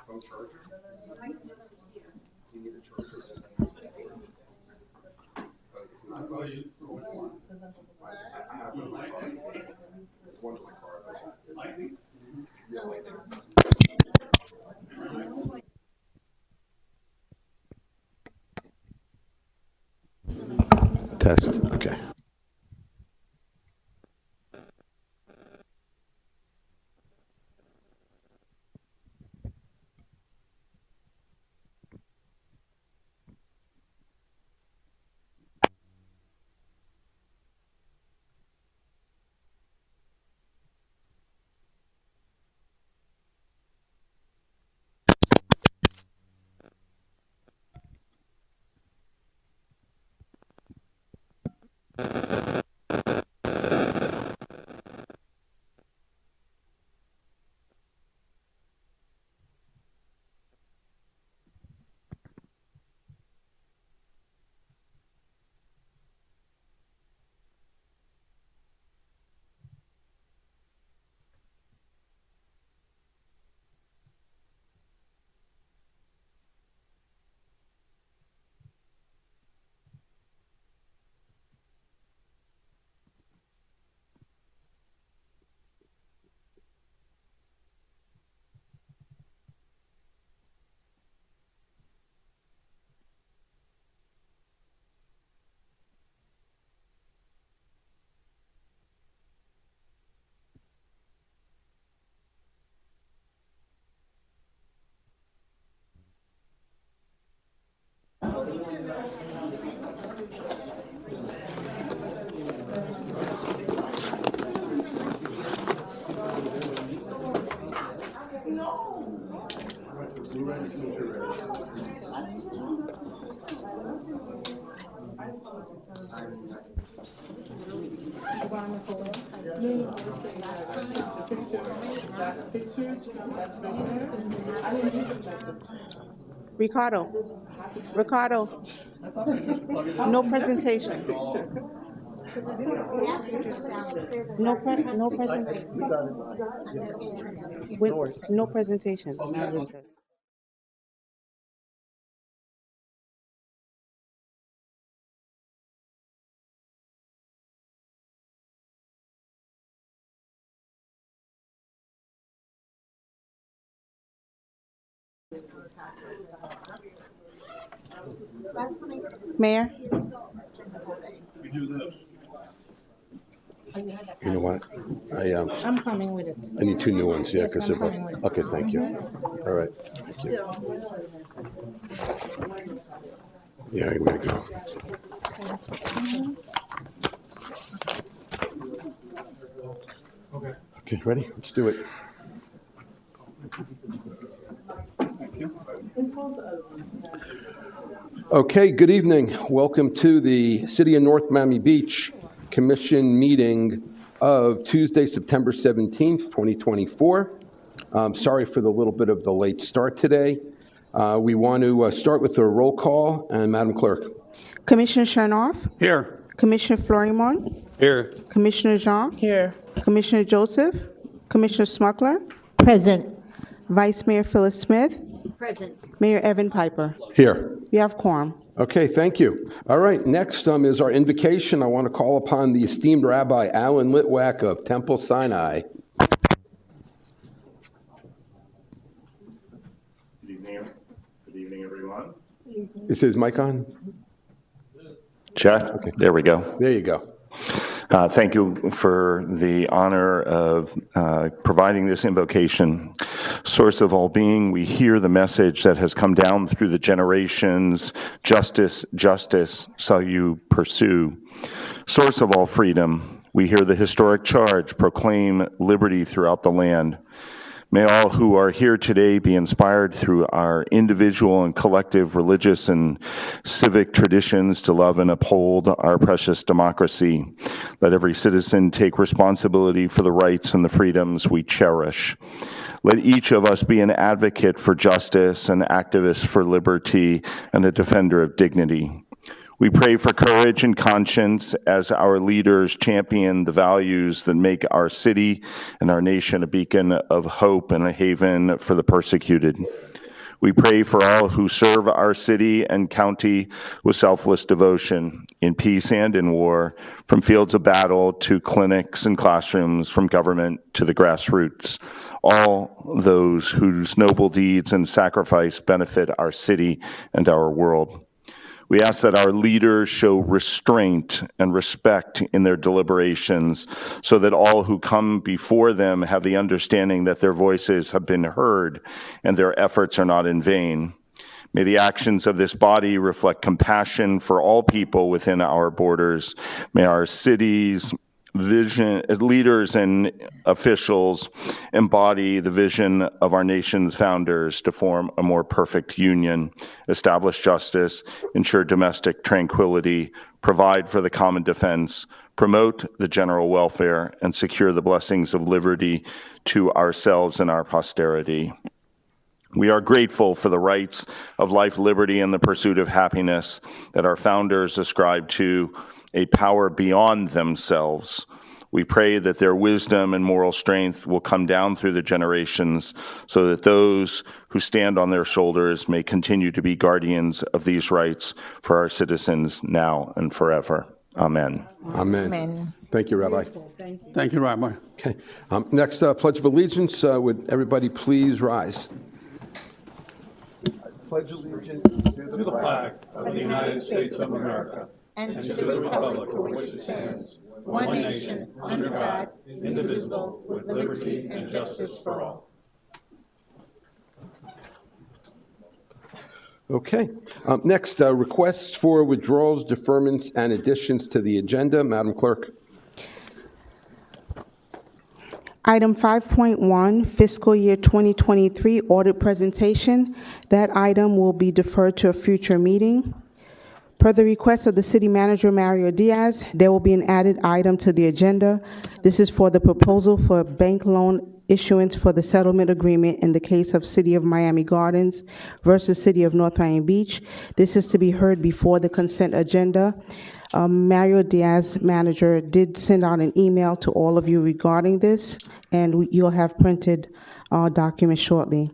Phone charger? You need a charger? But it's not. I have one in my car. There's one in my car. Yeah, lightning. Test. Okay. Ricardo, no presentation. No presentation. No presentation. Mayor? You know what? I'm coming with it. I need two new ones. Yeah, Yes, because I'm coming with it. Okay, thank you. All right. Yeah, I'm gonna go. Okay, ready? Let's do it. Okay, good evening. Welcome to the City of North Miami Beach Commission meeting of Tuesday, September 17th, 2024. Sorry for the little bit of the late start today. We want to start with the roll call, and Madam Clerk. Commissioner Chernoff? Here. Commissioner Florimon? Here. Commissioner Jean? Here. Commissioner Joseph? Commissioner Smuckler? Present. Vice Mayor Phyllis Smith? Present. Mayor Evan Piper? Here. You have quorum. Okay, thank you. All right, next is our invocation. I want to call upon the esteemed Rabbi Alan Litwack of Temple Sinai. Good evening. Good evening, everyone. Is his mic on? Check. Okay. There we go. There you go. Thank you for the honor of providing this invocation. Source of all being, we hear the message that has come down through the generations, justice, justice, shall you pursue. Source of all freedom, we hear the historic charge, proclaim liberty throughout the land. May all who are here today be inspired through our individual and collective religious and civic traditions to love and uphold our precious democracy. Let every citizen take responsibility for the rights and the freedoms we cherish. Let each of us be an advocate for justice, an activist for liberty, and a defender of dignity. We pray for courage and conscience as our leaders champion the values that make our city and our nation a beacon of hope and a haven for the persecuted. We pray for all who serve our city and county with selfless devotion in peace and in war, from fields of battle to clinics and classrooms, from government to the grassroots. All those whose noble deeds and sacrifice benefit our city and our world. We ask that our leaders show restraint and respect in their deliberations so that all who come before them have the understanding that their voices have been heard and their efforts are not in vain. May the actions of this body reflect compassion for all people within our borders. May our cities, leaders and officials embody the vision of our nation's founders to form a more perfect union, establish justice, ensure domestic tranquility, provide for the common defense, promote the general welfare, and secure the blessings of liberty to ourselves and our posterity. We are grateful for the rights of life, liberty, and the pursuit of happiness that our founders ascribed to a power beyond themselves. We pray that their wisdom and moral strength will come down through the generations so that those who stand on their shoulders may continue to be guardians of these rights for our citizens now and forever. Amen. Amen. Amen. Thank you, Rabbi. Thank you, Rabbi. Okay. Next, Pledge of Allegiance. Would everybody please rise? Pledge allegiance To the flag of the United States of America And and to the republic for which it stands, one nation, under God, indivisible, with liberty and justice for all. Okay. Next, requests for withdrawals, deferments, and additions to the agenda. Madam Clerk. Item 5.1, fiscal year 2023 audit presentation. That item will be deferred to a future meeting. Per the request of the City Manager, Mario Diaz, there will be an added item to the agenda. This is for the proposal for bank loan issuance for the settlement agreement in the case of City of Miami Gardens versus City of North Miami Beach. This is to be heard before the consent agenda. Mario Diaz, manager, did send out an email to all of you regarding this, and you'll have printed documents shortly.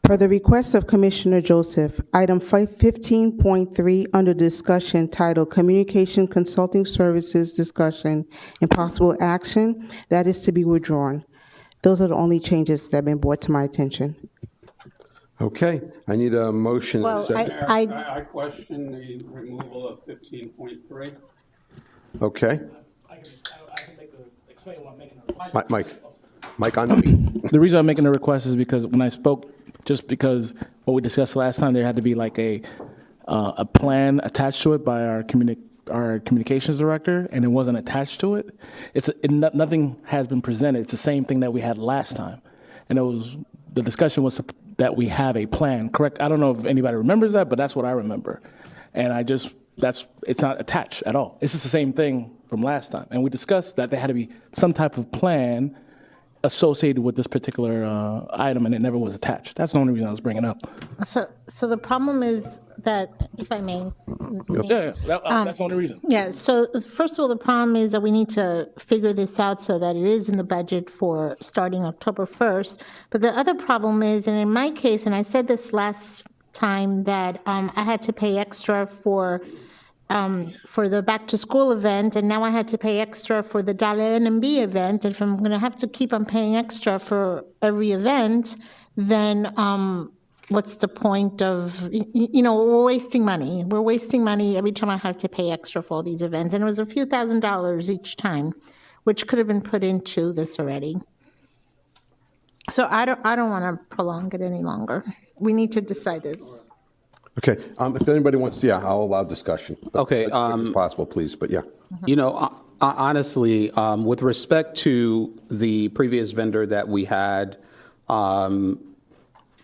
Per the request of Commissioner Joseph, item 15.3 under discussion titled Communication Consulting Services Discussion and Possible Action, that is to be withdrawn. Those are the only changes that have been brought to my attention. Okay. I need a motion. Well, Second. I question the removal of 15.3. Okay. I can explain why I'm making a request. Mike on the. The reason I'm making a request is because when I spoke, just because what we discussed last time, there had to be like a plan attached to it by our communications director, and it wasn't attached to it. Nothing has been presented. It's the same thing that we had last time, and the discussion was that we have a plan. Correct? I don't know if anybody remembers that, but that's what I remember, and it's not attached at all. It's just the same thing from last time, and we discussed that there had to be some type of plan associated with this particular item, and it never was attached. That's the only reason I was bringing it up. So the problem is that, if I may. Yeah, that's the only reason. Yeah, so first of all, the problem is that we need to figure this out so that it is in the budget for starting October 1st. But the other problem is, and in my case, and I said this last time, that I had to pay extra for the back-to-school event, and now I had to pay extra for the NMB event. And if I'm going to have to keep on paying extra for every event, then what's the point of, we're wasting money. We're wasting money every time I have to pay extra for all these events. And it was a few $1,000s each time, which could have been put into this already. So I don't want to prolong it any longer. We need to decide this. Okay. If anybody wants, I'll allow discussion. Okay, As quick as possible, please, but yeah. Honestly, with respect to the previous vendor that we had,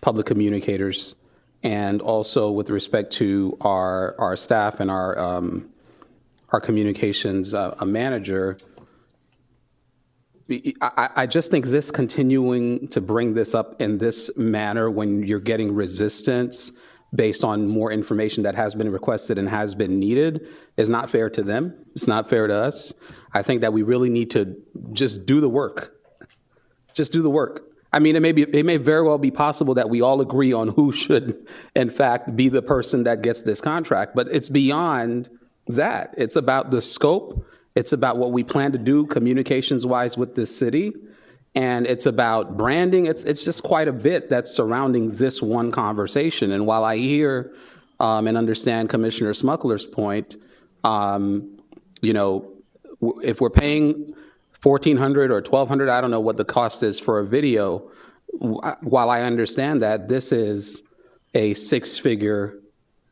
public communicators, and also with respect to our staff and our communications manager, I just think this continuing to bring this up in this manner when you're getting resistance based on more information that has been requested and has been needed is not fair to them. It's not fair to us. I think that we really need to just do the work. Just do the work. I mean, it may very well be possible that we all agree on who should, in fact, be the person that gets this contract, but it's beyond that. It's about the scope. It's about what we plan to do communications-wise with this city. And it's about branding. It's just quite a bit that's surrounding this one conversation. And while I hear and understand Commissioner Smuckler's point, you know, if we're paying $1,400 or $1,200, I don't know what the cost is for a video. While I understand that, this is a six-figure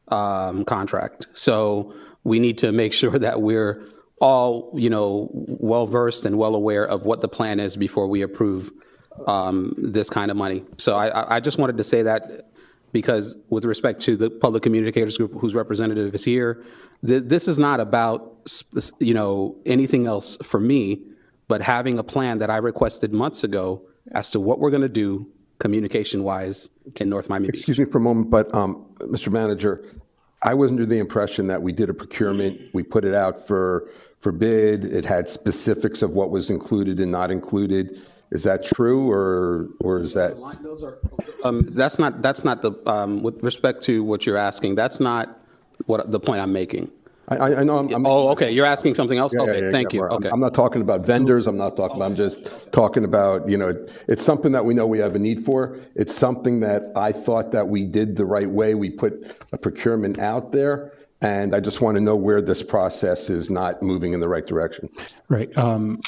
contract. So we need to make sure that we're all, you know, well-versed and well aware of what the plan is before we approve this kind of money. So I just wanted to say that because with respect to the Public Communicators Group, whose representative is here, this is not about, you know, anything else for me, but having a plan that I requested months ago as to what we're going to do communication-wise in North Miami Beach. Excuse me for a moment, but Mr. Manager, I was under the impression that we did a procurement, we put it out for bid, it had specifics of what was included and not included. Is that true, or is that? That's not the, with respect to what you're asking, that's not what the point I'm making. I know. Oh, okay, you're asking something else? Yeah, Okay, yeah, thank yeah, you, I'm- okay. I'm not talking about vendors, I'm just talking about, you know, it's something that we know we have a need for. It's something that I thought that we did the right way. We put a procurement out there, and I just want to know where this process is not moving in the right direction. Right.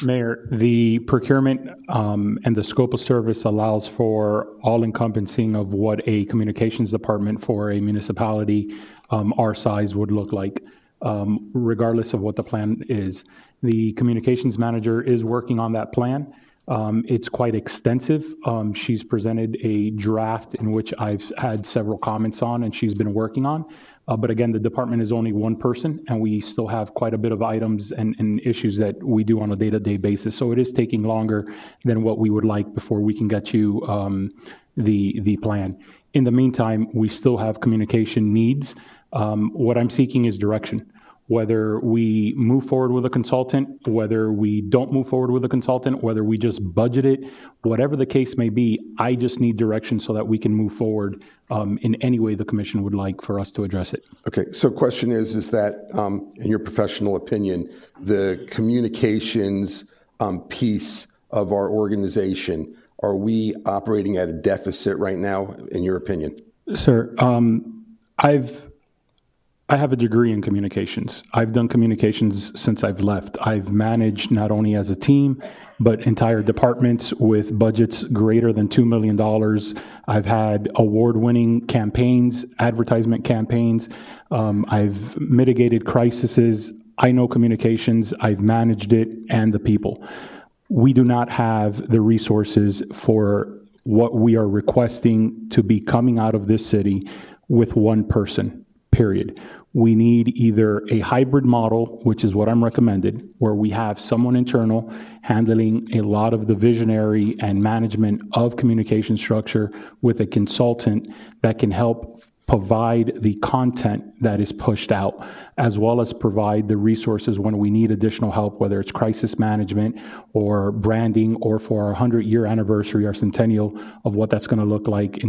Mayor, the procurement and the scope of service allows for all encompassing of what a communications department for a municipality our size would look like, regardless of what the plan is. The communications manager is working on that plan. It's quite extensive. She's presented a draft in which I've had several comments on and she's been working on. But again, the department is only one person and we still have quite a bit of items and issues that we do on a day-to-day basis. So it is taking longer than what we would like before we can get you the plan. In the meantime, we still have communication needs. What I'm seeking is direction. Whether we move forward with a consultant, whether we don't move forward with a consultant, whether we just budget it, whatever the case may be, I just need direction so that we can move forward in any way the commission would like for us to address it. Okay, so question is that, in your professional opinion, the communications piece of our organization, are we operating at a deficit right now, in your opinion? Sir, I have a degree in communications. I've done communications since I've left. I've managed not only as a team, but entire departments with budgets greater than $2 million. I've had award-winning campaigns, advertisement campaigns. I've mitigated crises. I know communications. I've managed it and the people. We do not have the resources for what we are requesting to be coming out of this city with one person. Period. We need either a hybrid model, which is what I'm recommended, where we have someone internal handling a lot of the visionary and management of communication structure with a consultant that can help provide the content that is pushed out, as well as provide the resources when we need additional help, whether it's crisis management or branding, or for our 100-year anniversary, our centennial of what that's going to look like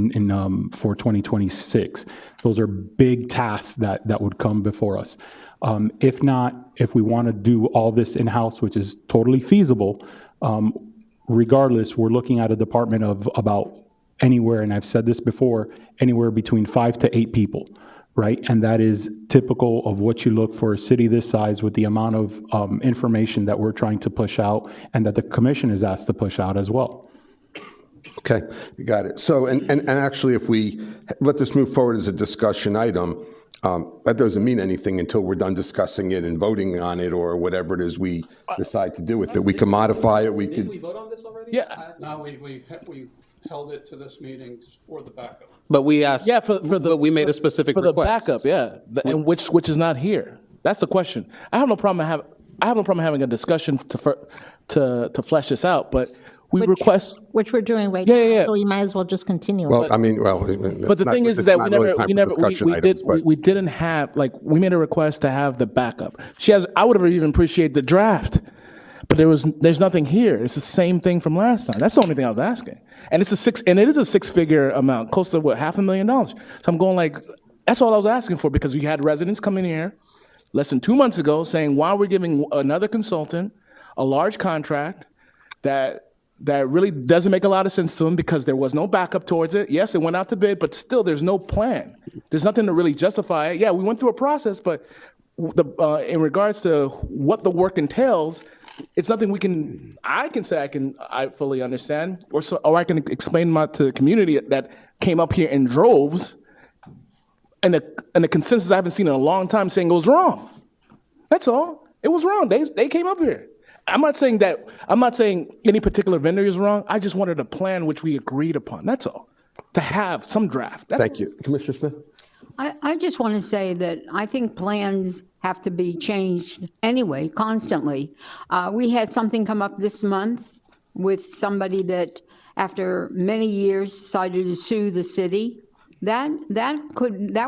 for 2026. Those are big tasks that would come before us. If not, if we want to do all this in-house, which is totally feasible, regardless, we're looking at a department of about anywhere, and I've said this before, anywhere between 5 to 8 people, right? And that is typical of what you look for a city this size with the amount of information that we're trying to push out and that the commission is asked to push out as well. Okay, you got it. So, and actually, if we let this move forward as a discussion item, that doesn't mean anything until we're done discussing it and voting on it or whatever it is we decide to do with it. We can modify it, we could. Did we vote on this already? Yeah. No, we held it to this meeting for the backup. But we asked. Yeah, but we made a specific for request. the backup, yeah, and which is not here. That's the question. I have no problem having a discussion to flesh this out, but we request. Which we're doing right Yeah, now, yeah, yeah. so we might as well just continue. Well, I mean, well. But the thing is that we didn't have, like, we made a request to have the backup. I would have even appreciated the draft, but there's nothing here. It's the same thing from last time. That's the only thing I was asking. And it is a 6-figure amount, close to what, $500,000. So I'm going like, that's all I was asking for, because we had residents come in here less than 2 months ago saying, why are we giving another consultant a large contract that really doesn't make a lot of sense to them, because there was no backup towards it. Yes, it went out to bid, but still there's no plan. There's nothing to really justify it. Yeah, we went through a process, but in regards to what the work entails, it's nothing I can say I fully understand, or I can explain to the community that came up here in droves, and a consensus I haven't seen in a long time saying it was wrong. That's all. It was wrong. They came up here. I'm not saying any particular vendor is wrong. I just wanted a plan which we agreed upon. That's all. To have some draft. Thank you. Commissioner Smith? I just want to say that I think plans have to be changed anyway, constantly. We had something come up this month with somebody that, after many years, decided to sue the city. That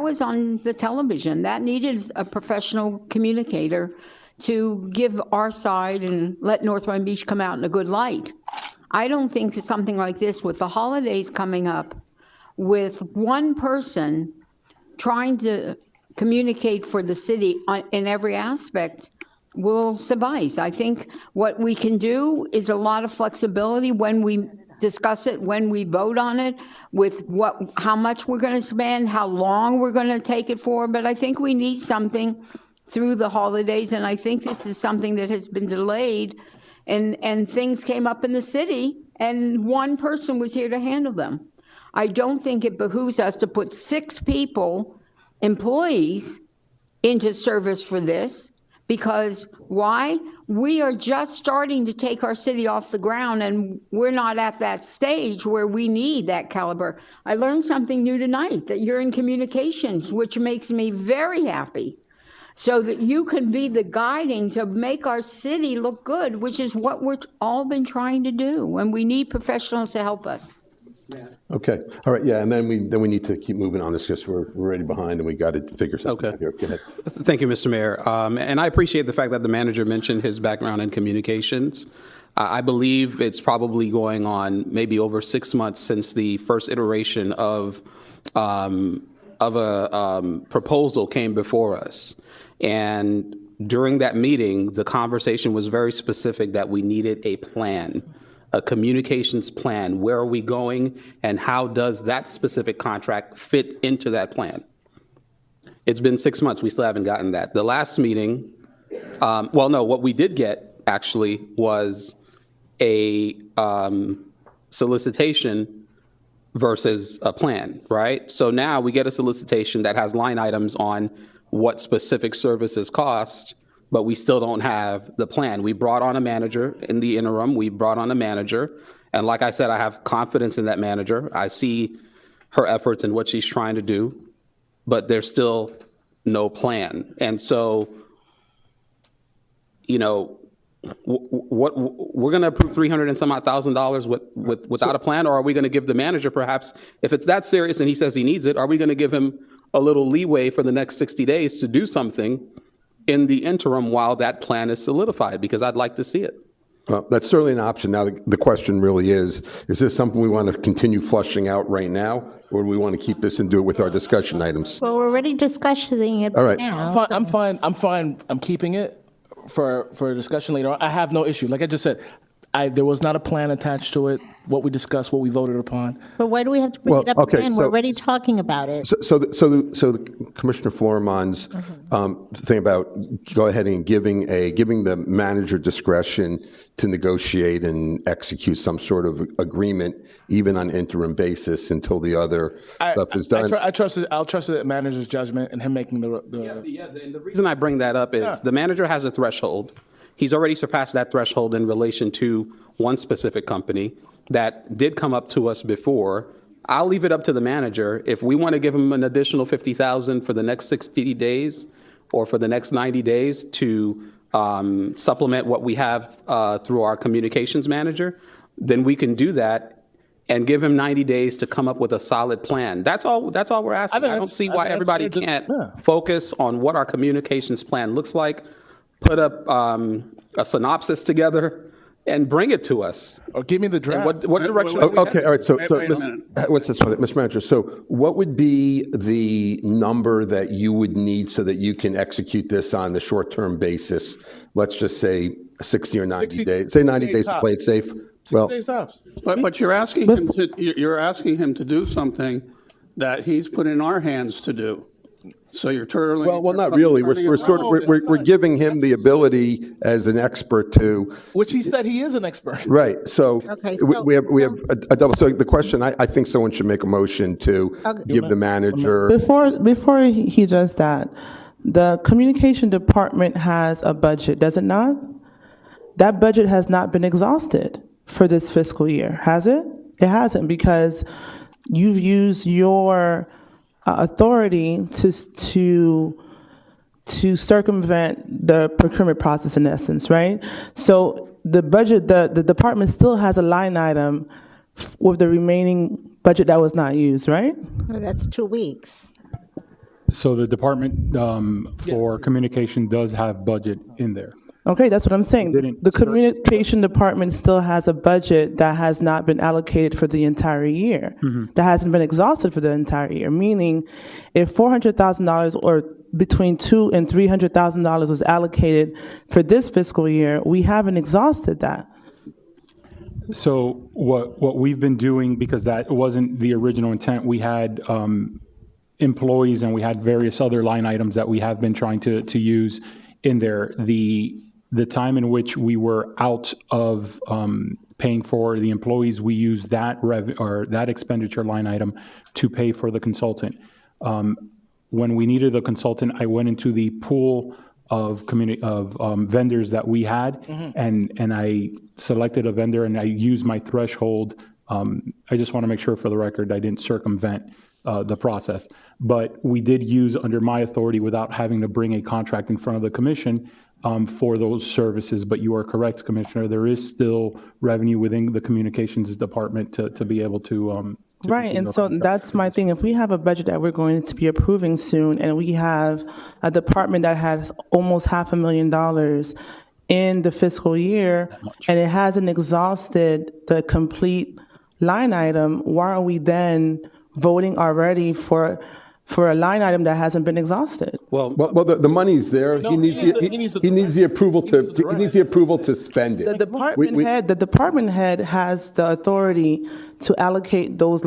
was on the television. That needed a professional communicator to give our side and let North Miami Beach come out in a good light. I don't think that something like this, with the holidays coming up, with one person trying to communicate for the city in every aspect, will suffice. I think what we can do is a lot of flexibility when we discuss it, when we vote on it, with how much we're going to spend, how long we're going to take it for. But I think we need something through the holidays, and I think this is something that has been delayed, and things came up in the city, and one person was here to handle them. I don't think it behooves us to put 6 people, employees, into service for this, because why? We are just starting to take our city off the ground, and we're not at that stage where we need that caliber. I learned something new tonight, that you're in communications, which makes me very happy, so that you can be the guiding to make our city look good, which is what we've all been trying to do, and we need professionals to help us. Okay, all right, yeah, and then we need to keep moving on this, because we're already behind and we got to figure something out here. Go ahead. Thank you, Mr. Mayor. And I appreciate the fact that the manager mentioned his background in communications. I believe it's probably going on maybe over 6 months since the first iteration of a proposal came before us. And during that meeting, the conversation was very specific that we needed a plan, a communications plan. Where are we going, and how does that specific contract fit into that plan? It's been 6 months. We still haven't gotten that. The last meeting, what we did get actually was a solicitation versus a plan, right? So now we get a solicitation that has line items on what specific services cost, but we still don't have the plan. We brought on a manager in the interim. We brought on a manager. And like I said, I have confidence in that manager. I see her efforts and what she's trying to do, but there's still no plan. And so, what we're going to approve $300,000 and some odd thousand without a plan, or are we going to give the manager, perhaps, if it's that serious and he says he needs it, are we going to give him a little leeway for the next 60 days to do something in the interim while that plan is solidified? Because I'd like to see it. Well, that's certainly an option. Now, the question really is this something we want to continue flushing out right now, or do we want to keep this and do it with our discussion items? Well, we're already discussing it All right. now. I'm fine. I'm keeping it for a discussion later on. I have no issue. Like I just said, there was not a plan attached to it, what we discussed, what we voted upon. But why do we have to bring it up okay, again? We're already talking about it. So the Commissioner Florimond's thing about go ahead and giving the manager discretion to negotiate and execute some sort of agreement, even on an interim basis, until the other stuff is done. I'll trust the manager's judgment and him making the. And the reason I bring that up is the manager has a threshold. He's already surpassed that threshold in relation to one specific company that did come up to us before. I'll leave it up to the manager. If we want to give him an additional $50,000 for the next 60 days or for the next 90 days to supplement what we have through our communications manager, then we can do that and give him 90 days to come up with a solid plan. That's all we're asking. I don't see why everybody can't focus on what our communications plan looks like, put up a synopsis together, and bring it to us. Or give me the draft. What direction? Okay, all right, so, Wait a minute. what's this one, Mr. Manager? So what would be the number that you would need so that you can execute this on the short-term basis? Let's just say 60 or 90 days, say 90 days to play it safe. Well, 6 days tops. But you're asking him to do something that he's put in our hands to do. So you're turning. well, not really. We're giving him the ability as an expert to, Which he said he is an expert. right, so Okay, we have a double, so the question, I think someone should make a motion to give the manager. Before he does that, the communication department has a budget, does it not? That budget has not been exhausted for this fiscal year, has it? It hasn't, because you've used your authority to circumvent the procurement process in essence, right? So the budget, the department still has a line item with the remaining budget that was not used, right? Well, that's 2 weeks. So the department for communication does have budget in there. Okay, that's what I'm saying. Didn't- The communication department still has a budget that has not been allocated for the entire year, that hasn't been exhausted for the entire year, meaning if $400,000 or between $200,000 and $300,000 was allocated for this fiscal year, we haven't exhausted that. So what we've been doing, because that wasn't the original intent, we had employees and we had various other line items that we have been trying to use in there. The time in which we were out of paying for the employees, we used that expenditure line item to pay for the consultant. When we needed a consultant, I went into the pool of vendors that we had, and I selected a vendor and I used my threshold. I just want to make sure for the record I didn't circumvent the process. But we did use under my authority without having to bring a contract in front of the commission for those services. But you are correct, Commissioner, there is still revenue within the communications department to be able to Right, and so that's my thing. If we have a budget that we're going to be approving soon, and we have a department that has almost $500,000 in the fiscal year, and it hasn't exhausted the complete line item, why are we then voting already for a line item that hasn't been exhausted? Well, the money's there. He needs the approval to spend it. The department head has the authority to allocate those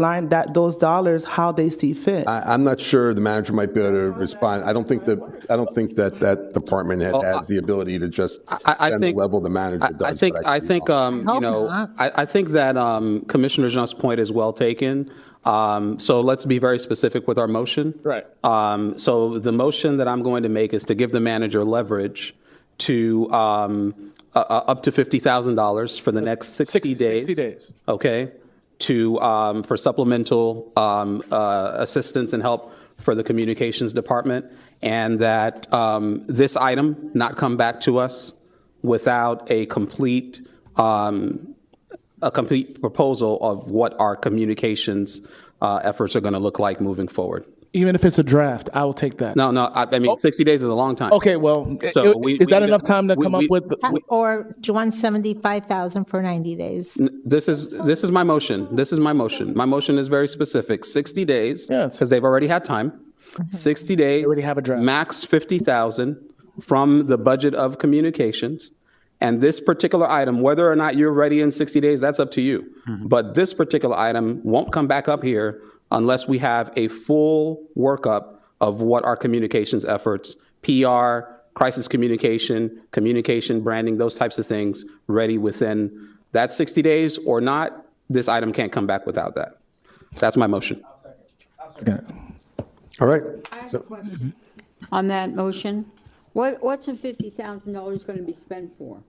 dollars how they see fit. I'm not sure the manager might be able to respond. I don't think that department head has the ability to just spend the level the manager does. I think that Commissioner Jean's point is well taken. So let's be very specific with our motion. Right. So the motion that I'm going to make is to give the manager leverage to up to $50,000 for the next 60 days. 60 days. Okay. For supplemental assistance and help for the communications department, and that this item not come back to us without a complete proposal of what our communications efforts are going to look like moving forward. Even if it's a draft, I will take that. No, I mean, 60 days is a long time. Okay, well, So is that enough time to come up with? Or do you want 75,000 for 90 days? This is my motion. This is my motion. My motion is very specific. 60 days, Yes. because they've already had time. 60 days. They already have a draft. Max 50,000 from the budget of communications. And this particular item, whether or not you're ready in 60 days, that's up to you. But this particular item won't come back up here unless we have a full workup of what our communications efforts, PR, crisis communication, branding, those types of things, ready within that 60 days or not. This item can't come back without that. That's my motion. All right. I have a question on that motion. What's the $50,000 going to be spent for?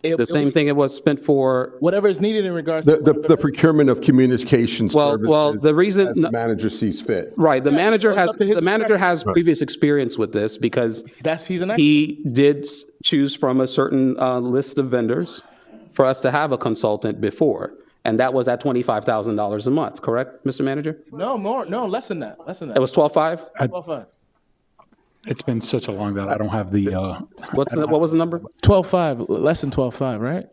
The same thing it was spent for. Whatever is needed in regards to. The procurement of communication services. Well, the reason as the manager sees fit. Right, the manager it's up to his has previous experience with this because He's an expert. he did choose from a certain list of vendors for us to have a consultant before, and that was at $25,000 a month, correct, Mr. Manager? No, less than that, It was 12.5? 12.5. It's been such a long that I don't have the, What was the number? 12.5, less than 12.5, right?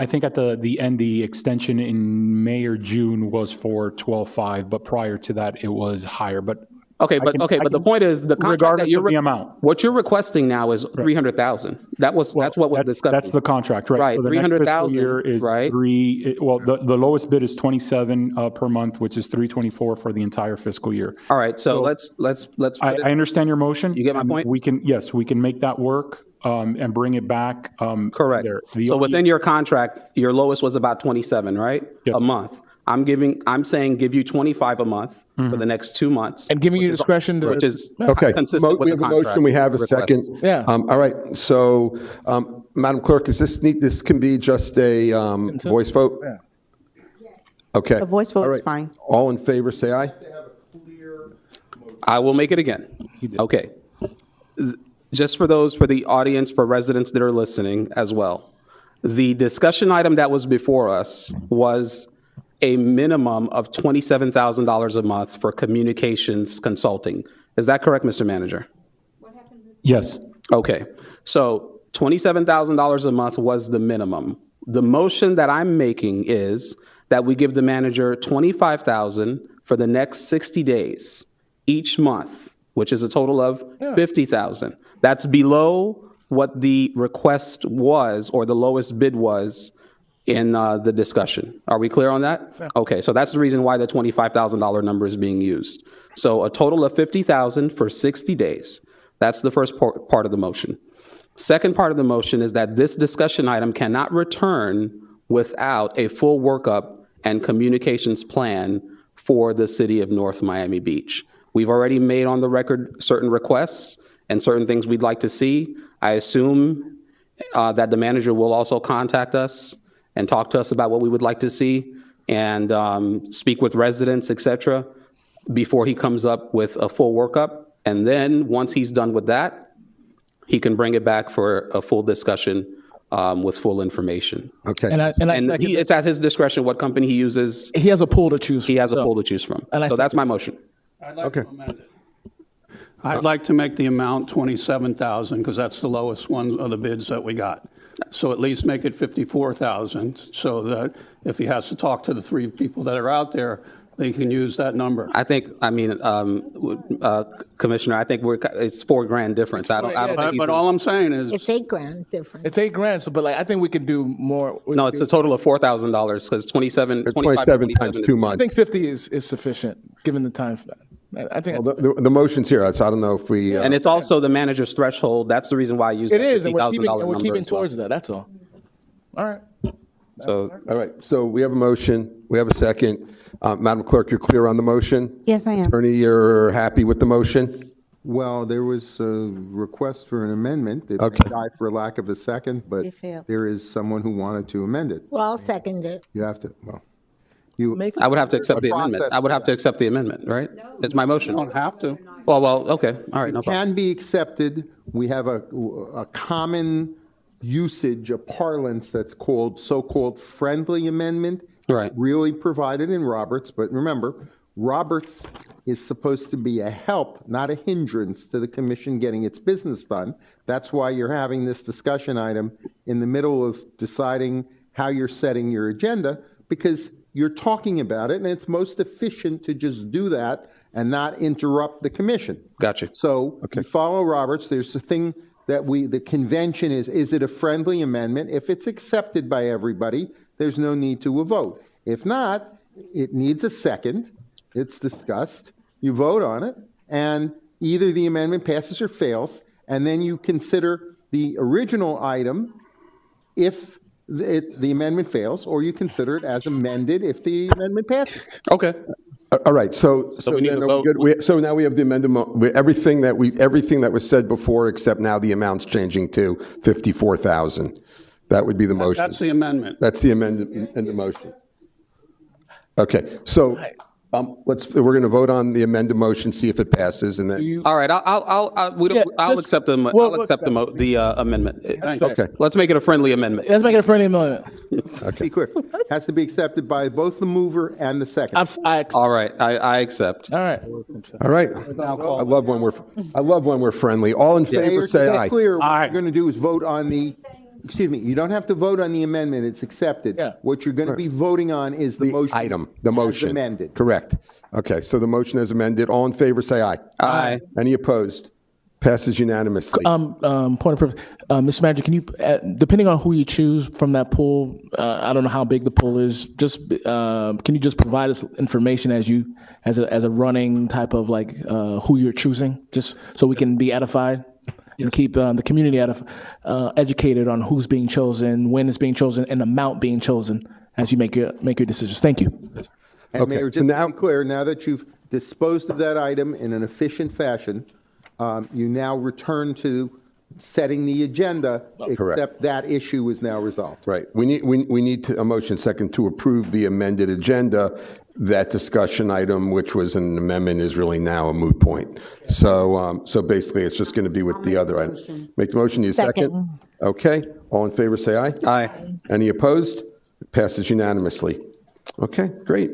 I think at the end, the extension in May or June was for 12.5, but prior to that, it was higher, but. Okay, but the point is, the contract that Regardless you're, of the amount. what you're requesting now is 300,000. That's what was discussed. That's the contract, right? Right, So the next fiscal 300,000, year is right? the lowest bid is 27 per month, which is 324 for the entire fiscal year. All right, so let's. I understand your motion. You get my point? We can make that work and bring it back. Correct. there. So within your contract, your lowest was about 27, right? Yes. A month. I'm saying give you 25 a month for the next 2 months. And giving you discretion to. Which is Okay. consistent with We the have a contract. motion, we have a request. second. Yeah. All right, so, Madam Clerk, this can be just a voice vote? Yeah. Okay. A voice vote All is right. fine. All in favor, say aye. I will make it again. Okay. Just for the audience, for residents that are listening as well. The discussion item that was before us was a minimum of $27,000 a month for communications consulting. Is that correct, Mr. Manager? Yes. Okay. So $27,000 a month was the minimum. The motion that I'm making is that we give the manager $25,000 for the next 60 days each month, which is a total of $50,000. That's below what the request was, or the lowest bid was in the discussion. Are we clear on that? Yeah. Okay, so that's the reason why the $25,000 number is being used. So a total of $50,000 for 60 days. That's the first part of the motion. Second part of the motion is that this discussion item cannot return without a full workup and communications plan for the city of North Miami Beach. We've already made on the record certain requests and certain things we'd like to see. I assume that the manager will also contact us and talk to us about what we would like to see and speak with residents, et cetera, before he comes up with a full workup. And then once he's done with that, he can bring it back for a full discussion with full information. Okay. And It's at his discretion what company he uses. he has a pool to choose. He has a so- pool to choose from. And I So that's second- my motion. Okay. I'd like to make the amount 27,000 because that's the lowest one of the bids that we got. So at least make it 54,000 so that if he has to talk to the three people that are out there, they can use that number. Commissioner, I think it's $4,000 difference. I don't think he's But all I'm saying is. It's $8,000 difference. It's $8,000, so, but like, I think we could do more. No, it's a total of $4,000 because 25 27 times 2 I months. think 50 is sufficient, given the time. I think it's- The motion's here, so I don't know if we, And it's also the manager's threshold. That's the reason why I use that it is, and we're $50,000 keeping, number as well. towards that, that's all. All right. So all right, so we have a motion, we have a second. Madam Clerk, you're clear on the motion? Yes, I am. Attorney, you're happy with the motion? Well, there was a request for an amendment. It Okay. died for lack of a second, but It failed. there is someone who wanted to amend it. Well, I'll second it. You have to, well, you. I would have to accept the There's a amendment. process I would have for to accept the amendment, right? It's my motion. You don't have to. Well, okay, all right, no problem. Can be accepted. We have a common usage, a parlance that's called so-called friendly amendment. Right. Really provided in Roberts, but remember, Roberts is supposed to be a help, not a hindrance to the commission getting its business done. That's why you're having this discussion item in the middle of deciding how you're setting your agenda, because you're talking about it, and it's most efficient to just do that and not interrupt the commission. Gotcha. So we follow Roberts. There's a thing that the convention is it a friendly amendment? If it's accepted by everybody, there's no need to a vote. If not, it needs a second. It's discussed. You vote on it, and either the amendment passes or fails, and then you consider the original item if the amendment fails, or you consider it as amended if the amendment passes. Okay. All right, so we need then to are we vote. good? So now we have the amendment, everything that was said before, except now the amount's changing to 54,000. That would be the motion. That's the amendment. That's the amendment in the motion. Okay, so We're going to vote on the amended motion, see if it passes, and then, All right, I'll accept the, amendment. okay. Let's make it a friendly amendment. Let's make it a friendly amendment. Be clear, has to be accepted by both the mover and the second. All right, I accept. All right. All right. I love when we're friendly. All in favor, Mayor, say to aye. get clear, what you're going to do is vote on the, excuse me, you don't have to vote on the amendment, it's accepted. Yeah. What you're going to be voting on is the motion. Item, the as motion. amended. Correct. Okay, so the motion is amended. All in favor, say aye. Aye. Any opposed? Passes unanimously. Point of privilege. Mr. Manager, can you, depending on who you choose from that pool, I don't know how big the pool is, just, can you just provide us information as a running type of like, who you're choosing, just so we can be edified? And keep the community educated on who's being chosen, when it's being chosen, and the amount being chosen as you make your decisions. Thank you. And Okay, Mayor, so just now- to be clear, now that you've disposed of that item in an efficient fashion, you now return to setting the agenda, Correct. except that issue is now resolved. Right. We need a motion second to approve the amended agenda. That discussion item, which was an amendment, is really now a moot point. So basically, it's just going to be with the other item. Make the motion, need a second? Second. Okay. All in favor, say aye. Aye. Any opposed? It passes unanimously. Okay, great.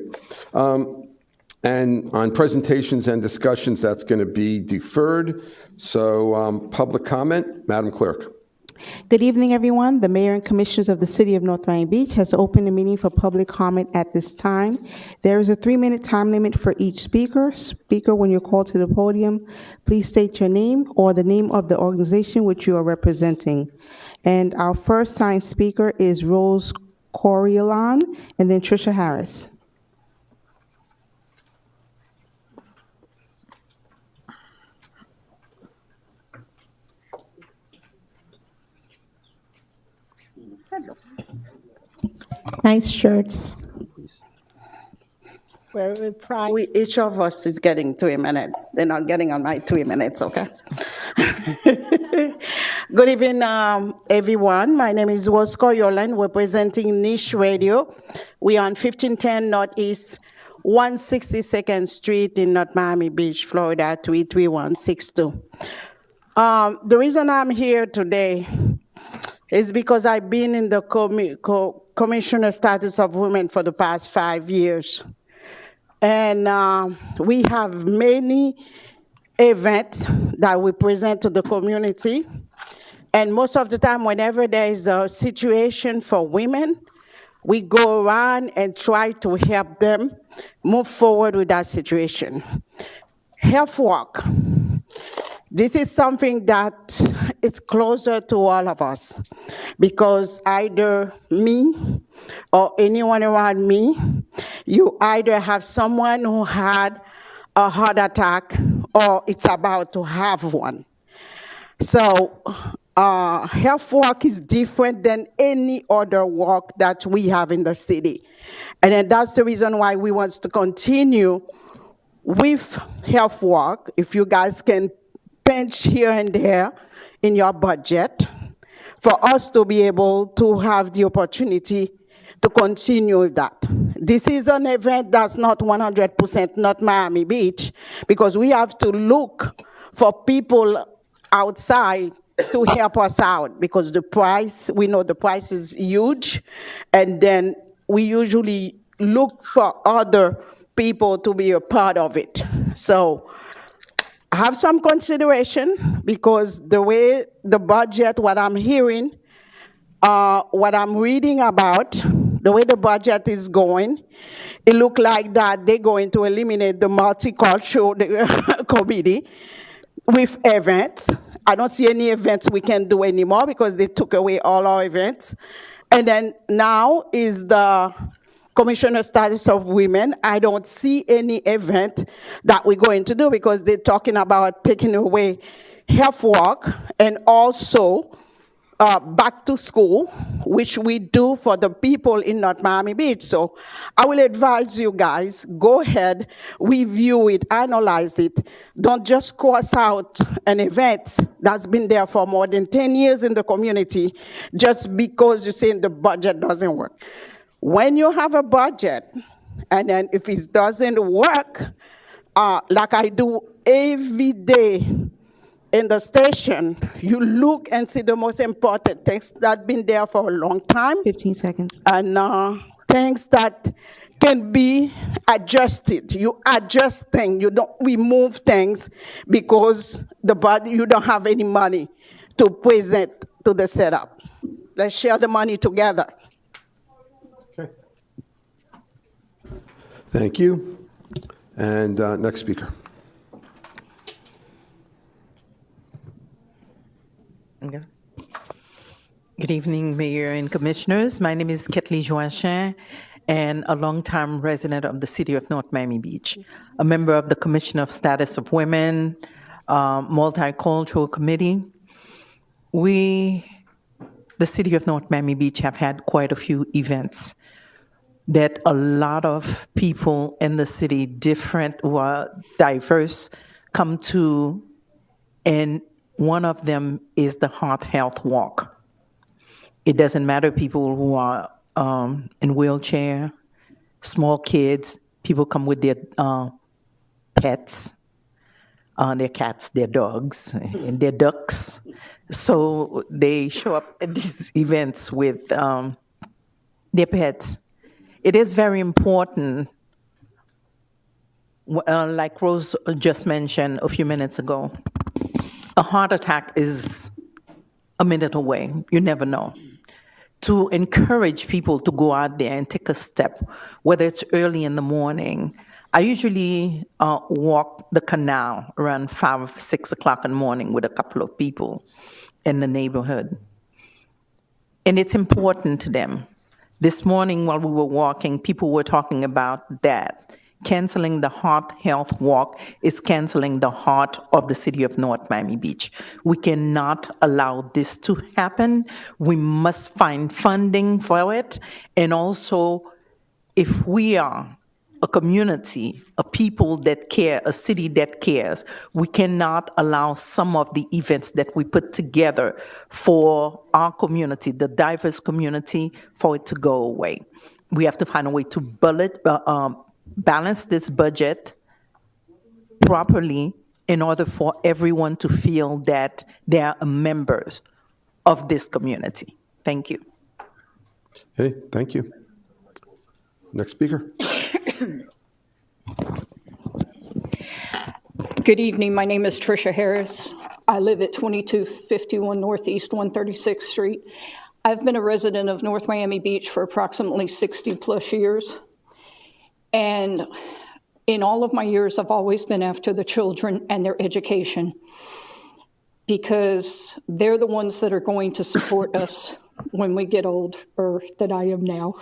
And on presentations and discussions, that's going to be deferred. So public comment, Madam Clerk. Good evening, everyone. The Mayor and Commissioners of the City of North Miami Beach has opened the meeting for public comment at this time. There is a 3-minute time limit for each speaker. Speaker, when you're called to the podium, please state your name or the name of the organization which you are representing. And our first signed speaker is Rose Coriolan, and then Tricia Harris. Nice shirts. Each of us is getting 3 minutes. They're not getting on my 3 minutes, okay? Good evening, everyone. My name is Rose Coriolan, representing Niche Radio. We are on 1510 Northeast 162nd Street in North Miami Beach, Florida, 33162. The reason I'm here today is because I've been in the Commissioner status of women for the past 5 years. And we have many events that we present to the community. And most of the time, whenever there is a situation for women, we go around and try to help them move forward with that situation. Health work. This is something that is closer to all of us because either me or anyone around me, you either have someone who had a heart attack or it's about to have one. So health work is different than any other work that we have in the city. And then that's the reason why we want to continue with health work. If you guys can pinch here and there in your budget for us to be able to have the opportunity to continue with that. This is an event that's not 100% not Miami Beach because we have to look for people outside to help us out because the price, we know the price is huge, and then we usually look for other people to be a part of it. So have some consideration because the way the budget, what I'm hearing, what I'm reading about, the way the budget is going, it looks like that they're going to eliminate the multicultural committee with events. I don't see any events we can do anymore because they took away all our events. And then now is the Commissioner status of women. I don't see any event that we're going to do because they're talking about taking away health work and also back to school, which we do for the people in North Miami Beach. So I will advise you guys, go ahead, review it, analyze it. Don't just cross out an event that's been there for more than 10 years in the community just because you're saying the budget doesn't work. When you have a budget And then if it doesn't work, like I do every day in the station, you look and see the most important things that been there for a long time. 15 seconds. And things that can be adjusted. You adjust things, you don't remove things because you don't have any money to present to the setup. Let's share the money together. Okay. Thank you. And next speaker. Okay. Good evening, Mayor and Commissioners. My name is Kathleen Joachim, and a longtime resident of the city of North Miami Beach, a member of the Commission of Status of Women, Multicultural Committee. We, the city of North Miami Beach, have had quite a few events that a lot of people in the city, different or diverse, come to, and one of them is the Heart Health Walk. It doesn't matter people who are in wheelchair, small kids, people come with their pets, their cats, their dogs, and their ducks. So they show up at these events with their pets. It is very important, like Rose just mentioned a few minutes ago, a heart attack is a minute away. You never know. To encourage people to go out there and take a step, whether it's early in the morning. I usually walk the canal around 5, 6 o'clock in the morning with a couple of people in the neighborhood. And it's important to them. This morning while we were walking, people were talking about that. Canceling the Heart Health Walk is canceling the heart of the city of North Miami Beach. We cannot allow this to happen. We must find funding for it. And also, if we are a community, a people that care, a city that cares, we cannot allow some of the events that we put together for our community, the diverse community, for it to go away. We have to find a way to balance this budget properly in order for everyone to feel that they are members of this community. Thank you. Okay, thank you. Next speaker. Good evening. My name is Tricia Harris. I live at 2251 Northeast 136th Street. I've been a resident of North Miami Beach for approximately 60 plus years. And in all of my years, I've always been after the children and their education because they're the ones that are going to support us when we get older than I am now.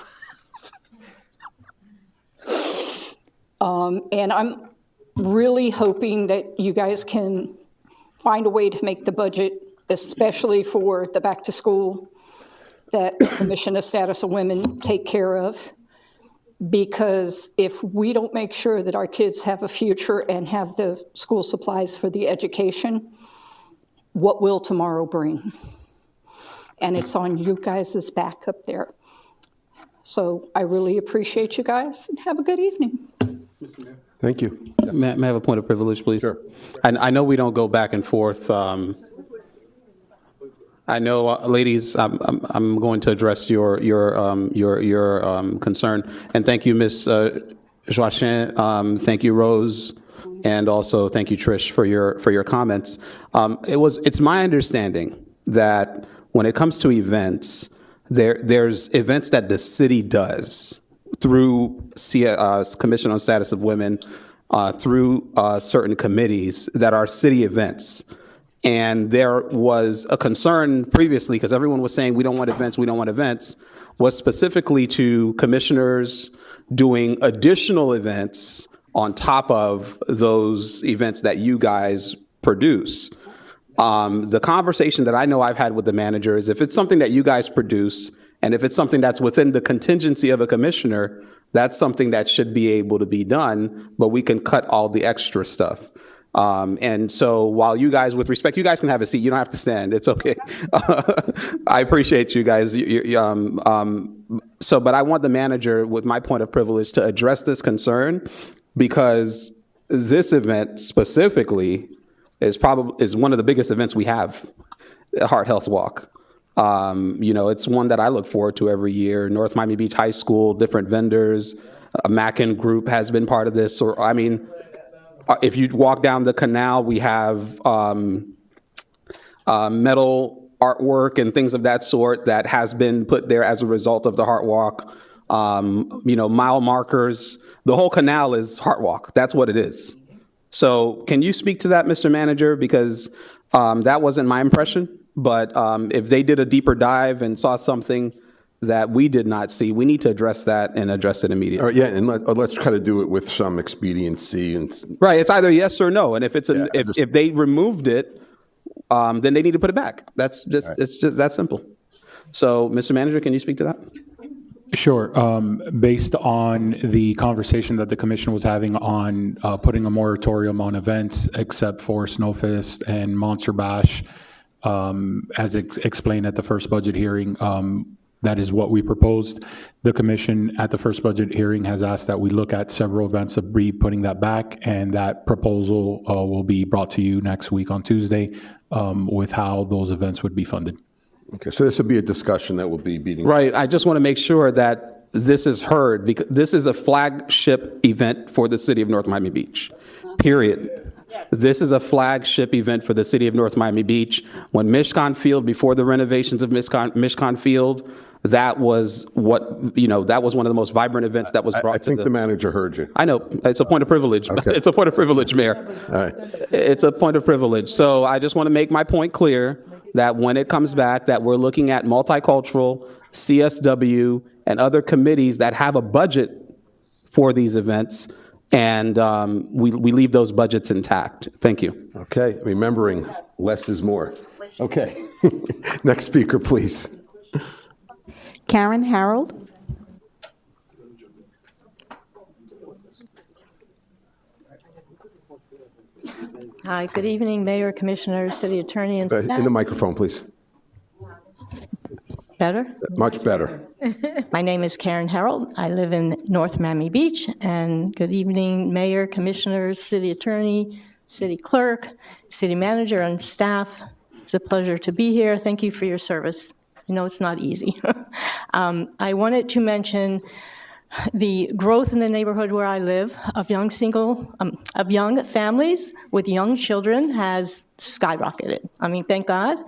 And I'm really hoping that you guys can find a way to make the budget, especially for the back to school, that the Commission of Status of Women take care of. Because if we don't make sure that our kids have a future and have the school supplies for the education, what will tomorrow bring? And it's on you guys' back up there. So I really appreciate you guys and have a good evening. Thank you. May I have a point of privilege, please? Sure. I know we don't go back and forth. I know, ladies, I'm going to address your concern, and thank you, Ms. Joachim. Thank you, Rose, and also thank you, Trish, for your comments. It's my understanding that when it comes to events, there's events that the city does through Commission on Status of Women, through certain committees that are city events. And there was a concern previously, because everyone was saying, we don't want events, was specifically to commissioners doing additional events on top of those events that you guys produce. The conversation that I know I've had with the manager is if it's something that you guys produce, and if it's something that's within the contingency of a commissioner, that's something that should be able to be done, but we can cut all the extra stuff. And so while you guys, with respect, you guys can have a seat. You don't have to stand. It's okay. I appreciate you guys. So, but I want the manager, with my point of privilege, to address this concern, because this event specifically is one of the biggest events we have, Heart Health Walk. It's one that I look forward to every year. North Miami Beach High School, different vendors, a Mackin group has been part of this. If you walk down the canal, we have metal artwork and things of that sort that has been put there as a result of the Heart Walk. Mile markers. The whole canal is Heart Walk. That's what it is. So can you speak to that, Mr. Manager? Because that wasn't my impression. But if they did a deeper dive and saw something that we did not see, we need to address that and address it immediately. All right, yeah, and let's try to do it with some expediency. Right, it's either yes or no. And if if they removed it, then they need to put it back. It's just that simple. So, Mr. Manager, can you speak to that? Sure. Based on the conversation that the commission was having on putting a moratorium on events except for Snowfest and Monster Bash, as explained at the first budget hearing, that is what we proposed. The commission at the first budget hearing has asked that we look at several events of putting that back, and that proposal will be brought to you next week on Tuesday with how those events would be funded. Okay, so this will be a discussion that will be beating. Right. I just want to make sure that this is heard, because this is a flagship event for the city of North Miami Beach, period. This is a flagship event for the city of North Miami Beach. When Mishcon Field, before the renovations of Mishcon Field, that was one of the most vibrant events that was brought I think the manager heard you. I know, it's a point of privilege. Okay. It's a point of privilege, Mayor. All right. It's a point of privilege. So I just want to make my point clear that when it comes back, that we're looking at multicultural, CSW, and other committees that have a budget for these events, and we leave those budgets intact. Thank you. Okay, remembering less is more. Okay, next speaker, please. Karen Harold. Hi, good evening, Mayor, Commissioners, City Attorney, and staff. In the microphone, please. Better? Much better. My name is Karen Harold. I live in North Miami Beach, and good evening, Mayor, Commissioners, City Attorney, City Clerk, City Manager, and staff. It's a pleasure to be here. Thank you for your service. I know it's not easy. I wanted to mention the growth in the neighborhood where I live of young families with young children has skyrocketed. I mean, thank God.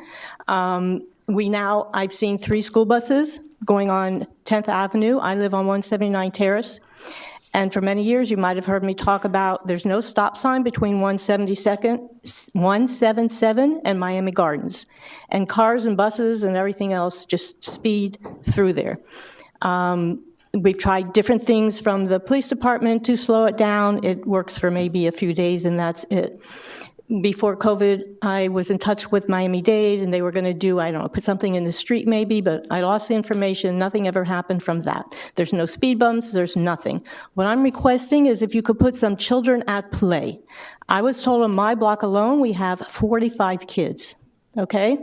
I've seen 3 school buses going on 10th Avenue. I live on 179 Terrace. And for many years, you might have heard me talk about there's no stop sign between 177 and Miami Gardens. And cars and buses and everything else just speed through there. We've tried different things from the police department to slow it down. It works for maybe a few days, and that's it. Before COVID, I was in touch with Miami-Dade, and they were going to do, put something in the street maybe, but I lost the information. Nothing ever happened from that. There's no speed bumps. There's nothing. What I'm requesting is if you could put some children at play. I was told on my block alone we have 45 kids, okay?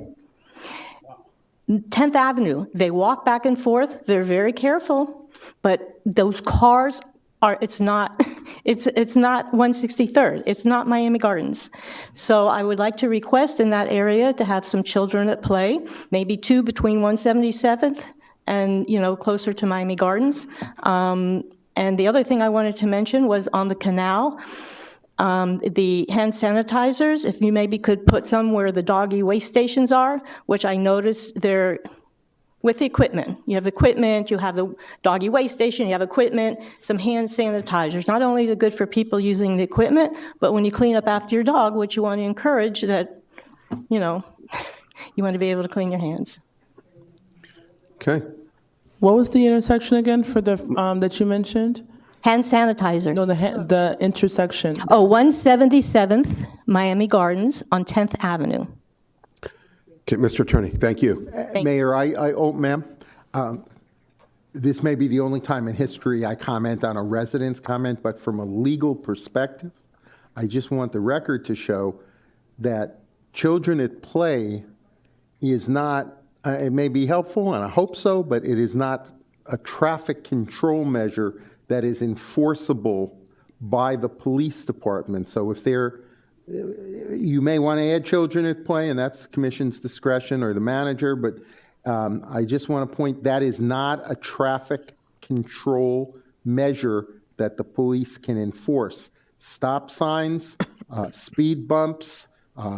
10th Avenue, they walk back and forth. They're very careful, but those cars it's not 163rd. It's not Miami Gardens. So I would like to request in that area to have some children at play, maybe 2 between 177th and, closer to Miami Gardens. And the other thing I wanted to mention was on the canal, the hand sanitizers, if you maybe could put some where the doggy waste stations are, which I noticed they're with the equipment. You have the equipment, you have the doggy waste station, you have equipment, some hand sanitizers. Not only is it good for people using the equipment, but when you clean up after your dog, which you want to encourage that, you want to be able to clean your hands. Okay. What was the intersection again for the that you mentioned? Hand sanitizer. No, the intersection. Oh, 177th Miami Gardens on 10th Avenue. Okay, Mr. Attorney, thank you. Mayor, ma'am, this may be the only time in history I comment on a resident's comment, but from a legal perspective, I just want the record to show that children at play is not, it may be helpful, and I hope so, but it is not a traffic control measure that is enforceable by the police department. So if you may want to add children at play, and that's the commission's discretion or the manager, but I just want to point, that is not a traffic control measure that the police can enforce. Stop signs, speed bumps,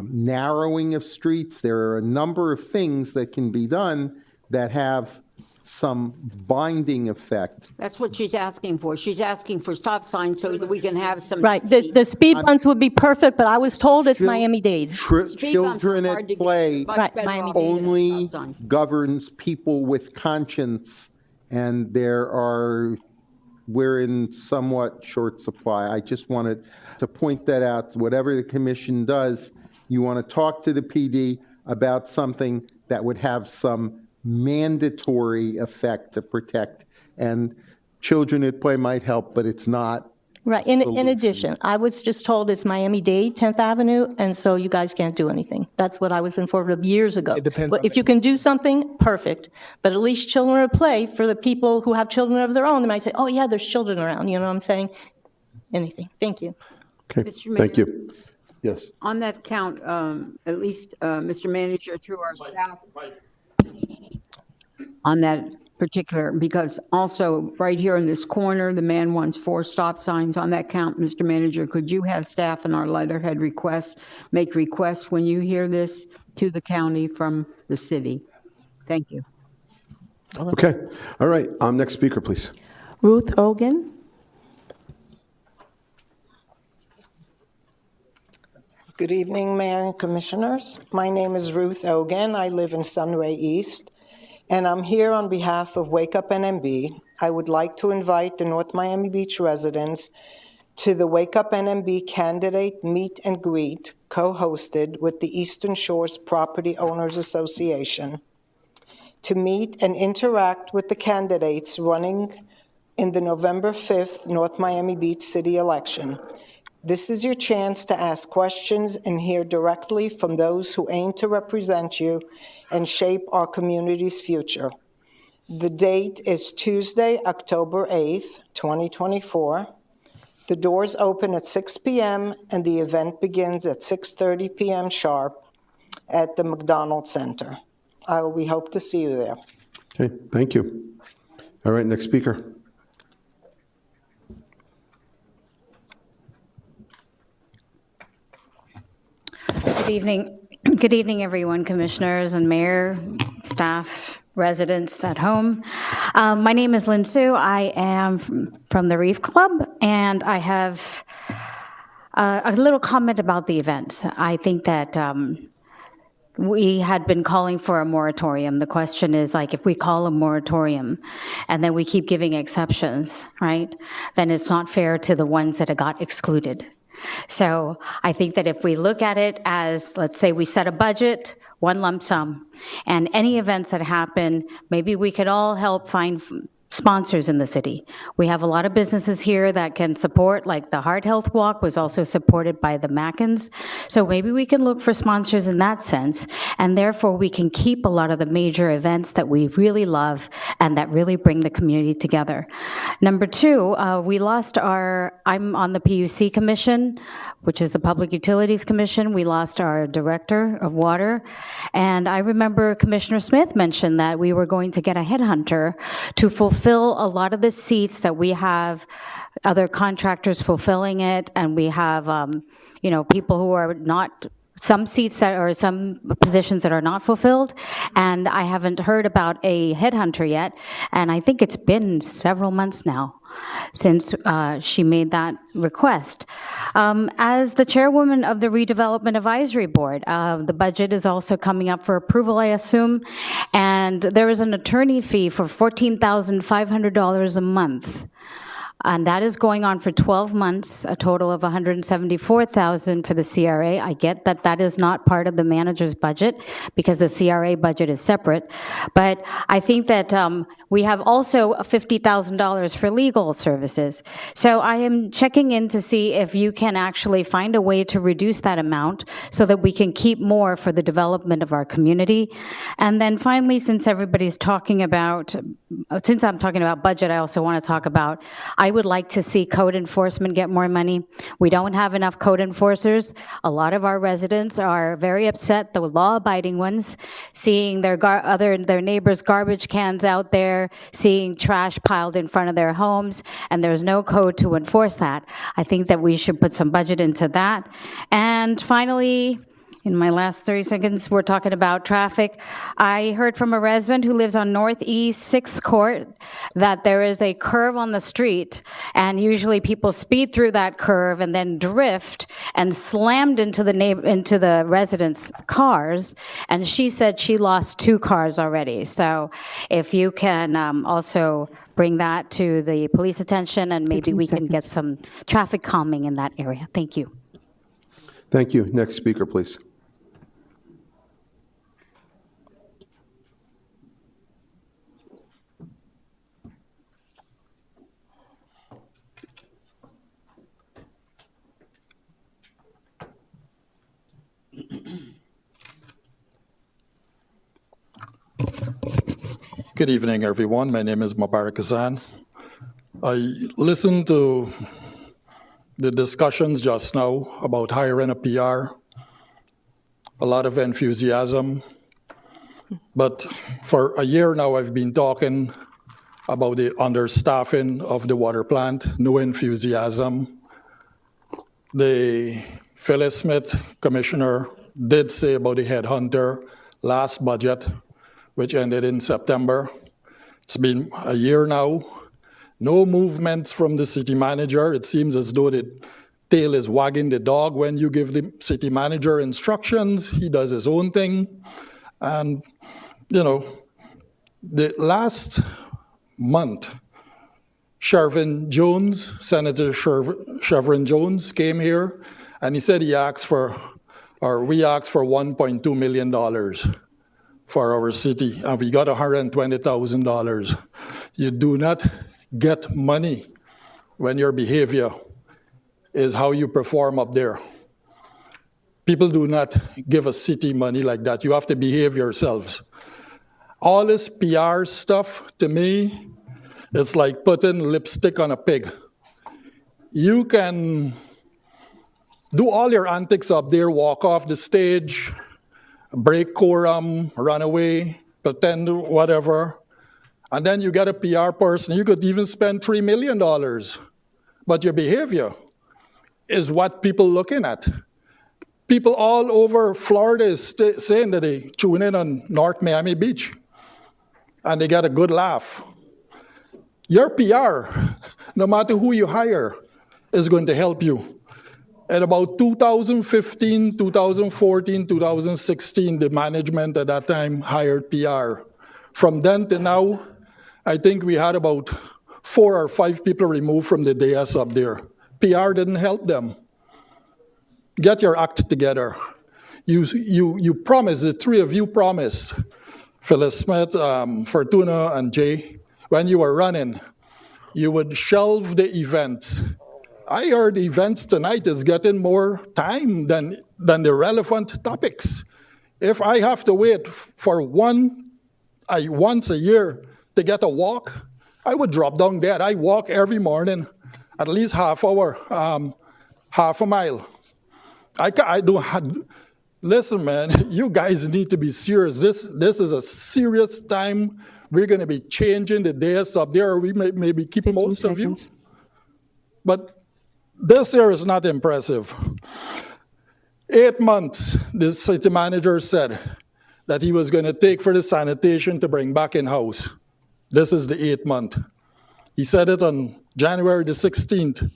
narrowing of streets, there are a number of things that can be done that have some binding effect. That's what she's asking for. She's asking for stop signs so that we can have some. Right, the speed bumps would be perfect, but I was told it's Miami-Dade. Children hard at to get, play much Right, better Miami off than only stop signs. governs people with conscience, and we're in somewhat short supply. I just wanted to point that out. Whatever the commission does, you want to talk to the PD about something that would have some mandatory effect to protect. And children at play might help, but it's not. Right, in addition, I was just told it's Miami-Dade, 10th Avenue, and so you guys can't do anything. That's what I was informed of years ago. It depends But on if you can do something, perfect. But at least children at play, for the people who have children of their own, they might say, oh yeah, there's children around, you know what I'm saying? Anything, thank you. Okay, Mr. thank Mayor. you. Yes. On that count, at least, Mr. Manager, through our staff, on that particular, because also right here in this corner, the man wants 4 stop signs. On that count, Mr. Manager, could you have staff in our letterhead make requests when you hear this to the county from the city? Thank you. Okay, all right, next speaker, please. Ruth Ogan. Good evening, Mayor and Commissioners. My name is Ruth Ogan. I live in Sunray East, and I'm here on behalf of Wake Up NMB. I would like to invite the North Miami Beach residents to the Wake Up NMB Candidate Meet and Greet, co-hosted with the Eastern Shores Property Owners Association, to meet and interact with the candidates running in the November 5th North Miami Beach City election. This is your chance to ask questions and hear directly from those who aim to represent you and shape our community's future. The date is Tuesday, October 8th, 2024. The doors open at 6 p.m. and the event begins at 6:30 p.m. sharp at the McDonald Center. We hope to see you there. Okay, thank you. All right, next speaker. Good evening. Good evening, everyone, commissioners and mayor, staff, residents at home. My name is Lynn Sue. I am from the Reef Club, and I have a little comment about the events. I think that we had been calling for a moratorium. The question is, like, if we call a moratorium and then we keep giving exceptions, right, then it's not fair to the ones that got excluded. So I think that if we look at it as, let's say we set a budget, one lump sum, and any events that happen, maybe we could all help find sponsors in the city. We have a lot of businesses here that can support, like the Heart Health Walk was also supported by the Mackins. So maybe we can look for sponsors in that sense, and therefore we can keep a lot of the major events that we really love and that really bring the community together. Number two, I'm on the PUC Commission, which is the Public Utilities Commission. We lost our Director of Water, and I remember Commissioner Smith mentioned that we were going to get a headhunter to fulfill a lot of the seats that we have other contractors fulfilling it, and we have, people who are not, some seats that are, some positions that are not fulfilled, and I haven't heard about a headhunter yet, and I think it's been several months now since she made that request. As the chairwoman of the Redevelopment Advisory Board, the budget is also coming up for approval, I assume, and there is an attorney fee for $14,500 a month. And that is going on for 12 months, a total of $174,000 for the CRA. I get that that is not part of the manager's budget because the CRA budget is separate. But I think that we have also $50,000 for legal services. So I am checking in to see if you can actually find a way to reduce that amount so that we can keep more for the development of our community. And then finally, since I'm talking about budget, I also want to talk about, I would like to see code enforcement get more money. We don't have enough code enforcers. A lot of our residents are very upset, the law-abiding ones, seeing their neighbors' garbage cans out there, seeing trash piled in front of their homes, and there's no code to enforce that. I think that we should put some budget into that. And finally, in my last 30 seconds, we're talking about traffic. I heard from a resident who lives on Northeast 6th Court that there is a curve on the street, and usually people speed through that curve and then drift and slammed into the residents' cars, and she said she lost 2 cars already. So if you can also bring that to the police attention, and maybe we can get some traffic calming in that area. Thank you. Thank you. Next speaker, please. Good evening, everyone. My name is Mubarak Hassan. I listened to the discussions just now about hiring a PR, a lot of enthusiasm. But for a year now, I've been talking about the understaffing of the water plant, no enthusiasm. The Phyllis Smith commissioner did say about the headhunter last budget, which ended in September. It's been a year now. No movements from the city manager. It seems as though the tail is wagging the dog when you give the city manager instructions. He does his own thing. And, you know, the last month, Senator Chevron Jones came here, and he said we asked for $1.2 million for our city, and we got $120,000. You do not get money when your behavior is how you perform up there. People do not give a city money like that. You have to behave yourselves. All this PR stuff, to me, it's like putting lipstick on a pig. You can do all your antics up there, walk off the stage, break quorum, run away, pretend whatever, and then you get a PR person. You could even spend $3 million, but your behavior is what people looking at. People all over Florida is saying that they tune in on North Miami Beach, and they get a good laugh. Your PR, no matter who you hire, is going to help you. At about 2015, 2014, 2016, the management at that time hired PR. From then to now, I think we had about 4 or 5 people removed from the dais up there. PR didn't help them. Get your act together. You promised, the 3 of you promised, Phyllis Smith, Fortuna, and Jay, when you were running, you would shelve the events. I heard events tonight is getting more time than the relevant topics. If I have to wait for once a year to get a walk, I would drop down dead. I walk every morning, at least half hour, half a mile. Listen, man, you guys need to be serious. This is a serious time. We're going to be changing the days up there, or we maybe keep most of you. But this year is not impressive. 8 months, the city manager said that he was going to take for the sanitation to bring back in-house. This is the 8th month. He said it on January the 16th.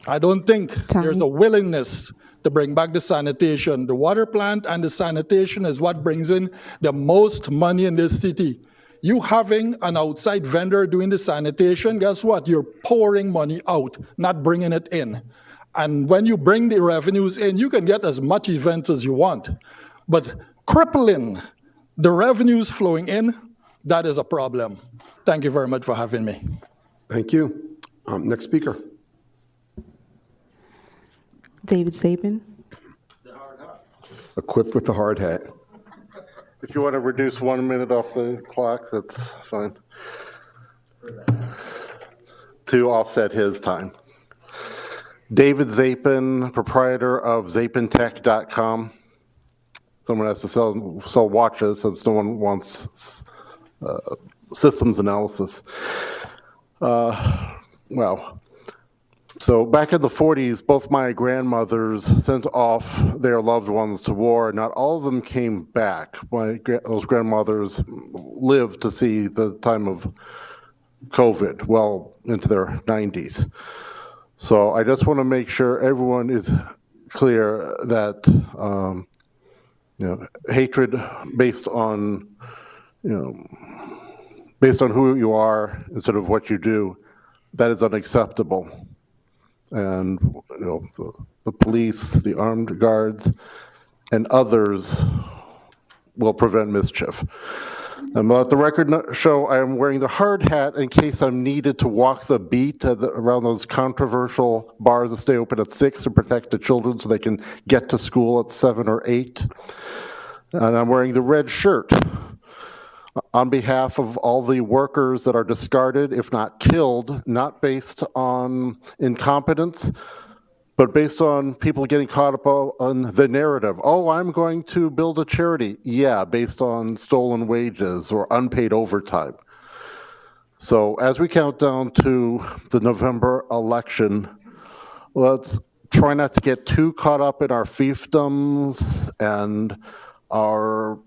I don't think there's a willingness to bring back the sanitation. The water plant and the sanitation is what brings in the most money in this city. You having an outside vendor doing the sanitation, guess what? You're pouring money out, not bringing it in. And when you bring the revenues in, you can get as much events as you want. But crippling the revenues flowing in, that is a problem. Thank you very much for having me. Thank you. Next speaker. David Zabin. Equipped with the hard hat. If you want to reduce 1 minute off the clock, that's fine. To offset his time. David Zapin, proprietor of zapintech.com. Someone has to sell watches since no one wants systems analysis. Well, so back in the 40s, both my grandmothers sent off their loved ones to war. Not all of them came back. Those grandmothers lived to see the time of COVID, well into their 90s. So I just want to make sure everyone is clear that hatred based on who you are instead of what you do, that is unacceptable. And the police, the armed guards, and others will prevent mischief. And let the record show I am wearing the hard hat in case I'm needed to walk the beat around those controversial bars that stay open at 6 to protect the children so they can get to school at 7 or 8. And I'm wearing the red shirt on behalf of all the workers that are discarded, if not killed, not based on incompetence, but based on people getting caught up on the narrative. Oh, I'm going to build a charity. Yeah, based on stolen wages or unpaid overtime. So as we count down to the November election, let's try not to get too caught up in our fiefdoms and our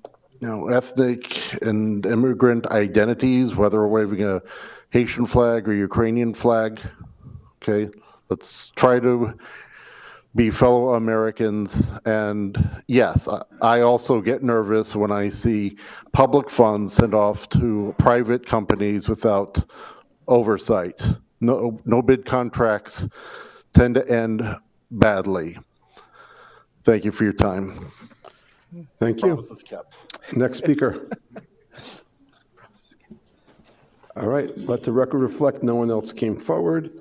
ethnic and immigrant identities, whether we're waving a Haitian flag or Ukrainian flag. Okay, let's try to be fellow Americans. And yes, I also get nervous when I see public funds sent off to private companies without oversight. No bid contracts tend to end badly. Thank you for your time. Thank you. Next speaker. All right, let the record reflect no one else came forward,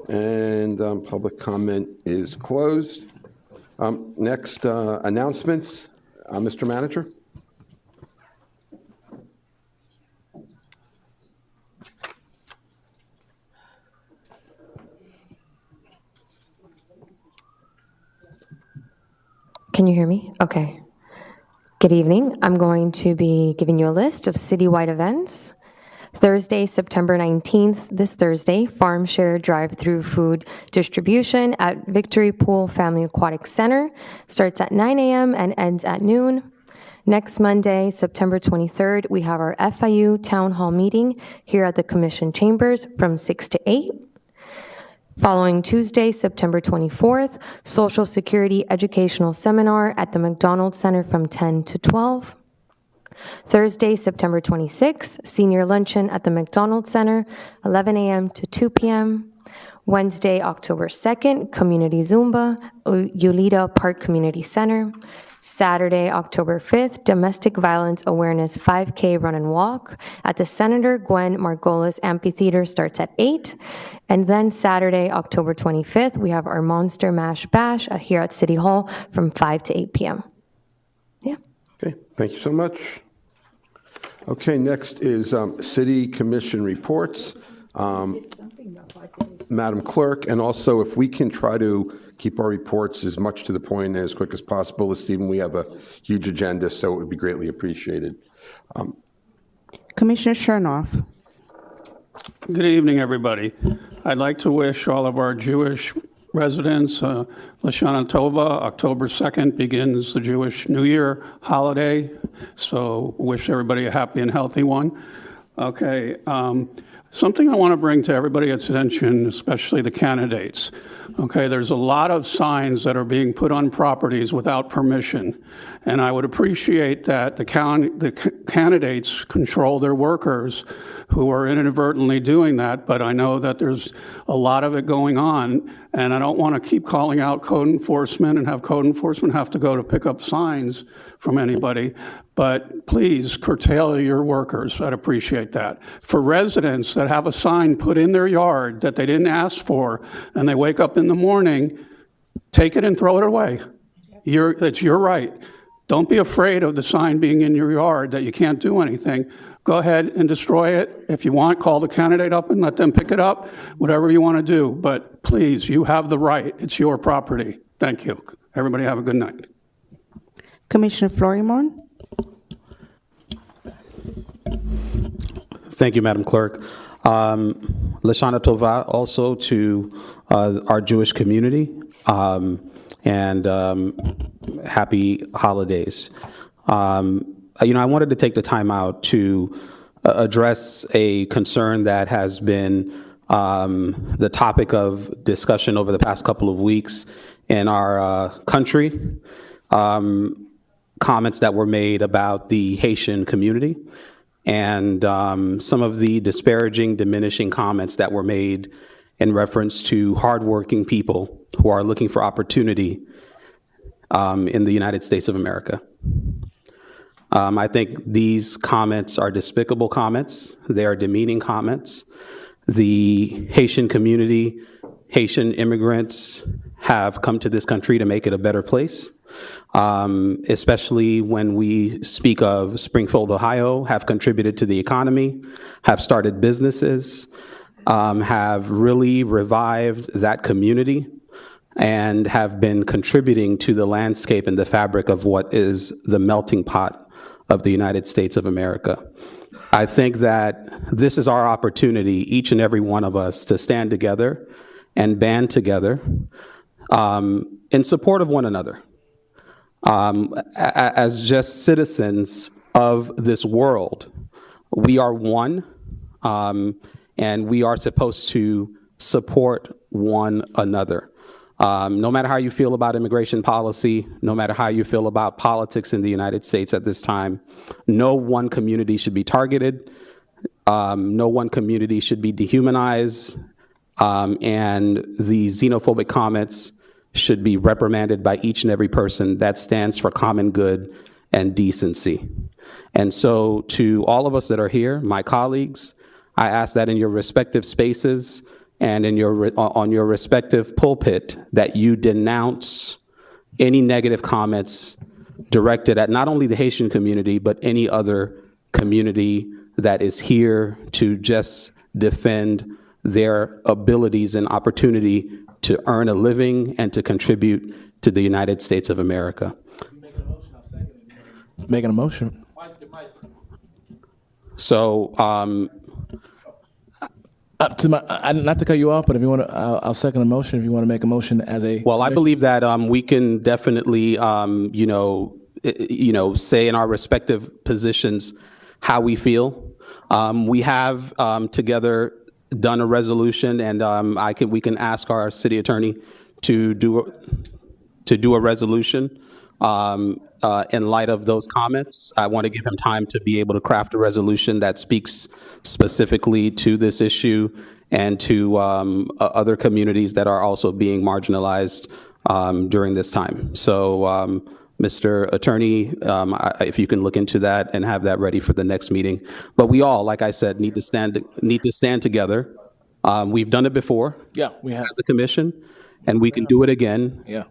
and public comment is closed. Next, announcements. Mr. Manager. Can you hear me? Okay. Good evening. I'm going to be giving you a list of citywide events. Thursday, September 19th, this Thursday, Farm Share Drive-Through Food Distribution at Victory Pool Family Aquatic Center. Starts at 9 a.m. and ends at noon. Next Monday, September 23rd, we have our FIU Town Hall meeting here at the Commission Chambers from 6 to 8. Following Tuesday, September 24th, Social Security Educational Seminar at the McDonald Center from 10 to 12. Thursday, September 26th, Senior Luncheon at the McDonald Center, 11 a.m. to 2 p.m. Wednesday, October 2nd, Community Zumba, Ulita Park Community Center. Saturday, October 5th, Domestic Violence Awareness 5K Run and Walk at the Senator Gwen Margolis Amphitheater, starts at 8. And then Saturday, October 25th, we have our Monster Mash Bash here at City Hall from 5 to 8 p.m. Yeah. Okay, thank you so much. Okay, next is City Commission reports. Madam Clerk, and also if we can try to keep our reports as much to the point and as quick as possible. This evening we have a huge agenda, so it would be greatly appreciated. Commissioner Chernoff. Good evening, everybody. I'd like to wish all of our Jewish residents Lashana Tova. October 2nd begins the Jewish New Year holiday, so wish everybody a happy and healthy one. Okay. Something I want to bring to everybody's attention, especially the candidates. Okay, there's a lot of signs that are being put on properties without permission, and I would appreciate that the candidates control their workers who are inadvertently doing that, but I know that there's a lot of it going on, and I don't want to keep calling out code enforcement and have code enforcement have to go to pick up signs from anybody, but please curtail your workers. I'd appreciate that. For residents that have a sign put in their yard that they didn't ask for, and they wake up in the morning, take it and throw it away. It's your right. Don't be afraid of the sign being in your yard that you can't do anything. Go ahead and destroy it. If you want, call the candidate up and let them pick it up, whatever you want to do. But please, you have the right. It's your property. Thank you. Everybody have a good night. Commissioner Florimon. Thank you, Madam Clerk. Lashana Tova, also to our Jewish community, and happy holidays. I wanted to take the time out to address a concern that has been the topic of discussion over the past couple of weeks in our country. Comments that were made about the Haitian community, and some of the disparaging, diminishing comments that were made in reference to hardworking people who are looking for opportunity in the United States of America. I think these comments are despicable comments. They are demeaning comments. The Haitian community, Haitian immigrants have come to this country to make it a better place. Especially when we speak of Springfield, Ohio, have contributed to the economy, have started businesses, have really revived that community, and have been contributing to the landscape and the fabric of what is the melting pot of the United States of America. I think that this is our opportunity, each and every one of us, to stand together and band together in support of one another. As just citizens of this world, we are one, and we are supposed to support one another. No matter how you feel about immigration policy, no matter how you feel about politics in the United States at this time, no one community should be targeted, no one community should be dehumanized, and the xenophobic comments should be reprimanded by each and every person that stands for common good and decency. And so to all of us that are here, my colleagues, I ask that in your respective spaces and in on your respective pulpit that you denounce any negative comments directed at not only the Haitian community, but any other community that is here to just defend their abilities and opportunity to earn a living and to contribute to the United States of America. Making a motion. So, not to cut you off, but if you want to, I'll second a motion if you want to make a motion as a. Well, I believe that we can definitely, say in our respective positions how we feel. We have together done a resolution, and we can ask our city attorney to do a resolution in light of those comments. I want to give him time to be able to craft a resolution that speaks specifically to this issue and to other communities that are also being marginalized during this time. So, Mr. Attorney, if you can look into that and have that ready for the next meeting. But we all, like I said, need to stand together. We've done it before. Yeah, we have. As a commission, and we can do it again. Yeah.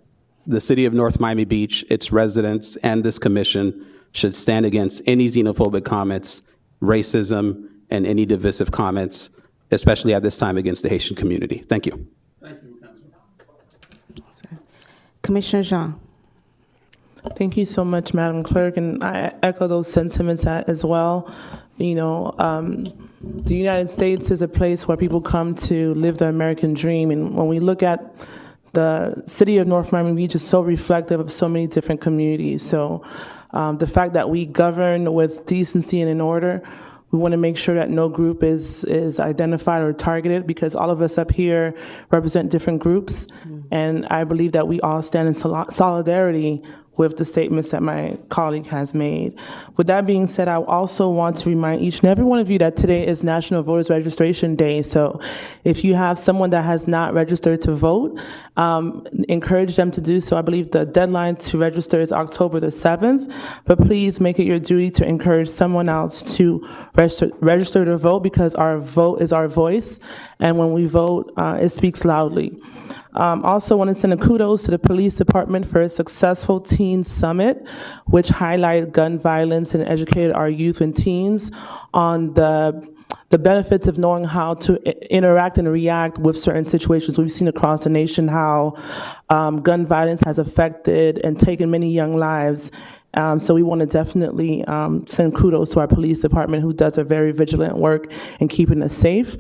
The city of North Miami Beach, its residents, and this commission should stand against any xenophobic comments, racism, and any divisive comments, especially at this time against the Haitian community. Thank you. Thank you, Councilman. Commissioner Jean. Thank you so much, Madam Clerk, and I echo those sentiments as well. You know, the United States is a place where people come to live the American dream, and when we look at the city of North Miami Beach is so reflective of so many different communities. So the fact that we govern with decency and in order, We want to make sure that no group is identified or targeted, because all of us up here represent different groups. And I believe that we all stand in solidarity with the statements that my colleague has made. With that being said, I also want to remind each and every one of you that today is National Voters Registration Day. So if you have someone that has not registered to vote, encourage them to do so. I believe the deadline to register is October the 7th, but please make it your duty to encourage someone else to register to vote, because our vote is our voice, and when we vote, it speaks loudly. Also want to send a kudos to the police department for a successful teen summit, which highlighted gun violence and educated our youth and teens on the benefits of knowing how to interact and react with certain situations. We've seen across the nation how gun violence has affected and taken many young lives. So we want to definitely send kudos to our police department, who does a very vigilant work in keeping us safe.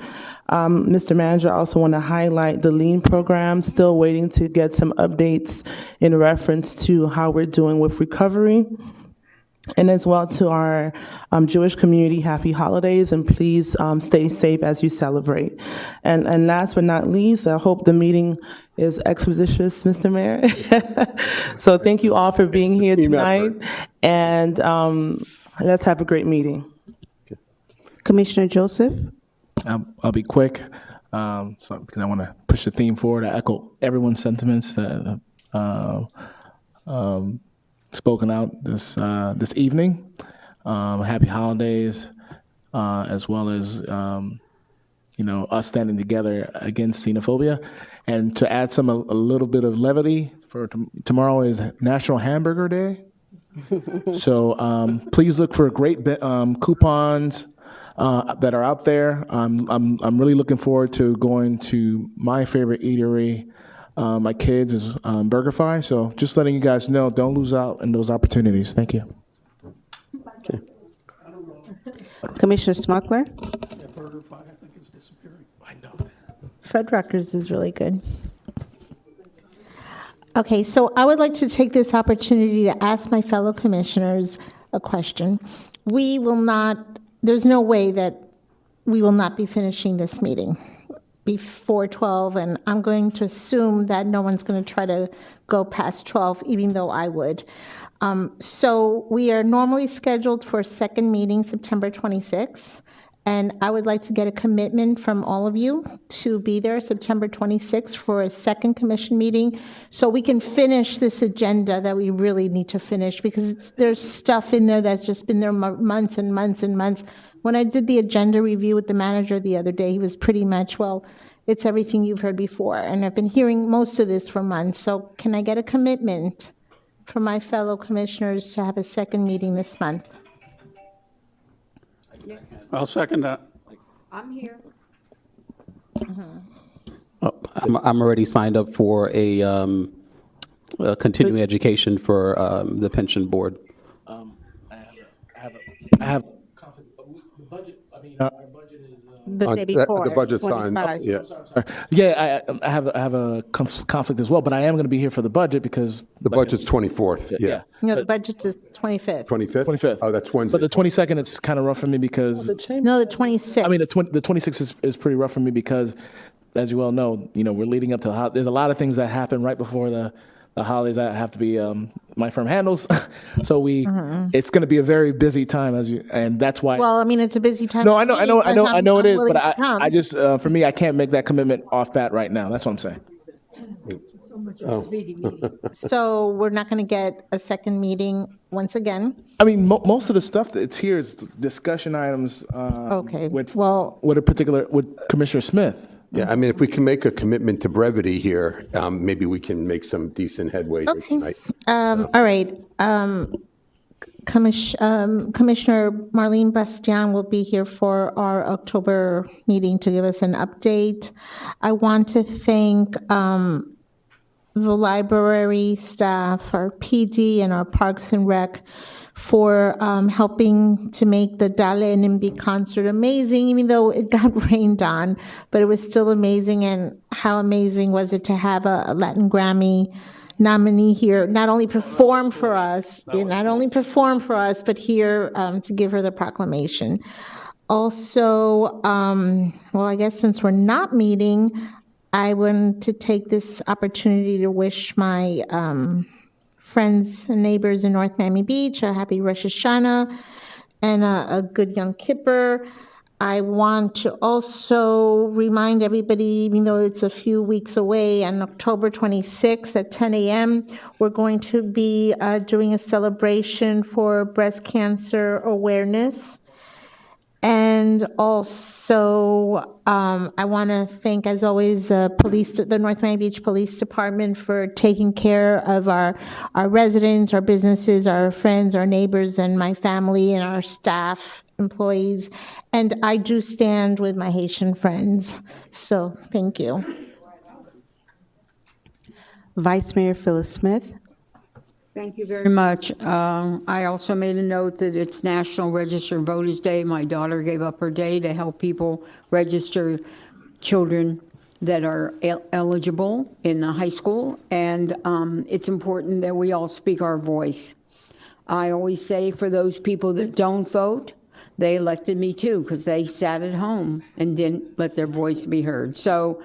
Mr. Manager, I also want to highlight the LEAN program, still waiting to get some updates in reference to how we're doing with recovery. And as well to our Jewish community, happy holidays, and please stay safe as you celebrate. And last but not least, I hope the meeting is expeditious, Mr. Mayor. So thank you all for being here tonight, and let's have a great meeting. Commissioner Joseph? I'll be quick, because I want to push the theme forward. I echo everyone's sentiments that spoken out this evening. Happy holidays, as well as us standing together against xenophobia. And to add a little bit of levity, for tomorrow is National Hamburger Day. So please look for great coupons that are out there. I'm really looking forward to going to my favorite eatery. My kids is BurgerFi. So just letting you guys know, don't lose out on those opportunities. Thank you. Okay. Commissioner Smuckler? BurgerFi, I think, is disappearing. I know. Fred Rutgers is really good. Okay, so I would like to take this opportunity to ask my fellow commissioners a question. There's no way that we will not be finishing this meeting before 12, and I'm going to assume that no one's going to try to go past 12, even though I would. So we are normally scheduled for a second meeting September 26th, and I would like to get a commitment from all of you to be there September 26th for a second commission meeting, so we can finish this agenda that we really need to finish, because there's stuff in there that's just been there months and months and months. When I did the agenda review with the manager the other day, he was pretty much, well, it's everything you've heard before. And I've been hearing most of this for months. So can I get a commitment from my fellow commissioners to have a second meeting this month? I'll second that. I'm here. I'm already signed up for a continuing education for the pension board. I have the budget. I mean, our budget is. The day before. The budget's signed. 25. Yeah. Yeah, I have a conflict as well, but I am going to be here for the budget because The budget's 24th. Yeah. No, the budget is 25th. 25th? 25th. Oh, that's Wednesday. But the 22nd, it's kind of rough for me because No, the 26th. I mean the 26th is pretty rough for me because, as you well know, we're leading up to the holidays. There's a lot of things that happen right before the holidays that have to be my firm handles. So it's going to be a very busy time and that's why. Well, I mean, it's a busy time. No, for I me, know but it is, I'm but willing to come. I just for me, I can't make that commitment off bat right now. That's what I'm saying. So we're not going to get a second meeting once again. I mean, most of the stuff that's here is discussion items. Okay. With Commissioner Smith. Yeah, I mean, if we can make a commitment to brevity here, maybe we can make some decent headway here Okay. tonight. All right. Commissioner Marlene Bastian will be here for our October meeting to give us an update. I want to thank the library staff, our PD, and our Parks and Rec for helping to make the Dale NMB concert amazing, even though it got rained on, but it was still amazing. And how amazing was it to have a Latin Grammy nominee here, not only perform for us, but here to give her the proclamation. Also, well, I guess since we're not meeting, I want to take this opportunity to wish my friends and neighbors in North Miami Beach a happy Rosh Hashanah and a good Yom Kippur. I want to also remind everybody, even though it's a few weeks away, on October 26th at 10 a.m., we're going to be doing a celebration for breast cancer awareness. And also, I want to thank, as always, the North Miami Beach Police Department for taking care of our residents, our businesses, our friends, our neighbors, and my family, and our staff, employees. And I do stand with my Haitian friends. So, thank you. Vice Mayor Phyllis Smith. Thank you very much. I also made a note that it's National Registered Voters Day. My daughter gave up her day to help people register children that are eligible in high school, and it's important that we all speak our voice. I always say for those people that don't vote, they elected me too, because they sat at home and didn't let their voice be heard. So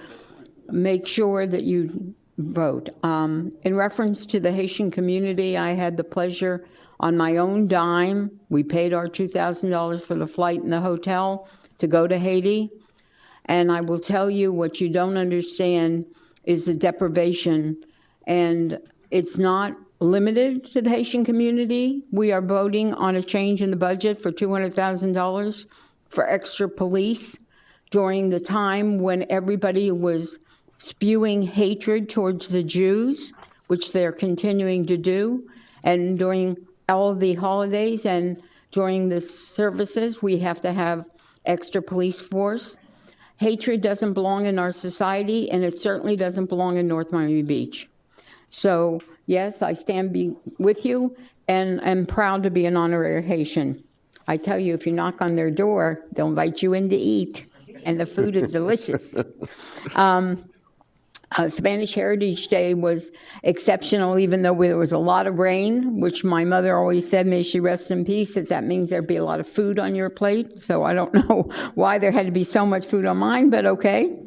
make sure that you vote. In reference to the Haitian community, I had the pleasure on my own dime. We paid our $2,000 for the flight and the hotel to go to Haiti. And I will tell you, what you don't understand is the deprivation. And it's not limited to the Haitian community. We are voting on a change in the budget for $200,000 for extra police during the time when everybody was spewing hatred towards the Jews, which they're continuing to do. And during all of the holidays and during the services, we have to have extra police force. Hatred doesn't belong in our society, and it certainly doesn't belong in North Miami Beach. So, yes, I stand with you, and I'm proud to be an honorary Haitian. I tell you, if you knock on their door, they'll invite you in to eat, and the food is delicious. Spanish Heritage Day was exceptional, even though there was a lot of rain, which my mother always said, may she rest in peace, that means there'd be a lot of food on your plate. So I don't know why there had to be so much food on mine, but okay.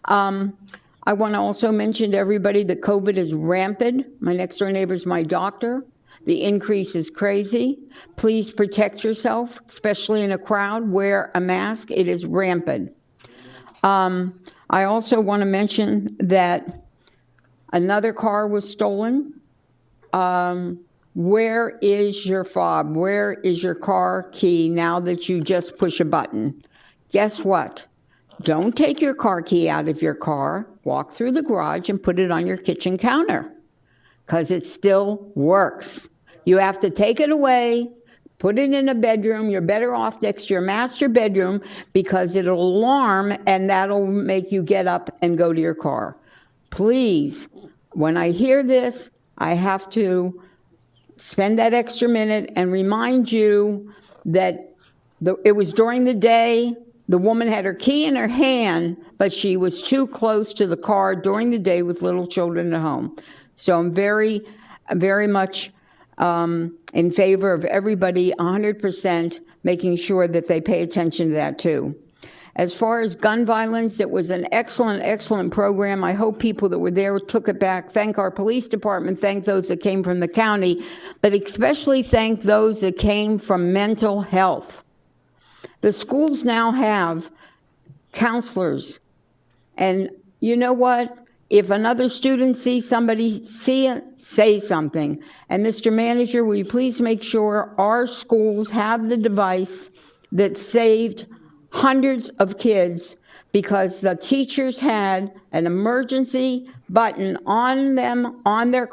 I want to also mention to everybody that COVID is rampant. My next door neighbor is my doctor. The increase is crazy. Please protect yourself, especially in a crowd. Wear a mask. It is rampant. I also want to mention that another car was stolen. Where is your fob? Where is your car key now that you just push a button? Guess what? Don't take your car key out of your car, walk through the garage and put it on your kitchen counter, because it still works. You have to take it away, put it in a bedroom. You're better off next to your master bedroom, because it'll alarm and that'll make you get up and go to your car. Please, when I hear this, I have to spend that extra minute and remind you that it was during the day. The woman had her key in her hand, but she was too close to the car during the day with little children at home. So I'm very, very much in favor of everybody 100% making sure that they pay attention to that too. As far as gun violence, it was an excellent, excellent program. I hope people that were there took it back. Thank our police department, thank those that came from the county, but especially thank those that came from mental health. The schools now have counselors, and you know what? If another student sees somebody, say something. And Mr. Manager, will you please make sure our schools have the device that saved hundreds of kids, because the teachers had an emergency button on them, on their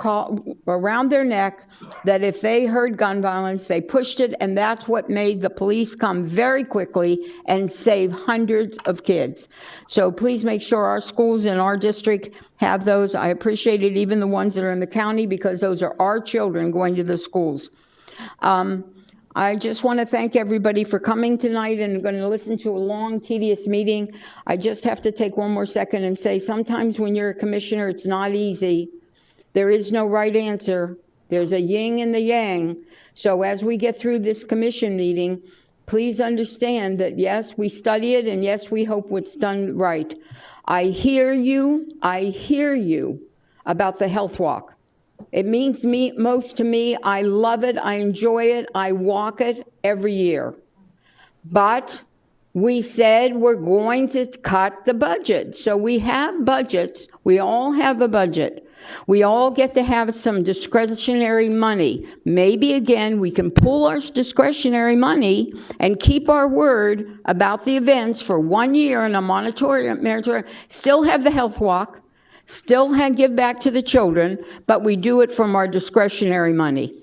around their neck, that if they heard gun violence, they pushed it, and that's what made the police come very quickly and save hundreds of kids. So please make sure our schools in our district have those. I appreciate it, even the ones that are in the county, because those are our children going to the schools. I just want to thank everybody for coming tonight, and I'm going to listen to a long, tedious meeting. I just have to take one more second and say, sometimes when you're a commissioner, it's not easy. There is no right answer. There's a yin and the yang. So as we get through this commission meeting, Please understand that, yes, we study it, and yes, we hope it's done right. I hear you about the health walk. It means most to me. I love it, I enjoy it, I walk it every year. But we said we're going to cut the budget. So we have budgets, we all have a budget. We all get to have some discretionary money. Maybe again, we can pull our discretionary money and keep our word about the events for 1 year in a moratorium, still have the health walk, still give back to the children, but we do it from our discretionary money.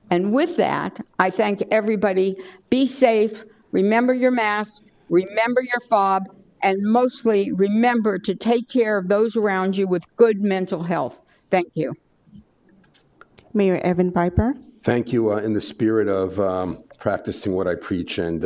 And with that, I thank everybody. Be safe, remember your mask, remember your fob, and mostly remember to take care of those around you with good mental health. Thank you. Mayor Evan Piper. Thank you. In the spirit of practicing what I preach and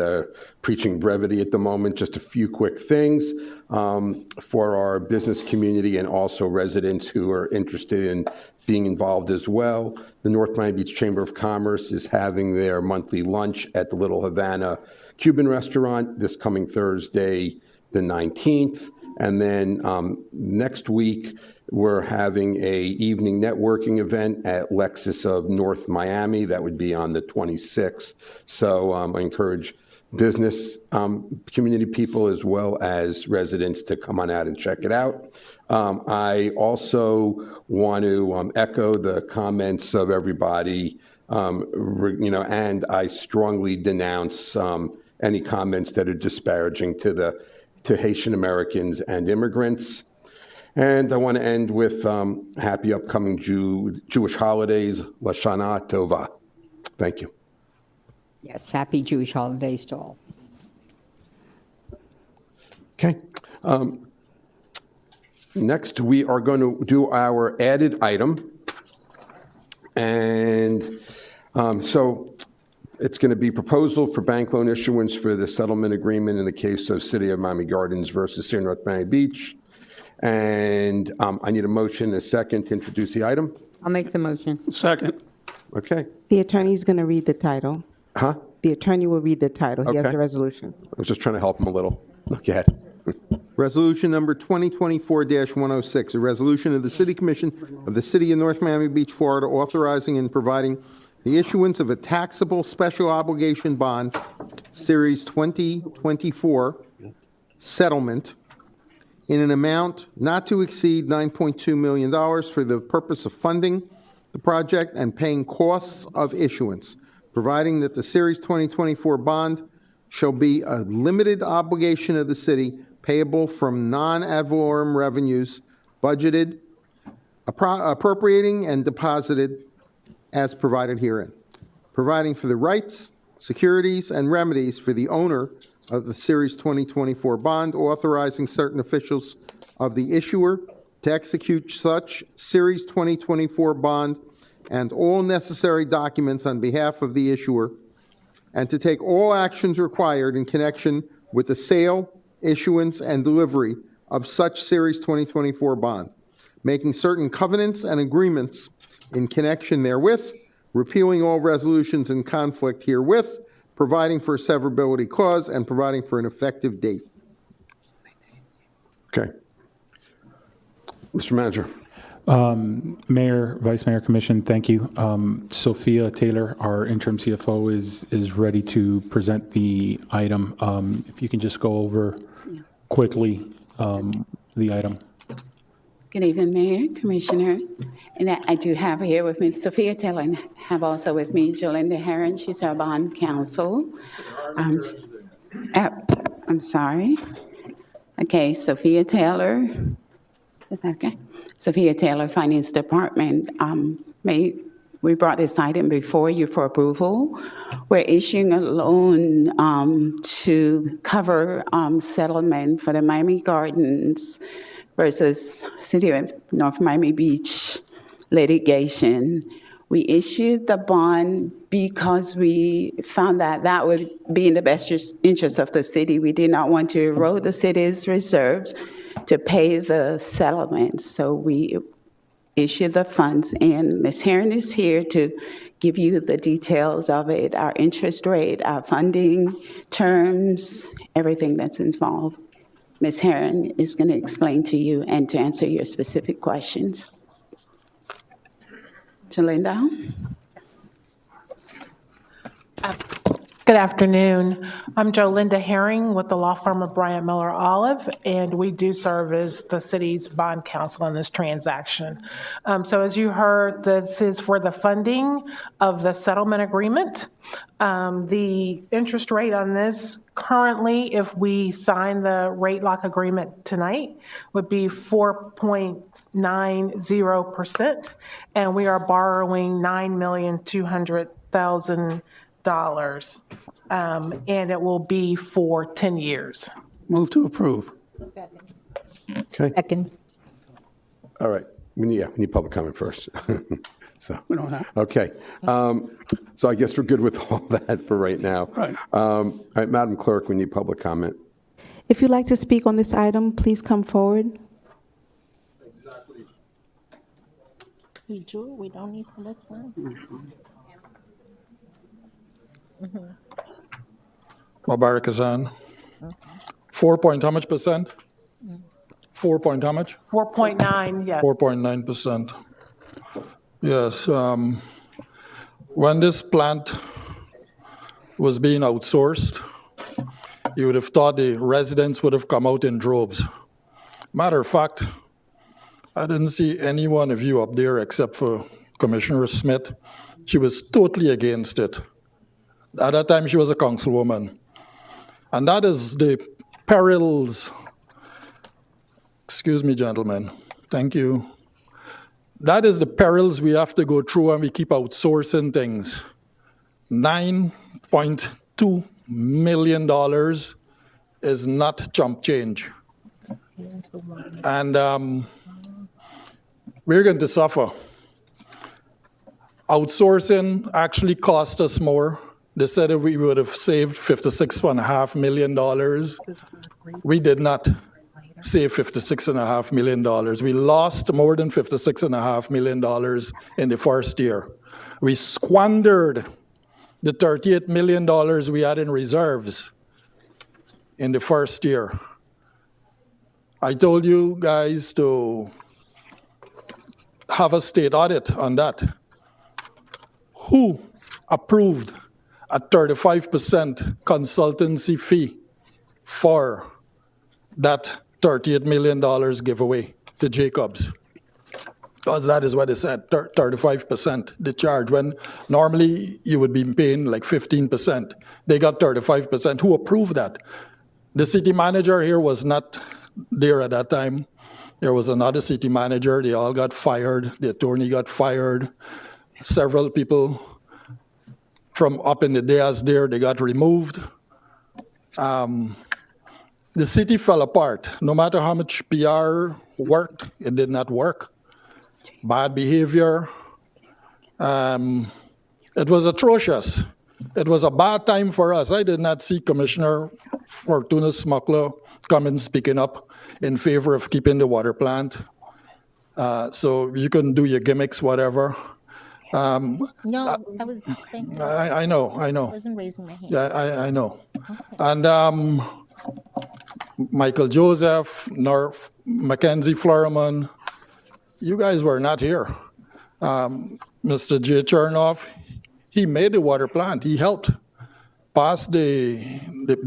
preaching brevity at the moment, just a few quick things for our business community and also residents who are interested in being involved as well. The North Miami Beach Chamber of Commerce is having their monthly lunch at the Little Havana Cuban restaurant this coming Thursday, the 19th. And then next week, we're having a evening networking event at Lexus of North Miami. That would be on the 26th. So I encourage business community people as well as residents to come on out and check it out. I also want to echo the comments of everybody, and I strongly denounce any comments that are disparaging to Haitian Americans and immigrants. And I want to end with happy upcoming Jewish holidays, Lashana Tova. Thank you. Yes, happy Jewish holidays to all. Okay. Next, we are going to do our added item. And so it's going to be proposal for bank loan issuance for the settlement agreement in the case of City of Miami Gardens versus City of North Miami Beach. And I need a motion and a second to introduce the item. I'll make the motion. Second. Okay. The attorney's going to read the title. Huh? The attorney will read the title. He has Okay. the resolution. I was just trying to help him a little. Go ahead. Resolution number 2024-106, a resolution of the City Commission of the City of North Miami Beach, Florida, authorizing and providing the issuance of a taxable special obligation bond, Series 2024 settlement, in an amount not to exceed $9.2 million for the purpose of funding the project and paying costs of issuance, providing that the Series 2024 bond shall be a limited obligation of the city payable from non-ad valorem revenues budgeted, appropriating, and deposited as provided herein, providing for the rights, securities, and remedies for the owner of the Series 2024 bond, authorizing certain officials of the issuer to execute such Series 2024 bond and all necessary documents on behalf of the issuer, and to take all actions required in connection with the sale, issuance, and delivery of such Series 2024 bond, making certain covenants and agreements in connection therewith, repealing all resolutions in conflict herewith, providing for a severability clause, and providing for an effective date. Okay. Mr. Manager. Mayor, Vice Mayor, Commission, thank you. Sophia Taylor, our interim CFO, is ready to present the item. If you can just go over quickly the item. Good evening, Mayor, Commissioner. And I do have here with me Sophia Taylor, and have also with me Jolinda Herron. She's our bond counsel. I'm sorry. Okay, Sophia Taylor. Is that okay? Sophia Taylor, Finance Department. We brought this item before you for approval. We're issuing a loan to cover settlement for the Miami Gardens versus City of North Miami Beach litigation. We issued the bond because we found that that would be in the best interest of the city. We did not want to erode the city's reserves to pay the settlement. So we issue the funds, and Ms. Herron is here to give you the details of it, our interest rate, our funding terms, everything that's involved. Ms. Herron is going to explain to you and to answer your specific questions. Jalinda? Good afternoon. I'm Jolinda Herring with the law firm of Bryant Miller Olive, and we do serve as the city's bond counsel on this transaction. So as you heard, this is for the funding of the settlement agreement. The interest rate on this currently, if we sign the rate lock agreement tonight, would be 4.90%, and we are borrowing $9,200,000. And it will be for 10 years. Move to approve. Okay. Second. All right. We need public comment first. So We don't have. okay. So I guess we're good with all that for right now. Right. All right, Madam Clerk, we need public comment. If you'd like to speak on this item, please come forward. We do, we don't need public comment. Mubarak Kazan. 4 point how much percent? 4 point how much? 4.9, yes. 4.9%. Yes. When this plant was being outsourced, you would have thought the residents would have come out in droves. Matter of fact, I didn't see any one of you up there except for Commissioner Smith. She was totally against it. At that time, she was a councilwoman. And that is the perils. Excuse me, gentlemen. Thank you. That is the perils we have to go through when we keep outsourcing things. $9.2 million is not chump change. And we're going to suffer. Outsourcing actually cost us more. They said that we would have saved $56.5 million. We did not save $56.5 million. We lost more than $56.5 million in the first year. We squandered the $38 million we had in reserves in the first year. I told you guys to have a state audit on that. Who approved a 35% consultancy fee for that $38 million giveaway to Jacobs? Because that is what they said, 35% the charge, when normally you would be paying like 15%. They got 35%. Who approved that? The city manager here was not there at that time. There was another city manager. They all got fired. The attorney got fired. Several people from up in the dais there, they got removed. The city fell apart. No matter how much PR worked, it did not work. Bad behavior. It was atrocious. It was a bad time for us. I did not see Commissioner Fortuna Smuckler come and speaking up in favor of keeping the water plant. So you can do your gimmicks, whatever. No, I was thinking. I know. I wasn't raising my hand. Yeah, I know. Okay. And Michael Joseph, Mackenzie Florman, you guys were not here. Mr. J. Chernoff, he made the water plant. He helped pass the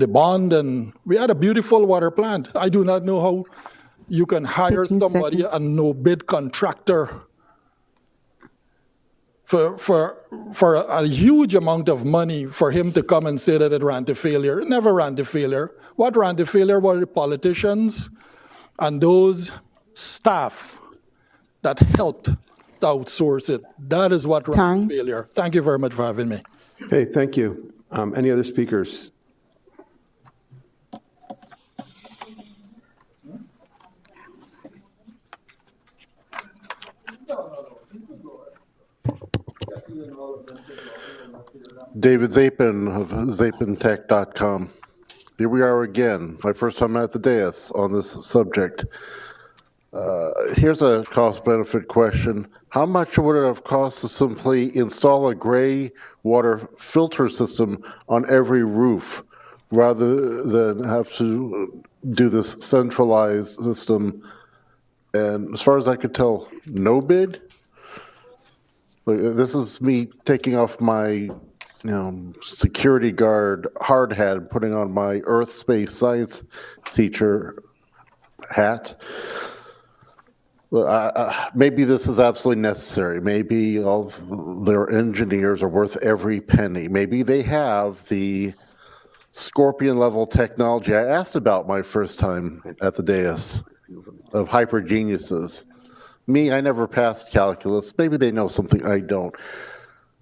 bond, and we had a beautiful water plant. I do not know how you can hire somebody, a no-bid contractor, for a huge amount of money for him to come and say that it ran to failure. It never ran to failure. What ran to failure were the politicians and those staff that helped to outsource it. That is what ran to failure. Thank you very much for having me. Hey, thank you. Any other speakers? David Zapin of zapintech.com. Here we are again, my first time at the dais on this subject. Here's a cost-benefit question. How much would it have cost to simply install a gray water filter system on every roof rather than have to do this centralized system? And as far as I could tell, no bid? This is me taking off my security guard hard hat and putting on my earth space science teacher hat. Maybe this is absolutely necessary. Maybe all of their engineers are worth every penny. Maybe they have the scorpion level technology I asked about my first time at the dais of hyper geniuses. Me, I never passed calculus. Maybe they know something I don't.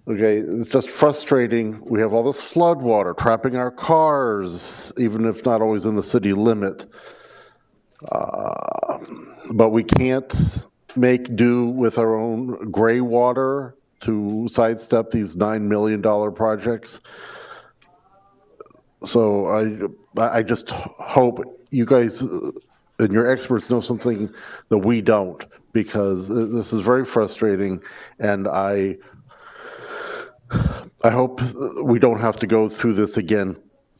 Okay, it's just frustrating. We have all this flood water trapping our cars, even if not always in the city limit. But we can't make do with our own gray water to sidestep these $9 million projects. So I just hope you guys and your experts know something that we don't, because this is very frustrating, and I hope we don't have to go through this again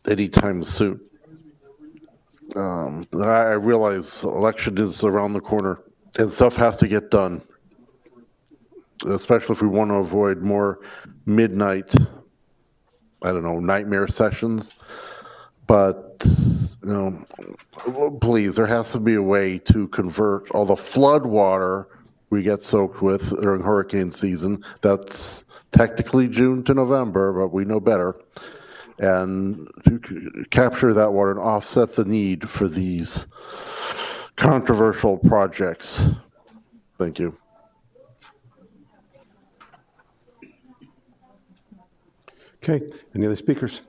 anytime soon. I realize election is around the corner and stuff has to get done, especially if we want to avoid more midnight, nightmare sessions. But, please, there has to be a way to convert all the flood water we get soaked with during hurricane season. That's technically June to November, but we know better. And to capture that water and offset the need for these controversial projects. Thank you. Okay, any other speakers?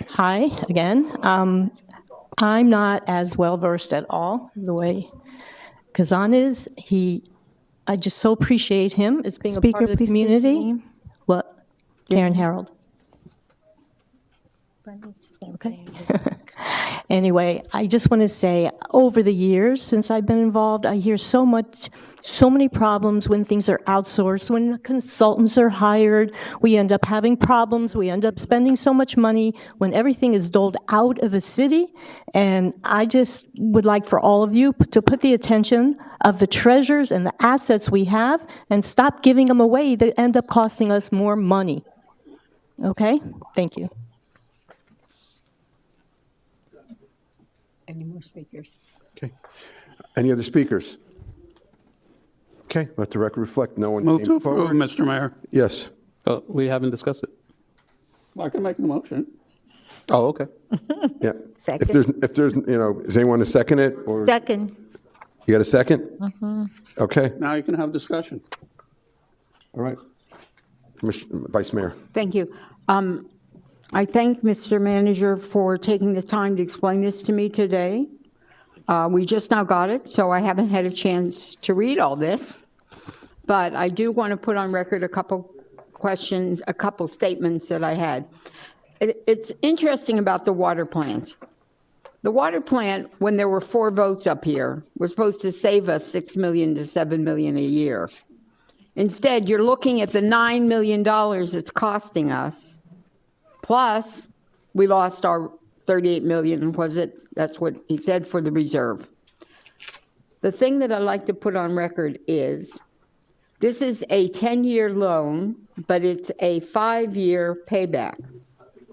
Hi, again. I'm not as well-versed at all the way Kazan is. I just so appreciate him as being a part of the please state your community. name. What? Karen Harold. Okay. Anyway, I just want to say, over the years since I've been involved, I hear so many problems when things are outsourced, when consultants are hired. We end up having problems. We end up spending so much money when everything is doled out of the city. And I just would like for all of you to put the attention of the treasures and the assets we have and stop giving them away that end up costing us more money. Okay? Thank you. Any more speakers? Okay. Any other speakers? Okay, let the record reflect no one Move came to approve, forward. Mr. Mayor. Yes. We haven't discussed it. I can make the motion. Oh, okay. Yeah. Second. If there's, does anyone to second it? Or Second. you got a second? Mm-hmm. Okay. Now you can have discussion. All right. Vice Mayor. Thank you. I thank Mr. Manager for taking the time to explain this to me today. We just now got it, so I haven't had a chance to read all this. But I do want to put on record a couple questions, a couple statements that I had. It's interesting about the water plant. The water plant, when there were 4 votes up here, was supposed to save us $6 million to $7 million a year. Instead, you're looking at the $9 million it's costing us. Plus, we lost our 38 million, was it? That's what he said for the reserve. The thing that I'd like to put on record is, this is a 10-year loan, but it's a 5-year payback.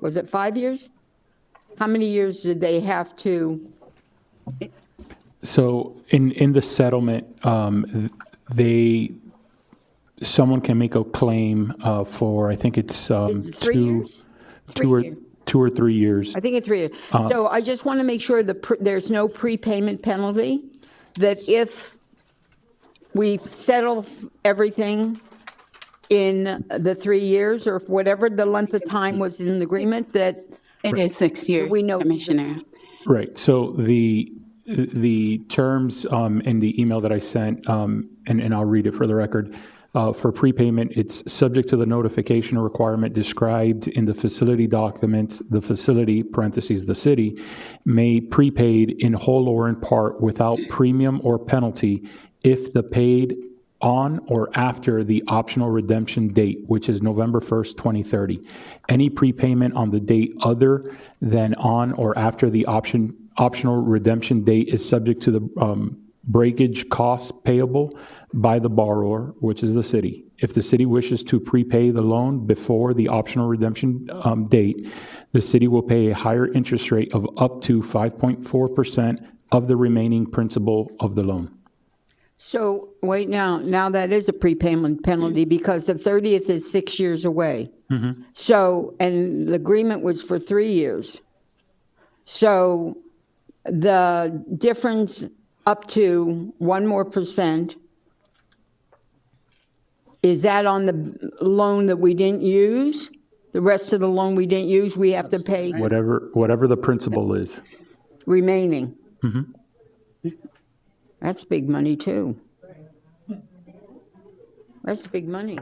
Was it 5 years? How many years did they have to? So in the settlement, someone can make a claim for, I think it's 3 years? 2 or 3 years. I think it's 3 years. So I just want to make sure that there's no prepayment penalty, that if we settle everything in the 3 years, or whatever the length of time was in the agreement, that It is 6 years, we know. Commissioner. Right. So the terms in the email that I sent and I'll read it for the record. For prepayment, it's subject to the notification requirement described in the facility documents. The facility, parentheses, the city, may prepaid in whole or in part without premium or penalty if the paid on or after the optional redemption date, which is November 1st, 2030. Any prepayment on the date other than on or after the optional redemption date is subject to the breakage costs payable by the borrower, which is the city. If the city wishes to prepay the loan before the optional redemption date, the city will pay a higher interest rate of up to 5.4% of the remaining principal of the loan. So, wait now that is a prepayment penalty because the 30th is 6 years away. So, and the agreement was for 3 years. So, the difference up to 1% more, is that on the loan that we didn't use? The rest of the loan we didn't use, we have to pay Whatever the principal is. remaining. That's big money, too. That's big money.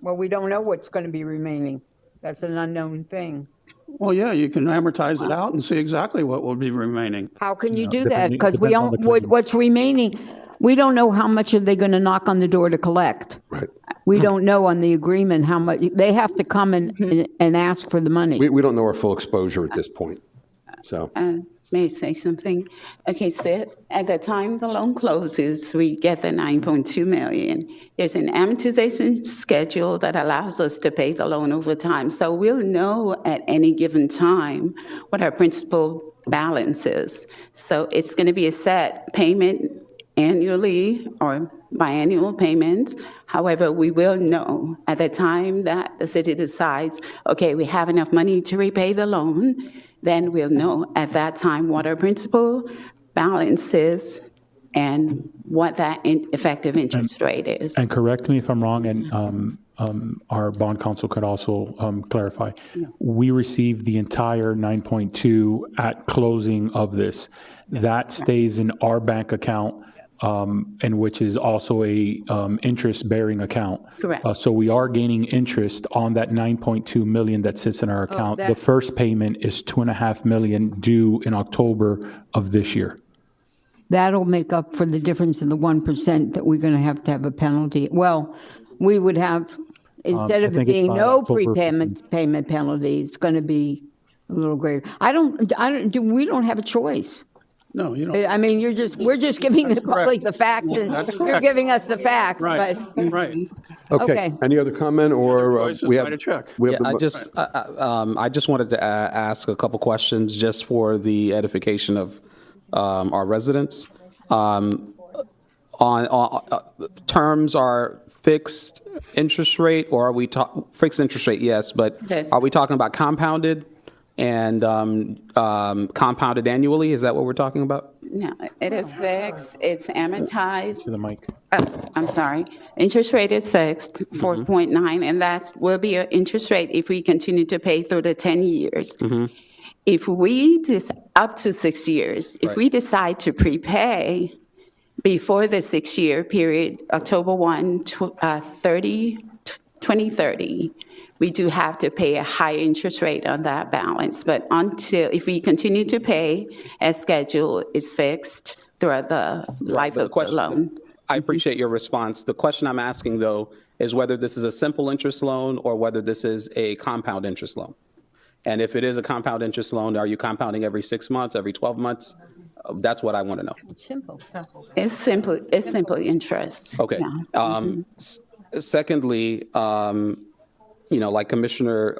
Well, we don't know what's going to be remaining. That's an unknown thing. Well, yeah, you can amortize it out and see exactly what will be remaining. How can you do that? Because we don't, what's remaining, we don't know how much are they going to knock on the door to collect. Right. We don't know on the agreement how much, they have to come and ask for the money. We don't know our full exposure at this point, so. May I say something? Okay, so at the time the loan closes, we get the 9.2 million. There's an amortization schedule that allows us to pay the loan over time. So we'll know at any given time what our principal balance is. So it's going to be a set payment annually or biannual payment. However, we will know at the time that the city decides, okay, we have enough money to repay the loan, then we'll know at that time what our principal balance is and what that effective interest rate is. And correct me if I'm wrong, and our bond counsel could also clarify. We received the entire 9.2 at closing of this. That stays in our bank account, and which is also a interest-bearing account. Correct. So we are gaining interest on that 9.2 million that sits in our account. The first payment is $2.5 million due in October of this year. That'll make up for the difference in the 1% that we're going to have a penalty. Well, we would have, instead of it being no prepayment penalty, it's going to be a little greater. We don't have a choice. No, you don't. I mean, we're just giving the public the facts, and you're giving us the facts. Right, But right. Okay. Any other comment, or we have? Write a check. We have I just wanted to ask a couple questions just for the edification of our residents. Terms are fixed interest rate, or are we fixed interest rate? Yes, but Yes. are we talking about compounded and compounded annually? Is that what we're talking about? No, it is fixed, it's amortized. To the mic. I'm sorry. Interest rate is fixed, 4.9, and that will be our interest rate if we continue to pay through the 10 years. If we, up to 6 years, if we decide to prepay before the 6-year period, October 1, 2030, we do have to pay a high interest rate on that balance. But if we continue to pay as scheduled, it's fixed throughout the life of the loan. I appreciate your response. The question I'm asking, though, is whether this is a simple interest loan or whether this is a compound interest loan. And if it is a compound interest loan, are you compounding every 6 months, every 12 months? That's what I want to know. It's simple. It's simple interest. Okay. Yeah. Secondly, like Commissioner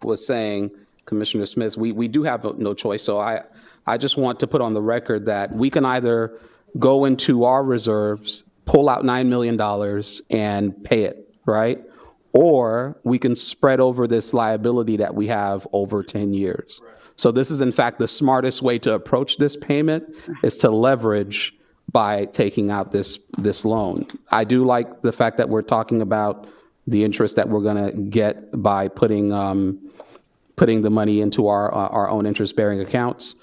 was saying, Commissioner Smith, we do have no choice. So I just want to put on the record that we can either go into our reserves, pull out $9 million and pay it, right? Or we can spread over this liability that we have over 10 years. So this is, in fact, the smartest way to approach this payment is to leverage by taking out this loan. I do like the fact that we're talking about the interest that we're going to get by putting the money into our own interest-bearing accounts.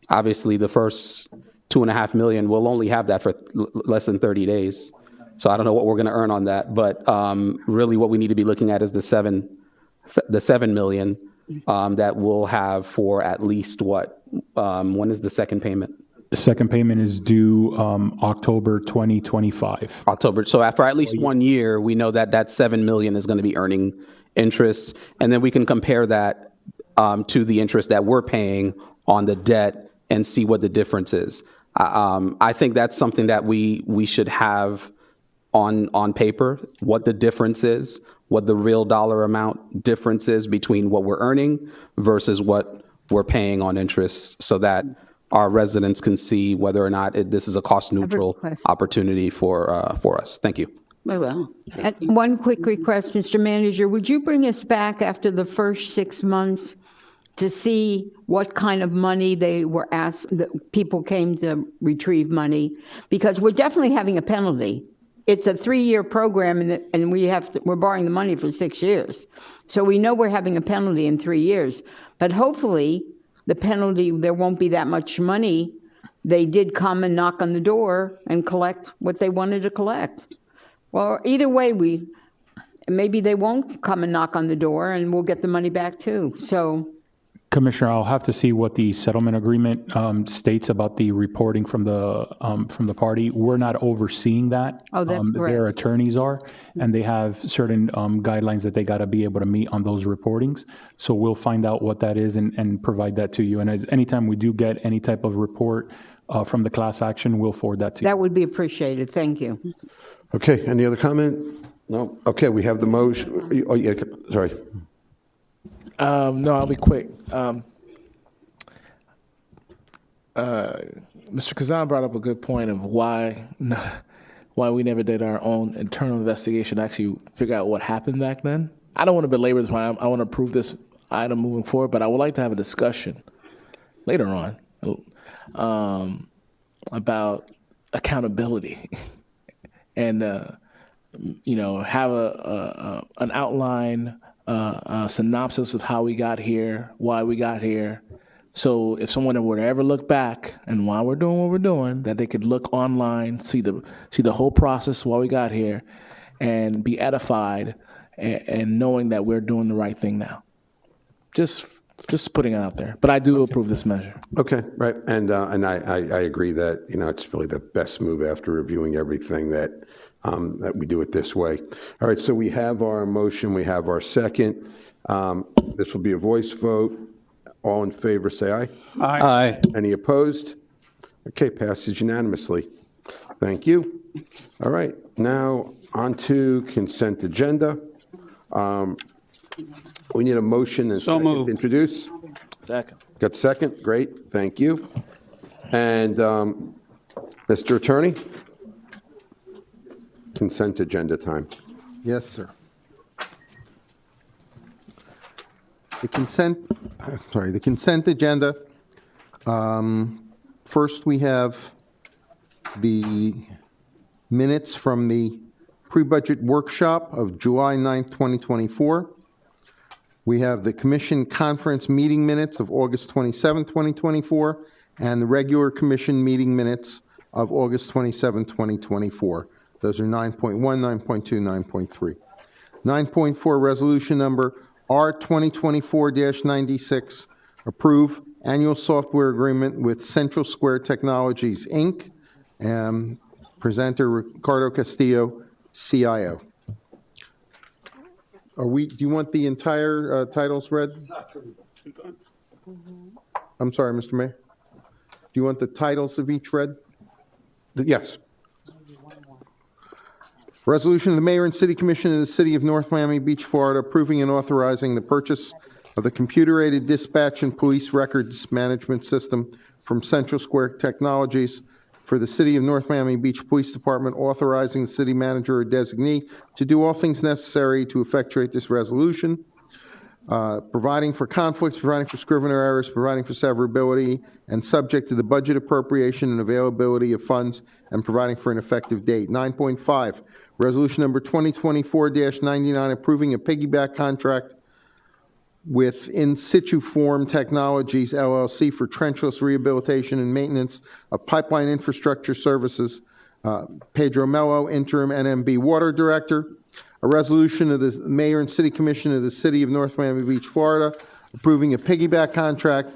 Obviously, the first 2.5 million, we'll only have that for less than 30 days. So I don't know what we're going to earn on that, but really what we need to be looking at is the 7 million that we'll have for at least what? When is the second payment? The second payment is due October 2025. October. So after at least 1 year, we know that that 7 million is going to be earning interest, and then we can compare that to the interest that we're paying on the debt and see what the difference is. I think that's something that we should have on paper, what the difference is, what the real dollar amount difference is between what we're earning versus what we're paying on interest, so that our residents can see whether or not this is a cost-neutral opportunity for us. Thank you. Very well. And one quick request, Mr. Manager, would you bring us back after the first 6 months to see what kind of money they were asked, that people came to retrieve money? Because we're definitely having a penalty. It's a 3-year program, and we're borrowing the money for 6 years. So we know we're having a penalty in 3 years. But hopefully, the penalty, there won't be that much money. They did come and knock on the door and collect what they wanted to collect. Well, either way, maybe they won't come and knock on the door, and we'll get the money back too. So, Commissioner, I'll have to see what the settlement agreement states about the reporting from the party. We're not overseeing that. Oh, that's correct. Their attorneys are, and they have certain guidelines that they got to be able to meet on those reportings. So we'll find out what that is and provide that to you. And anytime we do get any type of report from the class action, we'll forward that to you. that would be appreciated. Thank you. Okay, any other comment? No? Okay, we have the motion. Oh, yeah, sorry. No, I'll be quick. Mr. Kazan brought up a good point of why we never did our own internal investigation to actually figure out what happened back then. I don't want to belabor this point. I want to approve this item moving forward, but I would like to have a discussion later on about accountability and have an outline, a synopsis of how we got here, why we got here. So if someone were to ever look back and while we're doing what we're doing, that they could look online, see the whole process while we got here, and be edified and knowing that we're doing the right thing now. Just putting it out there. But I do approve this measure. Okay, right, and I agree that it's really the best move after reviewing everything that we do it this way. All right, so we have our motion, we have our second. This will be a voice vote. All in favor, say aye. Aye. Aye. Any opposed? Okay, passes unanimously. Thank you. All right, now on to consent agenda. We need a motion and second to introduce. Second. Got second? Great, thank you. And Mr. Attorney? Consent agenda time. Yes, sir. The consent agenda. First, we have the minutes from the pre-budget workshop of July 9th, 2024. We have the commission conference meeting minutes of August 27th, 2024, and the regular commission meeting minutes of August 27th, 2024. Those are 9.1, 9.2, 9.3. 9.4, resolution number R 2024-96, approve annual software agreement with Central Square Technologies, Inc., presenter Ricardo Castillo, CIO. Do you want the entire titles read? I'm sorry, Mr. Mayor. Do you want the titles of each read? Yes. Resolution of the Mayor and City Commission of the City of North Miami Beach, Florida, approving and authorizing the purchase of the computer-aided dispatch and police records management system from Central Square Technologies for the City of North Miami Beach Police Department, authorizing the city manager or designee to do all things necessary to effectuate this resolution, providing for conflicts, providing for scrivener errors, providing for severability, and subject to the budget appropriation and availability of funds, and providing for an effective date. 9.5, resolution number 2024-99, approving a piggyback contract with In Situ Form Technologies LLC for trenchless rehabilitation and maintenance of pipeline infrastructure services. Pedro Mello, interim NMB Water Director. A resolution of the Mayor and City Commission of the City of North Miami Beach, Florida, approving a piggyback contract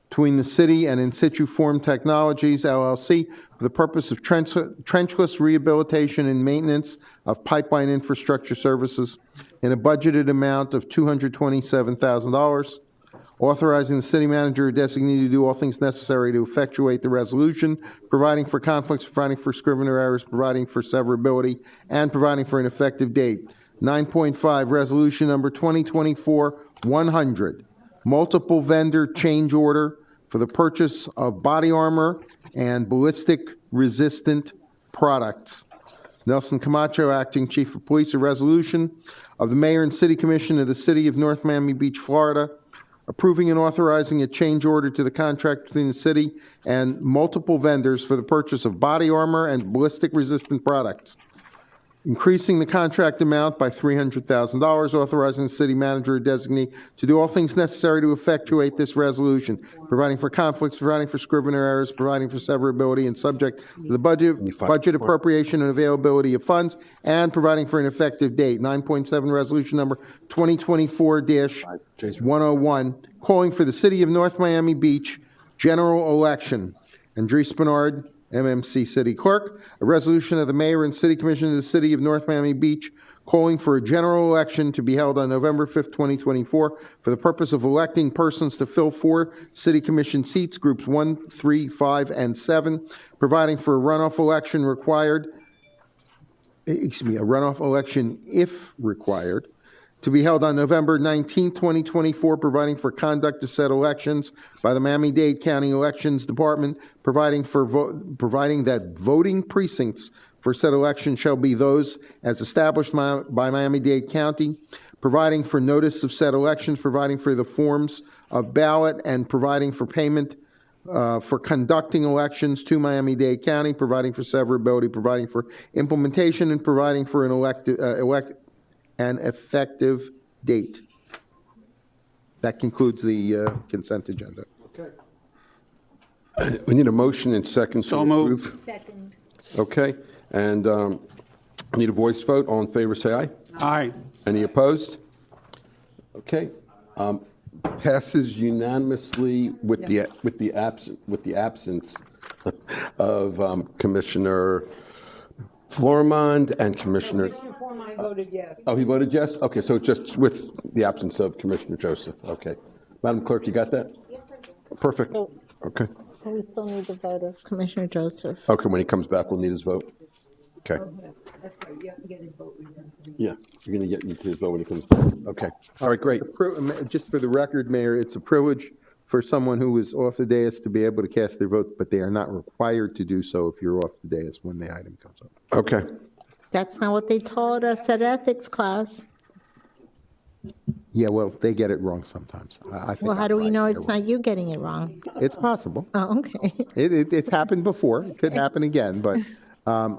between the city and In Situ Form Technologies LLC for the purpose of trenchless rehabilitation and maintenance of pipeline infrastructure services in a budgeted amount of $227,000, authorizing the city manager or designee to do all things necessary to effectuate the resolution, providing for conflicts, providing for scrivener errors, providing for severability, and providing for an effective date. 9.5, resolution number 2024-100, multiple vendor change order for the purchase of body armor and ballistic resistant products. Nelson Camacho, Acting Chief of Police, a resolution of the Mayor and City Commission of the City of North Miami Beach, Florida, approving and authorizing a change order to the contract between the city and multiple vendors for the purchase of body armor and ballistic resistant products, increasing the contract amount by $300,000, authorizing the city manager or designee to do all things necessary to effectuate this resolution, providing for conflicts, providing for scrivener errors, providing for severability, and subject to the budget appropriation and availability of funds, and providing for an effective date. 9.7, resolution number 2024-101, calling for the City of North Miami Beach general election. Andres Bernard, MMC City Clerk, a resolution of the Mayor and City Commission of the City of North Miami Beach calling for a general election to be held on November 5th, 2024, for the purpose of electing persons to fill 4 City Commission seats, groups 1, 3, 5, and 7, providing for a runoff election required, a runoff election if required, to be held on November 19, 2024, providing for conduct of said elections by the Miami-Dade County Elections Department, providing that voting precincts for said election shall be those as established by Miami-Dade County, providing for notice of said elections, providing for the forms of ballot, and providing for payment for conducting elections to Miami-Dade County, providing for severability, providing for implementation, and providing for an effective date. That concludes the consent agenda. Okay. We need a motion and second. So moved. Second. Okay, and need a voice vote. All in favor, say aye. Aye. Any opposed? Okay. Passes unanimously with the absence of Commissioner Florimond and Commissioner. I voted yes. Oh, he voted yes? Okay, so just with the absence of Commissioner Joseph. Okay. Madam Clerk, you got that? Yes, I do. Perfect. Okay. We still need the vote of Commissioner Joseph. Okay, when he comes back, we'll need his vote. Okay. That's right, you have to get his vote. Yeah, you're going to get his vote when he comes back. Okay. All right, great. Just for the record, Mayor, it's a privilege for someone who is off the dais to be able to cast their vote, but they are not required to do so if you're off the dais when the item comes up. Okay. That's not what they taught us at ethics class. Yeah, well, they get it wrong sometimes. I think Well, how I'm do we right. know They're it's wrong. not you getting it wrong? It's possible. Oh, okay. It's happened before. It could happen again, but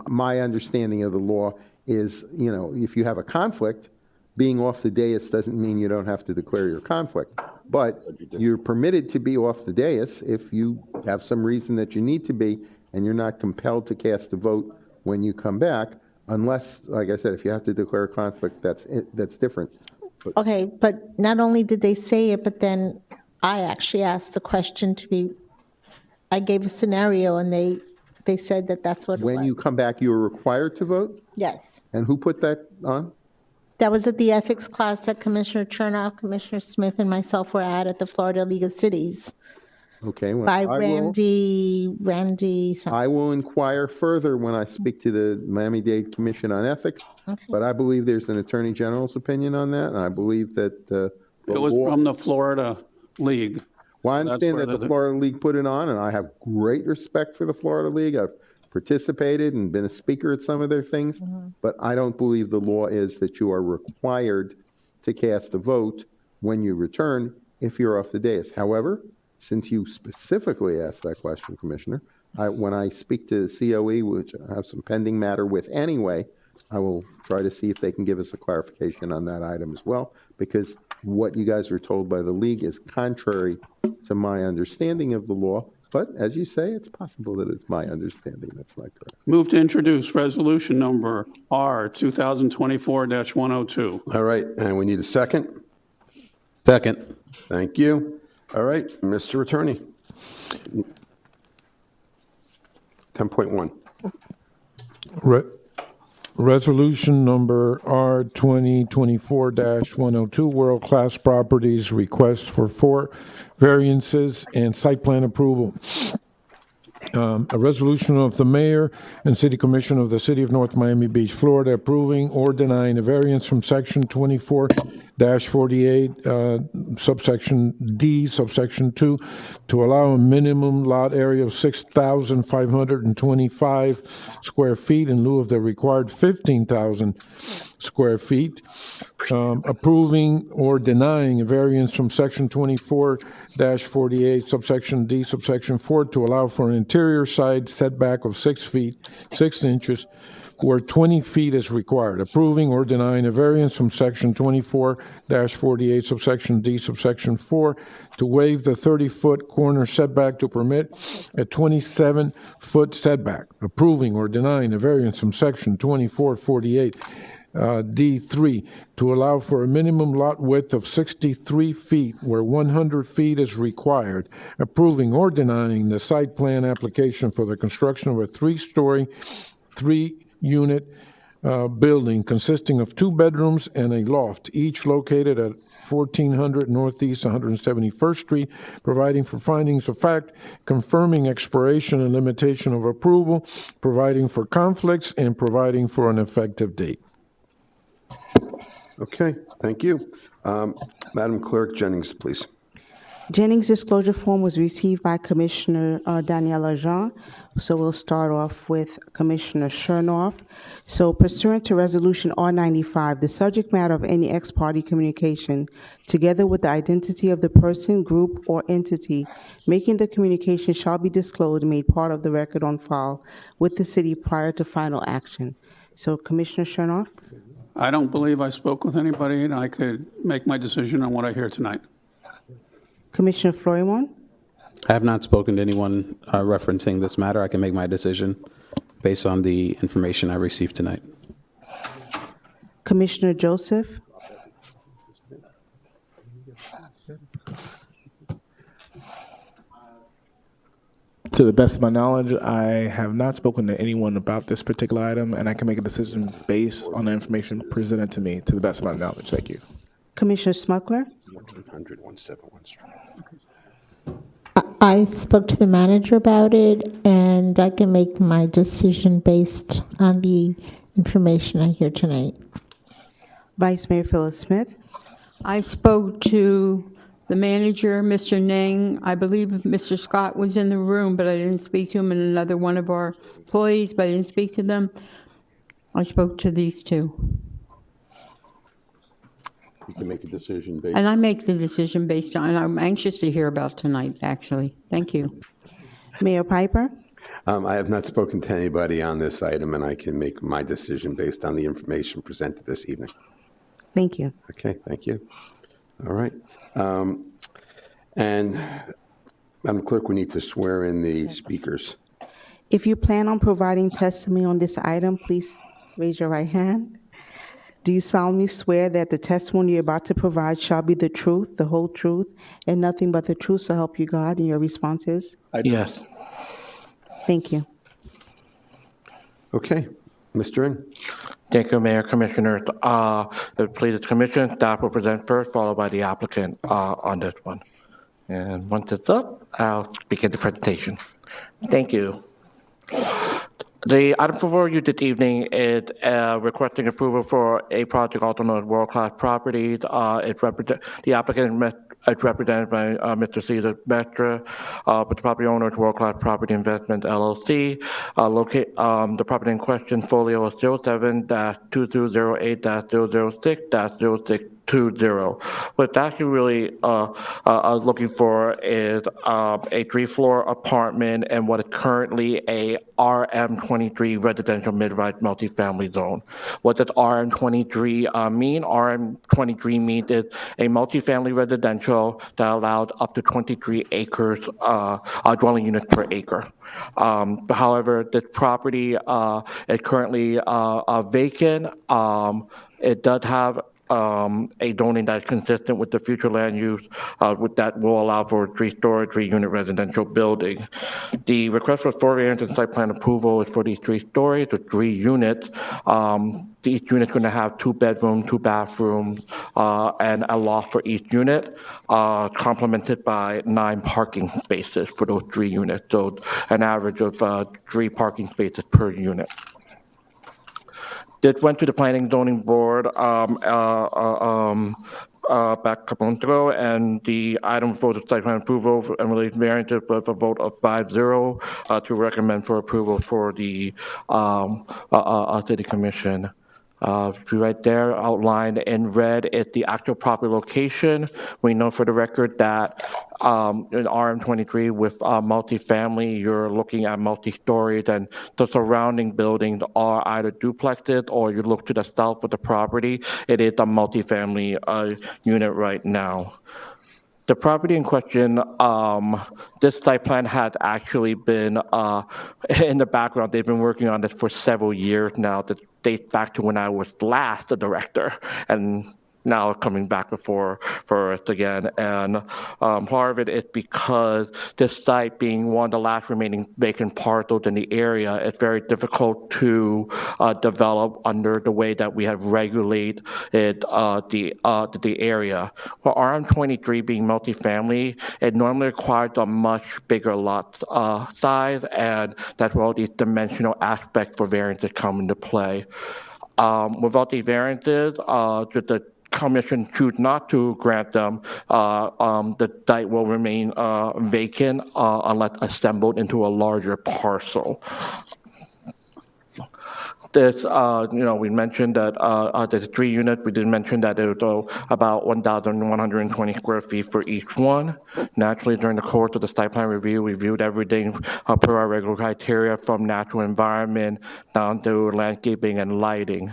my understanding of the law is, if you have a conflict, being off the dais doesn't mean you don't have to declare your conflict. But you're permitted to be off the dais if you have some reason that you need to be, and you're not compelled to cast a vote when you come back, unless, like I said, if you have to declare a conflict, that's different. Okay, but not only did they say it, but then I actually asked the question I gave a scenario, and they said that that's what it was. When you come back, you are required to vote? Yes. And who put that on? That was at the ethics class that Commissioner Chernoff, Commissioner Smith, and myself were at the Florida League of Cities Okay. well, by I will- Randy something. I will inquire further when I speak to the Miami-Dade Commission on Ethics, but I believe there's an Attorney General's opinion on that, and I believe that the It was law- from the Florida League. Well, I That's understand where that the Florida League put it on, and I have great respect for the Florida League. I've participated and been a speaker at some of their things, but I don't believe the law is that you are required to cast a vote when you return if you're off the dais. However, since you specifically asked that question, Commissioner, when I speak to the COE, which I have some pending matter with anyway, I will try to see if they can give us a clarification on that item as well, because what you guys were told by the league is contrary to my understanding of the law. But as you say, it's possible that it's my understanding that's not correct. Move to introduce resolution number R 2024-102. All right, and we need a second. Second. Thank you. All right, Mr. Attorney. 10.1. Resolution number R 2024-102, World Class Properties request for 4 variances and site plan approval. A resolution of the mayor and city commission of the city of North Miami Beach, Florida, approving or denying a variance from section 24-48, subsection D, subsection 2, to allow a minimum lot area of 6,525 square feet in lieu of the required 15,000 square feet. Approving or denying a variance from section 24-48, subsection D, subsection 4, to allow for an interior side setback of 6 feet, 6 inches, where 20 feet is required. Approving or denying a variance from section 24-48, subsection D, subsection 4, to waive the 30-foot corner setback to permit a 27-foot setback. Approving or denying a variance from section 24-48, D3, to allow for a minimum lot width of 63 feet where 100 feet is required. Approving or denying the site plan application for the construction of a 3-story, 3-unit building consisting of 2 bedrooms and a loft, each located at 1400 Northeast 171st Street, providing for findings of fact, confirming expiration and limitation of approval, providing for conflicts, and providing for an effective date. Okay, thank you. Madam Clerk Jennings, please. Jennings' disclosure form was received by Commissioner Daniela Jean. So we'll start off with Commissioner Chernoff. So pursuant to Resolution R95, the subject matter of any ex-parte communication, together with the identity of the person, group, or entity making the communication, shall be disclosed and made part of the record on file with the city prior to final action. So Commissioner Chernoff? I don't believe I spoke with anybody, and I could make my decision on what I hear tonight. Commissioner Florimon? I have not spoken to anyone referencing this matter. I can make my decision based on the information I received tonight. Commissioner Joseph? To the best of my knowledge, I have not spoken to anyone about this particular item, and I can make a decision based on the information presented to me, to the best of my knowledge. Thank you. Commissioner Smuggler? 171 Street. I spoke to the manager about it, and I can make my decision based on the information I hear tonight. Vice Mayor Phyllis Smith? I spoke to the manager, Mr. Nang. I believe Mr. Scott was in the room, but I didn't speak to him, and another one of our employees, but I didn't speak to them. I spoke to these two. You can make a decision based. And I make the decision based on, and I'm anxious to hear about tonight, actually. Thank you. Mayor Piper? I have not spoken to anybody on this item, and I can make my decision based on the information presented this evening. Thank you. Okay, thank you. All right. And Madam Clerk, we need to swear in the speakers. If you plan on providing testimony on this item, please raise your right hand. Do you solemnly swear that the testimony you're about to provide shall be the truth, the whole truth, and nothing but the truth, so help you God? And your response is? Yes. Thank you. Okay, Mr. Ng. Thank you, Mayor, Commissioner. The Police Commission, staff will present first, followed by the applicant on this one. And once it's up, I'll begin the presentation. Thank you. The item before you this evening is requesting approval for a project also known as World Class Properties. The applicant is represented by Mr. Cesar Mestre, but the property owner is World Class Property Investment LLC. The property in question, folio 07-2208-006-062. 20. What's actually really looking for is a 3-floor apartment and what is currently a RM23 residential mid-rise multifamily zone. What does RM23 mean? RM23 means it's a multifamily residential that allows up to 23 acres dwelling units per acre. However, this property is currently vacant. It does have a zoning that's consistent with the future land use with that will allow for a 3-story, 3-unit residential building. The request for 4 variance and site plan approval is for these 3 stories with 3 units. Each unit is going to have 2 bedrooms, 2 bathrooms, and a loft for each unit, complemented by 9 parking spaces for those 3 units. So an average of 3 parking spaces per unit. This went to the Planning and Zoning Board back a couple months ago, and the item for the site plan approval and related variances with a vote of 5-0 to recommend for approval for the City Commission. Right there, outlined in red, is the actual property location. We know for the record that in RM23 with multifamily, you're looking at multi-stories, and the surrounding buildings are either duplexes or you look to the south of the property. It is a multifamily unit right now. The property in question, this site plan had actually been in the background. They've been working on this for several years now, that dates back to when I was last the director, and now coming back before for us again. And part of it is because this site being one of the last remaining vacant parcels in the area, it's very difficult to develop under the way that we have regulated the area. For RM23 being multifamily, it normally requires a much bigger lot size, and that's where all these dimensional aspects for variances come into play. Without these variances, the Commission choose not to grant them, the site will remain vacant unless assembled into a larger parcel. This, we mentioned that there's 3 units. We did mention that it was about 1,120 square feet for each one. Naturally, during the course of the site plan review, we reviewed everything per our regular criteria, from natural environment down to landscaping and lighting.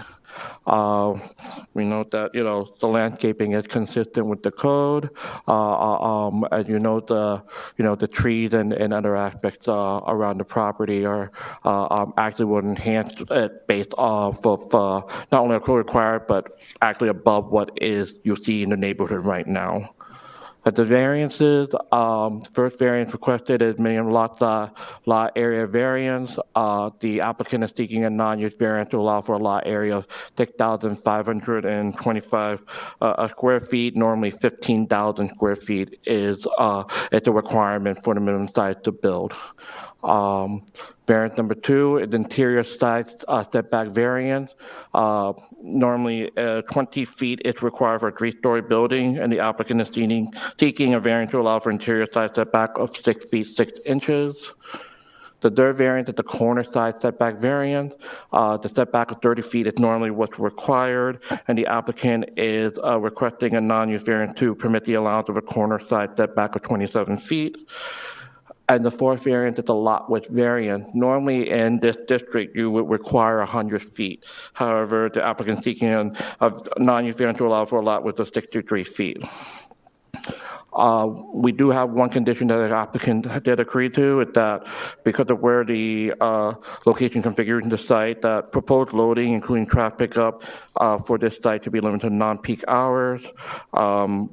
We note that, the landscaping is consistent with the code. As you note, the trees and other aspects around the property are actually would enhance it based off of not only a code required, but actually above what is you see in the neighborhood right now. The variances, first variance requested is minimum lot area variance. The applicant is seeking a non-use variance to allow for a lot area of 6,525 square feet. Normally 15,000 square feet is a requirement for the minimum size to build. Variance number 2 is interior side setback variance. Normally 20 feet is required for a 3-story building, and the applicant is seeking a variance to allow for interior side setback of 6 feet 6 inches. The third variance is the corner side setback variance. The setback of 30 feet is normally what's required, and the applicant is requesting a non-use variance to permit the allowance of a corner side setback of 27 feet. And the fourth variance is a lot width variance. Normally in this district, you would require 100 feet. However, the applicant seeking a non-use variance to allow for a lot width of 63 feet. We do have one condition that the applicant did agree to, is that because of where the location configuration the site, that proposed loading, including traffic pickup for this site, to be limited to non-peak hours,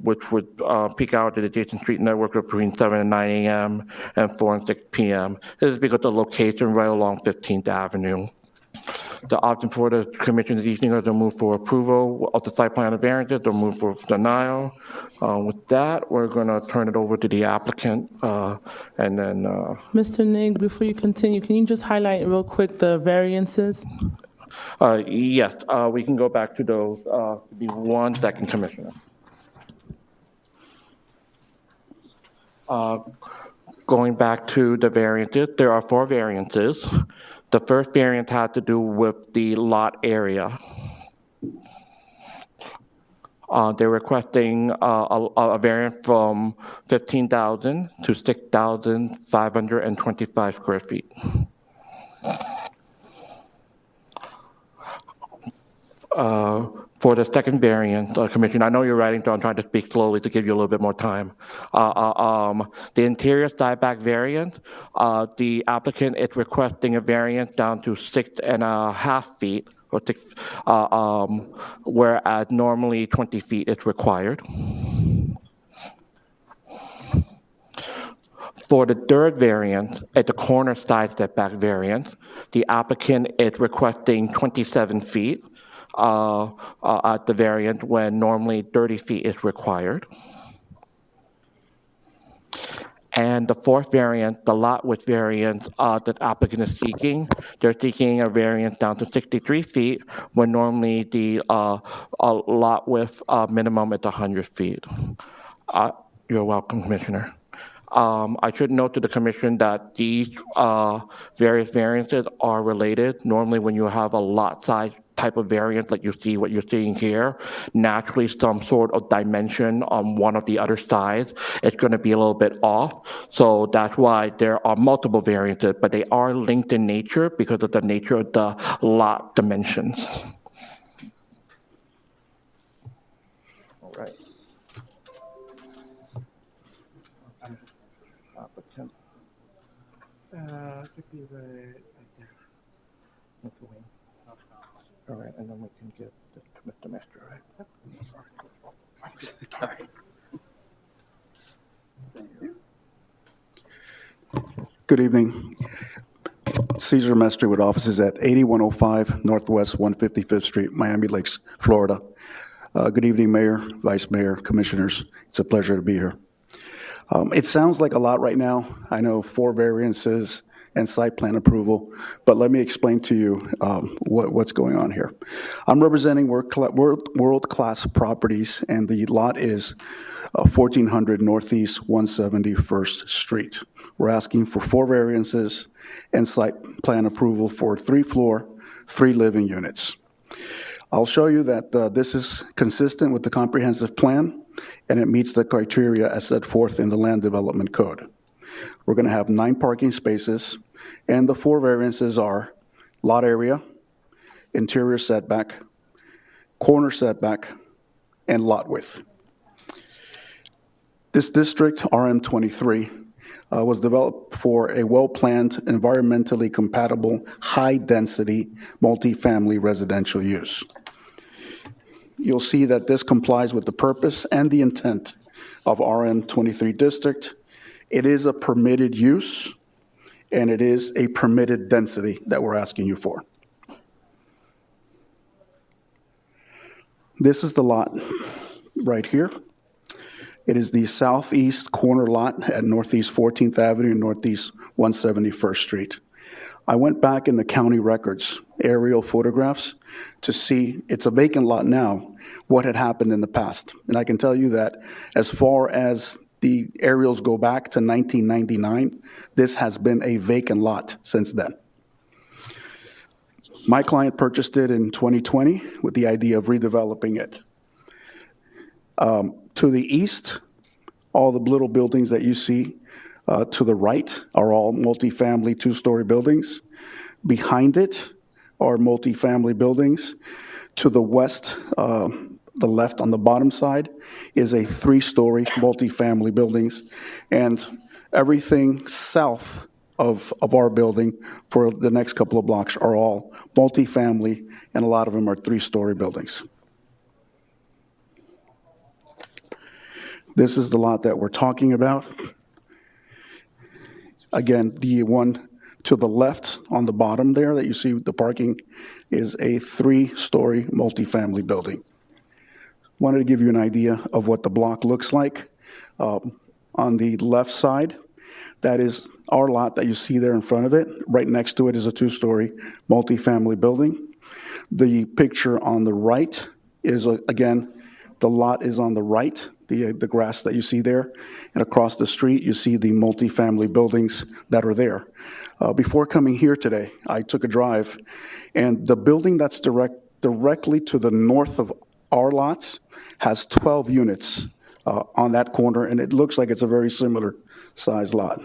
which would peak hours to the adjacent street network of between 7 and 9 a.m. and 4 and 6 p.m. This is because of the location right along 15th Avenue. The option for the commission this evening is to move for approval of the site plan of variances or move for denial. With that, we're going to turn it over to the applicant, and then. Mr. Nig, before you continue, can you just highlight real quick the variances? Yes, we can go back to those. Be 1 second, Commissioner. Going back to the variances, there are 4 variances. The first variance had to do with the lot area. They're requesting a variance from 15,000 to 6,525 square feet. For the second variant, Commissioner, I know you're writing, so I'm trying to speak slowly to give you a little bit more time. The interior side back variant, the applicant is requesting a variance down to 6.5 feet, or whereas normally 20 feet is required. For the third variant, at the corner side setback variant, the applicant is requesting 27 feet at the variant when normally 30 feet is required. And the fourth variant, the lot width variant that the applicant is seeking, they're seeking a variance down to 63 feet when normally the lot width minimum is 100 feet. You're welcome, Commissioner. I should note to the Commission that these various variances are related. Normally when you have a lot size type of variant like you see what you're seeing here, naturally some sort of dimension on one of the other sides is going to be a little bit off. So that's why there are multiple variances, but they are linked in nature because of the nature of the lot dimensions. All right. Could be right there. That's the wing. All right, and then we can give the master, right? All right. Good evening. Cesar Mestre with offices at 8105 Northwest 155th Street, Miami Lakes, Florida. Good evening, Mayor, Vice Mayor, Commissioners. It's a pleasure to be here. It sounds like a lot right now. I know 4 variances and site plan approval, but let me explain to you what's going on here. I'm representing world-class properties, and the lot is 1400 Northeast 171st Street. We're asking for 4 variances and site plan approval for 3-floor, 3 living units. I'll show you that this is consistent with the comprehensive plan, and it meets the criteria as set forth in the Land Development Code. We're going to have 9 parking spaces, and the 4 variances are lot area, interior setback, corner setback, and lot width. This district, RM23, was developed for a well-planned, environmentally compatible, high-density, multifamily residential use. You'll see that this complies with the purpose and the intent of RM23 district. It is a permitted use, and it is a permitted density that we're asking you for. This is the lot right here. It is the southeast corner lot at Northeast 14th Avenue and Northeast 171st Street. I went back in the county records, aerial photographs, to see, it's a vacant lot now, what had happened in the past. And I can tell you that as far as the aerials go back to 1999, this has been a vacant lot since then. My client purchased it in 2020 with the idea of redeveloping it. To the east, all the little buildings that you see to the right are all multifamily 2-story buildings. Behind it are multifamily buildings. To the west, the left on the bottom side is a 3-story multifamily buildings. And everything south of our building for the next couple of blocks are all multifamily, and a lot of them are 3-story buildings. This is the lot that we're talking about. Again, the one to the left on the bottom there that you see the parking is a 3-story multifamily building. Wanted to give you an idea of what the block looks like. On the left side, that is our lot that you see there in front of it. Right next to it is a 2-story multifamily building. The picture on the right is, again, the lot is on the right, the grass that you see there. And across the street, you see the multifamily buildings that are there. Before coming here today, I took a drive, and the building that's directly to the north of our lot has 12 units on that corner, and it looks like it's a very similar size lot.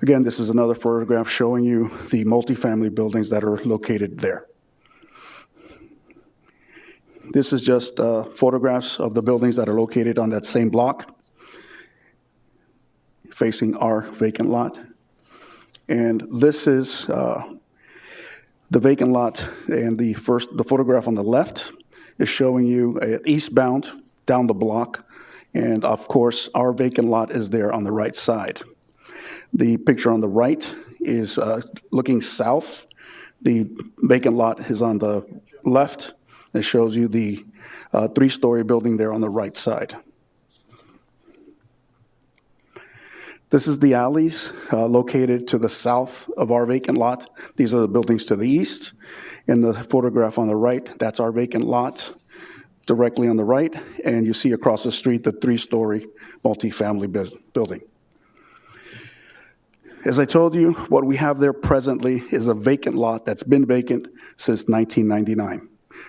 Again, this is another photograph showing you the multifamily buildings that are located there. This is just photographs of the buildings that are located on that same block, facing our vacant lot. And this is the vacant lot, and the photograph on the left is showing you eastbound down the block, and of course, our vacant lot is there on the right side. The picture on the right is looking south. The vacant lot is on the left. It shows you the three-story building there on the right side. This is the alleys located to the south of our vacant lot. These are the buildings to the east. In the photograph on the right, that's our vacant lot directly on the right. And you see across the street the three-story multifamily building. As I told you, what we have there presently is a vacant lot that's been vacant since 1999.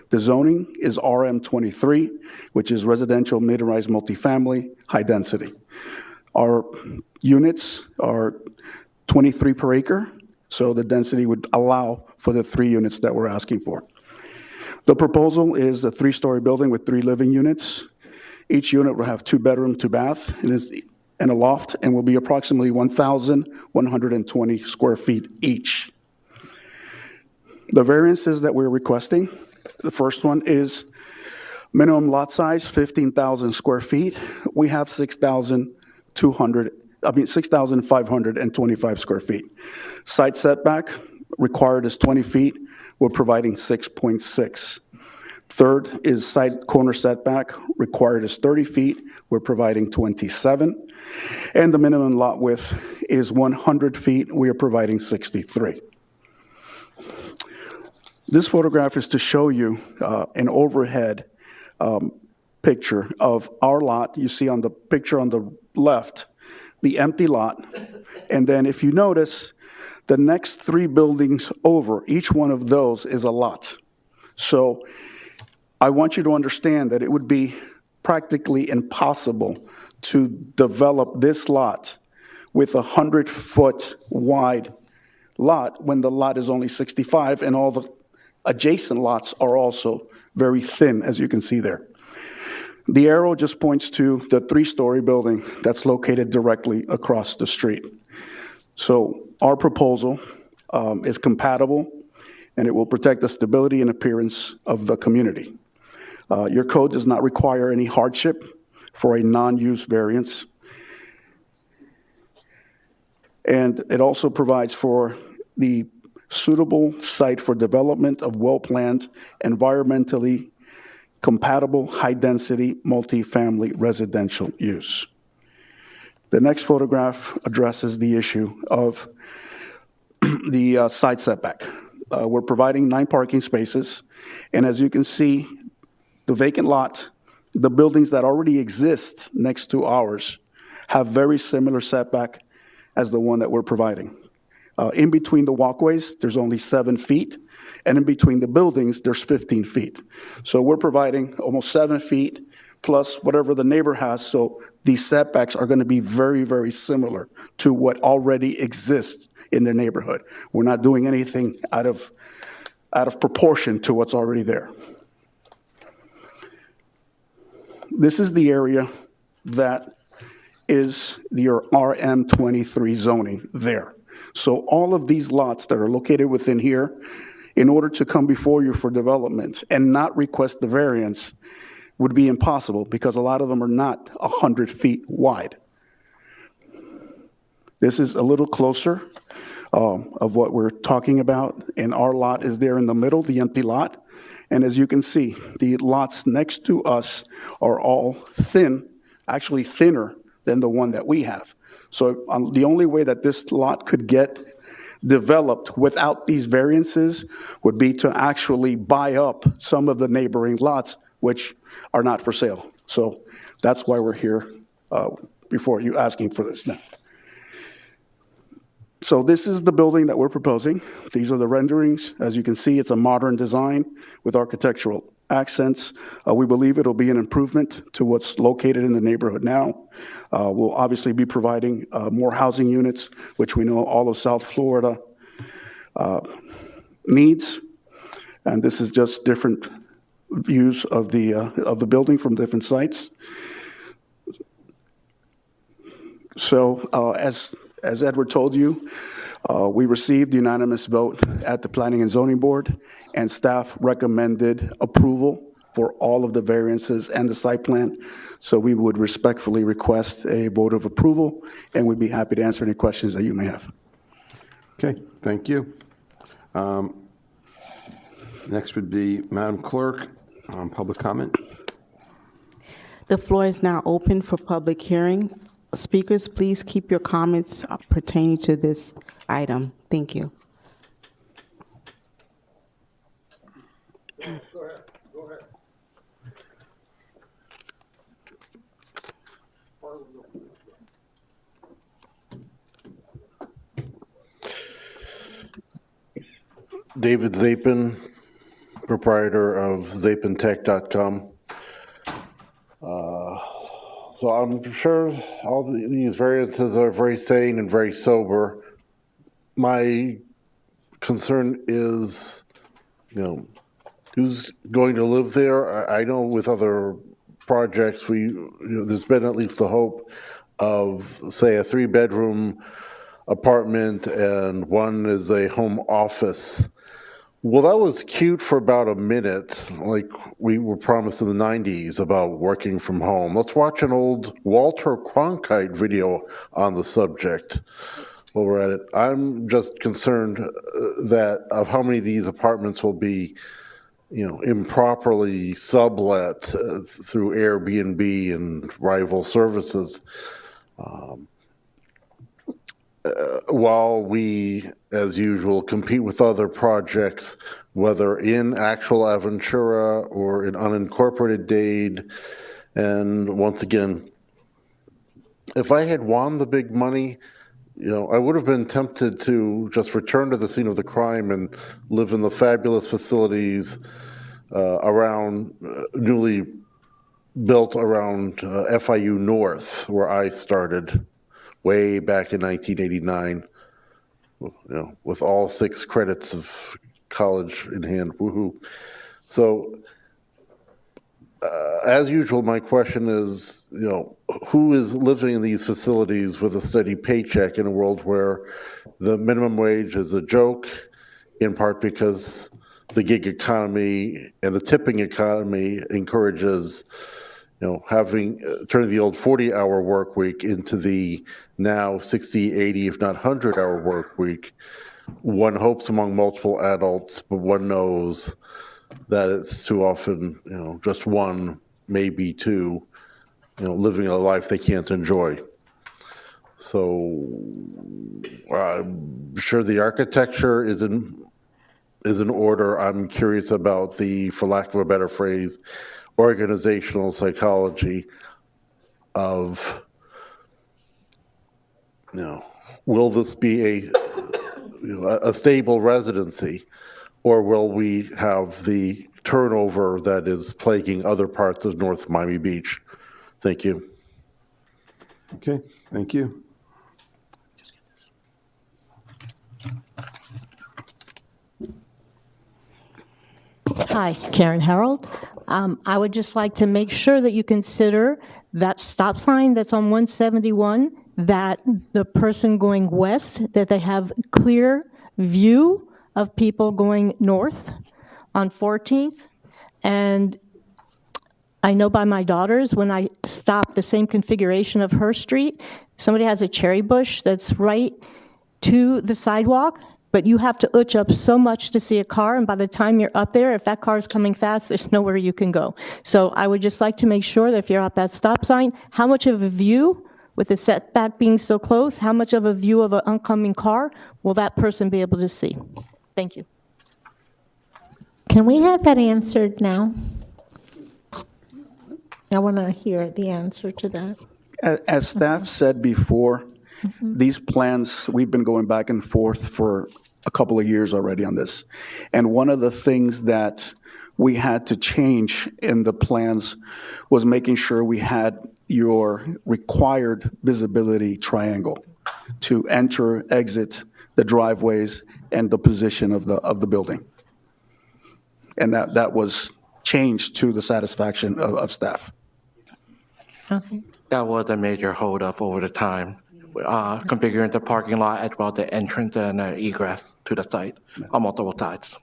The zoning is RM23, which is residential mid-rise multifamily, high density. Our units are 23 per acre, so the density would allow for the 3 units that we're asking for. The proposal is a 3-story building with 3 living units. Each unit will have 2 bedroom, 2 bath, and a loft, and will be approximately 1,120 square feet each. The variances that we're requesting, the first one is minimum lot size, 15,000 square feet. We have 6,525 square feet. Side setback required is 20 feet. We're providing 6.6. Third is side corner setback required is 30 feet. We're providing 27. And the minimum lot width is 100 feet. We are providing 63. This photograph is to show you an overhead picture of our lot. You see on the picture on the left, the empty lot. And then if you notice, the next 3 buildings over, each one of those is a lot. So I want you to understand that it would be practically impossible to develop this lot with a 100-foot wide lot when the lot is only 65 and all the adjacent lots are also very thin, as you can see there. The arrow just points to the 3-story building that's located directly across the street. So our proposal is compatible, and it will protect the stability and appearance of the community. Your code does not require any hardship for a non-use variance. And it also provides for the suitable site for development of well-planned, environmentally compatible, high-density, multifamily residential use. The next photograph addresses the issue of the side setback. We're providing 9 parking spaces, and as you can see, the vacant lot, the buildings that already exist next to ours, have very similar setback as the one that we're providing. In between the walkways, there's only 7 feet, and in between the buildings, there's 15 feet. So we're providing almost 7 feet plus whatever the neighbor has, so these setbacks are going to be very, very similar to what already exists in their neighborhood. We're not doing anything out of proportion to what's already there. This is the area that is your RM23 zoning there. So all of these lots that are located within here, in order to come before you for development and not request the variance, would be impossible because a lot of them are not 100 feet wide. This is a little closer of what we're talking about, and our lot is there in the middle, the empty lot. And as you can see, the lots next to us are all thin, actually thinner than the one that we have. So the only way that this lot could get developed without these variances would be to actually buy up some of the neighboring lots, which are not for sale. So that's why we're here before you asking for this now. So this is the building that we're proposing. These are the renderings. As you can see, it's a modern design with architectural accents. We believe it'll be an improvement to what's located in the neighborhood now. We'll obviously be providing more housing units, which we know all of South Florida needs. And this is just different views of the building from different sites. So as Edward told you, we received unanimous vote at the Planning and Zoning Board, and staff recommended approval for all of the variances and the site plan. So we would respectfully request a vote of approval, and we'd be happy to answer any questions that you may have. Okay, thank you. Next would be Madam Clerk, public comment. The floor is now open for public hearing. Speakers, please keep your comments pertaining to this item. Thank you. Go ahead. David Zapin, proprietor of zapintech.com. So I'm sure all these variances are very sane and very sober. My concern is, who's going to live there? I know with other projects, there's been at least the hope of, say, a 3-bedroom apartment and one is a home office. Well, that was cute for about a minute, like we were promised in the 90s about working from home. Let's watch an old Walter Cronkite video on the subject while we're at it. I'm just concerned that of how many of these apartments will be, improperly sublet through Airbnb and rival services. While we, as usual, compete with other projects, whether in actual Aventura or in unincorporated Dade. And once again, if I had won the big money, I would have been tempted to just return to the scene of the crime and live in the fabulous facilities around, newly built around FIU North, where I started way back in 1989, with all 6 credits of college in hand, woohoo. So, as usual, my question is, who is living in these facilities with a steady paycheck in a world where the minimum wage is a joke, in part because the gig economy and the tipping economy encourages turning the old 40-hour work week into the now 60, 80, if not 100-hour work week. One hopes among multiple adults, but one knows that it's too often, just one, maybe two, living a life they can't enjoy. So I'm sure the architecture is in order. I'm curious about the, for lack of a better phrase, organizational psychology of, will this be a stable residency, or will we have the turnover that is plaguing other parts of North Miami Beach? Thank you. Okay, thank you. Hi, Karen Harold. I would just like to make sure that you consider that stop sign that's on 171, that the person going west, that they have clear view of people going north on 14th. And I know by my daughters, when I stop the same configuration of her street, somebody has a cherry bush that's right to the sidewalk, but you have to ooch up so much to see a car, and by the time you're up there, if that car is coming fast, there's nowhere you can go. So I would just like to make sure that if you're at that stop sign, how much of a view, with the setback being so close, how much of a view of an oncoming car will that person be able to see? Thank you. Can we have that answered now? I want to hear the answer to that. As staff said before, these plans, we've been going back and forth for a couple of years already on this. And one of the things that we had to change in the plans was making sure we had your required visibility triangle to enter, exit the driveways and the position of the building. And that was changed to the satisfaction of staff. Okay. That was a major holdup over the time, configuring the parking lot as well the entrance and egress to the site on multiple sides.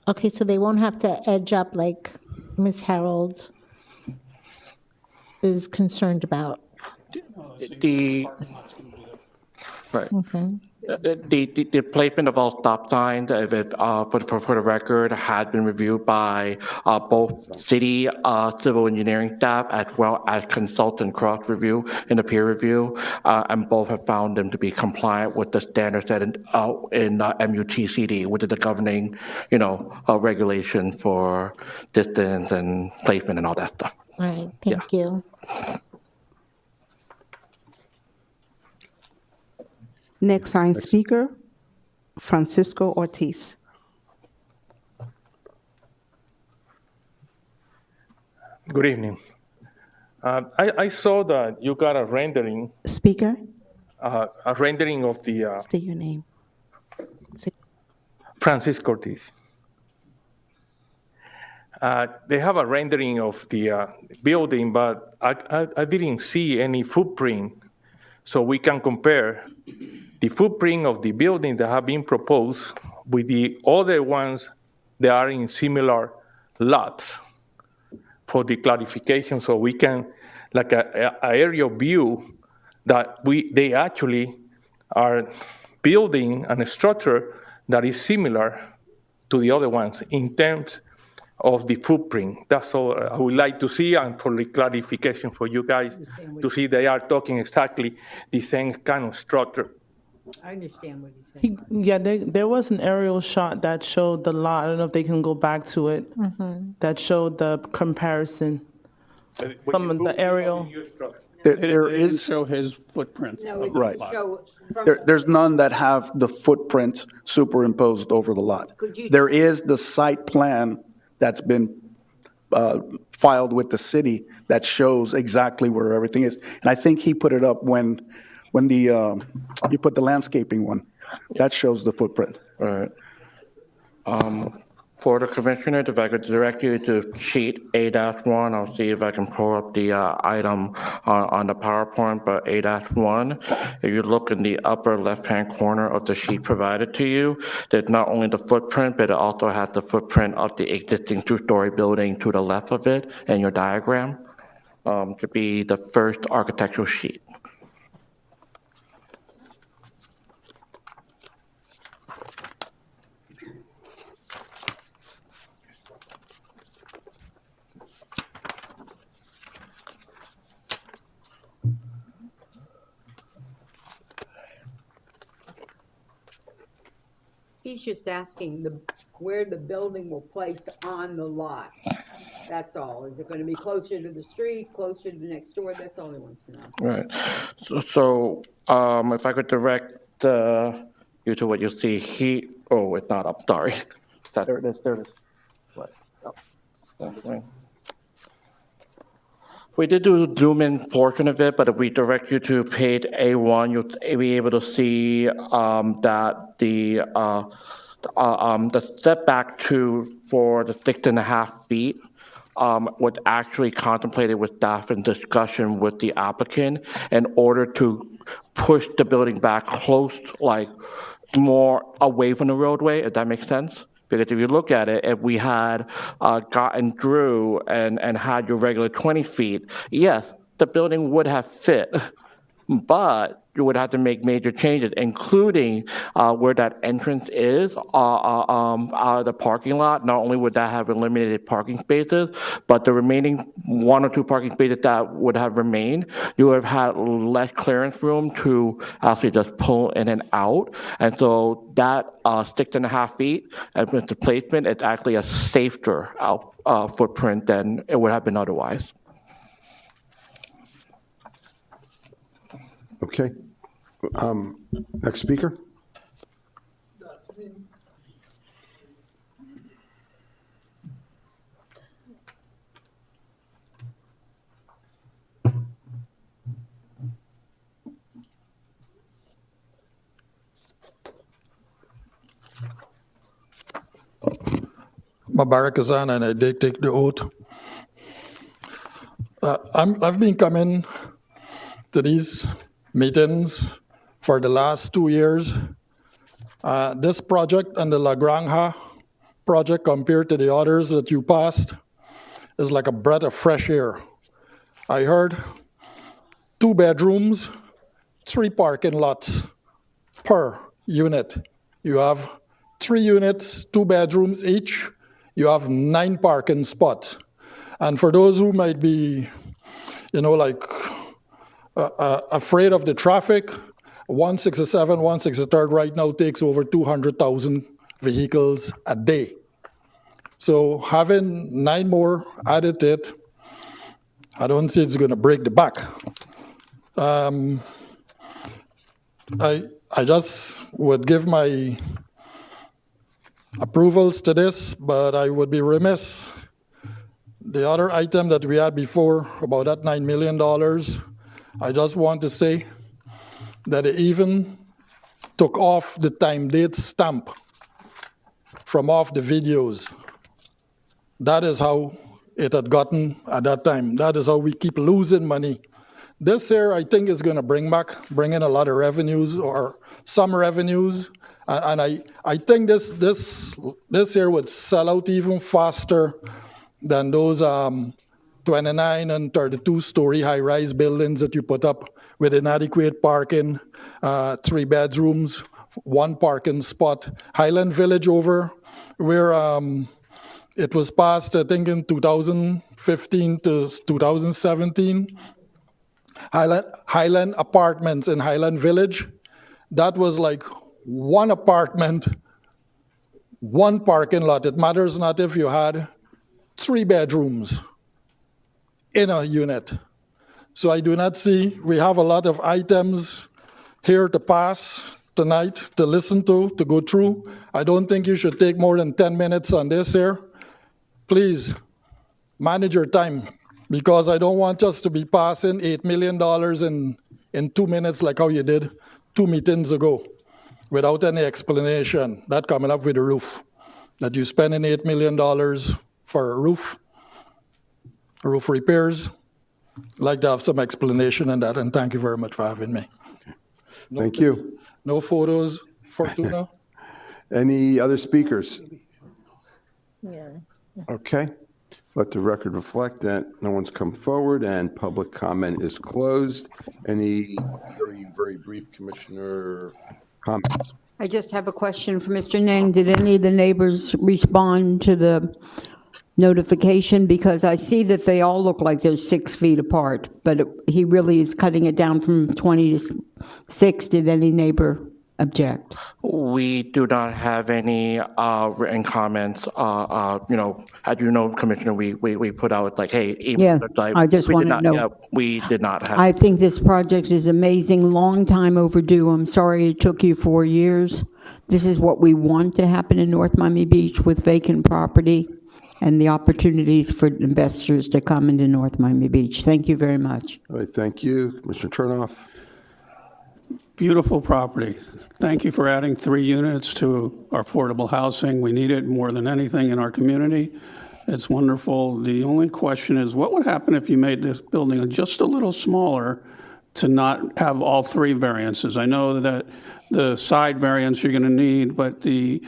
Okay, so they won't have to edge up like Ms. Harold is concerned about. Right. Okay. The placement of all stop signs, for the record, had been reviewed by both city civil engineering staff as well as consultant cross-review in the peer review, and both have found them to be compliant with the standards set in MUTCD, which is the governing, regulation for distance and placement and all that stuff. All right, thank you. Next signed speaker, Francisco Ortiz. Good evening. I saw that you got a rendering. Speaker? A rendering of the. State your name. Francisco Ortiz. They have a rendering of the building, but I didn't see any footprint, so we can compare the footprint of the building that have been proposed with the other ones that are in similar lots for the clarification, so we can, like a aerial view that they actually are building a structure that is similar to the other ones in terms of the footprint. That's all I would like to see, and for the clarification for you guys to see they are talking exactly the same kind of structure. I understand what he's saying. Yeah, there was an aerial shot that showed the lot. I don't know if they can go back to it. That showed the comparison from the aerial. There It didn't is, show his footprint. right. There's none that have the footprint superimposed over the lot. There is the site plan that's been filed with the city that shows exactly where everything is. And I think he put it up when you put the landscaping one. That shows the footprint. All right. For the commissioner, if I could direct you to sheet A-1, I'll see if I can pull up the item on the PowerPoint, but A-1, if you look in the upper left-hand corner of the sheet provided to you, there's not only the footprint, but it also has the footprint of the existing two-story building to the left of it in your diagram, to be the first architectural sheet. He's just asking where the building will place on the lot. That's all. Is it going to be closer to the street, closer to the next door? That's all he wants to know. Right. So if I could direct you to what you see here. Oh, it's not up. Sorry. There it is. There it is. Right. We did do the zoom in portion of it, but if we direct you to page A1, you'll be able to see that the setback for the 6.5 feet was actually contemplated with staff in discussion with the applicant in order to push the building back close, like more away from the roadway, if that makes sense. Because if you look at it, if we had gotten through and had your regular 20 feet, yes, the building would have fit, but you would have to make major changes, including where that entrance is out of the parking lot. Not only would that have eliminated parking spaces, but the remaining 1 or 2 parking spaces that would have remained, you would have had less clearance room to actually just pull in and out. And so that 6.5 feet, and with the placement, it's actually a safer footprint than it would have been otherwise. Okay. Next speaker. Mubarak Azan, and I did take the oath. I've been coming to these meetings for the last 2 years. This project and the La Granja project, compared to the others that you passed, is like a breath of fresh air. I heard 2 bedrooms, 3 parking lots per unit. You have 3 units, 2 bedrooms each. You have 9 parking spots. And for those who might be, afraid of the traffic, 167, 163rd right now takes over 200,000 vehicles a day. So having 9 more added to it, I don't see it's going to break the back. I just would give my approvals to this, but I would be remiss. The other item that we had before, about that $9 million, I just want to say that it even took off the time date stamp from off the videos. That is how it had gotten at that time. That is how we keep losing money. This year, I think, is going to bring in a lot of revenues, or some revenues, and I think this year would sell out even faster than those 29 and 32-story high-rise buildings that you put up with inadequate parking, 3 bedrooms, 1 parking spot. Highland Village over, where it was passed, I think, in 2015 to 2017. Highland Apartments in Highland Village, that was like 1 apartment, 1 parking lot. It matters not if you had 3 bedrooms in a unit. So I do not see, we have a lot of items here to pass tonight, to listen to go through. I don't think you should take more than 10 minutes on this here. Please, manage your time, because I don't want us to be passing $8 million in 2 minutes like how you did 2 meetings ago, without any explanation. That coming up with a roof, that you're spending $8 million for a roof repairs. I'd like to have some explanation on that, and thank you very much for having me. Thank you. No photos, Fortuna? Any other speakers? Yeah. Okay. Let the record reflect that no one's come forward and public comment is closed. Any very, very brief commissioner comments? I just have a question for Mr. Nang. Did any of the neighbors respond to the notification? Because I see that they all look like they're 6 feet apart, but he really is cutting it down from 20 to 6. Did any neighbor object? We do not have any written comments. As you know, Commissioner, we put out like, hey, Yeah, I just want to know. Yeah, we did not have. I think this project is amazing, long time overdue. I'm sorry it took you 4 years. This is what we want to happen in North Miami Beach with vacant property and the opportunities for investors to come into North Miami Beach. Thank you very much. All right, thank you. Commissioner Chernoff. Beautiful property. Thank you for adding 3 units to our affordable housing. We need it more than anything in our community. It's wonderful. The only question is, what would happen if you made this building just a little smaller to not have all 3 variances? I know that the side variance you're going to need, but the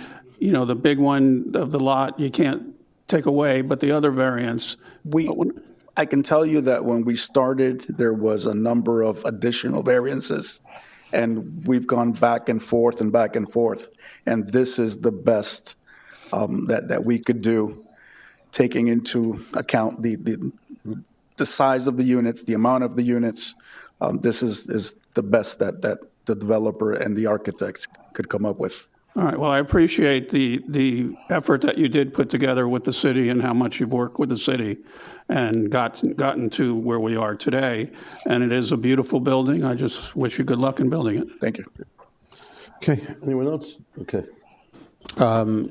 big one of the lot you can't take away, but the other variance. I can tell you that when we started, there was a number of additional variances, and we've gone back and forth and back and forth, and this is the best that we could do, taking into account the size of the units, the amount of the units. This is the best that the developer and the architect could come up with. All right, well, I appreciate the effort that you did put together with the city and how much you've worked with the city and gotten to where we are today. And it is a beautiful building. I just wish you good luck in building it. Thank you. Okay, anyone else? Okay. I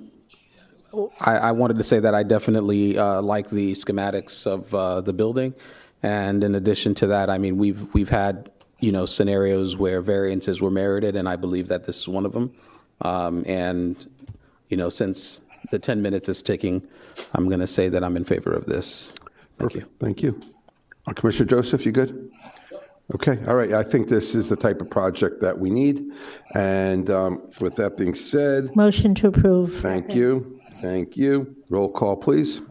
wanted to say that I definitely like the schematics of the building. And in addition to that, I mean, we've had, scenarios where variances were merited, and I believe that this is one of them. And, since the 10 minutes is ticking, I'm going to say that I'm in favor of this. Thank you. Thank you. Commissioner Joseph, you good? Okay, all right. I think this is the type of project that we need. And with that being said. Motion to approve. Thank you. Thank you. Roll call, please.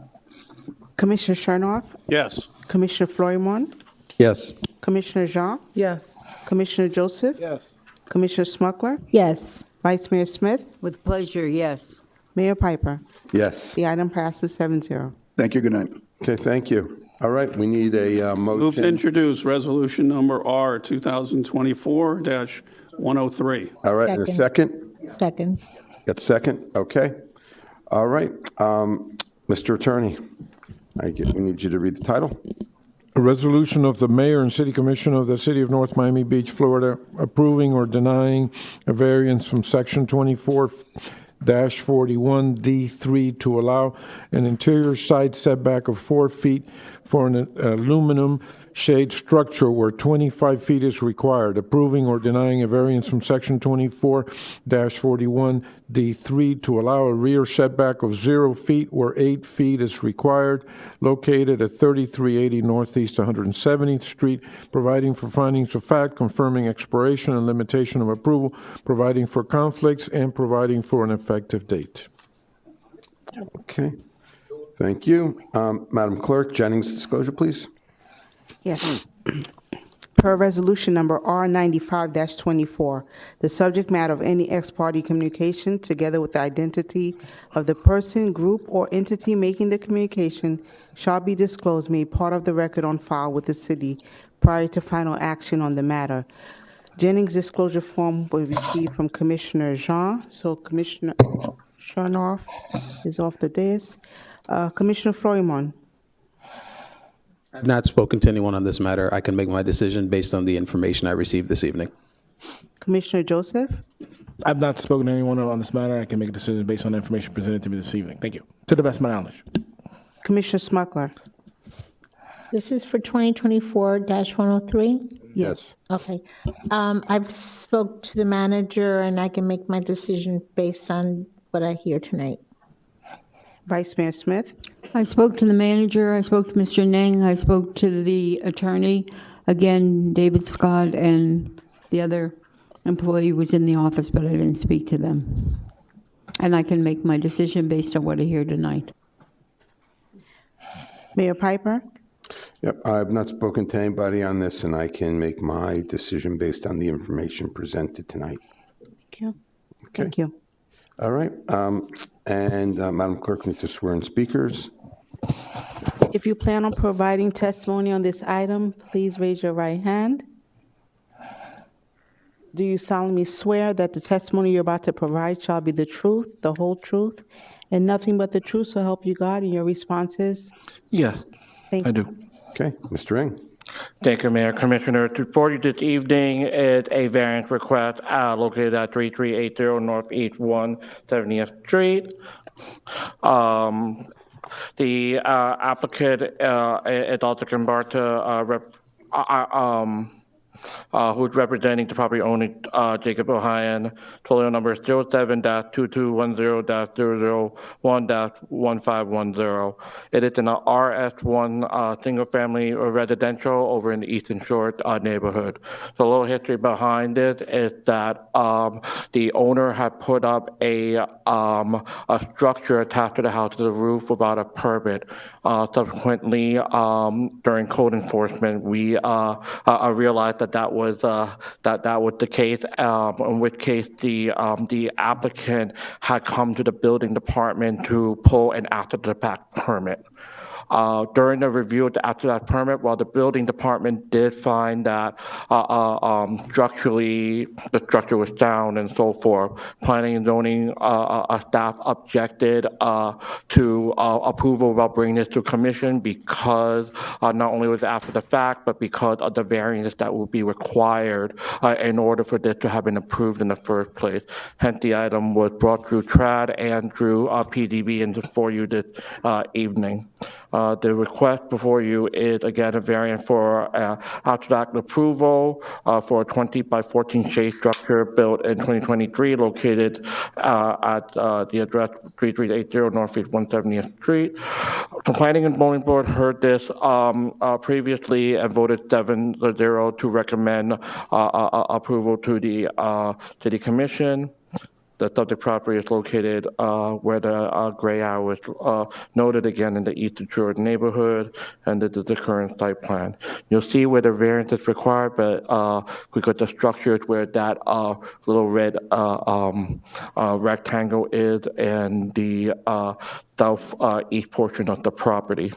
Commissioner Chernoff? Yes. Commissioner Florimon? Yes. Commissioner Jean? Yes. Commissioner Joseph? Yes. Commissioner Smuckler? Yes. Vice Mayor Smith? With pleasure, yes. Mayor Piper? Yes. The item passes 7-0. Thank you. Good night. Okay, thank you. All right, we need a motion. Move to introduce resolution number R 2024-103. All right, and a second? Second. Got a second? Okay. All right. Mr. Attorney, we need you to read the title. A resolution of the mayor and city commission of the city of North Miami Beach, Florida, approving or denying a variance from section 24-41D3 to allow an interior side setback of 4 feet for an aluminum shade structure where 25 feet is required, approving or denying a variance from section 24-41D3 to allow a rear setback of 0 feet where 8 feet is required, located at 3380 Northeast 170th Street, providing for findings of fact, confirming expiration and limitation of approval, providing for conflicts, and providing for an effective date. Okay. Thank you. Madam Clerk, Jennings, disclosure, please. Yes. Per resolution number R95-24, the subject matter of any ex-parte communication, together with the identity of the person, group, or entity making the communication, shall be disclosed, made part of the record on file with the city prior to final action on the matter. Jennings' disclosure form was received from Commissioner Jean, so Commissioner Chernoff is off the dais. Commissioner Florimon. I've not spoken to anyone on this matter. I can make my decision based on the information I received this evening. Commissioner Joseph? I've not spoken to anyone on this matter. I can make a decision based on the information presented to me this evening. Thank you. To the best of my knowledge. Commissioner Smuckler? This is for 2024-103? Yes. Okay. I've spoke to the manager, and I can make my decision based on what I hear tonight. Vice Mayor Smith? I spoke to the manager, I spoke to Mr. Neng, I spoke to the attorney. Again, David Scott and the other employee was in the office, but I didn't speak to them. And I can make my decision based on what I hear tonight. Mayor Piper? Yep, I've not spoken to anybody on this, and I can make my decision based on the information presented tonight. Thank you. Thank you. All right. And Madam Clerk, need to swear in speakers. If you plan on providing testimony on this item, please raise your right hand. Do you solemnly swear that the testimony you're about to provide shall be the truth, the whole truth, and nothing but the truth, so help you God? And your response is? Yes, Thank I you. do. Okay, Mr. Ng. Thank you, Mayor Commissioner. Before you this evening is a variance request located at 3380 Northeast 170th Street. The applicant is also converted to who's representing the property owner, Jacob O'Hayan. Total number is 07-2210-001-1510. It is in a RS1 single-family residential over in the Eastern Shore neighborhood. So a little history behind it is that the owner had put up a structure attached to the house to the roof without a permit. Subsequently, during code enforcement, we realized that was the case. In which case, the applicant had come to the building department to pull an after-the-fact permit. During the review after that permit, while the building department did find that structurally the structure was sound and so forth, planning and zoning staff objected to approval about bringing this to commission because not only was it after the fact, but because of the variance that would be required in order for this to have been approved in the first place. Hence, the item was brought through TRAD and through PDB and for you this evening. The request before you is again a variance for abstract approval for a 20 by 14 shade structure built in 2023 located at the address 3380 Northeast 170th Street. The Planning and Zoning Board heard this previously and voted 7-0 to recommend approval to the commission. The subject property is located where the gray arrow is noted again in the Eastern Shore neighborhood, and this is the current site plan. You'll see where the variance is required, but because the structure is where that little red rectangle is and the southeast portion of the property.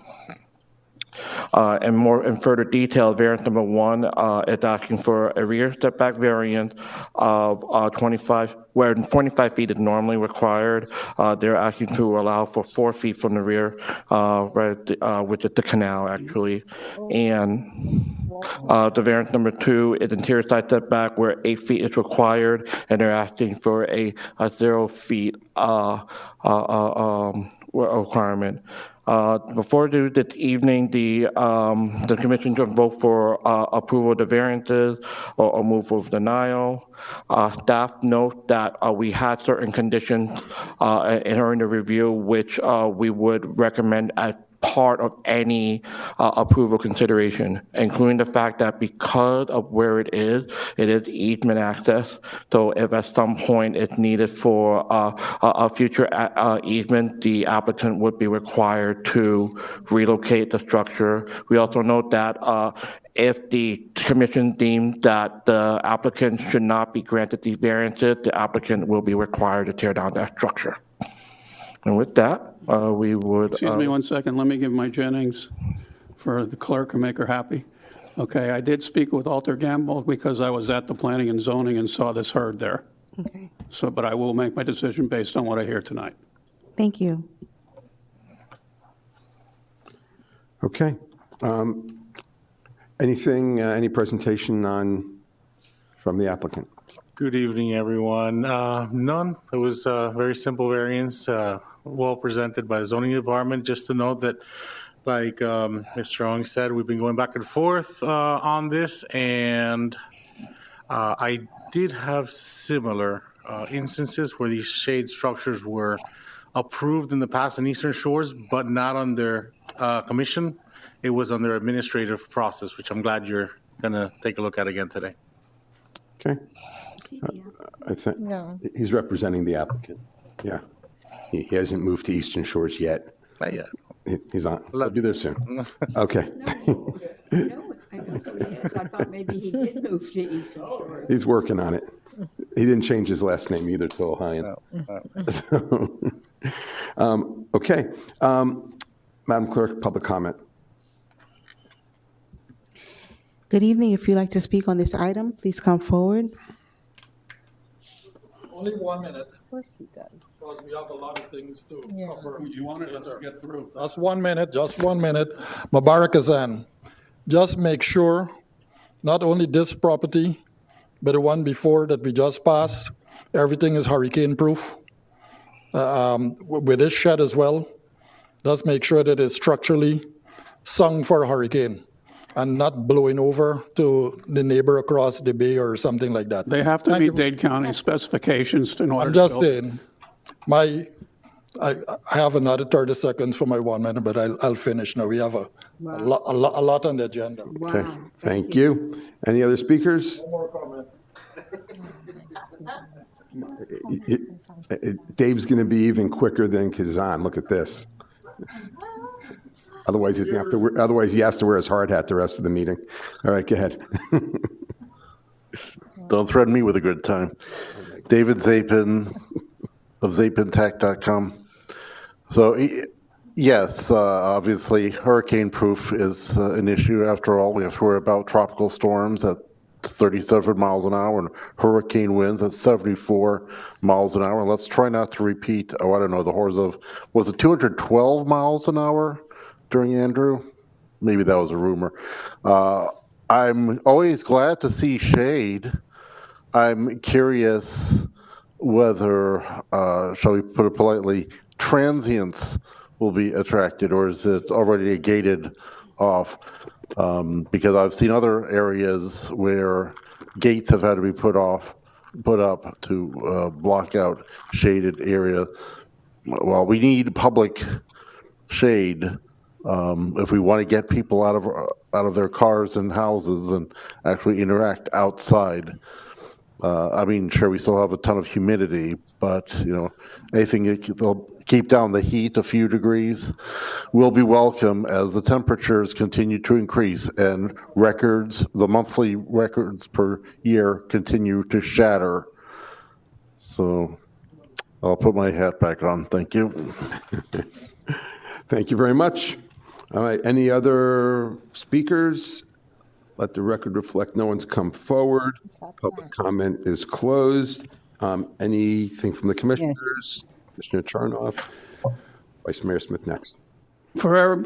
In further detail, variance number 1 is asking for a rear setback variance of 25, where 25 feet is normally required. They're asking to allow for 4 feet from the rear, which is the canal actually. And the variance number 2 is interior side setback where 8 feet is required, and they're asking for a 0 feet requirement. Before due this evening, the commission can vote for approval of the variances or move for denial. Staff note that we had certain conditions during the review which we would recommend as part of any approval consideration, including the fact that because of where it is easement access. So if at some point it's needed for a future easement, the applicant would be required to relocate the structure. We also note that if the commission deems that the applicant should not be granted these variances, the applicant will be required to tear down that structure. And with that, we would... Excuse me 1 second. Let me give my Jennings for the clerk and make her happy. Okay, I did speak with Alter Gamble because I was at the planning and zoning and saw this heard there. Okay. So, but I will make my decision based on what I hear tonight. Thank you. Okay. Any presentation from the applicant? Good evening, everyone. None. It was a very simple variance, well presented by the zoning department. Just to note that, like Mr. Strong said, we've been going back and forth on this, and I did have similar instances where these shade structures were approved in the past in Eastern Shores, but not under commission. It was under administrative process, which I'm glad you're going to take a look at again today. Okay. I think he's representing the applicant. Yeah. He hasn't moved to Eastern Shores yet. Not yet. He's on. I'll do this soon. Okay. No, I know who he is. I thought maybe he did move to Eastern Shore. He's working on it. He didn't change his last name either to Ohio. Okay. Madam Clerk, public comment. Good evening. If you'd like to speak on this item, please come forward. Only 1 minute. Of course he does. Because we have a lot of things to cover. You wanted us to get through. Just 1 minute, just 1 minute. Mubarak Azan, just make sure not only this property, but the one before that we just passed, everything is hurricane-proof. With this shed as well, just make sure that it's structurally sung for a hurricane and not blowing over to the neighbor across the bay or something like that. They have to meet Dade County specifications in order I'm to just build. saying, I have another 30 seconds for my 1 minute, but I'll finish now. We have a lot on the agenda. Okay. Thank you. Any other speakers? No more comments. Dave's going to be even quicker than Kazan. Look at this. Otherwise, he's gonna have to wear, otherwise he has to wear his hard hat the rest of the meeting. All right, go ahead. Don't threaten me with a good time. David Zapin of ZapinTech.com. So Yes, obviously, hurricane-proof is an issue. After all, we have to worry about tropical storms at 37 miles an hour and hurricane winds at 74 miles an hour. Let's try not to repeat, I don't know, the horrors of, was it 212 miles an hour during Andrew? Maybe that was a rumor. I'm always glad to see shade. I'm curious whether, shall we put it politely, transients will be attracted, or is it already gated off? Because I've seen other areas where gates have had to be put up to block out shaded area. Well, we need public shade if we want to get people out of their cars and houses and actually interact outside. I mean, sure, we still have a ton of humidity, but, anything that'll keep down the heat a few degrees will be welcome as the temperatures continue to increase and the monthly records per year continue to shatter. So I'll put my hat back on. Thank you. Thank you very much. All right, any other speakers? Let the record reflect no one's come forward. Public comment is closed. Anything from the commissioners? Commissioner Charnoff. Vice Mayor Smith next. For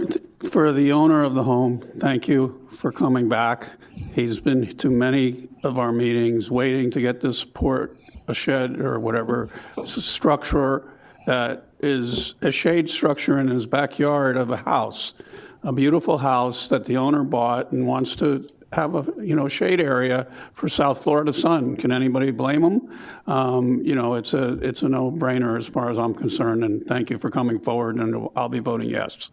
the owner of the home, thank you for coming back. He's been to many of our meetings waiting to get this support, a shed or whatever structure that is a shade structure in his backyard of a house, a beautiful house that the owner bought and wants to have a shade area for South Florida sun. Can anybody blame him? It's a no-brainer as far as I'm concerned, and thank you for coming forward, and I'll be voting yes.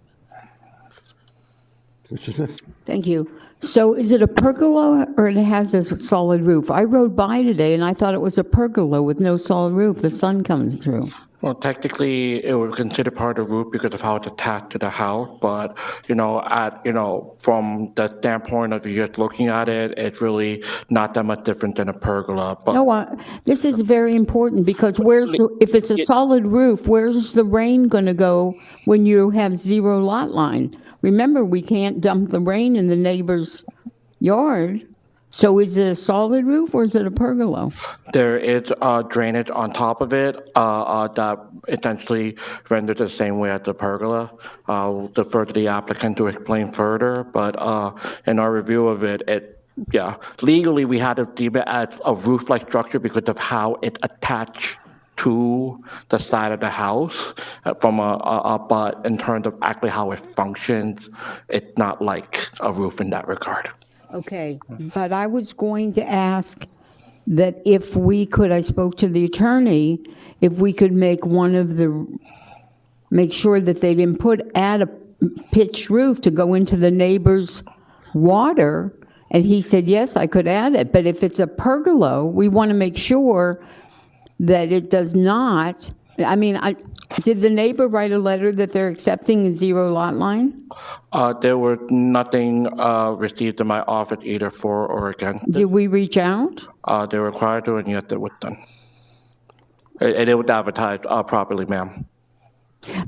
Thank you. So is it a pergola or it has a solid roof? I rode by today and I thought it was a pergola with no solid roof. The sun comes through. Well, technically, it would be considered part of the roof because of how it's attached to the house. But, from the standpoint of you just looking at it, it's really not that much different than a pergola. But No, this is very important because if it's a solid roof, where's the rain going to go when you have zero lot line? Remember, we can't dump the rain in the neighbor's yard. So is it a solid roof or is it a pergola? there is drainage on top of it that essentially renders the same way as the pergola. I'll defer to the applicant to explain further, but in our review of it, legally we had to deem it as a roof-like structure because of how it's attached to the side of the house but in terms of actually how it functions, it's not like a roof in that regard. Okay, but I was going to ask that if we could, I spoke to the attorney, if we could make make sure that they didn't add a pitched roof to go into the neighbor's water, and he said, yes, I could add it, but if it's a pergola, we want to make sure that it does not, did the neighbor write a letter that they're accepting a zero lot line? There were nothing received in my office either for or against it. Did we reach out? They were required to, and yet it was done. And it was advertised properly, ma'am.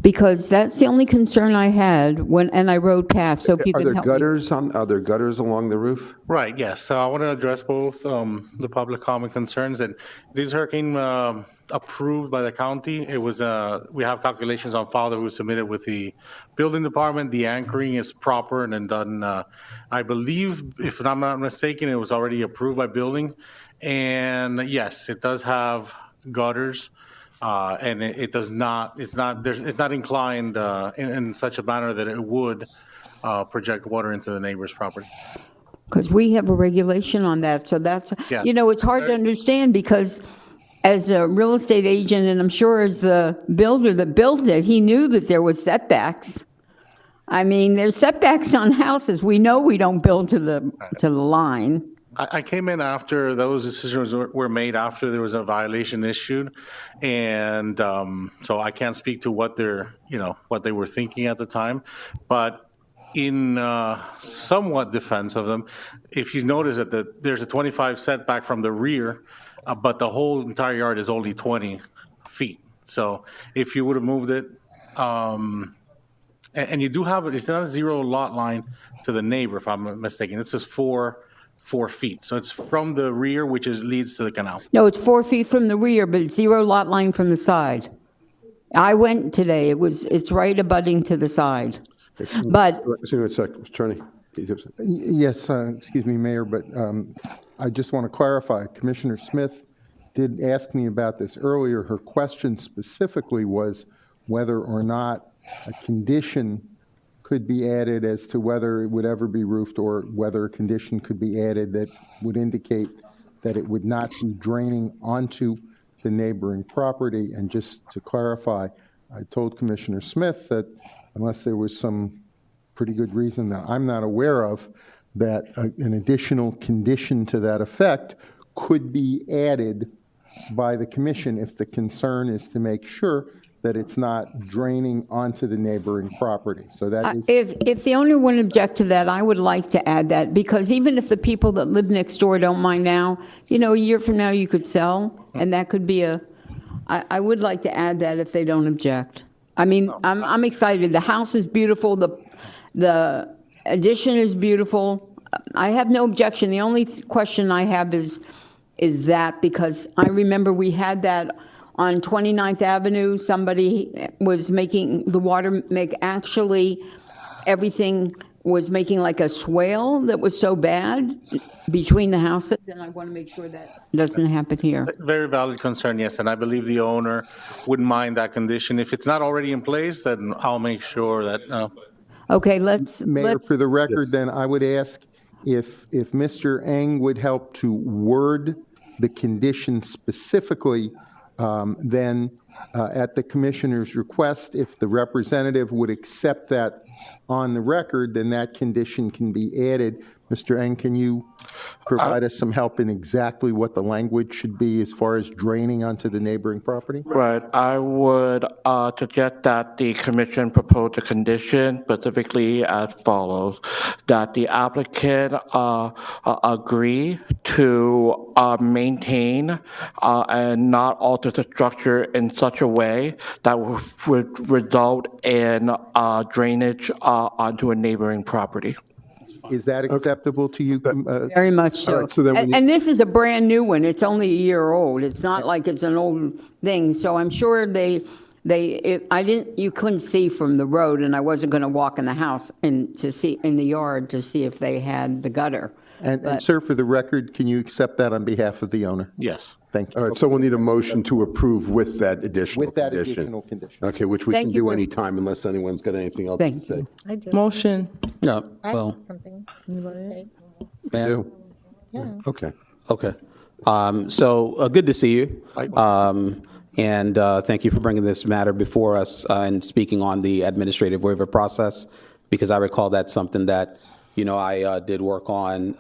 Because that's the only concern I had and I rode past, so if you Are could there help me. are there gutters along the roof? Right, yes. So I want to address both the public comment concerns. And this hurricane approved by the county. It was, we have calculations on file that we submitted with the building department. The anchoring is proper and then done, I believe, if I'm not mistaken, it was already approved by building. And yes, it does have gutters. And it does not, it's not inclined in such a manner that it would project water into the neighbor's property. Because we have a regulation on that, so that's, it's hard to understand because as a real estate agent, and I'm sure as the builder that built it, he knew that there was setbacks. There's setbacks on houses. We know we don't build to the line. I came in after those decisions were made, after there was a violation issued. And so I can't speak to what what they were thinking at the time. But in somewhat defense of them, if you notice that there's a 25 setback from the rear, but the whole entire yard is only 20 feet. So if you would have moved it And you do have, it's not a zero lot line to the neighbor, if I'm not mistaken. It says 4 feet. So it's from the rear, which leads to the canal. No, it's 4 feet from the rear, but it's 0 lot line from the side. I went today, it's right abutting to the side. But, Excuse me a sec, Attorney. Yes, excuse me, Mayor, but I just want to clarify. Commissioner Smith did ask me about this earlier. Her question specifically was whether or not a condition could be added as to whether it would ever be roofed, or whether a condition could be added that would indicate that it would not be draining onto the neighboring property. And just to clarify, I told Commissioner Smith that unless there was some pretty good reason that I'm not aware of, that an additional condition to that effect could be added by the commission if the concern is to make sure that it's not draining onto the neighboring property. So that is. if the owner wouldn't object to that, I would like to add that, because even if the people that live next door don't mind now, a year from now you could sell, and that could be I would like to add that if they don't object. I mean, I'm excited. The house is beautiful. The addition is beautiful. I have no objection. The only question I have is that, because I remember we had that on 29th Avenue, somebody was making the water everything was making like a swale that was so bad between the houses, and I want to make sure that doesn't happen here. Very valid concern, yes, and I believe the owner wouldn't mind that condition. If it's not already in place, then I'll make sure that. Okay, Mayor, for the record, then I would ask if Mr. Eng would help to word the condition specifically. Then at the commissioner's request, if the representative would accept that on the record, then that condition can be added. Mr. Eng, can you provide us some help in exactly what the language should be as far as draining onto the neighboring property? Right. I would suggest that the commission propose a condition specifically as follows: that the applicant agree to maintain and not alter the structure in such a way that would result in drainage onto a neighboring property. Is that acceptable to you? Very much so. Right, so then And this is a brand-new one. It's only a year old. It's not like it's an old thing. So I'm sure you couldn't see from the road, and I wasn't going to walk in the house and to see in the yard to see if they had the gutter. And sir, for the record, can you accept that on behalf of the owner? Yes. Thank you. All right, so we'll need a motion to approve with that additional With that condition. additional condition. Okay, which we Thank can you do for- any time unless anyone's got anything else to Thank say. you. I do. Motion. No, I well, have something you want to say. man, Do? Yeah. Okay. okay. So good to see you. And thank you for bringing this matter before us and speaking on the administrative waiver process, because I recall that's something that, I did work on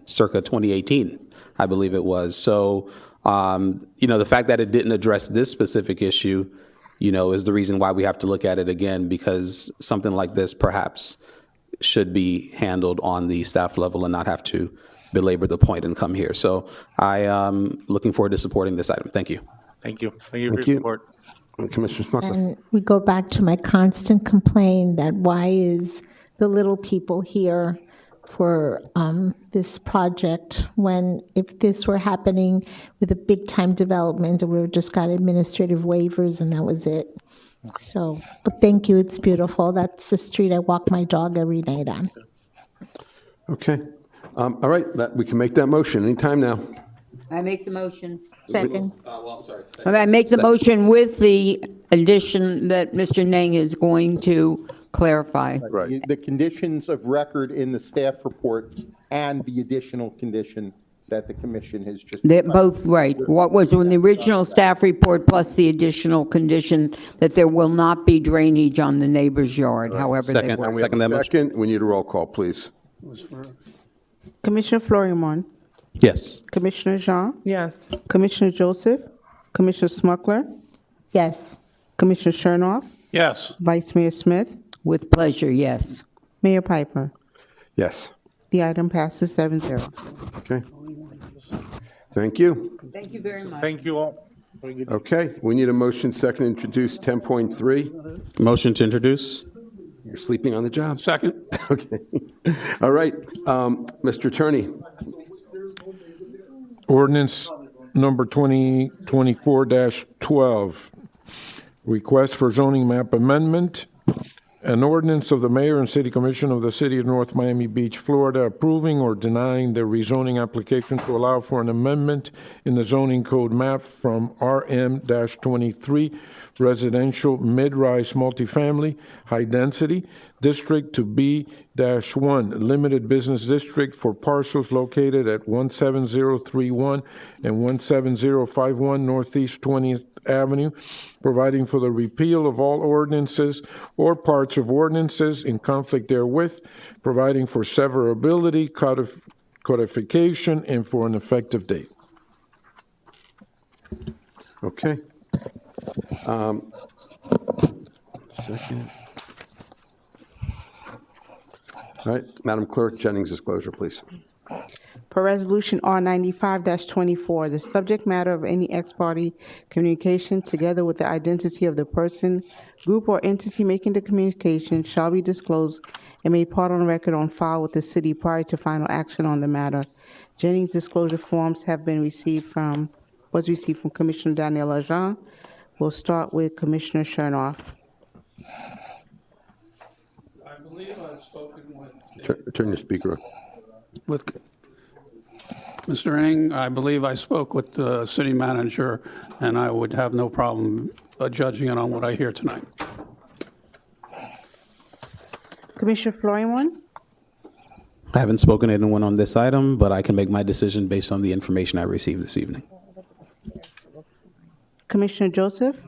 circa 2018, I believe it was. So, the fact that it didn't address this specific issue, is the reason why we have to look at it again, because something like this perhaps should be handled on the staff level and not have to belabor the point and come here. So I am looking forward to supporting this item. Thank you. Thank you. Thank you for Thank your you. support. Commissioner Smucker. And we go back to my constant complaint that why is the little people here for this project, when if this were happening with a big-time development, we would just got administrative waivers and that was it. So, but thank you, it's beautiful. That's the street I walk my dog every night on. Okay. All right, we can make that motion anytime now. I make the motion. Second. I make the motion with the addition that Mr. Nang is going to clarify. Right. The conditions of record in the staff report and the additional condition that the commission has just. They're both right. What was in the original staff report plus the additional condition that there will not be drainage on the neighbor's yard, however they Second. work. And we have Second that a motion. second. We need a roll call, please. Commissioner Florimon, Yes. Commissioner Jean, Yes. Commissioner Joseph, Commissioner Smuckler, Yes. Commissioner Chernoff, Yes. Vice Mayor Smith, With pleasure, yes. Mayor Piper. Yes. The item passes 7-0. Okay. Thank you. Thank you very much. Thank you all. Okay, we need a motion second to introduce 10.3. Motion to introduce? You're sleeping on the job. Second. Okay. All right, Mr. Attorney. Ordinance number 2024-12, request for zoning map amendment. An ordinance of the mayor and city commission of the city of North Miami Beach, Florida, approving or denying the rezoning application to allow for an amendment in the zoning code map from RM-23 residential mid-rise multifamily high density district to B-1 limited business district for parcels located at 17031 and 17051 Northeast 20th Avenue, providing for the repeal of all ordinances or parts of ordinances in conflict therewith, providing for severability, codification, and for an effective date. Okay. Second. All right, Madam Clerk, Jennings' disclosure, please. Per Resolution R95-24, the subject matter of any ex-parte communication, together with the identity of the person, group, or entity making the communication, shall be disclosed and made part on record on file with the city prior to final action on the matter. Jennings' disclosure forms have been received from Commissioner Daniel Lejean. We'll start with Commissioner Chernoff. I believe I've spoken with... Turn your speaker on. With Mr. Ng, I believe I spoke with the city manager, and I would have no problem judging it on what I hear tonight. Commissioner Florimon? I haven't spoken to anyone on this item, but I can make my decision based on the information I received this evening. Commissioner Joseph?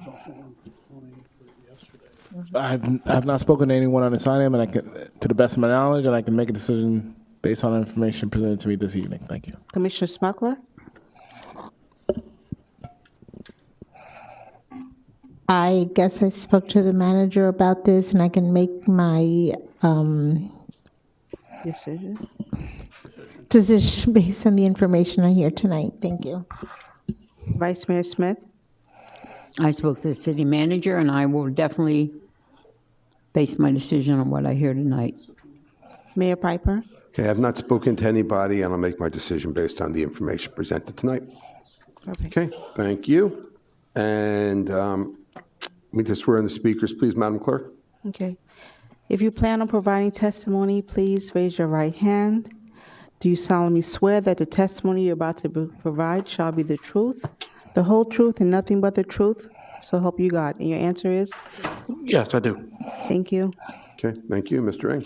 I've not spoken to anyone on this item, and I can, to the best of my knowledge, and I can make a decision based on the information presented to me this evening. Thank you. Commissioner Smuckler? I guess I spoke to the manager about this, and I can make my Decision. decision based on the information I hear tonight. Thank you. Vice Mayor Smith? I spoke to the city manager, and I will definitely base my decision on what I hear tonight. Mayor Piper? Okay, I've not spoken to anybody, and I'll make my decision based on the information presented tonight. Okay, thank you. And let me just swear in the speakers, please, Madam Clerk. Okay. If you plan on providing testimony, please raise your right hand. Do you solemnly swear that the testimony you're about to provide shall be the truth, the whole truth, and nothing but the truth? So help you God. And your answer is? Yes, I do. Thank you. Okay, thank you, Mr. Ng.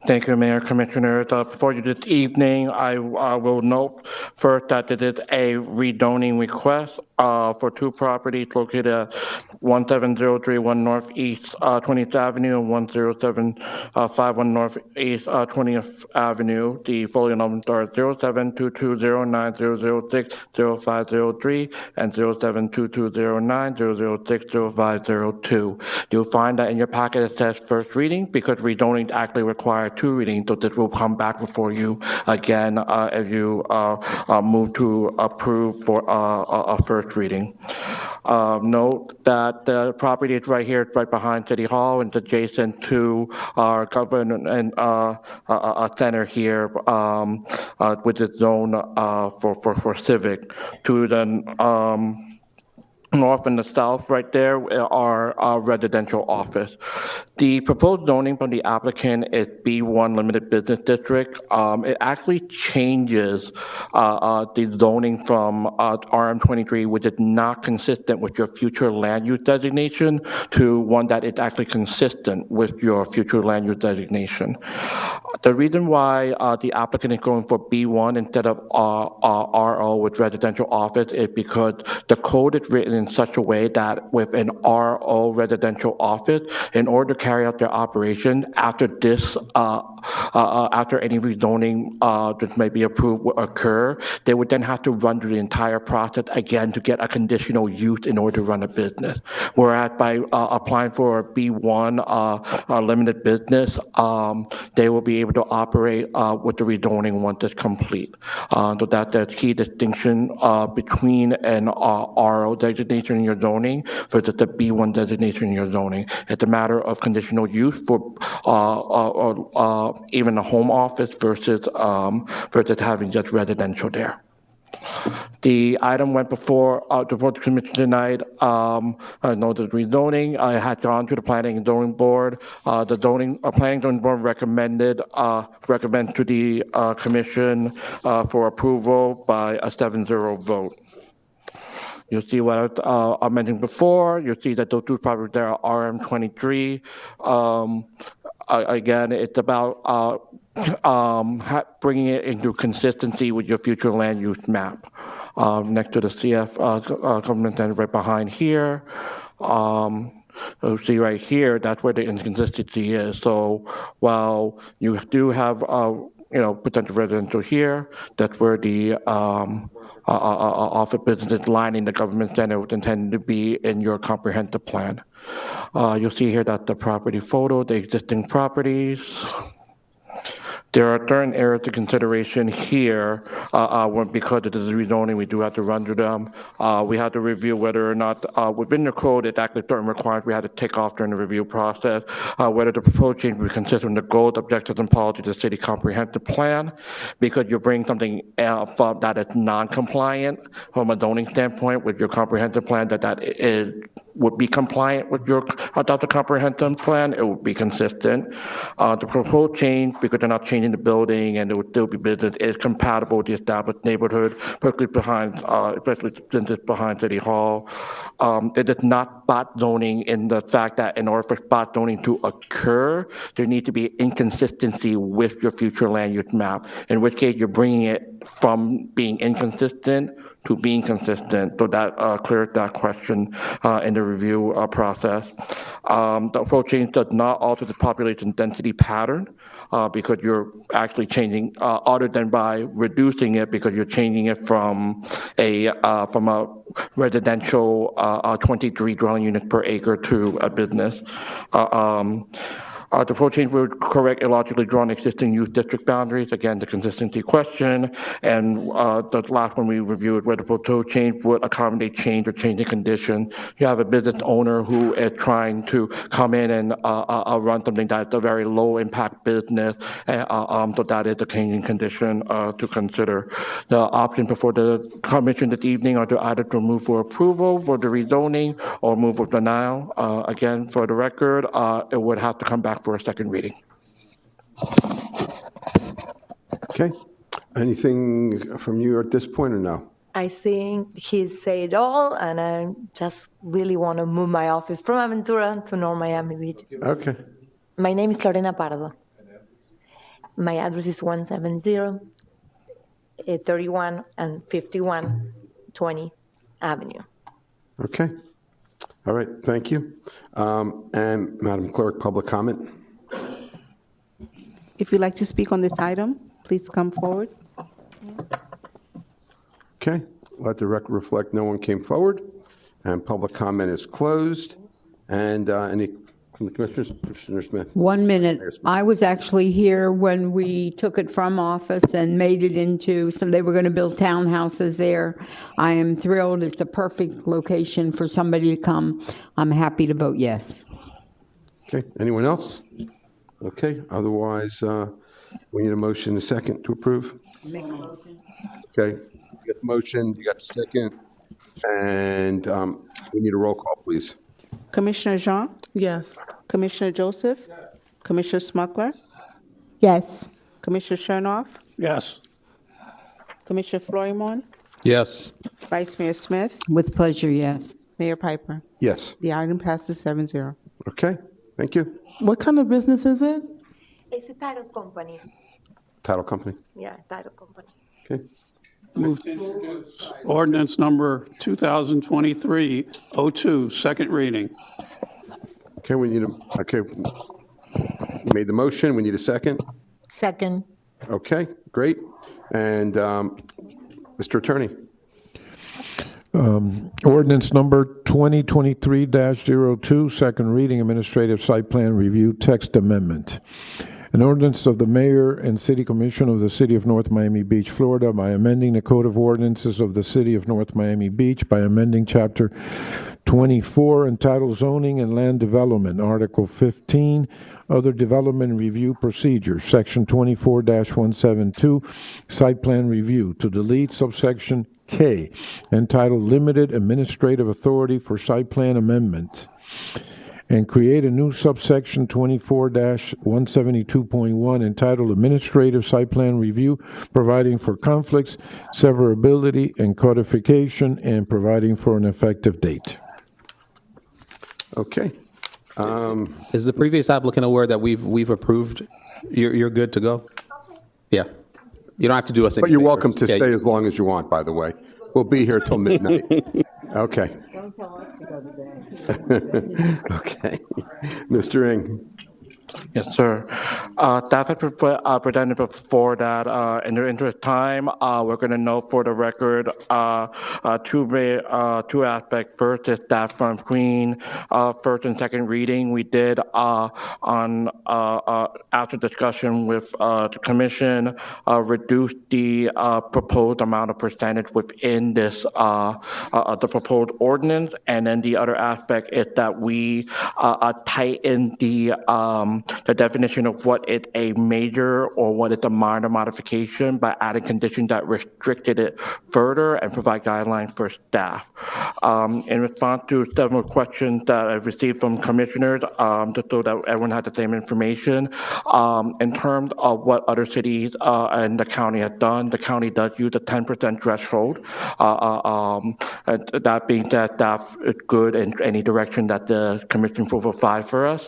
Thank you, Mayor, Commissioners. Before you this evening, I will note first that it is a rezoning request for two properties located at 17031 Northeast 20th Avenue and 10751 Northeast 20th Avenue. The folio numbers are 07220900600503 and 07220900600502. You'll find that in your packet it says first reading because rezoning actually requires two readings, so this will come back before you again if you move to approve for a first reading. Note that the property is right here, it's right behind City Hall, and it's adjacent to our government and center here, which is zoned for civic. To the north and the south right there are our residential office. The proposed zoning from the applicant is B1 Limited Business District. It actually changes the zoning from RM23, which is not consistent with your future land use designation, to one that is actually consistent with your future land use designation. The reason why the applicant is going for B1 instead of RO with residential office is because the code is written in such a way that with an RO residential office, in order to carry out their operation after this after any rezoning that may be approved will occur, they would then have to run through the entire process again to get a conditional use in order to run a business. Whereas by applying for a B1 limited business, they will be able to operate with the rezoning once it's complete. So that's the key distinction between an RO designation in your zoning versus the B1 designation in your zoning. It's a matter of conditional use for even a home office versus having just residential there. The item went before the Board Commission tonight. I know the rezoning. I had gone to the Planning and Zoning Board. The Planning and Zoning Board recommend to the Commission for approval by a 7-0 vote. You'll see what I mentioned before. You'll see that those two properties there are RM23. Again, it's about bringing it into consistency with your future land use map. Next to the CF government center right behind here. You'll see right here, that's where the inconsistency is. So while you do have potential residential here, that's where the office business lining the government center was intended to be in your comprehensive plan. You'll see here that the property photo, the existing properties. There are certain areas of consideration here because it is rezoning. We do have to run through them. We have to review whether or not within the code it's actually certain requirements we had to take off during the review process. Whether the proposed change will be consistent with the goals, objectives, and policies of the city comprehensive plan, because you're bringing something that is non-compliant from a zoning standpoint with your comprehensive plan would be compliant with your adopted comprehensive plan. It would be consistent. The proposed change, because they're not changing the building and it would still be business, is compatible with the established neighborhood, particularly behind, especially since it's behind City Hall. It is not spot zoning in the fact that in order for spot zoning to occur, there needs to be inconsistency with your future land use map, in which case you're bringing it from being inconsistent to being consistent. So that clears that question in the review process. The approach change does not alter the population density pattern because you're actually changing, other than by reducing it, because you're changing it from a residential 23 dwelling units per acre to a business. The proposed change would correct illogically drawn existing use district boundaries. Again, the consistency question. And the last one we reviewed, where the proposed change would accommodate change or changing condition. You have a business owner who is trying to come in and run something that's a very low impact business. So that is a changing condition to consider. The options before the commission this evening are to either to move for approval for the rezoning or move for denial. Again, for the record, it would have to come back for a second reading. Okay. Anything from you at this point or no? I think he said all, and I just really want to move my office from Aventura to North Miami Beach. Okay. My name is Lorena Pardo. My address is 170 31 and 51 20 Avenue. Okay. All right, thank you. And Madam Clerk, public comment? If you'd like to speak on this item, please come forward. Okay, let the record reflect no one came forward, and public comment is closed. And any from the commissioners? Commissioner Smith. 1 minute. I was actually here when we took it from office and made it into, so they were going to build townhouses there. I am thrilled. It's the perfect location for somebody to come. I'm happy to vote yes. Okay, anyone else? Okay, otherwise, we need a motion, a second to approve. Make a motion. Okay, you got the motion, you got the second, and we need a roll call, please. Commissioner Jean? Yes. Commissioner Joseph? Yes. Commissioner Smuckler? Yes. Commissioner Chernoff? Yes. Commissioner Florimon? Yes. Vice Mayor Smith? With pleasure, yes. Mayor Piper? Yes. The item passes 7-0. Okay, thank you. What kind of business is it? It's a title company. Title company. Yeah, title company. Okay. Move to introduce ordinance number 2023-02, second reading. Okay, we need a, okay, you made the motion, we need a second. Second. Okay, great. And Mr. Attorney? Ordinance number 2023-02, second reading, administrative site plan review text amendment. An ordinance of the Mayor and City Commission of the City of North Miami Beach, Florida, by amending the Code of Ordinances of the City of North Miami Beach by amending Chapter 24 entitled Zoning and Land Development, Article 15, Other Development Review Procedures, Section 24-172, Site Plan Review, to delete subsection K, entitled Limited Administrative Authority for Site Plan Amendments, and create a new subsection 24-172.1 entitled Administrative Site Plan Review, providing for conflicts, severability, and codification, and providing for an effective date. Okay. Is the previous applicant aware that we've approved? You're good to go? Yeah. You don't have to do us any But you're favors. welcome to Yeah, stay as long as you want, by the way. We'll be here till midnight. Okay. Don't tell us to go to bed. Okay. Mr. Ng? Yes, sir. Staff had presented before that in the interest of time, we're going to note for the record two aspects. First is staff from screen. First and second reading, we did after discussion with the commission, reduce the proposed amount of percentage within this the proposed ordinance. And then the other aspect is that we tighten the definition of what is a major or what is a minor modification by adding conditions that restricted it further and provide guidelines for staff. In response to several questions that I've received from commissioners, just so that everyone has the same information, in terms of what other cities and the county have done, the county does use a 10% threshold. That being said, staff is good in any direction that the commission will provide for us,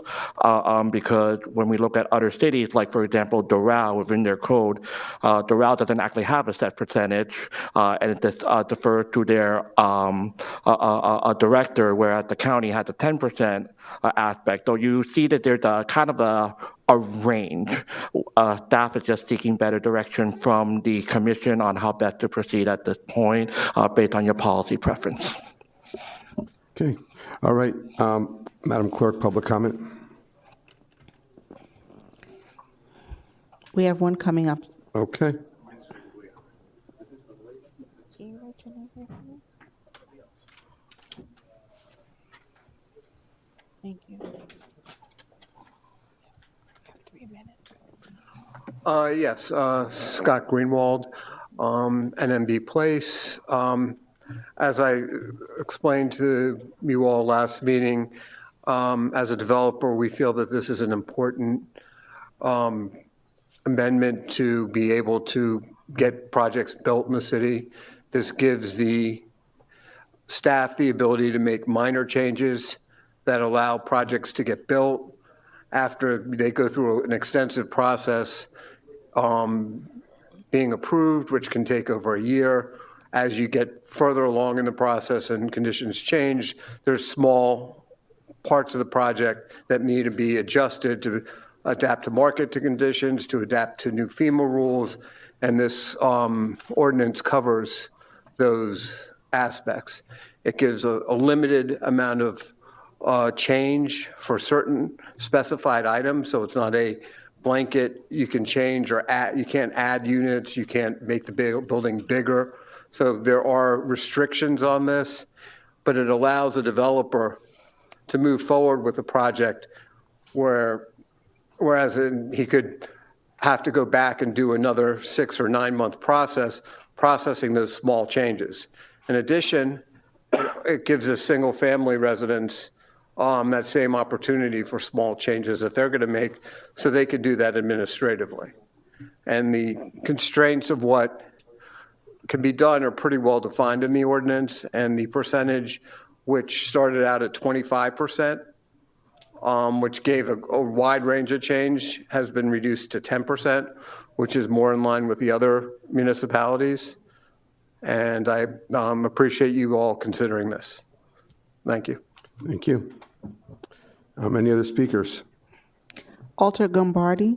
because when we look at other cities, like for example, Doral within their code, Doral doesn't actually have a set percentage, and it defers to their director, whereas the county has a 10% aspect. So you see that there's a kind of a range. Staff is just seeking better direction from the commission on how best to proceed at this point, based on your policy preference. Okay. All right. Madam Clerk, public comment? We have one coming up. Okay. Thank you. Yes, Scott Greenwald, NMB Place. As I explained to you all last meeting, as a developer, we feel that this is an important amendment to be able to get projects built in the city. This gives the staff the ability to make minor changes that allow projects to get built after they go through an extensive process being approved, which can take over a year. As you get further along in the process and conditions change, there's small parts of the project that need to be adjusted to adapt to market conditions, to adapt to new FEMA rules, and this ordinance covers those aspects. It gives a limited amount of change for certain specified items, so it's not a blanket you can change or add. You can't add units, you can't make the building bigger. So there are restrictions on this, but it allows a developer to move forward with a project whereas he could have to go back and do another 6 or 9 month processing those small changes. In addition, it gives a single family residence that same opportunity for small changes that they're going to make, so they could do that administratively. And the constraints of what can be done are pretty well defined in the ordinance, and the percentage, which started out at 25%, which gave a wide range of change, has been reduced to 10%, which is more in line with the other municipalities. And I appreciate you all considering this. Thank you. Thank you. Any other speakers? Alter Gombardi.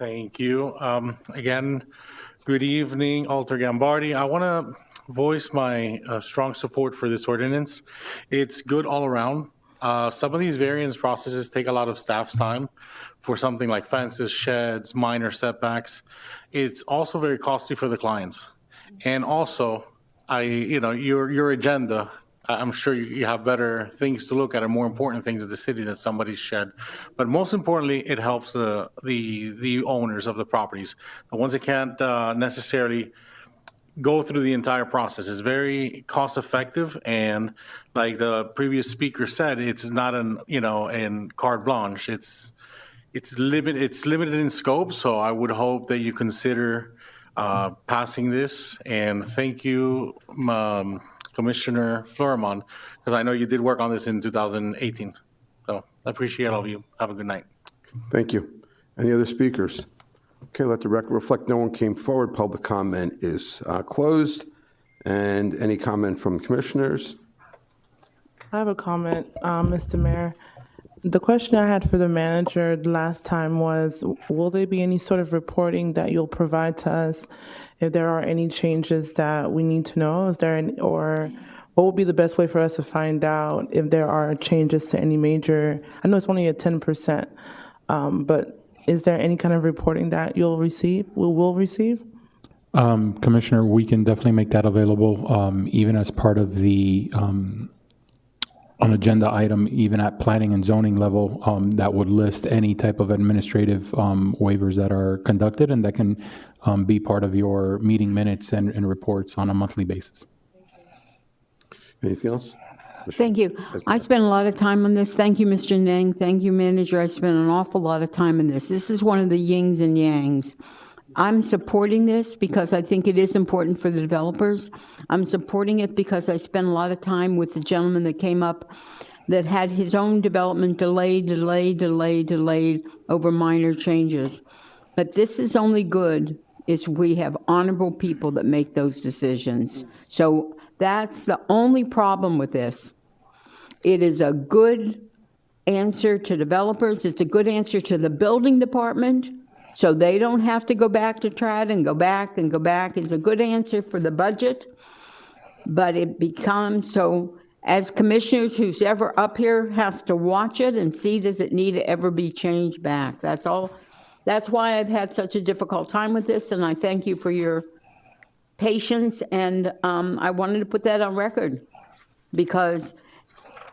Thank you. Again, good evening, Alter Gambardi. I want to voice my strong support for this ordinance. It's good all around. Some of these variance processes take a lot of staff's time for something like fences, sheds, minor setbacks. It's also very costly for the clients. And also, your agenda, I'm sure you have better things to look at, or more important things of the city than somebody's shed. But most importantly, it helps the owners of the properties, the ones that can't necessarily go through the entire process. It's very cost effective, and like the previous speaker said, it's not in carte blanche. It's limited in scope. So I would hope that you consider passing this. And thank you, Commissioner Florimon, because I know you did work on this in 2018. So I appreciate all of you. Have a good night. Thank you. Any other speakers? Okay, let the record reflect no one came forward. Public comment is closed. And any comment from commissioners? I have a comment, Mr. Mayor. The question I had for the manager the last time was, will there be any sort of reporting that you'll provide to us if there are any changes that we need to know? Is there any, or what would be the best way for us to find out if there are changes to any major, I know it's only at 10%, but is there any kind of reporting that you'll receive, will receive? Commissioner, we can definitely make that available, even as part of the an agenda item, even at planning and zoning level, that would list any type of administrative waivers that are conducted, and that can be part of your meeting minutes and reports on a monthly basis. Anything else? Thank you. I spent a lot of time on this. Thank you, Mr. Nang. Thank you, Manager. I spent an awful lot of time on this. This is one of the yings and yangs. I'm supporting this because I think it is important for the developers. I'm supporting it because I spent a lot of time with the gentleman that came up that had his own development delayed over minor changes. But this is only good if we have honorable people that make those decisions. So that's the only problem with this. It is a good answer to developers. It's a good answer to the building department, so they don't have to go back to try it and go back and go back. It's a good answer for the budget, but it becomes so, as commissioners, who's ever up here has to watch it and see, does it need to ever be changed back? That's all. That's why I've had such a difficult time with this, and I thank you for your patience, and I wanted to put that on record because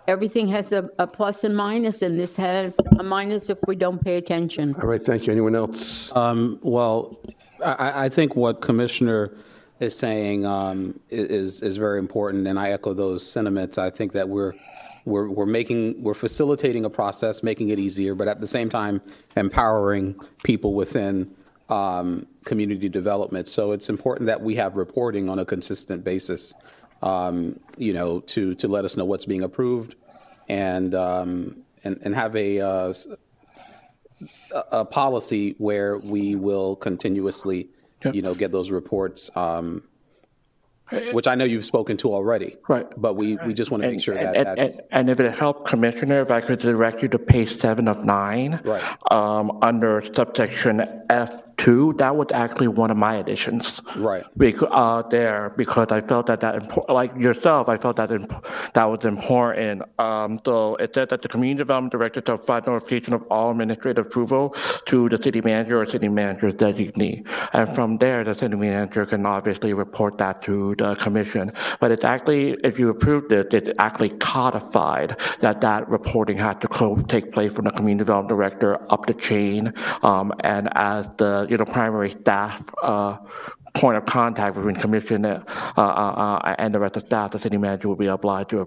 everything has a plus and minus, and this has a minus if we don't pay attention. All right, thank you. Anyone else? Well, I think what Commissioner is saying is very important, and I echo those sentiments. I think that we're facilitating a process, making it easier, but at the same time empowering people within community development. So it's important that we have reporting on a consistent basis, to let us know what's being approved, and have a policy where we will continuously, get those reports, which I know you've spoken to already. Right. But we just want to make sure that that's... And if it helps, Commissioner, if I could direct you to page 7 of 9. Right. Under subsection F2, that was actually one of my additions. Right. Because I felt like yourself, I felt that was important. So it said that the Community Development Director shall provide notification of all administrative approval to the city manager or city manager's designee. And from there, the city manager can obviously report that to the commission. But it's actually, if you approved it, it actually codified that reporting had to take place from the Community Development Director up the chain, and as the primary staff point of contact between commission and the rest of staff, the city manager will be obliged to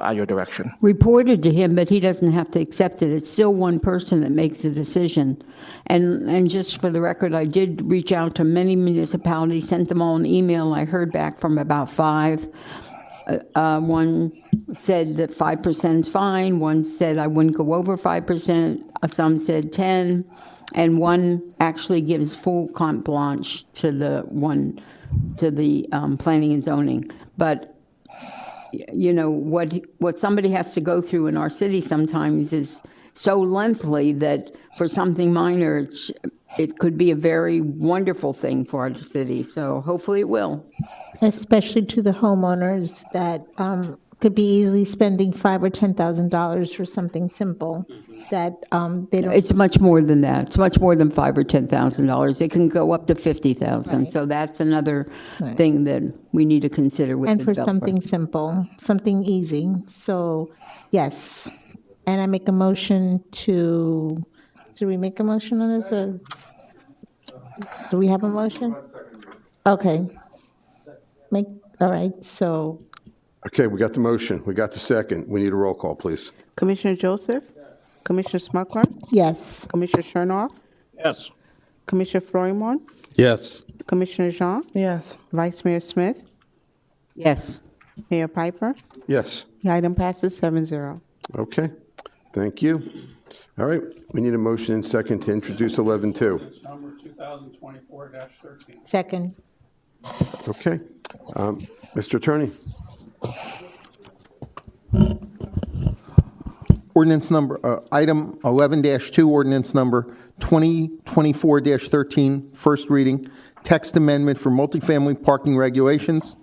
at your direction. Reported to him, but he doesn't have to accept it. It's still one person that makes the decision. And just for the record, I did reach out to many municipalities, sent them all an email. I heard back from about 5. One said that 5% is fine. One said I wouldn't go over 5%. Some said 10. And one actually gives full carte blanche to the planning and zoning. But what somebody has to go through in our city sometimes is so lengthy that for something minor, it could be a very wonderful thing for our city, so hopefully it will. Especially to the homeowners that could be easily spending $5,000 or $10,000 for something simple that they don't. It's much more than that. It's much more than $5,000 or $10,000. It can go up to $50,000. Right. So that's another Right. thing that we need to consider with And the for developer. something simple, something easy. So, yes. And I make a motion to, do we make a motion on this? Or do we have a motion? Okay. All right, so, Okay, we got the motion. We got the second. We need a roll call, please. Commissioner Joseph? Commissioner Smucker? yes. Commissioner Chernoff? Yes. Commissioner Florimon? Yes. Commissioner Jean? Yes. Vice Mayor Smith? Yes. Mayor Piper? Yes. The item passes 7-0. Okay, thank you. All right, we need a motion and second to introduce 11-2. It's number 2024-13. Second. Okay, Mr. Attorney. Ordinance number, item 11-2, ordinance number 2024-13, first reading, text amendment for multifamily parking regulations.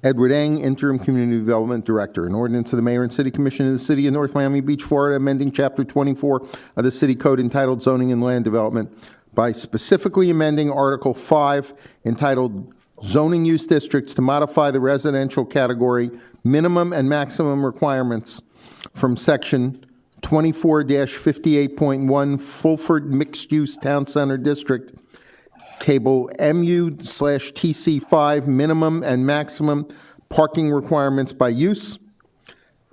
Edward Eng, Interim Community Development Director. An ordinance of the Mayor and City Commission of the City of North Miami Beach, Florida, amending Chapter 24 of the City Code entitled Zoning and Land Development by specifically amending Article 5 entitled Zoning Use Districts to modify the residential category minimum and maximum requirements from Section 24-58.1 Fulford Mixed Use Town Center District, Table MU/TC5, minimum and maximum parking requirements by use.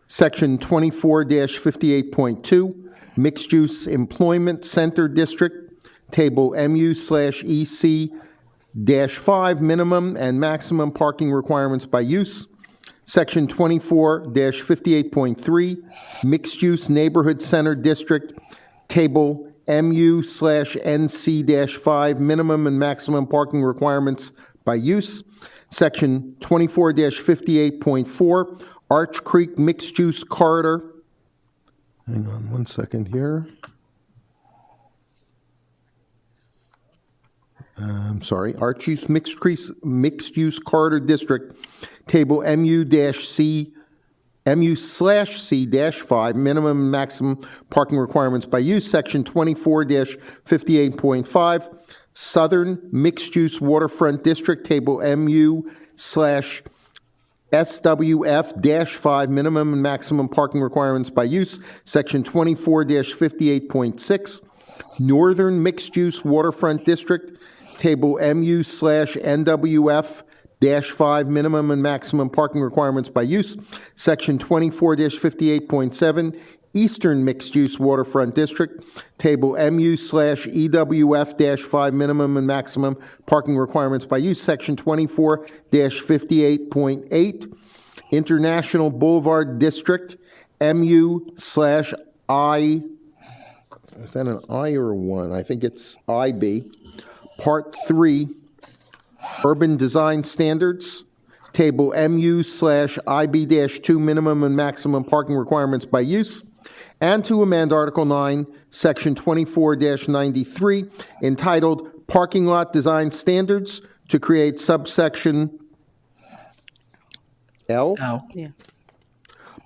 Section 24-58.2, Mixed Use Employment Center District, Table MU/EC-5, minimum and maximum parking requirements by use. Section 24-58.3, Mixed Use Neighborhood Center District, Table MU/NC-5, minimum and maximum parking requirements by use. Section 24-58.4, Arch Creek Mixed Use Corridor. Hang on one second here. I'm sorry, Arch Use Mixed Use Corridor District, Table MU/C-5, minimum and maximum parking requirements by use. Section 24-58.5, Southern Mixed Use Waterfront District, Table MU/SWF-5, minimum and maximum parking requirements by use. Section 24-58.6, Northern Mixed Use Waterfront District, Table MU/NWF-5, minimum and maximum parking requirements by use. Section 24-58.7, Eastern Mixed Use Waterfront District, Table MU/EWF-5, minimum and maximum parking requirements by use. Section 24-58.8, International Boulevard District, MU/I, is that an I or a 1? I think it's IB. Part 3, Urban Design Standards, Table MU/IB-2, minimum and maximum parking requirements by use, and to amend Article 9, Section 24-93, entitled Parking Lot Design Standards, to create subsection L, Yeah.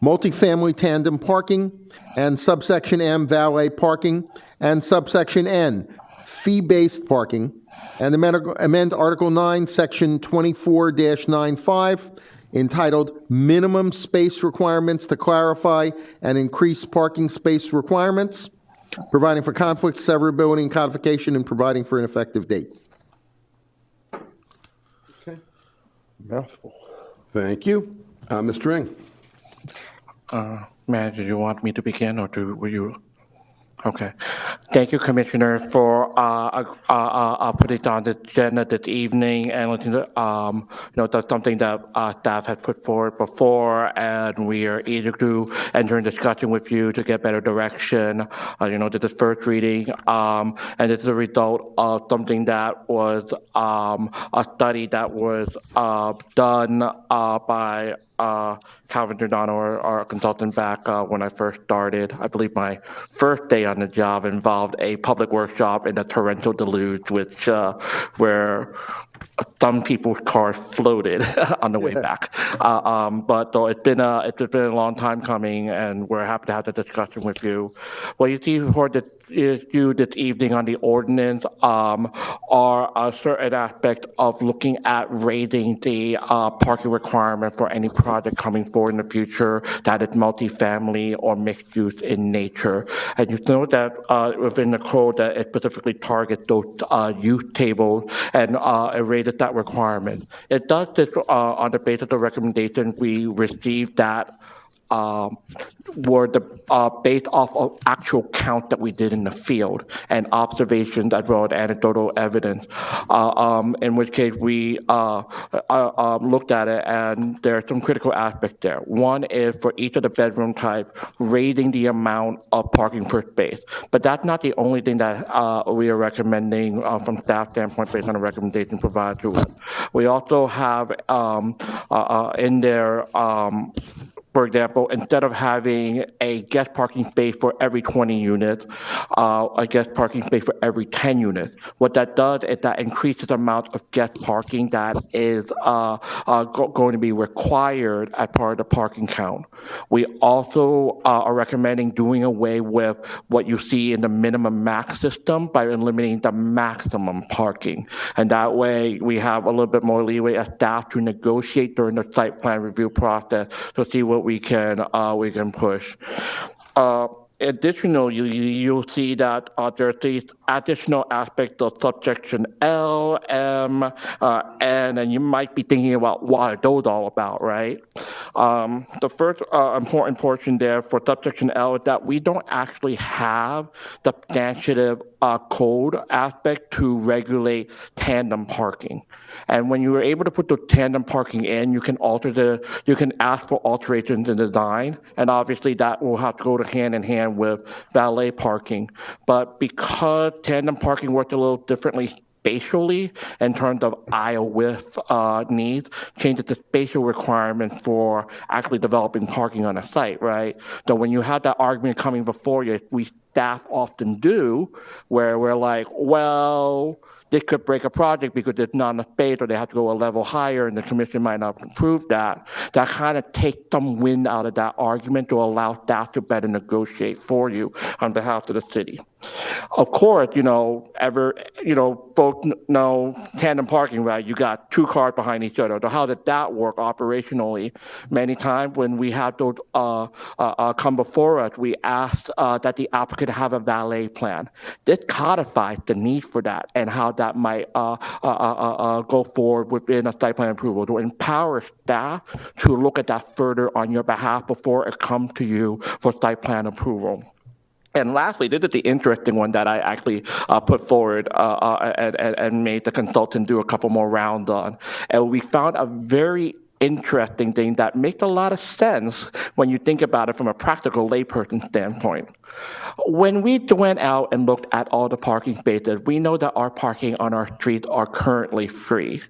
multifamily tandem parking, and subsection M, valet parking, and subsection N, fee-based parking, and amend Article 9, Section 24-95, entitled Minimum Space Requirements, to clarify and increase parking space requirements, providing for conflict, severability, and codification, and providing for an effective date. Okay. Mouthful. Thank you. Mr. Eng. Mayor, do you want me to begin, or will you? Okay. Thank you, Commissioner, for putting it on the agenda this evening, and that's something that staff had put forward before, and we are eager to enter in discussion with you to get better direction. This is first reading, and this is a result of something that was a study that was done by Calvin Giordano, our consultant, back when I first started. I believe my first day on the job involved a public workshop in the torrential deluge, which where some people's cars floated on the way back. But though it's been a long time coming, and we're happy to have the discussion with you. What you see for you this evening on the ordinance are a certain aspect of looking at raising the parking requirement for any project coming forward in the future that is multifamily or mixed use in nature. And you know that within the code that it specifically targets those use tables and it raises that requirement. It does this on the basis of the recommendation we received that were based off of actual count that we did in the field and observations as well as anecdotal evidence, in which case we looked at it, and there are some critical aspects there. One is for each of the bedroom types, raising the amount of parking per space. But that's not the only thing that we are recommending from staff standpoint based on the recommendation provided to us. We also have in there, for example, instead of having a guest parking space for every 20 units, a guest parking space for every 10 units. What that does is that increases the amount of guest parking that is going to be required as part of the parking count. We also are recommending doing away with what you see in the minimum max system by eliminating the maximum parking. And that way we have a little bit more leeway as staff to negotiate during the site plan review process to see what we can push. Additionally, you'll see that there's these additional aspects of subsection L, M, N, and you might be thinking about what are those all about, right? The first important portion there for subsection L is that we don't actually have the substantive code aspect to regulate tandem parking. And when you are able to put the tandem parking in, you can ask for alterations in design, and obviously that will have to go hand in hand with valet parking. But because tandem parking works a little differently spatially in terms of aisle width needs, changes the spatial requirements for actually developing parking on a site, right? So when you have that argument coming before you, we staff often do, where we're like, well, this could break a project because there's not enough space, or they have to go a level higher and the commission might not approve that. That kind of takes some wind out of that argument to allow staff to better negotiate for you on behalf of the city. Of course, folks know tandem parking, right? You got two cars behind each other. So how did that work operationally? Many times when we had those come before us, we asked that the applicant have a valet plan. This codifies the need for that and how that might go forward within a site plan approval to empower staff to look at that further on your behalf before it comes to you for site plan approval. And lastly, this is the interesting one that I actually put forward and made the consultant do a couple more rounds on. And we found a very interesting thing that makes a lot of sense when you think about it from a practical layperson standpoint. When we went out and looked at all the parking spaces, we know that our parking on our streets are currently free.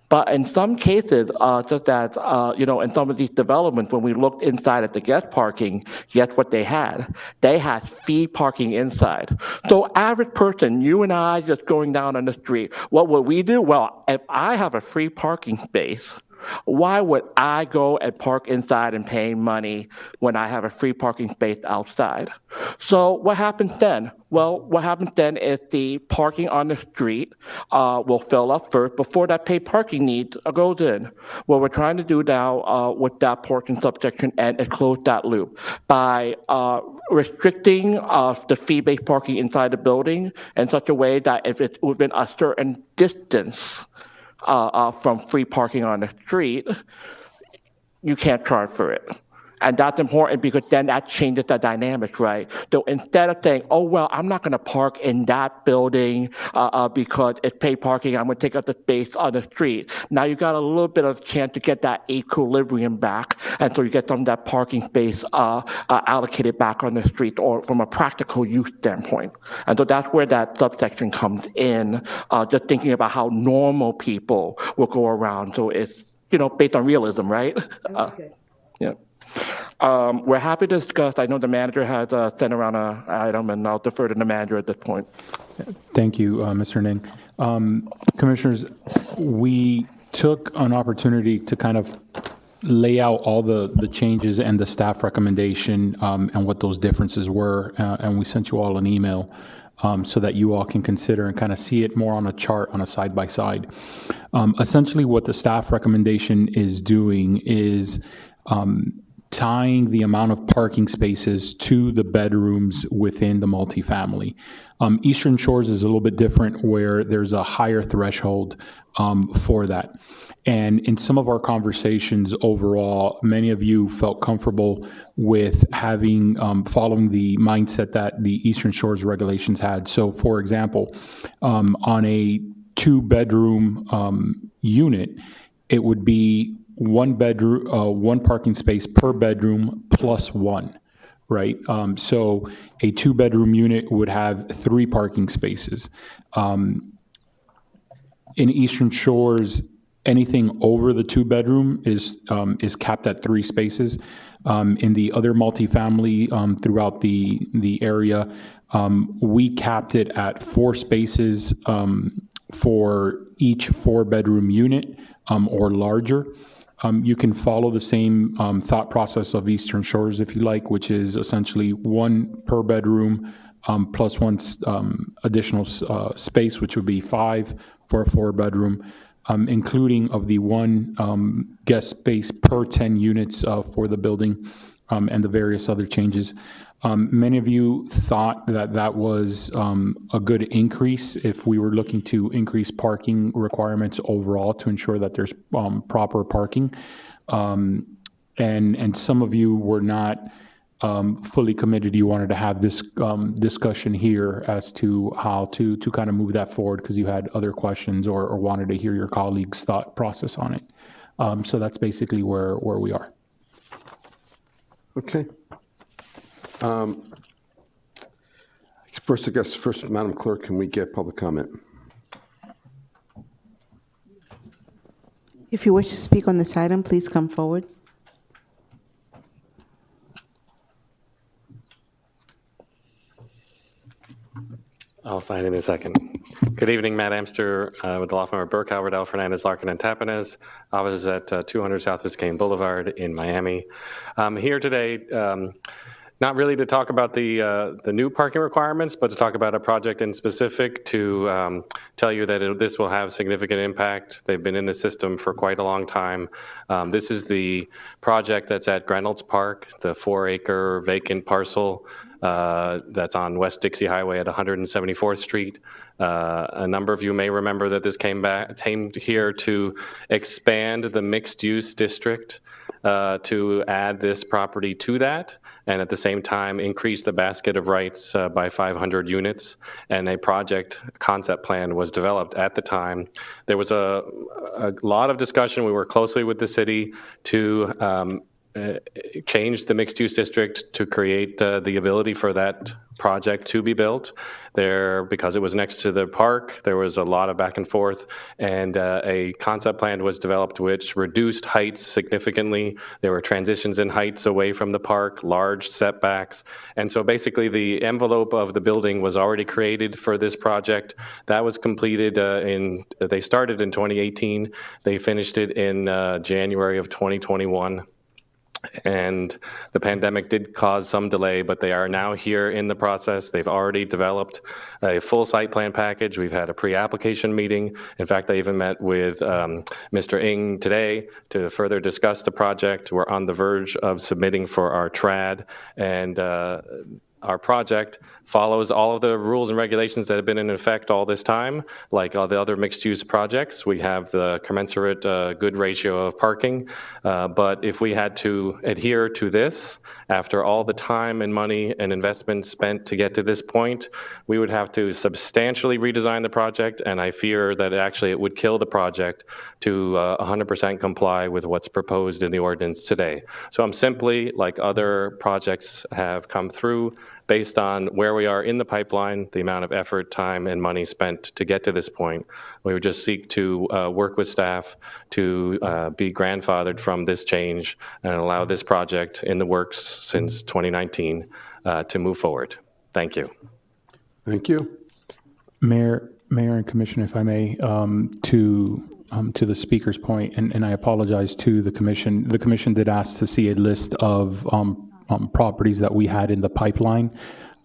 But in some cases, such as, in some of these developments, when we looked inside at the guest parking, guess what they had? They had fee parking inside. So average person, you and I just going down on the street, what would we do? Well, if I have a free parking space, why would I go and park inside and pay money when I have a free parking space outside? So what happens then? Well, what happens then is the parking on the street will fill up first before that paid parking need goes in. What we're trying to do now with that portion subsection N is close that loop by restricting the fee-based parking inside the building in such a way that if it's within a certain distance from free parking on the street, you can't charge for it. And that's important because then that changes the dynamics, right? So instead of saying, oh, well, I'm not going to park in that building because it's paid parking, I'm going to take up the space on the street. Now you got a little bit of chance to get that equilibrium back. And so you get some of that parking space allocated back on the street or from a practical use standpoint. And so that's where that subsection comes in, just thinking about how normal people will go around. So it's, based on realism, right? Okay. Yeah. We're happy to discuss. I know the manager has sent around an item, and I'll defer to the manager at this point. Thank you, Mr. Ning. Commissioners, we took an opportunity to kind of lay out all the changes and the staff recommendation and what those differences were, and we sent you all an email so that you all can consider and kind of see it more on a chart on a side-by-side. Essentially, what the staff recommendation is doing is tying the amount of parking spaces to the bedrooms within the multifamily. Eastern Shores is a little bit different where there's a higher threshold for that. And in some of our conversations overall, many of you felt comfortable with having, following the mindset that the Eastern Shores regulations had. So for example, on a 2-bedroom unit, it would be one bedroom, one parking space per bedroom plus one, right? So a 2-bedroom unit would have 3 parking spaces. In Eastern Shores, anything over the 2-bedroom is capped at 3 spaces. In the other multifamily throughout the area, we capped it at 4 spaces for each 4-bedroom unit or larger. You can follow the same thought process of Eastern Shores if you like, which is essentially 1 per bedroom plus 1 additional space, which would be 5 for a 4-bedroom. Including of the 1 guest space per 10 units for the building and the various other changes. Many of you thought that that was a good increase if we were looking to increase parking requirements overall to ensure that there's proper parking. And some of you were not fully committed. You wanted to have this discussion here as to how to kind of move that forward because you had other questions or wanted to hear your colleagues' thought process on it. So that's basically where we are. Okay. First, Madam Clerk, can we get public comment? If you wish to speak on this item, please come forward. I'll sign in a second. Good evening, Matt Amster with the law firm of Burke, Howard, Fernandez, Larkin, and Tapanez. Offices at 200 South Biscayne Boulevard in Miami. I'm here today not really to talk about the new parking requirements, but to talk about a project in specific to tell you that this will have significant impact. They've been in the system for quite a long time. This is the project that's at Reynolds Park, the 4-acre vacant parcel that's on West Dixie Highway at 174th Street. A number of you may remember that this came here to expand the mixed-use district to add this property to that, and at the same time increase the basket of rights by 500 units. And a project concept plan was developed at the time. There was a lot of discussion. We worked closely with the city to change the mixed-use district to create the ability for that project to be built there. Because it was next to the park, there was a lot of back and forth, and a concept plan was developed which reduced heights significantly. There were transitions in heights away from the park, large setbacks, and so basically the envelope of the building was already created for this project. That was completed they started in 2018, they finished it in January of 2021. And the pandemic did cause some delay, but they are now here in the process. They've already developed a full site plan package. We've had a pre-application meeting. In fact, I even met with Mr. Ng today to further discuss the project. We're on the verge of submitting for our TRAD, and our project follows all of the rules and regulations that have been in effect all this time. Like all the other mixed-use projects, we have the commensurate good ratio of parking. But if we had to adhere to this, after all the time and money and investment spent to get to this point, we would have to substantially redesign the project, and I fear that actually it would kill the project to 100% comply with what's proposed in the ordinance today. So I'm simply, like other projects have come through, based on where we are in the pipeline, the amount of effort, time, and money spent to get to this point, we would just seek to work with staff to be grandfathered from this change and allow this project in the works since 2019 to move forward. Thank you. Thank you. Mayor and Commissioner, if I may, to the speaker's point, and I apologize to the commission. The commission did ask to see a list of properties that we had in the pipeline.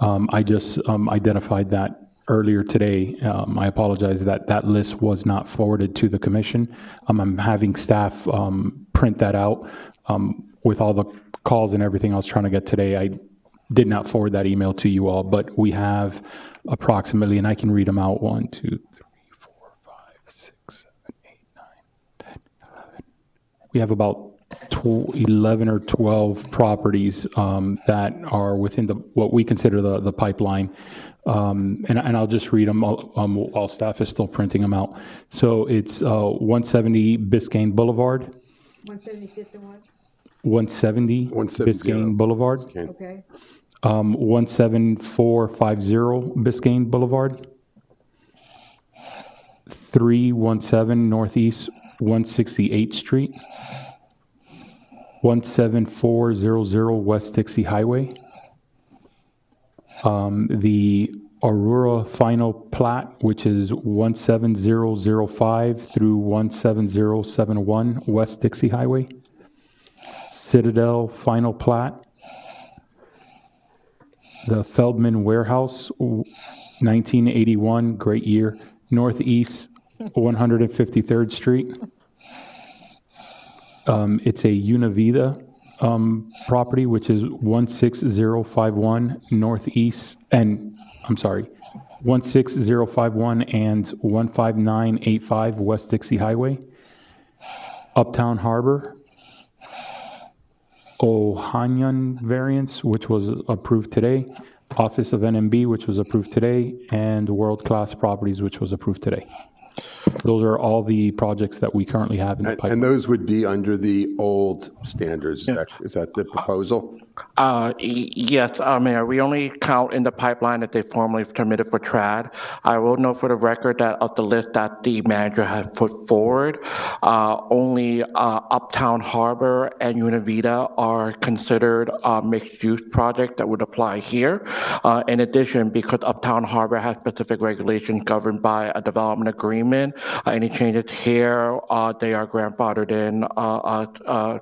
I just identified that earlier today. I apologize that that list was not forwarded to the commission. I'm having staff print that out with all the calls and everything I was trying to get today. I did not forward that email to you all, but we have approximately, and I can read them out, 1, 2, 3, 4, 5, 6, 7, 8, 9, 10, 11. We have about 11 or 12 properties that are within what we consider the pipeline. And I'll just read them while staff is still printing them out. So it's 170 Biscayne Boulevard. 175th and what? 170 Biscayne Boulevard. Okay. 17450 Biscayne Boulevard. 317 Northeast 168th Street. 17400 West Dixie Highway. The Aurora final plat, which is 17005 through 17071 West Dixie Highway. Citadel final plat. The Feldman Warehouse, 1981, great year, Northeast 153rd Street. It's a Univida property, which is 16051 Northeast, and I'm sorry, 16051 and 15985 West Dixie Highway. Uptown Harbor, Ohanian variance, which was approved today. Office of NMB, which was approved today, and World Class Properties, which was approved today. Those are all the projects that we currently have in the pipeline. And those would be under the old standards. Is that the proposal? Yes, Mayor, we only count in the pipeline that they formally submitted for TRAD. I will note for the record that of the list that the manager has put forward, only Uptown Harbor and Univida are considered mixed-use projects that would apply here. In addition, because Uptown Harbor has specific regulations governed by a development agreement, any changes here, they are grandfathered in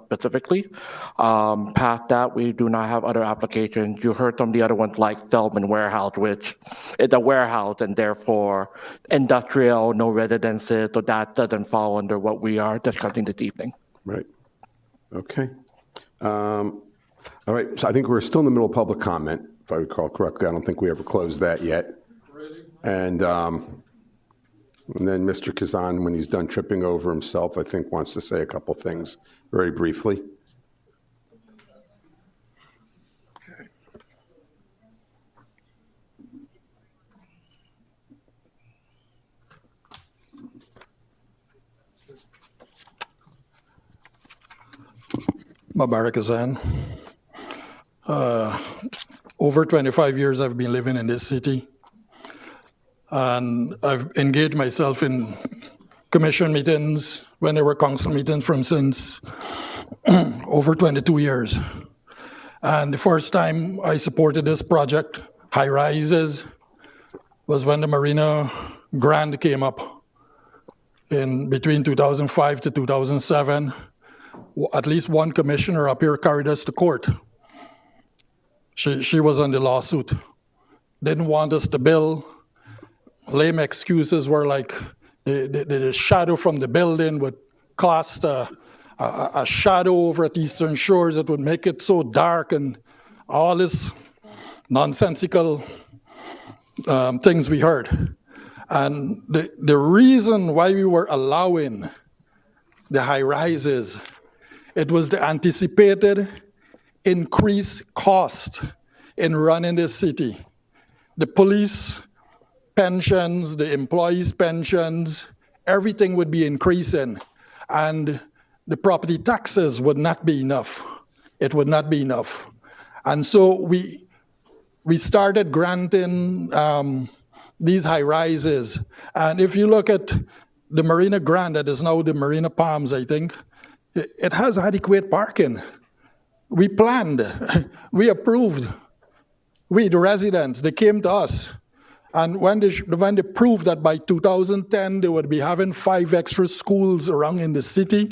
specifically. Past that, we do not have other applications. You heard some of the other ones like Feldman Warehouse, which is a warehouse and therefore industrial, no residences, so that doesn't fall under what we are discussing this evening. Right. Okay. All right. So I think we're still in the middle of public comment, if I recall correctly. I don't think we ever closed that yet. Really? And then Mr. Kazan, when he's done tripping over himself, I think wants to say a couple things very briefly. Mubarak Kazan. Over 25 years I've been living in this city. And I've engaged myself in commission meetings when there were council meetings from since over 22 years. And the first time I supported this project, high rises, was when the Marina Grande came up in between 2005 to 2007. At least one commissioner up here carried us to court. She was on the lawsuit. Didn't want us to build. Lame excuses were like the shadow from the building would cast a shadow over at Eastern Shores that would make it so dark, and all this nonsensical things we heard. And the reason why we were allowing the high rises, it was the anticipated increased cost in running this city. The police pensions, the employees' pensions, everything would be increasing, and the property taxes would not be enough. It would not be enough. And so we we started granting these high rises. And if you look at the Marina Grand, that is now the Marina Palms, I think, it has adequate parking. We planned, we approved, we, the residents, they came to us. And when they proved that by 2010 they would be having 5 extra schools around in the city,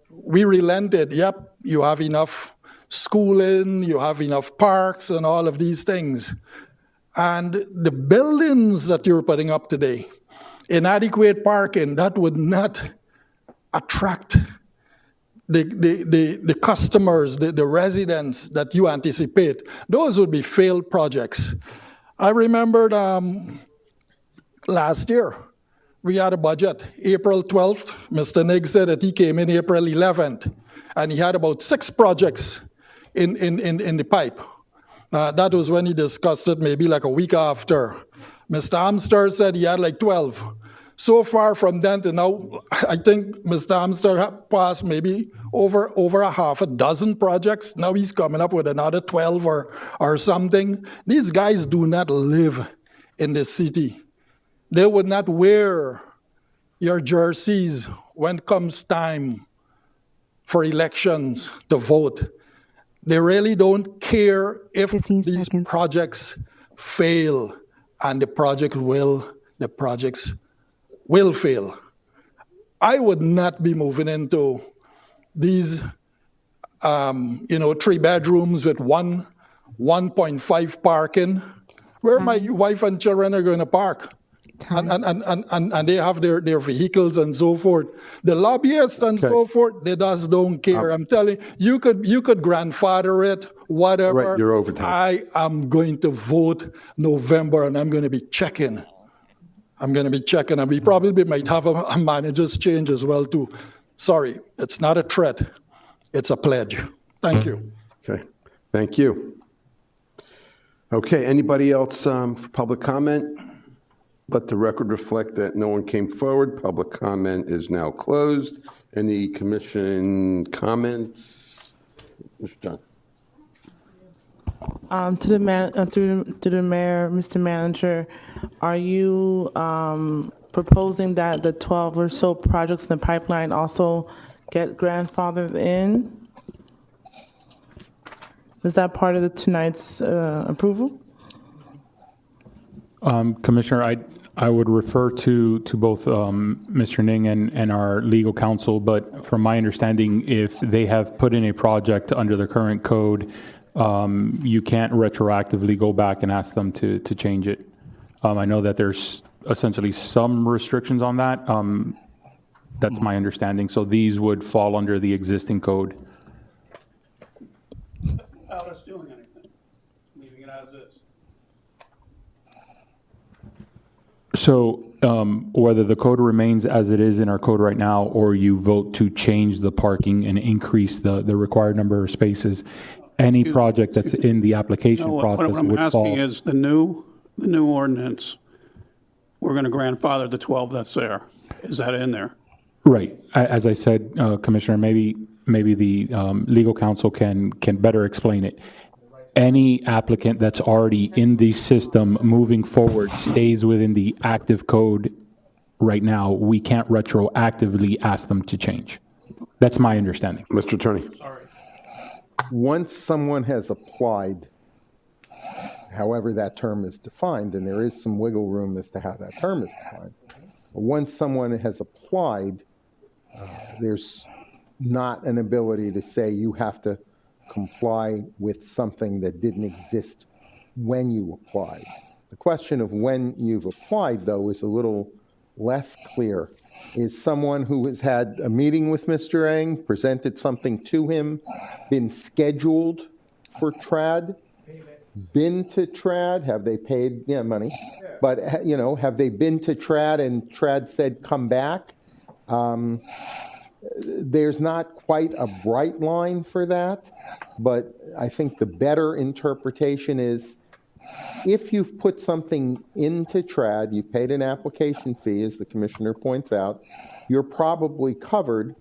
we relented. Yep, you have enough schooling, you have enough parks and all of these things. And the buildings that you're putting up today, inadequate parking, that would not attract the customers, the residents that you anticipate. Those would be failed projects. I remembered last year, we had a budget. April 12th, Mr. Nigg said that he came in April 11th, and he had about 6 projects in the pipe. That was when he discussed it, maybe like a week after. Mr. Amster said he had like 12. So far from then to now, I think Mr. Amster had passed maybe over a half a dozen projects. Now he's coming up with another 12 or something. These guys do not live in the city. They would not wear your jerseys when comes time for elections to vote. They really don't care if these projects fail, and the projects will fail. I would not be moving into these, 3 bedrooms with 1.5 parking, where my wife and children are going to park. And they have their vehicles and so forth. The lobbyists and so forth, they just don't care. I'm telling you, you could grandfather it, whatever. Right, you're over time. I am going to vote November, and I'm going to be checking. And we probably might have a manager's change as well, too. Sorry, it's not a threat. It's a pledge. Thank you. Okay, thank you. Okay, anybody else for public comment? Let the record reflect that no one came forward. Public comment is now closed. Any commission comments? Mr. John. To the mayor, Mr. Manager, are you proposing that the 12 or so projects in the pipeline also get grandfathered in? Is that part of tonight's approval? Commissioner, I would refer to both Mr. Ning and our legal counsel, but from my understanding, if they have put in a project under the current code, you can't retroactively go back and ask them to change it. I know that there's essentially some restrictions on that. That's my understanding. So these would fall under the existing code. Without us doing anything, leaving it as is. So whether the code remains as it is in our code right now, or you vote to change the parking and increase the required number of spaces, any project that's in the application process what I'm would fall. asking is the new ordinance, we're going to grandfather the 12 that's there. Is that in there? Right. As I said, Commissioner, maybe the legal counsel can better explain it. Any applicant that's already in the system moving forward stays within the active code right now. We can't retroactively ask them to change. That's my understanding. Mr. Attorney. Sorry. Once someone has applied, however that term is defined, and there is some wiggle room as to how that term is defined, once someone has applied, there's not an ability to say you have to comply with something that didn't exist when you applied. The question of when you've applied, though, is a little less clear. Is someone who has had a meeting with Mr. Eng, presented something to him, been scheduled for TRAD, been to TRAD, have they paid money, but have they been to TRAD and TRAD said come back? There's not quite a bright line for that, but I think the better interpretation is if you've put something into TRAD, you've paid an application fee, as the commissioner points out, you're probably covered.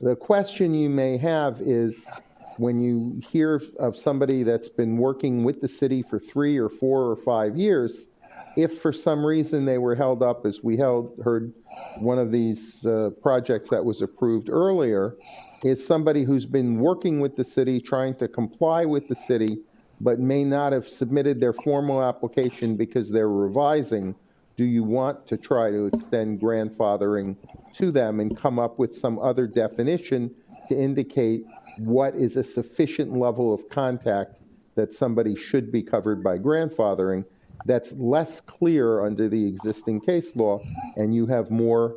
The question you may have is, when you hear of somebody that's been working with the city for 3 or 4 or 5 years, if for some reason they were held up, as we heard one of these projects that was approved earlier, is somebody who's been working with the city, trying to comply with the city, but may not have submitted their formal application because they're revising. Do you want to try to extend grandfathering to them and come up with some other definition to indicate what is a sufficient level of contact that somebody should be covered by grandfathering that's less clear under the existing case law, and you have more.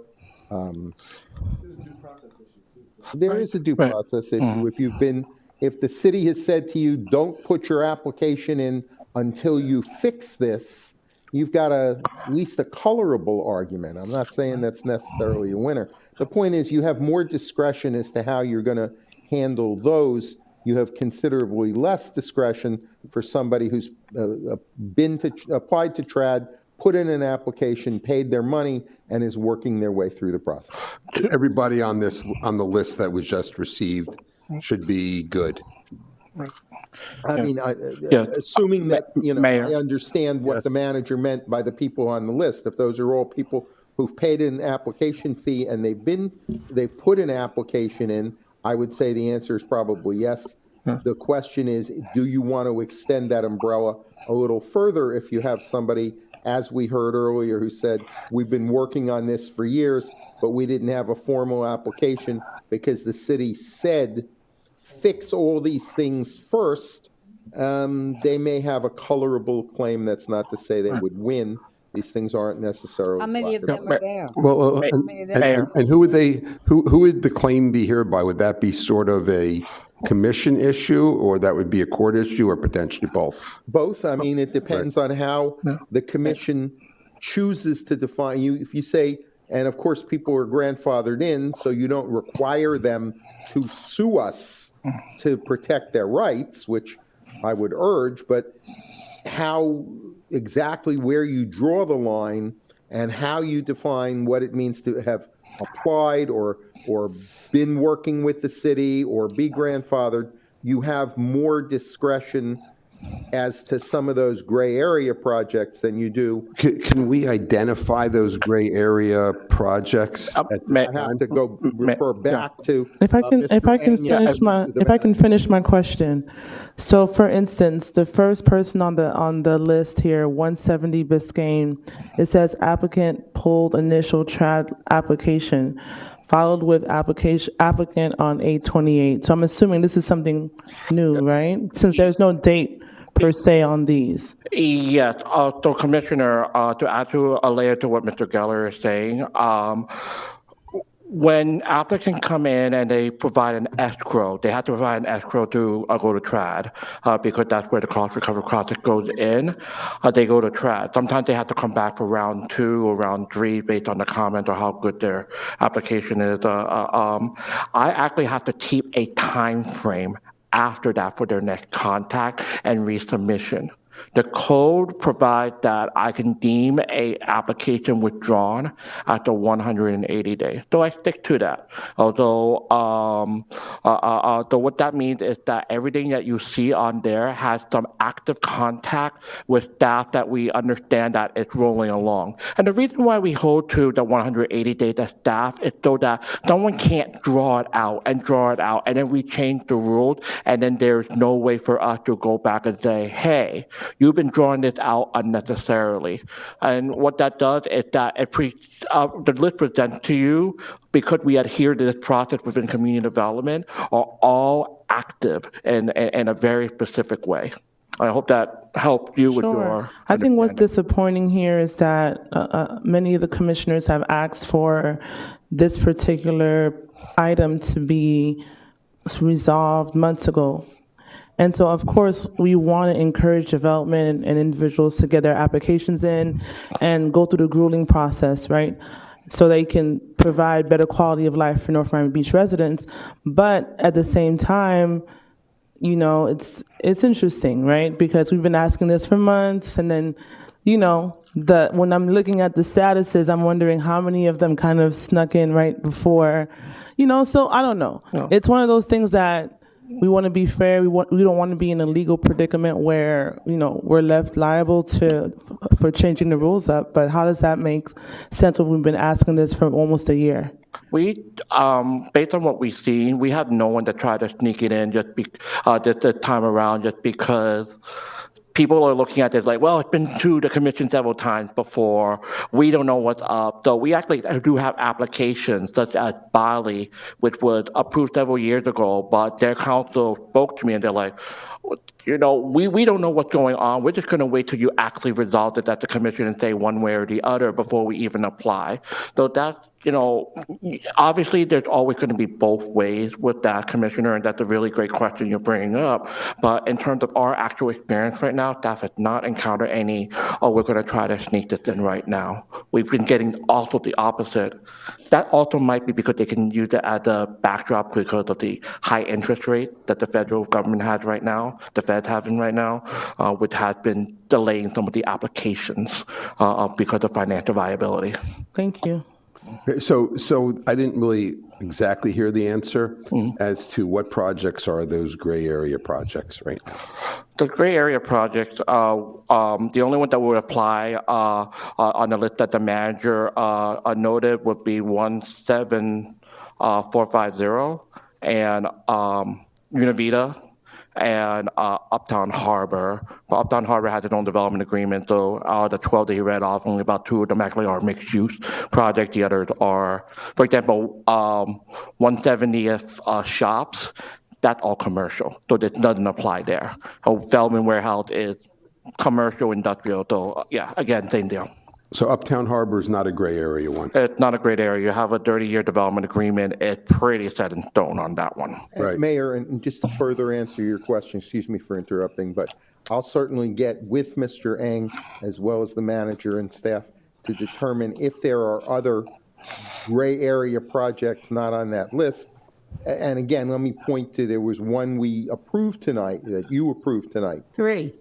There is a due process issue. If the city has said to you, don't put your application in until you fix this, you've got at least a colorable argument. I'm not saying that's necessarily a winner. The point is you have more discretion as to how you're going to handle those. You have considerably less discretion for somebody who's applied to TRAD, put in an application, paid their money, and is working their way through the process. Everybody on the list that was just received should be good. I mean, assuming that, I understand what the manager meant by the people on the list. If those are all people who've paid an application fee and they've put an application in, I would say the answer is probably yes. The question is, do you want to extend that umbrella a little further if you have somebody, as we heard earlier, who said, we've been working on this for years, but we didn't have a formal application because the city said, fix all these things first. They may have a colorable claim. That's not to say they would win. These things aren't necessarily. How many of them are there? Well, and who would the claim be hereby? Would that be sort of a commission issue, or that would be a court issue, or potentially both? Both. I mean, it depends on how the commission chooses to define you. If you say, and of course people are grandfathered in, so you don't require them to sue us to protect their rights, which I would urge, but how exactly where you draw the line and how you define what it means to have applied or been working with the city or be grandfathered, you have more discretion as to some of those gray area projects than you do. Can we identify those gray area projects? I have to refer back to. If I can finish my question. So, for instance, the first person on the list here, 170 Biscayne, it says applicant pulled initial TRAD application, followed with applicant on 8/28. So I'm assuming this is something new, right? Since there's no date per se on these. Yes, so Commissioner, to add to a layer to what Mr. Geller is saying, when applicants come in and they provide an escrow, they have to provide an escrow to go to TRAD because that's where the cost recovery process goes in. They go to TRAD. Sometimes they have to come back for round 2 or round 3 based on the comment or how good their application is. I actually have to keep a time frame after that for their next contact and resubmission. The code provides that I can deem a application withdrawn after 180 days. So I stick to that. Although, so what that means is that everything that you see on there has some active contact with staff that we understand that it's rolling along. And the reason why we hold to the 180 days as staff is so that someone can't draw it out, and then we change the rules, and then there's no way for us to go back and say, hey, you've been drawing this out unnecessarily. And what that does is that the list presents to you, because we adhere to this process within community development, are all active in a very specific way. I hope that helped you with your. I think what's disappointing here is that many of the commissioners have asked for this particular item to be resolved months ago. And so, of course, we want to encourage development and individuals to get their applications in and go through the grueling process, right? So they can provide better quality of life for North Miami Beach residents. But at the same time, it's interesting, right? Because we've been asking this for months, and then, when I'm looking at the statuses, I'm wondering how many of them kind of snuck in right before, so I don't know. No. It's one of those things that we want to be fair. We don't want to be in a legal predicament where, we're left liable for changing the rules up. But how does that make sense when we've been asking this for almost a year? We, based on what we've seen, we have no one to try to sneak it in just this time around, just because people are looking at this like, well, it's been through the commission several times before. We don't know what's up. So we actually do have applications such as Bali, which was approved several years ago, but their counsel spoke to me and they're like, we don't know what's going on. We're just going to wait till you actually resolve it at the commission and say one way or the other before we even apply. So that's, obviously there's always going to be both ways with that, Commissioner, and that's a really great question you're bringing up. But in terms of our actual experience right now, staff has not encountered any, we're going to try to sneak this in right now. We've been getting also the opposite. That also might be because they can use it as a backdrop because of the high interest rate that the federal government has right now, the Fed's having right now, which has been delaying some of the applications because of financial viability. Thank you. Okay, so I didn't really exactly hear the answer as to what projects are those gray area projects right now. The gray area projects, the only one that would apply on the list that the manager noted would be 17450 and Univita and Uptown Harbor. But Uptown Harbor has its own development agreement, so the 12 that he read off, only about 2 of them actually are mixed-use projects. The others are, for example, 170th Shops, that's all commercial, so that doesn't apply there. Feldman Warehouse is commercial, industrial, so yeah, again, same deal. So Uptown Harbor is not a gray area one? It's not a great area. You have a 30-year development agreement. It's pretty set in stone on that one. Right. Mayor, and just to further answer your question, excuse me for interrupting, but I'll certainly get with Mr. Eng as well as the manager and staff to determine if there are other gray area projects not on that list. And again, let me point to, there was one we approved tonight, that you approved tonight. 3.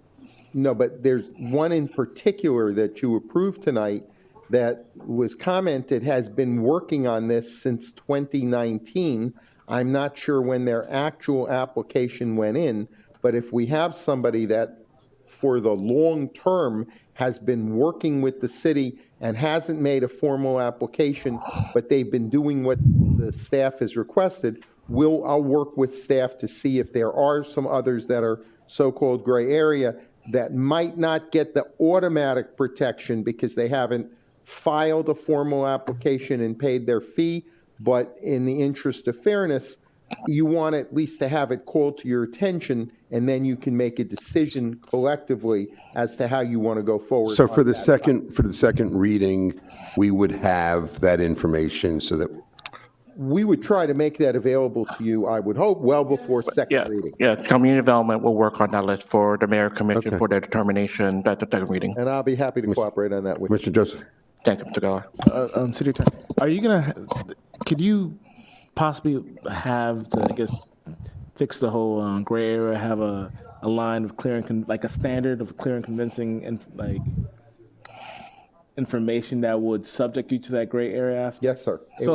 No, but there's one in particular that you approved tonight that was commented has been working on this since 2019. I'm not sure when their actual application went in, but if we have somebody that for the long term has been working with the city and hasn't made a formal application, but they've been doing what the staff has requested, I'll work with staff to see if there are some others that are so-called gray area that might not get the automatic protection because they haven't filed a formal application and paid their fee, but in the interest of fairness, you want at least to have it called to your attention, and then you can make a decision collectively as to how you want to go forward. So for the second reading, we would have that information so that we would try to make that available to you, I would hope, well before second reading. Yeah, community development will work on that list for the mayor commission for their determination at the second reading. And I'll be happy to cooperate on that with Mr. Joseph. Thank you, Mr. Geller. City Attorney, could you possibly have to, fix the whole gray area, have a line of clear and, like a standard of clear and convincing and information that would subject you to that gray area aspect? Yes, sir. So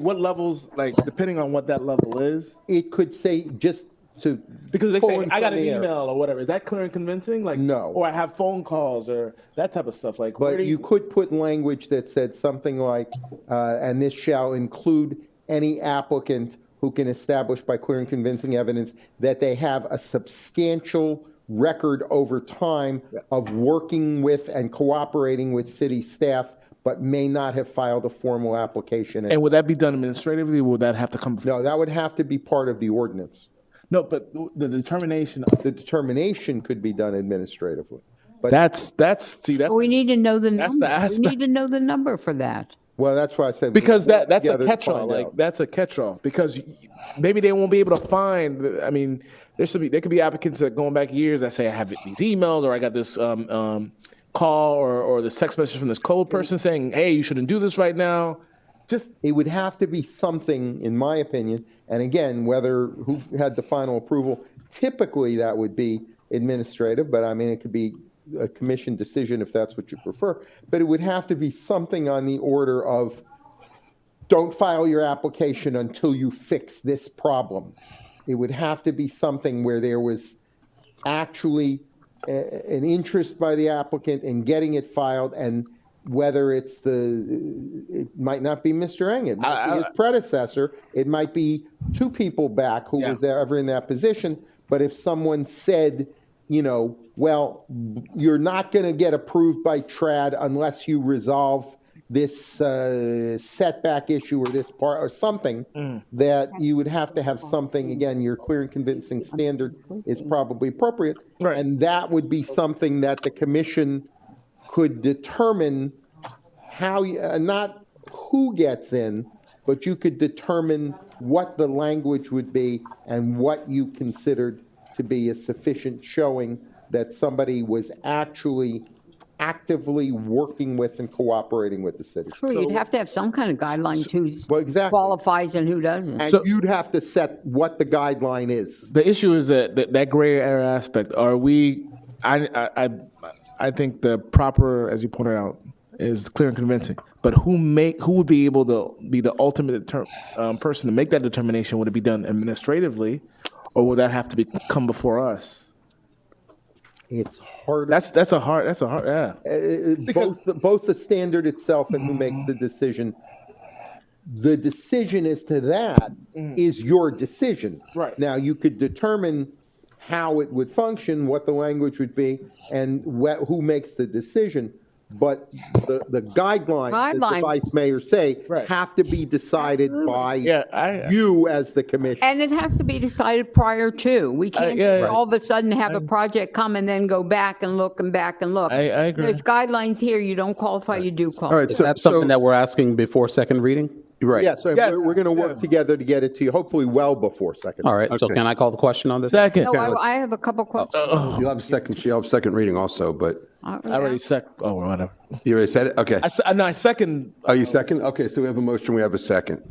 what levels, depending on what that level is? It could say just to. Because they say, I got an email email or whatever. Is that clear and convincing? No. Or I have phone calls or that type of stuff. But you could put language that said something like, and this shall include any applicant who can establish by clear and convincing evidence that they have a substantial record over time of working with and cooperating with city staff, but may not have filed a formal application. And would that be done administratively, or would that have to come before? No, that would have to be part of the ordinance. No, but the determination. The determination could be done administratively. But that's We need to know the that's the number. aspect. We need to know the number for that. Well, that's why I said because that's a together to catch-all. find out. That's a catch-all because maybe they won't be able to find. I mean, there could be applicants that going back years that say I have these emails or I got this call or this text message from this code person saying, hey, you shouldn't do this right now. It would have to be something, in my opinion, and again, who had the final approval, typically that would be administrative, but I mean, it could be a commission decision if that's what you prefer, but it would have to be something on the order of, don't file your application until you fix this problem. It would have to be something where there was actually an interest by the applicant in getting it filed, and whether it might not be Mr. Eng, it might be his predecessor, it might be two people back who was ever in that position, but if someone said, well, you're not going to get approved by TRAD unless you resolve this setback issue or this part or something, that you would have to have something, again, your clear and convincing standard is probably appropriate. Right. And that would be something that the commission could determine how, not who gets in, but you could determine what the language would be and what you considered to be a sufficient showing that somebody was actually actively working with and cooperating with the city. Sure, you'd have to have some kind of guidelines who qualifies and who doesn't. And you'd have to set what the guideline is. The issue is that gray area aspect. Are we? I think the proper, as you pointed out, is clear and convincing. But who would be able to be the ultimate person to make that determination? Would it be done administratively, or would that have to come before us? It's hard. That's a hard. Yeah. Both the standard itself and who makes the decision. The decision as to that is your decision. Right. Now you could determine how it would function, what the language would be, and who makes the decision. But the guidelines, as the vice mayor say, have to be decided by you as the commission. And it has to be decided prior to. We can't just all of a sudden have a project come and then go back and look and back and look. I agree. There's guidelines here. You don't qualify, you do qualify. All right, so that's something that we're asking before second reading? Right. Yes, we're going to work together to get it to you, hopefully well before second. All right, so can I call the question on this? Second. No, I have a couple questions. You'll have second reading also, but. I already whatever. You already said it? Okay. I second. Oh, you second? Okay, so we have a motion, we have a second.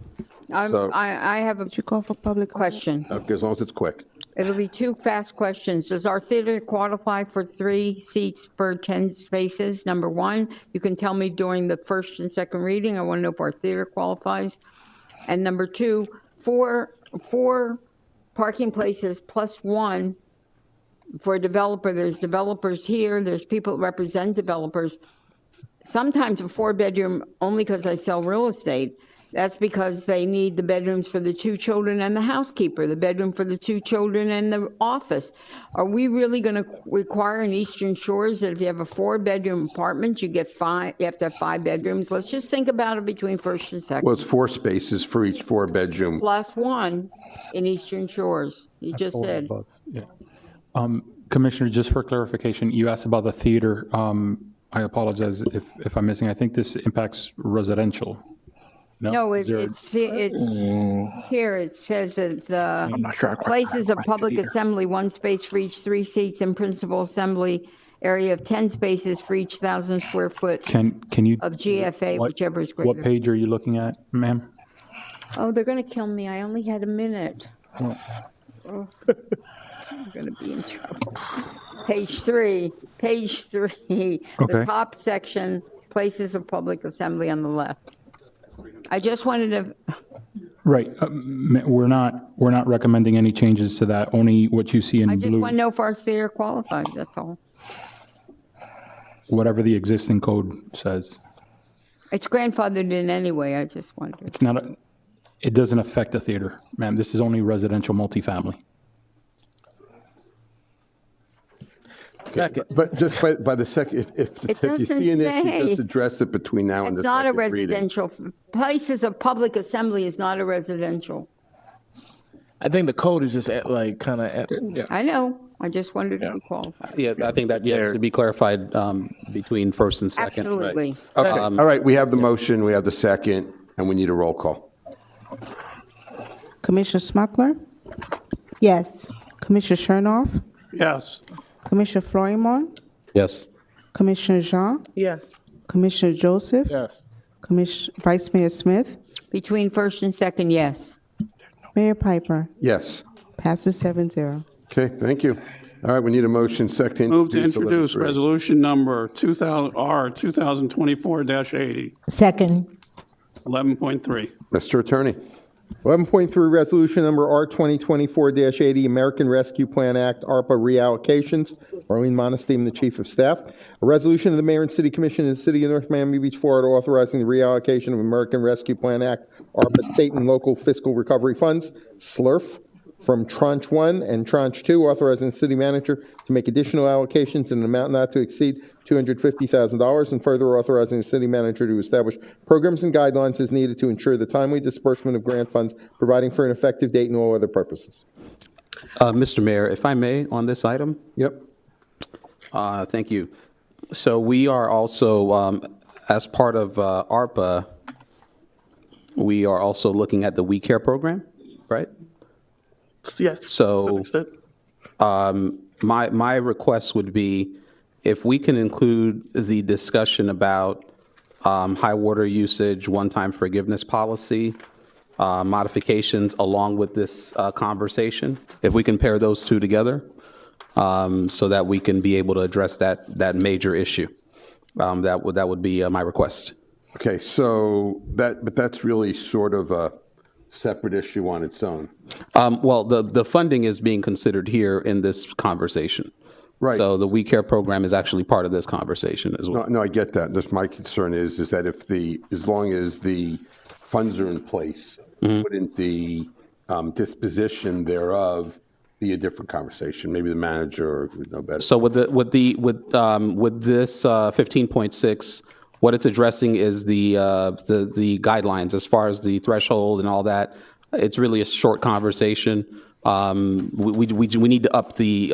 I have a call for public question. Okay, as long as it's quick. It'll be two fast questions. Does our theater qualify for 3 seats per 10 spaces? Number one, you can tell me during the first and second reading. I want to know if our theater qualifies. And number two, four parking places plus one for a developer. There's developers here. There's people that represent developers. Sometimes a 4-bedroom, only because I sell real estate. That's because they need the bedrooms for the 2 children and the housekeeper, the bedroom for the 2 children and the office. Are we really going to require in Eastern Shores that if you have a 4-bedroom apartment, you have to have 5 bedrooms? Let's just think about it between first and second. Well, it's 4 spaces for each 4-bedroom. Plus one in Eastern Shores. You just said. Yeah. Commissioner, just for clarification, you asked about the theater. I apologize if I'm missing. I think this impacts residential. No, it's here. It says that I'm not sure. places of public assembly, 1 space for each 3 seats, and principal assembly area of 10 spaces for each 1,000 square foot Can you of GFA, whichever is greater. What page are you looking at, ma'am? Oh, they're going to kill me. I only had a minute. Oh, I'm going to be in trouble. Page 3. Okay. The top section, places of public assembly on the left. I just wanted to. Right. We're not recommending any changes to that. Only what you see in I just blue. want to know if our theater qualifies. That's all. Whatever the existing code says. It's grandfathered in anyway. I just wondered. It's not. It doesn't affect the theater, ma'am. This is only residential multifamily. But just by the second, if you see an issue, just address it between now and the It's not a second reading. residential. Places of public assembly is not a residential. I think the code is just kind of. I know. I just wondered if we qualify. Yeah, I think that has to be clarified between first and second. Absolutely. Okay, all right, we have the motion, we have the second, and we need a roll call. Commissioner Smuckler? Yes. Commissioner Chernoff? Yes. Commissioner Florimon? Yes. Commissioner Jean? Yes. Commissioner Joseph? Yes. Vice Mayor Smith? Between first and second, yes. Mayor Piper? Yes. Passes 7-0. Okay, thank you. All right, we need a motion second. Move to introduce resolution number 2024-80, Second. 11.3. Mr. Attorney. 11.3, Resolution Number R 2024-80, American Rescue Plan Act, ARPA reallocations. Marlene Montestein, the Chief of Staff. A resolution of the Mayor and City Commission of the City of North Miami Beach, Florida, authorizing the reallocation of American Rescue Plan Act, ARPA state and local fiscal recovery funds, SLRF, from Tranche 1 and Tranche 2, authorizing the city manager to make additional allocations in an amount not to exceed $250,000, and further authorizing the city manager to establish programs and guidelines as needed to ensure the timely disbursement of grant funds, providing for an effective date and all other purposes. Mr. Mayor, if I may, on this item? Yep. Thank you. So we are also, as part of ARPA, we are also looking at the We Care program, right? Yes. So my request would be if we can include the discussion about high water usage, one-time forgiveness policy, modifications along with this conversation, if we can pair those two together so that we can be able to address that major issue. That would be my request. Okay, so but that's really sort of a separate issue on its own. Well, the funding is being considered here in this conversation. Right. So the We Care program is actually part of this conversation as well. No, I get that. Just my concern is that as long as the funds are in place, wouldn't the disposition thereof be a different conversation? Maybe the manager would know better. So with this 15.6, what it's addressing is the guidelines as far as the threshold and all that. It's really a short conversation. We need to up the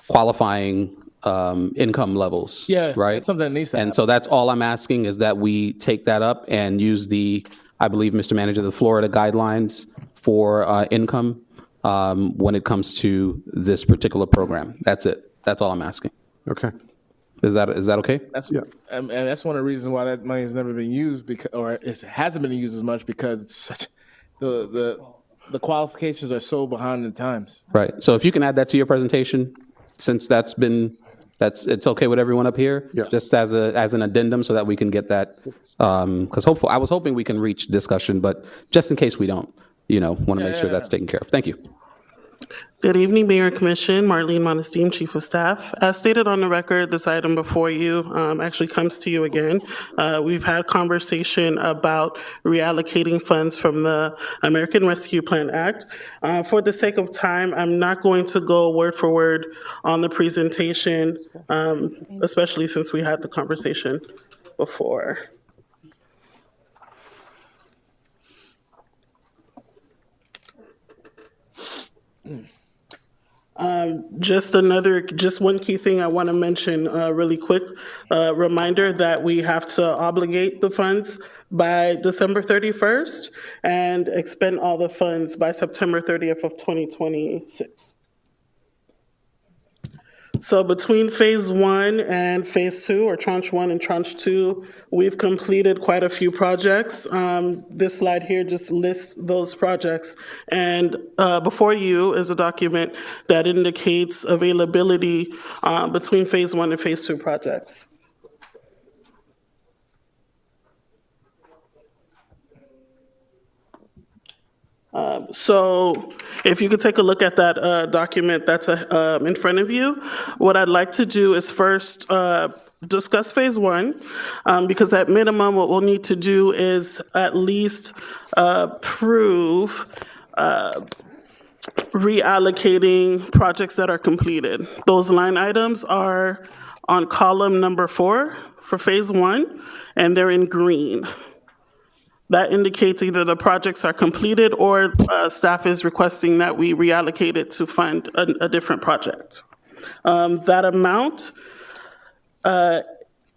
qualifying income levels. Yeah, right. that's something that needs to And happen. so that's all I'm asking is that we take that up and use I believe, Mr. Manager, the Florida guidelines for income when it comes to this particular program. That's it. That's all I'm asking. Okay. Is that okay? That's and that's one of the reasons why that money has never been used, or it hasn't been used as much because it's such the qualifications are so behind the times. Right. So if you can add that to your presentation, since it's okay with everyone up here, just as an addendum, so that we can get that. Because I was hoping we can reach discussion, but just in case we don't, want to make sure that's taken care of. Thank you. Good evening, Mayor and Commission. Marlene Montestein, Chief of Staff. As stated on the record, this item before you actually comes to you again. We've had conversation about reallocating funds from the American Rescue Plan Act. For the sake of time, I'm not going to go word for word on the presentation, especially since we had the conversation before. Just one key thing I want to mention really quick, reminder that we have to obligate the funds by December 31st and expend all the funds by September 30th of 2026. So between phase 1 and phase 2, or tranche 1 and tranche 2, we've completed quite a few projects. This slide here just lists those projects. And before you is a document that indicates availability between phase 1 and phase 2 projects. So if you could take a look at that document that's in front of you, what I'd like to do is first discuss phase 1, because at minimum what we'll need to do is at least prove reallocating projects that are completed. Those line items are on column number 4 for phase 1, and they're in green. That indicates either the projects are completed or staff is requesting that we reallocate it to fund a different project. That amount,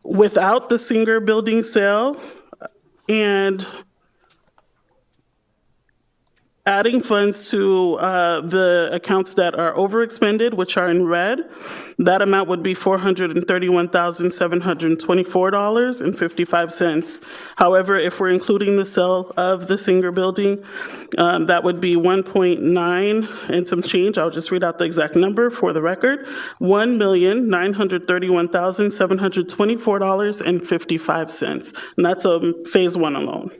without the Singer building sale and adding funds to the accounts that are overexpended, which are in red, that amount would be $431,724.55. However, if we're including the sale of the Singer building, that would be 1.9 and some change. I'll just read out the exact number for the record. $1,931,724.55. And that's phase 1 alone.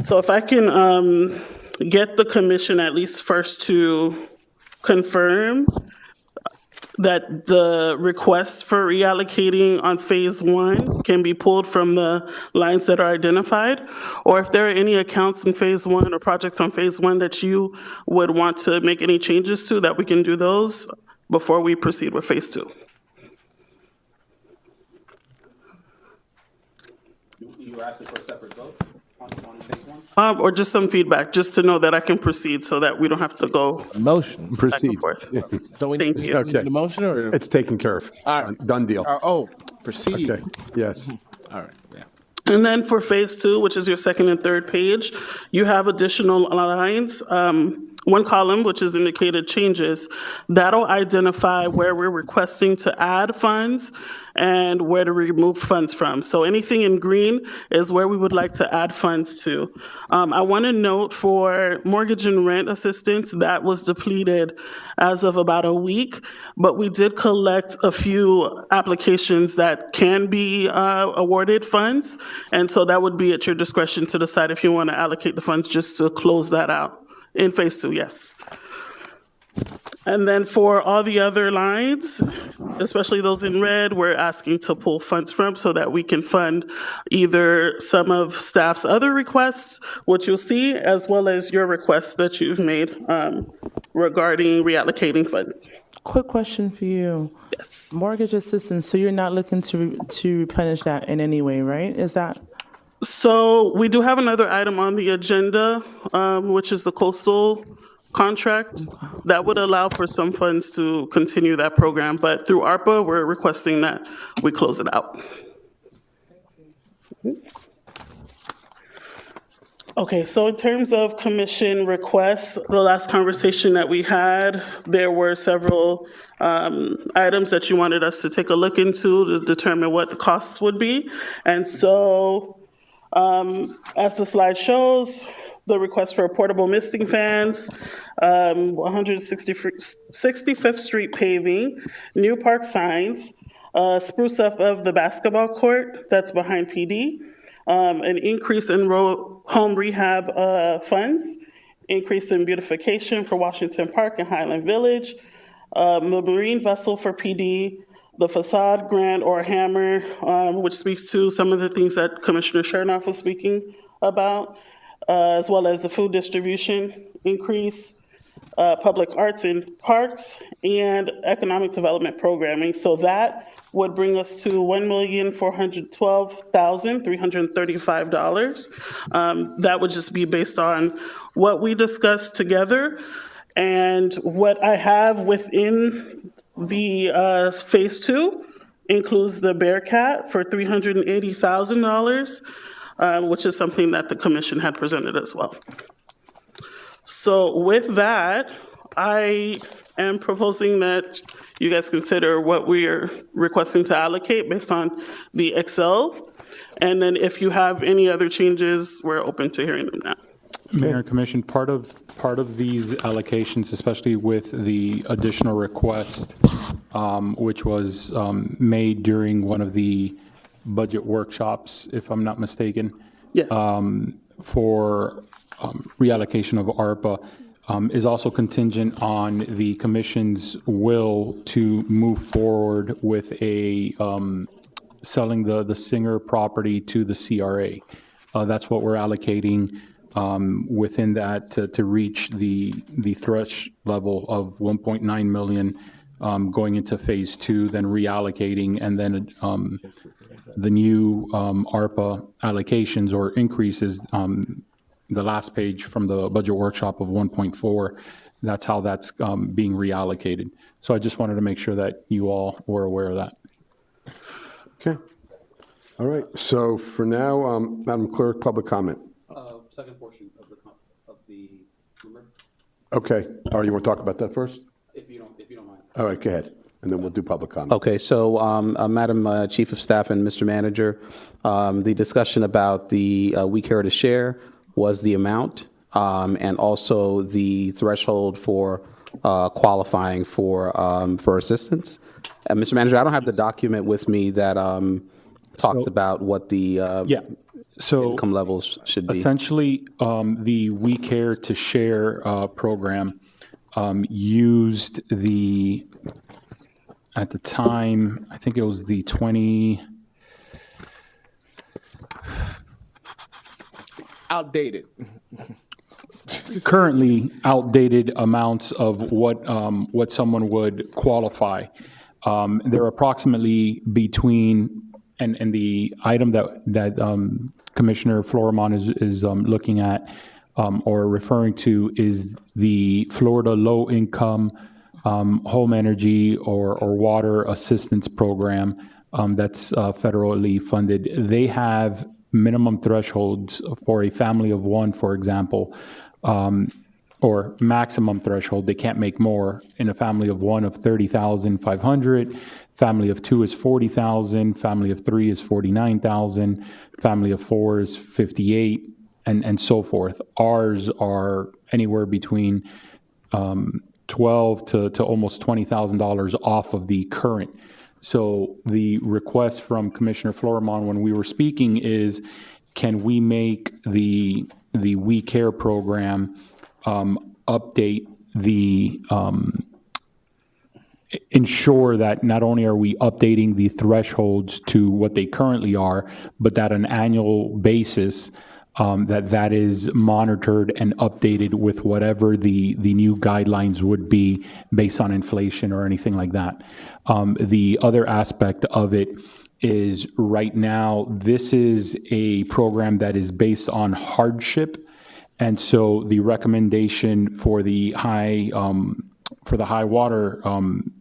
So if I can get the commission at least first to confirm that the requests for reallocating on phase one can be pulled from the lines that are identified, or if there are any accounts in phase one or projects on phase one that you would want to make any changes to, that we can do those before we proceed with phase two. You were asking for a separate vote on phase one? Or just some feedback, just to know that I can proceed so that we don't have to go Motion. back Proceed. and forth. So we Thank you. we need a motion or? It's taken care of. All right. Done deal. Oh, proceed. Okay, yes. All right, yeah. And then for phase two, which is your second and third page, you have additional lines. One column, which is indicated changes, that'll identify where we're requesting to add funds and where to remove funds from. So anything in green is where we would like to add funds to. I want to note for mortgage and rent assistance, that was depleted as of about a week, but we did collect a few applications that can be awarded funds, and so that would be at your discretion to decide if you want to allocate the funds just to close that out. In phase two, yes. And then for all the other lines, especially those in red, we're asking to pull funds from so that we can fund either some of staff's other requests, which you'll see, as well as your requests that you've made regarding reallocating funds. Quick question for you. Yes. Mortgage assistance, so you're not looking to replenish that in any way, right? Is that? So we do have another item on the agenda, which is the coastal contract. That would allow for some funds to continue that program, but through ARPA, we're requesting that we close it out. Okay, so in terms of commission requests, the last conversation that we had, there were several items that you wanted us to take a look into to determine what the costs would be. And so, as the slide shows, the request for portable misting fans, 165th Street paving, new park signs, spruce up of the basketball court that's behind PD, an increase in home rehab funds, increase in beautification for Washington Park and Highland Village, the marine vessel for PD, the facade grant or hammer, which speaks to some of the things that Commissioner Chernoff was speaking about, as well as the food distribution increase, public arts in parks, and economic development programming. So that would bring us to $1,412,335. That would just be based on what we discussed together and what I have within the phase two includes the Bearcat for $380,000, which is something that the commission had presented as well. So with that, I am proposing that you guys consider what we are requesting to allocate based on the Excel. And then if you have any other changes, we're open to hearing them now. Mayor and Commission, part of these allocations, especially with the additional request, which was made during one of the budget workshops, if I'm not mistaken, for reallocation of ARPA, is also contingent on the Commission's will to move forward with a selling the Singer property to the CRA. That's what we're allocating within that to reach the thresh level of 1.9 million going into phase two, then reallocating, and then the new ARPA allocations or increases, the last page from the budget workshop of 1.4, that's how that's being reallocated. So I just wanted to make sure that you all were aware of that. Okay. All right. So for now, Madam Clerk, public comment. Second portion of the rumor. Okay. All right, you want to talk about that first? If you don't mind. All right, go ahead. And then we'll do public comment. Okay, so Madam Chief of Staff and Mr. Manager, the discussion about the We Care to Share was the amount and also the threshold for qualifying for assistance. Mr. Manager, I don't have the document with me that talks about what the the income levels should be. Essentially, the We Care to Share program used at the time, I think it was the Outdated. currently outdated amounts of what someone would qualify. They're approximately between, and the item that Commissioner Florimon is looking at or referring to is the Florida Low Income Home Energy or Water Assistance Program that's federally funded. They have minimum thresholds for a family of one, for example, or maximum threshold. They can't make more. In a family of one of 30,500, family of two is 40,000, family of three is 49,000, family of four is 58, and so forth. Ours are anywhere between $12,000 to almost $20,000 off of the current. So the request from Commissioner Florimon when we were speaking is, can we make the We Care program update the ensure that not only are we updating the thresholds to what they currently are, but that on an annual basis that is monitored and updated with whatever the new guidelines would be based on inflation or anything like that. The other aspect of it is right now, this is a program that is based on hardship. And so the recommendation for the high water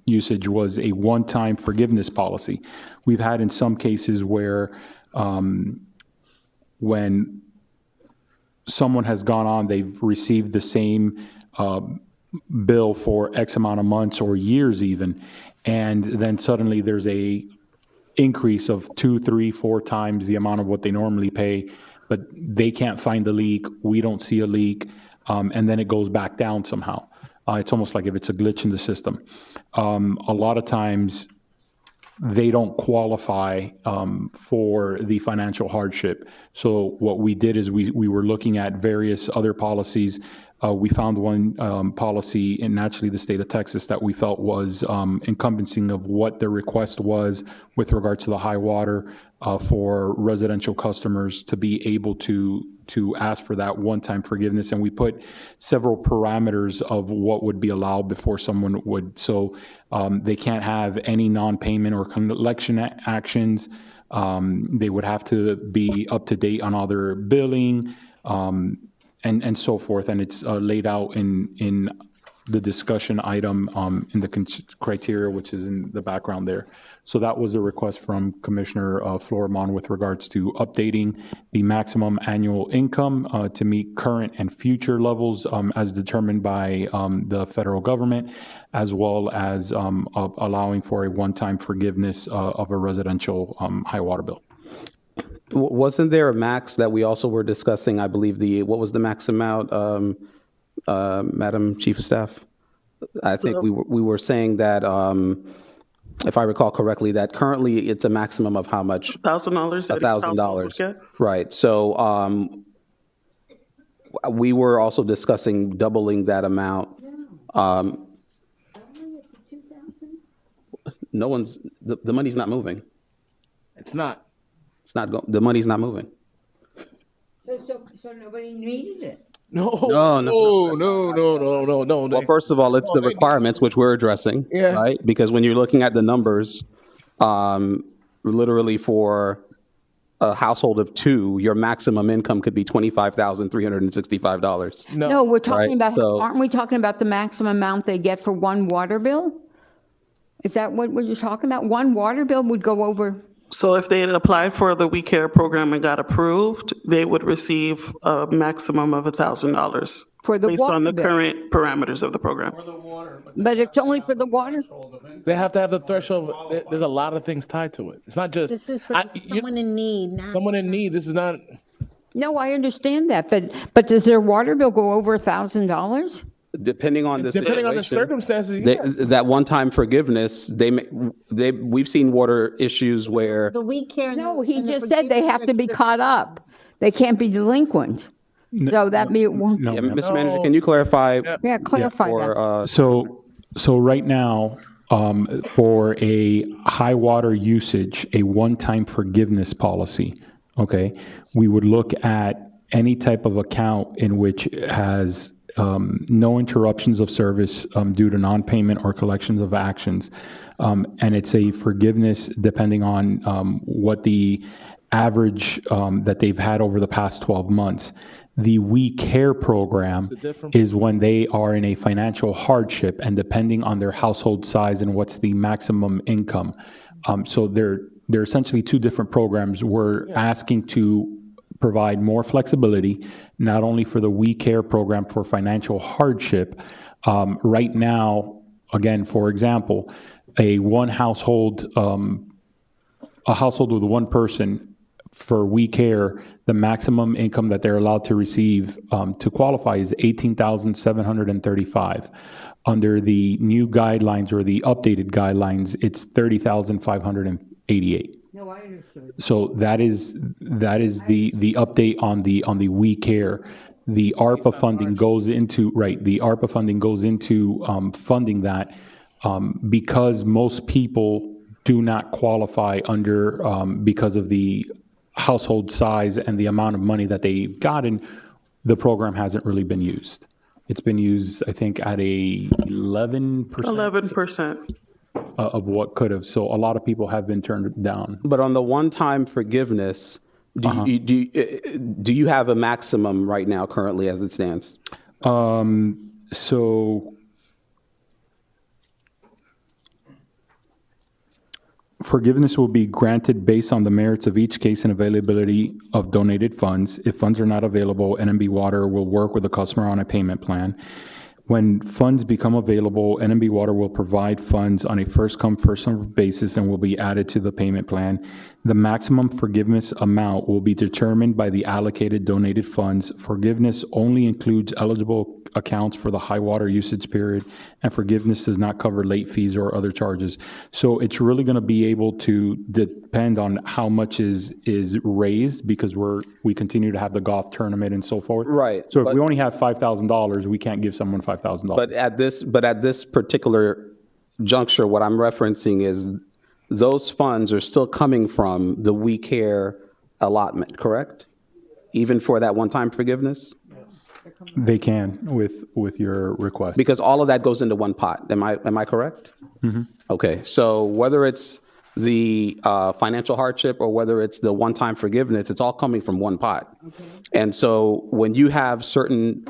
usage was a one-time forgiveness policy. We've had in some cases where when someone has gone on, they've received the same bill for X amount of months or years even, and then suddenly there's a increase of 2, 3, 4 times the amount of what they normally pay, but they can't find the leak, we don't see a leak, and then it goes back down somehow. It's almost like if it's a glitch in the system. A lot of times, they don't qualify for the financial hardship. So what we did is we were looking at various other policies. We found one policy in actually the state of Texas that we felt was encompassing of what the request was with regards to the high water for residential customers to be able to ask for that one-time forgiveness. And we put several parameters of what would be allowed before someone would. So they can't have any non-payment or collection actions. They would have to be up to date on all their billing and so forth. And it's laid out in the discussion item in the criteria, which is in the background there. So that was a request from Commissioner Florimon with regards to updating the maximum annual income to meet current and future levels as determined by the federal government, as well as allowing for a one-time forgiveness of a residential high water bill. Wasn't there a max that we also were discussing? I believe what was the max amount, Madam Chief of Staff? I think we were saying that, if I recall correctly, that currently it's a maximum of how much? $1,000. $1,000. Right. So we were also discussing doubling that amount. No one's, the money's not moving. It's not. It's not, the money's not moving. So nobody needed it? No. No. Well, first of all, it's the requirements, which we're addressing, right? Because when you're looking at the numbers, literally for a household of two, your maximum income could be $25,365. No, we're talking right? about, So, aren't we talking about the maximum amount they get for one water bill? Is that what you're talking about? One water bill would go over. So if they had applied for the We Care program and got approved, they would receive a maximum of $1,000 for the based on the bill. Current parameters of the program. But it's only for the water? They have to have the threshold. There's a lot of things tied to it. It's not just. This is for someone in need, not. Someone in need. This is not. No, I understand that, but does their water bill go over $1,000? depending on the Depending on the circumstances, yes. that one-time forgiveness, we've seen water issues where The We Care. No, he just said they have to be caught up. They can't be delinquent. So that be, Yeah, Mr. Manager, can you clarify? yeah, clarify that. So right now, for a high water usage, a one-time forgiveness policy, okay, we would look at any type of account in which has no interruptions of service due to non-payment or collections of actions. And it's a forgiveness depending on what the average that they've had over the past 12 months. The We Care program is when they are in a financial hardship and depending on their household size and what's the maximum income. So they're essentially two different programs. We're asking to provide more flexibility, not only for the We Care program for financial hardship. Right now, again, for example, a household with one person, for We Care, the maximum income that they're allowed to receive to qualify is $18,735. Under the new guidelines or the updated guidelines, it's $30,588. No, I understood. So that is the update on the We Care. The ARPA funding goes into the ARPA funding goes into funding that because most people do not qualify under because of the household size and the amount of money that they've gotten. The program hasn't really been used. It's been used, I think, at a 11%. 11%. Of what could have. So a lot of people have been turned down. But on the one-time forgiveness, do you have a maximum right now currently as it stands? So forgiveness will be granted based on the merits of each case and availability of donated funds. If funds are not available, NMB Water will work with the customer on a payment plan. When funds become available, NMB Water will provide funds on a first-come, first-served basis and will be added to the payment plan. The maximum forgiveness amount will be determined by the allocated donated funds. Forgiveness only includes eligible accounts for the high water usage period, and forgiveness does not cover late fees or other charges. So it's really going to be able to depend on how much is raised, because we continue to have the golf tournament and so forth. Right. So if we only have $5,000, we can't give someone $5,000. But at this particular juncture, what I'm referencing is those funds are still coming from the We Care allotment, correct? Even for that one-time forgiveness? They can with your request. Because all of that goes into one pot. Am I correct? Mm-hmm. Okay. So whether it's the financial hardship or whether it's the one-time forgiveness, it's all coming from one pot. Okay. And so when you have certain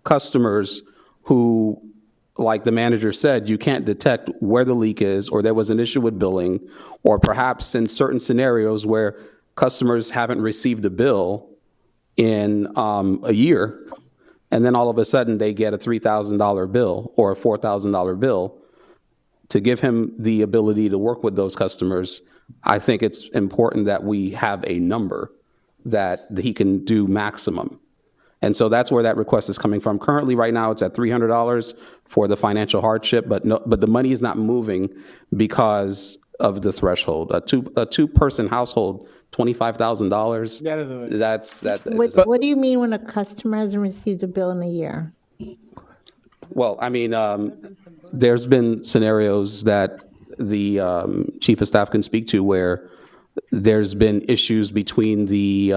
customers who, like the manager said, you can't detect where the leak is, or there was an issue with billing, or perhaps in certain scenarios where customers haven't received a bill in a year, and then all of a sudden they get a $3,000 bill or a $4,000 bill. To give him the ability to work with those customers, I think it's important that we have a number that he can do maximum. And so that's where that request is coming from. Currently, right now, it's at $300 for the financial hardship, but the money is not moving because of the threshold. A two-person household, $25,000. What do you mean when a customer hasn't received a bill in a year? Well, I mean, there's been scenarios that the chief of staff can speak to where there's been issues between the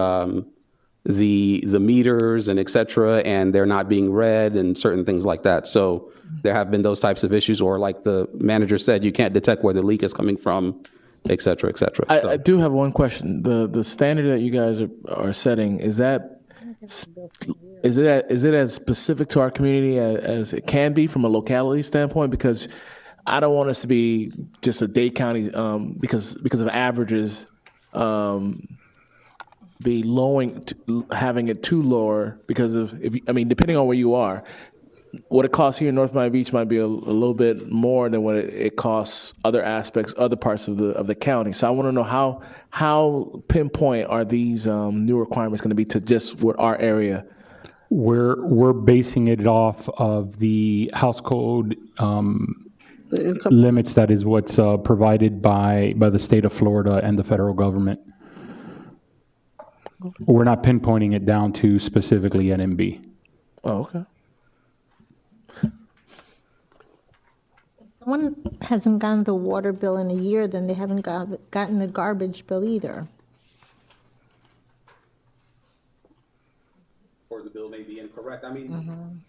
meters and et cetera, and they're not being read and certain things like that. So there have been those types of issues, or like the manager said, you can't detect where the leak is coming from, et cetera, et cetera. I do have one question. The standard that you guys are setting, is it as specific to our community as it can be from a locality standpoint? Because I don't want us to be just a Dade County, because of averages, be having it too lower because of, depending on where you are, what it costs here in North Miami Beach might be a little bit more than what it costs other parts of the county. So I want to know how pinpoint are these new requirements going to be to just for our area? We're basing it off of the house code limits. That is what's provided by the state of Florida and the federal government. We're not pinpointing it down to specifically NMB. Oh, okay. Someone hasn't gotten the water bill in a year, then they haven't gotten the garbage bill either. Or the bill may be incorrect. I mean,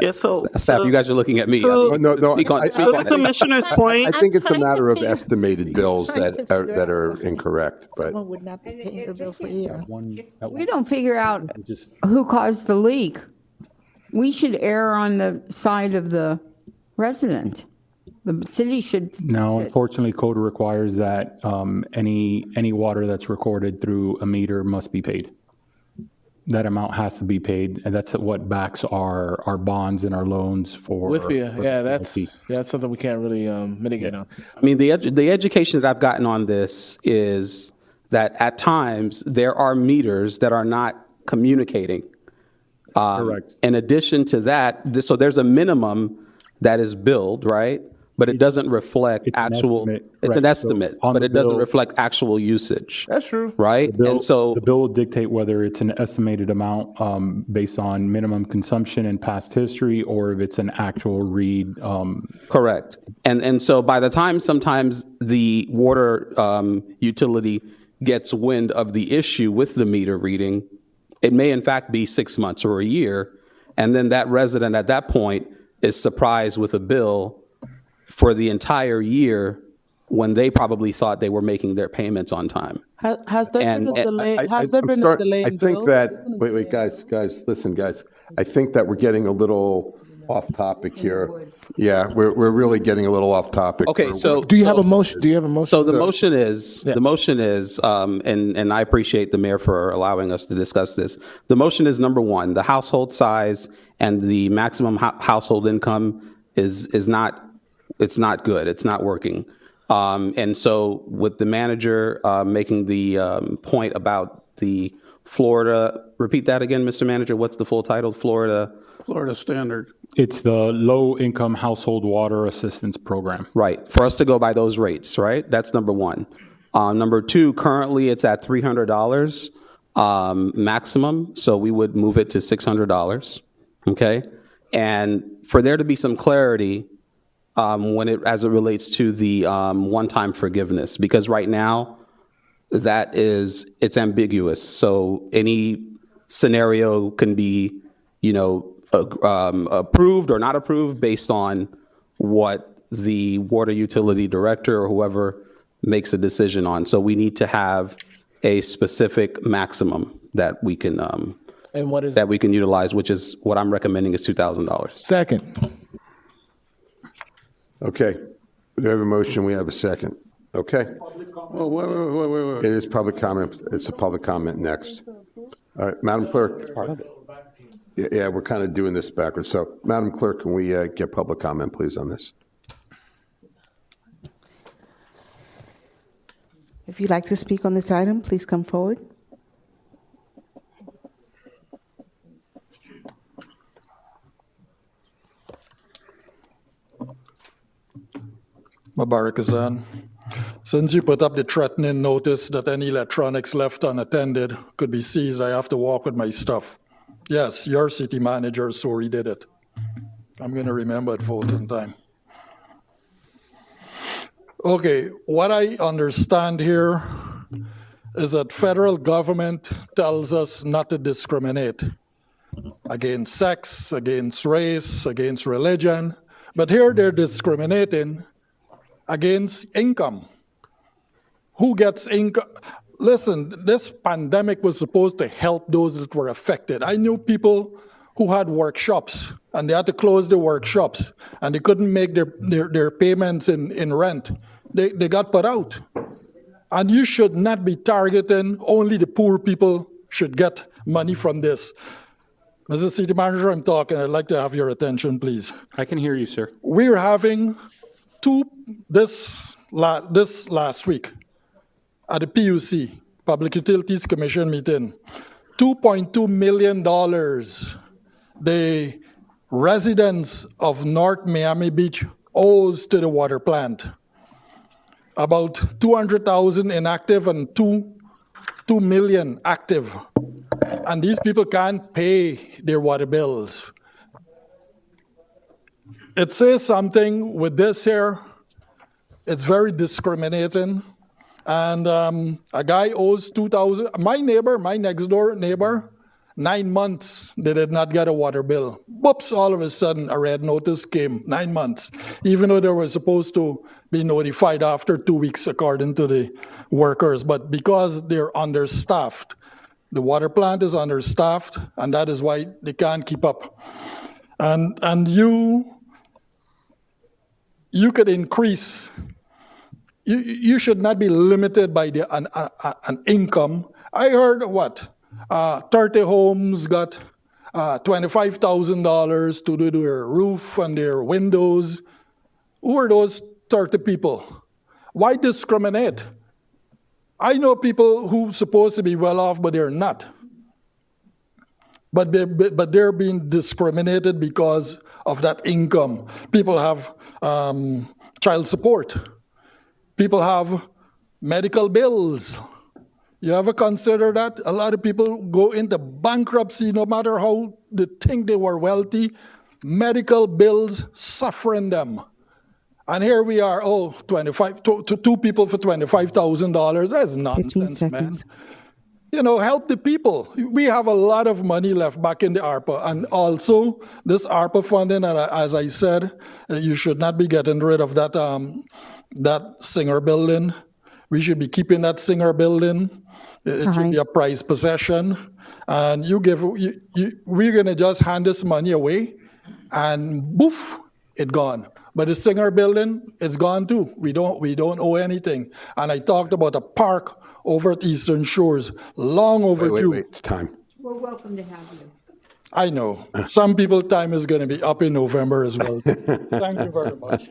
Yeah, so. staff, you guys are looking at me. So- I mean, No, no, speak on- I- speak To on the it. commissioner's point, I think it's a trying to matter of figure- estimated bills trying that to are, figure that out are incorrect, but. Someone would not be paying their bill for a year. We don't figure out who caused the leak. We should err on the side of the resident. The city should. Now, unfortunately, code requires that any water that's recorded through a meter must be paid. That amount has to be paid, and that's what backs our bonds and our loans for. With you, yeah, that's something we can't really mitigate on. I mean, the education that I've gotten on this is that at times there are meters that are not communicating. Correct. In addition to that, so there's a minimum that is billed, right? But it doesn't reflect It's an actual, estimate, it's an right. estimate, So on but the it doesn't bill- reflect actual usage, That's true. right? And so, The bill will dictate whether it's an estimated amount based on minimum consumption and past history, or if it's an actual read. correct. And so by the time sometimes the water utility gets wind of the issue with the meter reading, it may in fact be 6 months or a year. And then that resident at that point is surprised with a bill for the entire year when they probably thought they were making their payments on time. Has there been a delay? Has there I'm been a start- delay I in think bills? that, wait, guys, listen, guys. I think that we're getting a little off topic here. Yeah, we're really getting a little off topic. Okay, so. Do you have a motion? Do you have a motion? So the motion is, and I appreciate the mayor for allowing us to discuss this. The motion is number one, the household size and the maximum household income is not, it's not good. It's not working. And so with the manager making the point about the Florida, repeat that again, Mr. Manager, what's the full title? Florida Standard. It's the Low Income Household Water Assistance Program. Right, for us to go by those rates, right? That's number one. Number two, currently it's at $300 maximum, so we would move it to $600, okay? And for there to be some clarity as it relates to the one-time forgiveness, because right now, it's ambiguous. So any scenario can be, approved or not approved based on what the water utility director or whoever makes a decision on. So we need to have a specific maximum that we can And what is that we can utilize, which is what I'm recommending is $2,000. Second. Okay, we have a motion, we have a second. Okay, Oh, wait. it is public comment, it's a public comment next. All right, Madam Clerk. Yeah, we're kind of doing this backwards. So, Madam Clerk, can we get public comment, please, on this? If you'd like to speak on this item, please come forward. Mubarak Azan. Since you put up the threatening notice that any electronics left unattended could be seized, I have to walk with my stuff. Yes, your city manager, Sori, did it. I'm going to remember it for some time. Okay, what I understand here is that federal government tells us not to discriminate against sex, against race, against religion, but here they're discriminating against income. Who gets income? Listen, this pandemic was supposed to help those that were affected. I knew people who had workshops and they had to close their workshops and they couldn't make their payments in rent. They got put out. And you should not be targeting only the poor people should get money from this. Mr. City Manager, I'm talking. I'd like to have your attention, please. I can hear you, sir. We're having this last week at the PUC, Public Utilities Commission meeting, $2.2 million the residents of North Miami Beach owes to the water plant. About 200,000 inactive and 2 million active. and these people can't pay their water bills. It says something with this here. It's very discriminating. And a guy owes 2,000. My next door neighbor, 9 months, they did not get a water bill. Whoops, all of a sudden, a red notice came, 9 months, even though they were supposed to be notified after 2 weeks, according to the workers. But because they're understaffed, the water plant is understaffed, and that is why they can't keep up. And you could increase. You should not be limited by an income. I heard 30 homes got $25,000 to do their roof and their windows. Who are those 30 people? Why discriminate? I know people who are supposed to be well off, but they're not. But they're being discriminated because of that income. People have child support. People have medical bills. You ever consider that? A lot of people go into bankruptcy no matter how they think they were wealthy. Medical bills suffering them. And here we are, two people for $25,000. That's nonsense, man. You know, help the people. We have a lot of money left back in the ARPA. And also, this ARPA funding, and as I said, you should not be getting rid of that Singer building. We should be keeping that Singer building. It should be a prized possession. And we're going to just hand this money away, and poof, it's gone. But the Singer building, it's gone too. We don't owe anything. And I talked about a park over at Eastern Shores, long overdue. Wait, it's time. We're welcome to have you. I know. Some people time is going to be up in November as well. Thank you very much.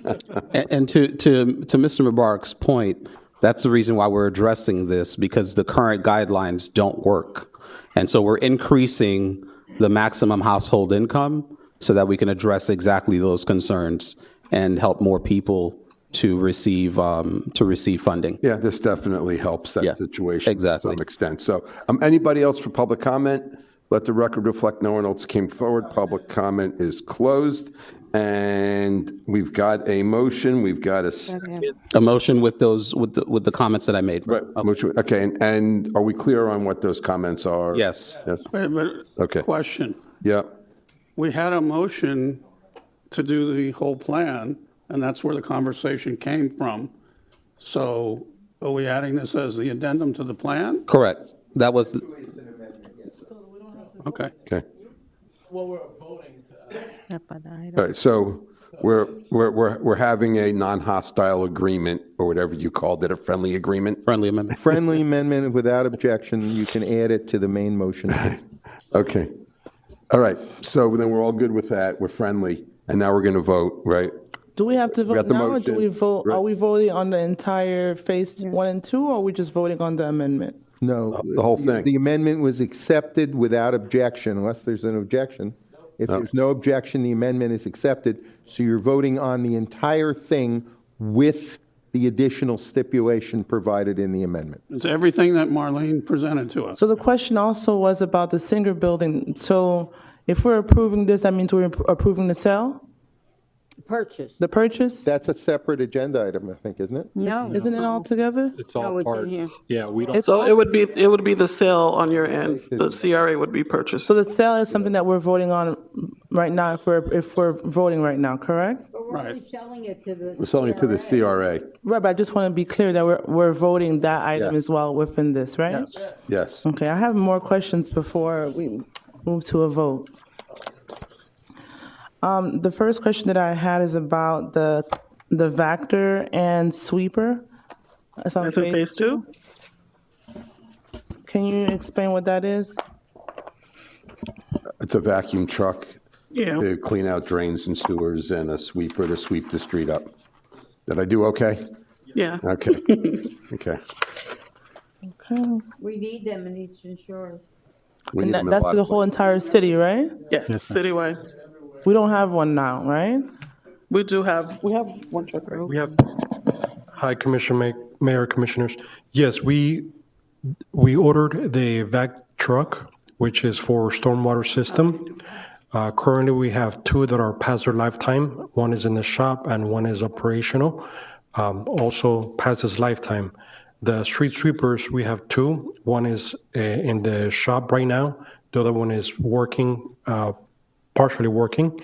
And to Mr. Mubarak's point, that's the reason why we're addressing this, because the current guidelines don't work. And so we're increasing the maximum household income so that we can address exactly those concerns and help more people to receive funding. Yeah, this definitely helps that situation exactly. to some extent. So anybody else for public comment? Let the record reflect no one else came forward. Public comment is closed. And we've got a motion. We've got a second. A motion with the comments that I made. Right. Motion. Okay. And are we clear on what those comments are? Yes. Wait a minute. Okay. Question. Yeah. We had a motion to do the whole plan, and that's where the conversation came from. So are we adding this as the addendum to the plan? Correct. That was. Okay. Okay. Well, we're voting to. All right. So we're having a non-hostile agreement, or whatever you called it, a friendly agreement. Friendly amendment. Friendly amendment without objection. You can add it to the main motion. Okay. All right. So then we're all good with that. We're friendly, and now we're going to vote, right? Do we have to We got vote the now, or motion, do we vote? right. Are we voting on the entire phase 1 and 2, or are we just voting on the amendment? No. The whole thing. The amendment was accepted without objection, unless there's an objection. If there's no objection, the amendment is accepted. So you're voting on the entire thing with the additional stipulation provided in the amendment. It's everything that Marlene presented to us. So the question also was about the Singer building. So if we're approving this, that means we're approving the sale? Purchase. The purchase? That's a separate agenda item, I think, isn't it? No. Isn't it all together? It's No, all it's in part. here. Yeah, we don't. So it would be the sale on your end. The CRA would be purchased. So the sale is something that we're voting on right now, if we're voting right now, correct? But we're only selling it to the. We're selling it to the CRA. Right, but I just want to be clear that we're voting that item Yes. as well within this, right? Yes. Okay, I have more questions before we move to a vote. The first question that I had is about the Vector and sweeper. That's in phase 2? Can you explain what that is? It's a vacuum truck Yeah. to clean out drains and sewers, and a sweeper to sweep the street up. Did I do okay? Yeah. Okay. Okay. Okay. We need them in Eastern Shores. We And need them in a that's lot for the of whole entire city, right? Yes, citywide. We don't have one now, right? We have one truck, right? We have, hi, Commissioner, Mayor, Commissioners. Yes, we ordered the vac truck which is for stormwater system. Currently, we have 2 that are past their lifetime. One is in the shop and one is operational, also past its lifetime. The street sweepers, we have 2. One is in the shop right now. The other one is working, partially working.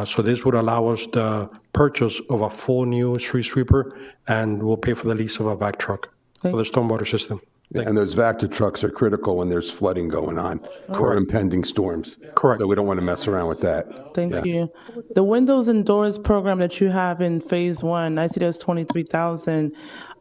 So this would allow us the purchase of a full new street sweeper, and we'll pay for the lease of a vac truck for the stormwater system. And those Vector trucks are critical when there's flooding going on or impending storms. Correct. So we don't want to mess around with that. Thank you. The windows and doors program that you have in phase 1, I see there's 23,000.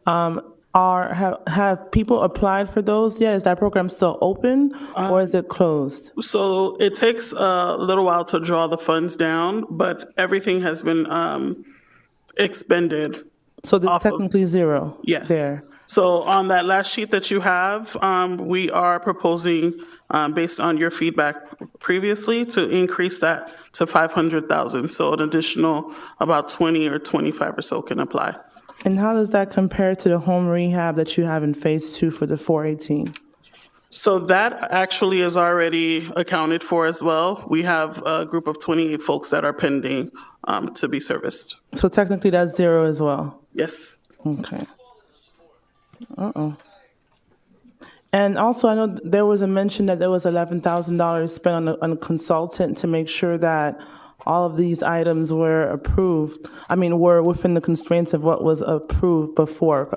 Have people applied for those yet? Is that program still open or is it closed? So it takes a little while to draw the funds down, but everything has been expended. So there's technically zero Yes. there. So on that last sheet that you have, we are proposing, based on your feedback previously, to increase that to 500,000. So an additional about 20 or 25 or so can apply. And how does that compare to the home rehab that you have in phase 2 for the 418? So that actually is already accounted for as well. We have a group of 28 folks that are pending to be serviced. So technically that's zero as well? Yes. Okay. And also, I know there was a mention that there was $11,000 spent on a consultant to make sure that all of these items were approved. I mean, were within the constraints of what was approved before.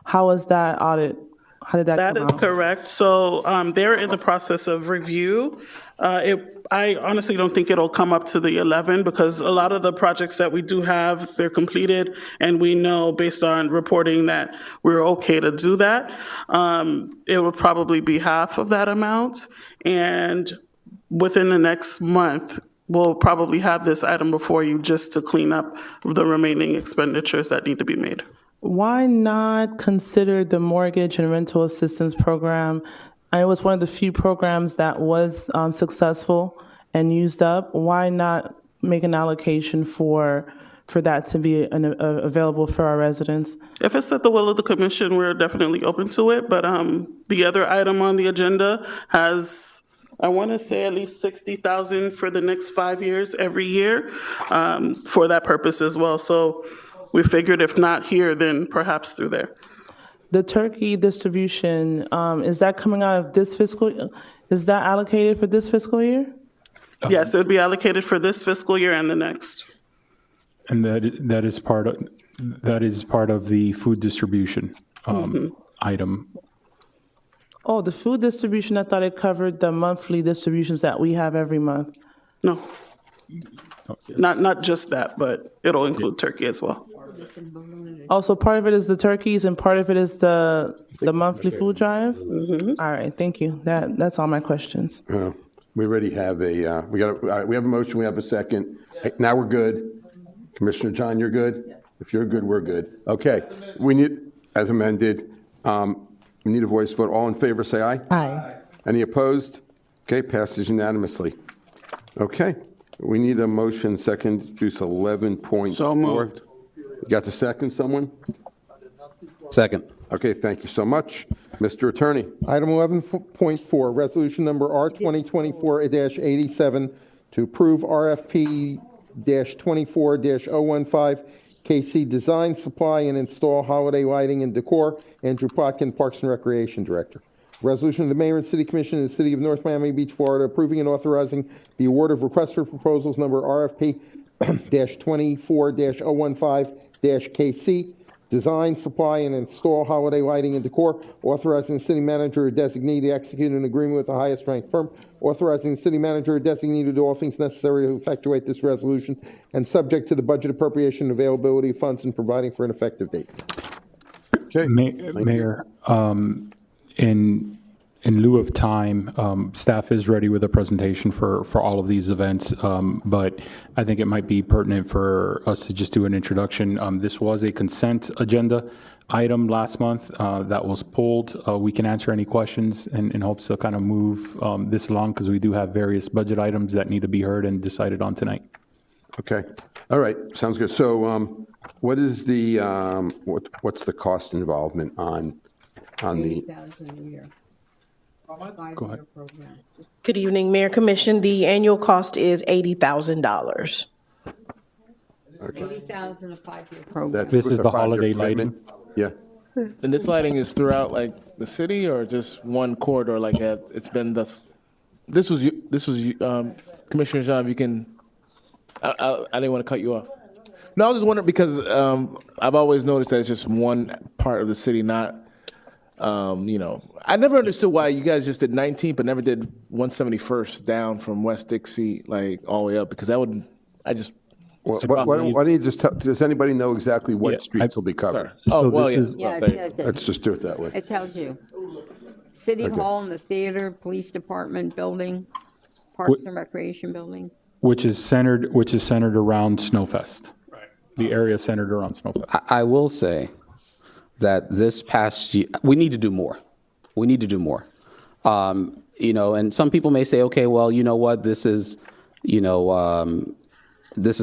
How was that audit? How did that come out? That is correct. So they're in the process of review. I honestly don't think it'll come up to the 11 because a lot of the projects that we do have, they're completed, and we know based on reporting that we're okay to do that. It would probably be half of that amount, and within the next month, we'll probably have this item before you just to clean up the remaining expenditures that need to be made. Why not consider the mortgage and rental assistance program? It was one of the few programs that was successful and used up. Why not make an allocation for that to be available for our residents? If it's at the will of the commission, we're definitely open to it. But the other item on the agenda has, I want to say, at least 60,000 for the next 5 years every year for that purpose as well. So we figured if not here, then perhaps through there. The turkey distribution, is that coming out of this fiscal, is that allocated for this fiscal year? Yes, it would be allocated for this fiscal year and the next. And that is part of the food distribution item. Oh, the food distribution, I thought it covered the monthly distributions that we have every month. No, not just that, but it'll include turkey as well. Also, part of it is the turkeys and part of it is the monthly food drive? All right, thank you. That's all my questions. We already have we have a motion, we have a second. Now we're good. Commissioner John, you're good? If you're good, we're good. Okay, we need, as amended, we need a voice vote. All in favor, say aye. Aye. Any opposed? Okay, passes unanimously. Okay, we need a motion, second, introduce 11.4. So moved. You got the second, someone? Second. Okay, thank you so much. Mr. Attorney. Item 11.4, resolution number R 2024-87 to approve RFP-24-015 KC Design, Supply, and Install Holiday Lighting and Decor. Andrew Plotkin, Parks and Recreation Director. Resolution of the Mayor and City Commission of the City of North Miami Beach, Florida, approving and authorizing the award of request for proposals number RFP-24-015-KC, Design, Supply, and Install Holiday Lighting and Decor, authorizing the city manager or designee to execute an agreement with the highest ranked firm, authorizing the city manager or designee to do all things necessary to effectuate this resolution, and subject to the budget appropriation and availability of funds and providing for an effective date. Okay. Mayor, in lieu of time, staff is ready with a presentation for all of these events, but I think it might be pertinent for us to just do an introduction. This was a consent agenda item last month that was pulled. We can answer any questions in hopes to kind of move this along because we do have various budget items that need to be heard and decided on tonight. Okay. All right. Sounds good. So what is the, what's the cost involvement on the? Go ahead. Good evening, Mayor Commission. The annual cost is $80,000. 80,000 a 5-year program. This is a the 5-year holiday commitment. lighting. Yeah. And this lighting is throughout like the city or just one corridor? Like it's been this was Commissioner Jean. If you can, I didn't want to cut you off. No, I was just wondering because I've always noticed that it's just one part of the city, not. I never understood why you guys just did 19th but never did 171st down from West Dixie like all the way up because that would Why don't you just tell, does anybody know exactly what streets will be covered? Oh, well, this is- Yeah, it says it. Let's just do it that way. It tells you. City Hall and the theater, police department building, Parks and Recreation building. which is centered around Snowfest. Right. The area centered around Snowfest. I will say that this past year, we need to do more. We need to do more. And some people may say, okay, well, you know what, this is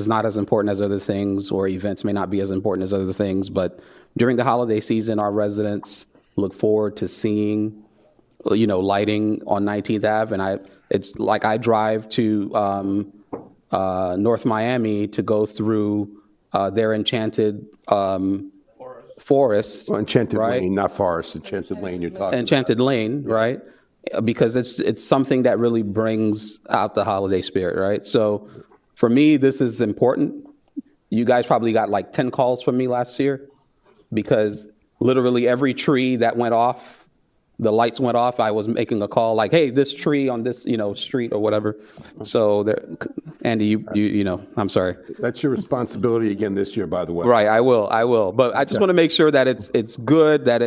not as important as other things, or events may not be as important as other things, but during the holiday season, our residents look forward to seeing, lighting on 19th Ave. And it's like I drive to North Miami to go through their enchanted forest. Well, Enchanted right? Lane, not Forest, Enchanted Lane you're talking Enchanted Lane, right? Because it's something that really brings out the holiday spirit, right? So for me, this is important. You guys probably got like 10 calls from me last year because literally every tree that went off, the lights went off, I was making a call like, hey, this tree on this, street or whatever. So Andy, I'm sorry. That's your responsibility again this year, by the way. Right, I will. But I just want to make sure that it's good that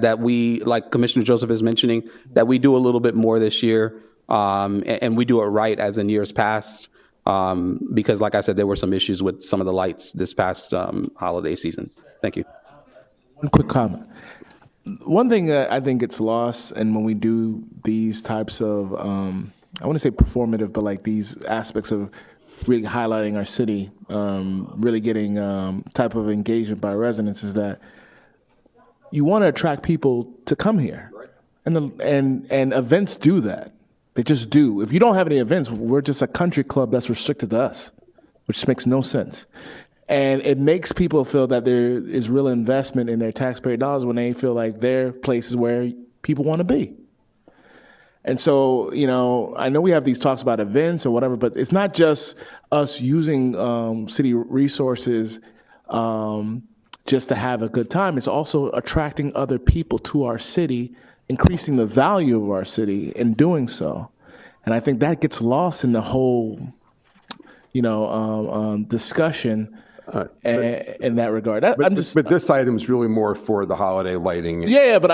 that we, like Commissioner Joseph is mentioning, that we do a little bit more this year, and we do it right as in years past. Because, like I said, there were some issues with some of the lights this past holiday season. Thank you. One quick comment. One thing that I think gets lost, and when we do these types of, I want to say performative, but like these aspects of really highlighting our city, really getting type of engagement by residents, is that you want to attract people to come here, and events do that. They just do. If you don't have any events, we're just a country club that's restricted to us, which makes no sense. And it makes people feel that there is real investment in their taxpayer dollars when they feel like they're places where people want to be. And so, I know we have these talks about events or whatever, but it's not just us using city resources just to have a good time. It's also attracting other people to our city, increasing the value of our city in doing so. And I think that gets lost in the whole, discussion in that regard. But this item is really more for the holiday lighting. Yeah, but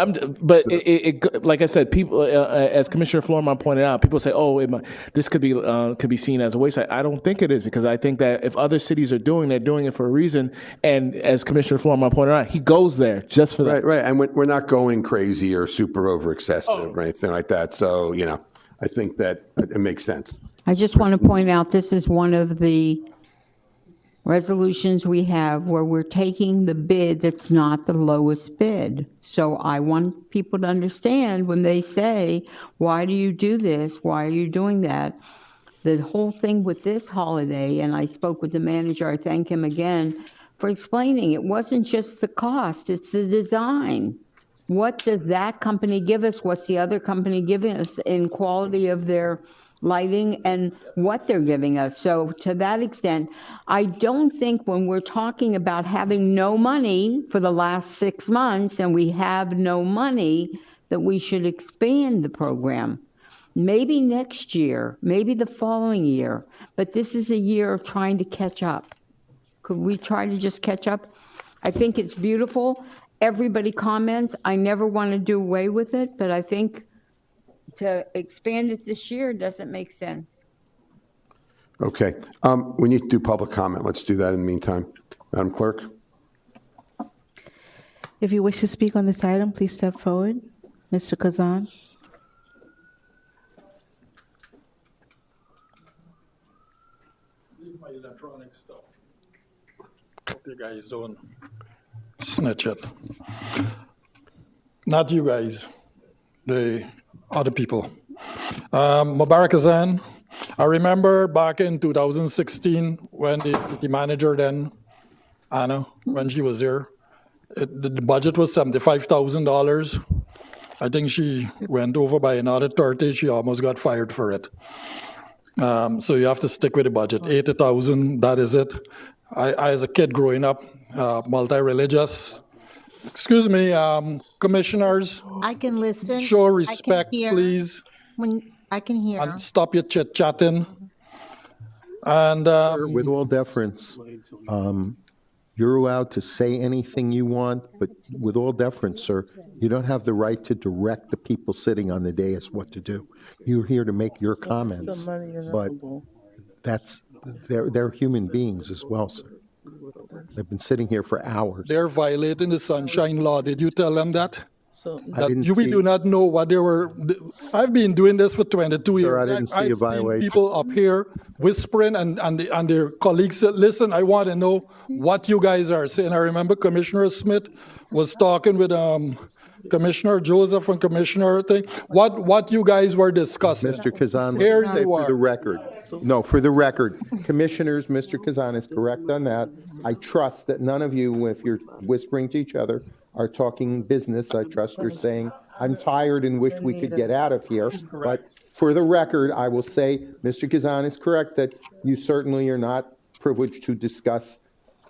it like I said, people, as Commissioner Flourmont pointed out, people say, "Oh, this could be seen as a waste." I don't think it is, because I think that if other cities are they're doing it for a reason. And as Commissioner Flourmont pointed out, he goes there just for that. Right, and we're not going crazy or super over excessive or anything like that. So I think that it makes sense. I just want to point out, this is one of the resolutions we have where we're taking the bid that's not the lowest bid. So I want people to understand when they say, why do you do this? Why are you doing that? The whole thing with this holiday, and I spoke with the manager, I thank him again for explaining, it wasn't just the cost, it's the design. What does that company give us? What's the other company giving us in quality of their lighting and what they're giving us? So to that extent, I don't think when we're talking about having no money for the last 6 months and we have no money, that we should expand the program. Maybe next year, maybe the following year, but this is a year of trying to catch up. Could we try to just catch up? I think it's beautiful. Everybody comments. I never want to do away with it, but I think to expand it this year doesn't make sense. Okay. We need to do public comment. Let's do that in the meantime. Madam Clerk? If you wish to speak on this item, please step forward. Mr. Kazan. Leave my electronic stuff. Hope you guys don't snitch it. Not you guys. other people. Mubarak Azan, I remember back in 2016 when the city manager then, Anna, when she was here, the budget was $75,000. I think she went over by another 30. She almost got fired for it. So you have to stick with the budget. 80,000, that is it. I, as a kid growing up, multi-religious. Excuse me, commissioners, I can listen. show I can respect, hear. please, When I can hear. and stop your chit-chatting. And With all deference, you're allowed to say anything you want, but with all deference, sir, you don't have the right to direct the people sitting on the dais what to do. You're here to make your comments, but they're human beings as well, sir. They've been sitting here for hours. they're violating the Sunshine Law. Did you tell them that? I didn't We see- do not know what they were. I've been doing this for 22 years. I didn't see a I've seen violation. people up here whispering, and their colleagues said, listen, I want to know what you guys are saying. I remember Commissioner Smith was talking with Commissioner Joseph and Commissioner thing. What you guys were discussing. Mr. Kazan, Here let me say you for the are. record, no, for the record, commissioners, Mr. Kazan is correct on that. I trust that none of you, if you're whispering to each other, are talking business. I trust you're saying, I'm tired and wish we could get out of here. But for the record, I will say, Mr. Kazan is correct that you certainly are not privileged to discuss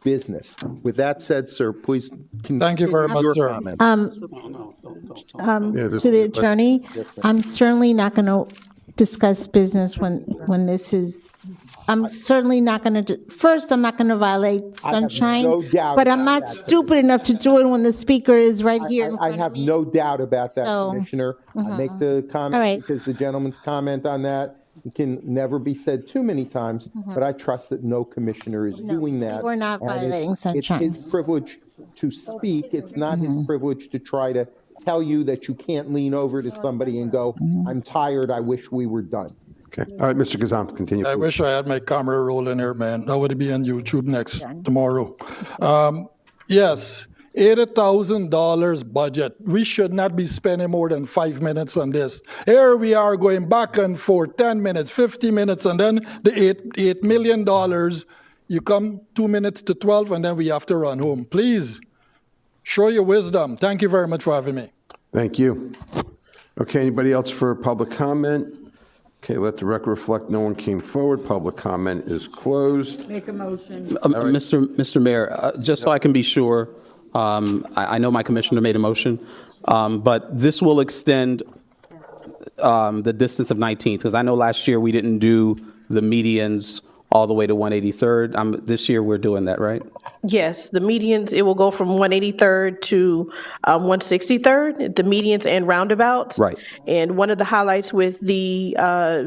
business. With that said, sir, please. Thank you very much, your sir. comment. Yeah, To the attorney, I'm certainly not going to discuss business when this is, I'm certainly not going to, first, I'm not going to violate sunshine, no doubt but I'm about not that. stupid enough to do it when the speaker is right here in I front of have me. no doubt about that, So, Commissioner. I make the All right. comment because the gentleman's comment on that can never be said too many times, but I trust that no commissioner is doing that. we're not And it's- violating sunshine. It's his privilege to speak. It's not his privilege to try to tell you that you can't lean over to somebody and go, I'm tired, I wish we were done. Okay. All right, Mr. Kazan, continue. I please. wish I had my camera rolling here, man. That would be on YouTube next tomorrow. Yes, $80,000 budget. We should not be spending more than 5 minutes on this. Here we are going back and forth, 10 minutes, 50 minutes, and then the $8 million, you come 2 minutes to 12, and then we have to run home. Please, show your wisdom. Thank you very much for having me. Thank you. Okay, anybody else for public comment? Okay, let the record reflect no one came forward. Public comment is closed. Make a motion. Mr. Mayor, just so I can be sure, I know my commissioner made a motion, but this will extend the distance of 19th, because I know last year we didn't do the medians all the way to 183rd. This year we're doing that, right? Yes, the medians, it will go from 183rd to 163rd, the medians and roundabouts. Right. And one of the highlights with the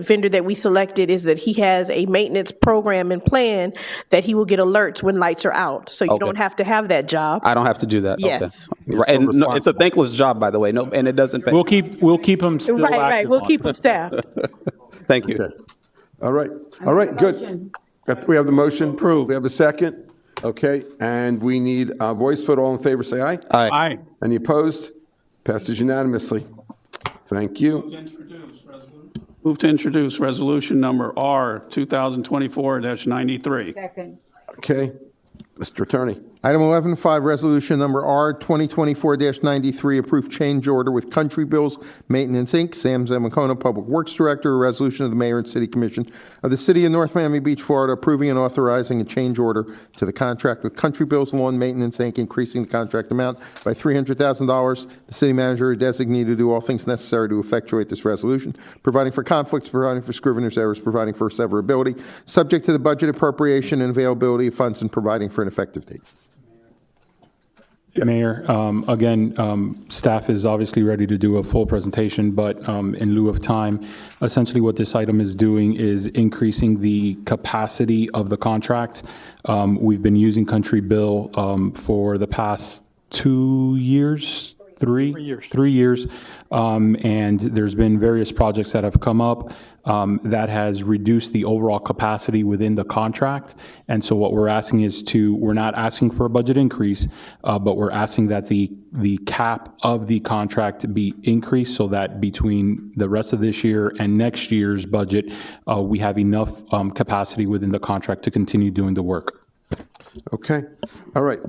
vendor that we selected is that he has a maintenance program and plan that he will get alerts when lights are out. So you Okay. don't have to have that job. I don't have to do that? Okay. Yes. Right, and no, it's a thankless job, by the way, no, and it doesn't pay. We'll keep them still Right, right, active we'll on keep it. them staffed. Thank you. All right, good. We have the motion. Approved. We have a second. Okay, and we need a voice vote. All in favor, say aye. Aye. Any opposed? Passes unanimously. Thank you. Move to introduce resolution number R 2024-93. Second. Okay, Mr. Attorney. Item 11.5, resolution number R 2024-93, approved change order with Country Bills Maintenance, Inc., Sam Zamacona, Public Works Director, a resolution of the Mayor and City Commission of the City of North Miami Beach, Florida, approving and authorizing a change order to the contract with Country Bills Lawn Maintenance, Inc., increasing the contract amount by $300,000. The city manager is designated to do all things necessary to effectuate this resolution, providing for conflicts, providing for scrivener's errors, providing for severability, subject to the budget appropriation and availability of funds, and providing for an effective date. Mayor, again, staff is obviously ready to do a full presentation, but in lieu of time, essentially what this item is doing is increasing the capacity of the contract. We've been using Country Bill for the past 2 years, 3 years. 3 years. And there's been various projects that have come up that has reduced the overall capacity within the contract. And so what we're asking is we're not asking for a budget increase, but we're asking that the cap of the contract be increased so that between the rest of this year and next year's budget, we have enough capacity within the contract to continue doing the work. Okay, all right,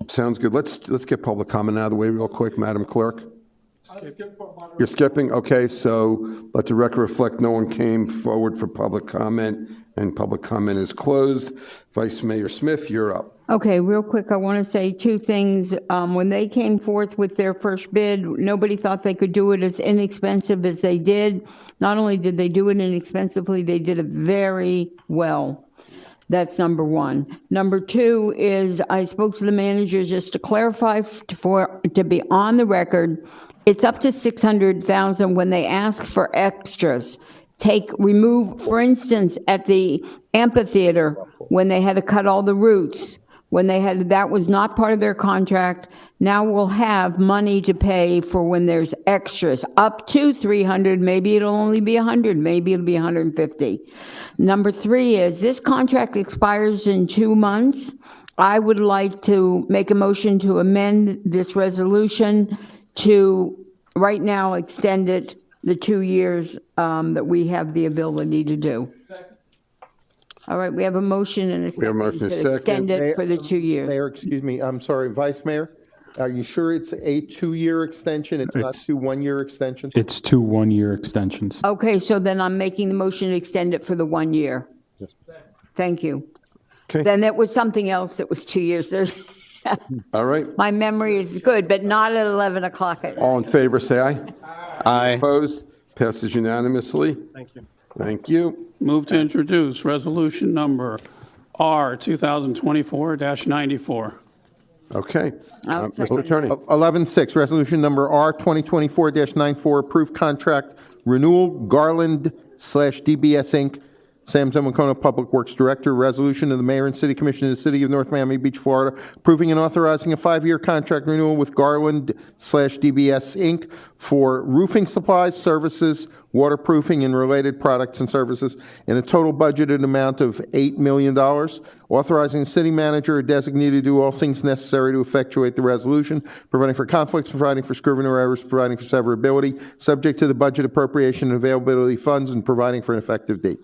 sounds good. Let's get public comment out of the way real quick, Madam Clerk. You're skipping? Okay, so let the record reflect no one came forward for public comment, and public comment is closed. Vice Mayor Smith, you're up. Okay, real quick, I want to say two things. When they came forth with their first bid, nobody thought they could do it as inexpensive as they did. Not only did they do it inexpensively, they did it very well. That's number one. Number two is I spoke to the manager just to clarify to be on the record. It's up to 600,000 when they ask for extras. Remove, for instance, at the amphitheater, when they had to cut all the routes, that was not part of their contract. Now we'll have money to pay for when there's extras, up to 300, maybe it'll only be 100, maybe it'll be 150. Number three is this contract expires in 2 months. I would like to make a motion to amend this resolution to right now extend it the 2 years that we have the ability to do. All right, we have a motion and a second to extend it for the 2 years. Mayor, excuse me, I'm sorry, Vice Mayor, are you sure it's a 2-year extension? It's not 2 1-year extensions? It's 2 1-year extensions. Okay, so then I'm making the motion to extend it for the 1 year. Thank you. Okay. Then that was something else that was 2 years. All right, My memory is good, but not at 11 o'clock at night. all in favor, say aye. Aye. Opposed? Passes unanimously. Thank you. Thank you. Move to introduce resolution number R 2024-94. Okay. I'll Mr. second Attorney. 11-6, resolution number R 2024-94, approved contract renewal, Garland/DBS Inc., Sam Zamacona, Public Works Director. Resolution of the Mayor and City Commission of the City of North Miami Beach, Florida, approving and authorizing a 5-year contract renewal with Garland/DBS Inc. for roofing supplies, services, waterproofing, and related products and services in a total budgeted amount of $8 million. Authorizing the city manager or designee to do all things necessary to effectuate the resolution, providing for conflicts, providing for scrivener errors, providing for severability, subject to the budget appropriation and availability of funds, and providing for an effective date.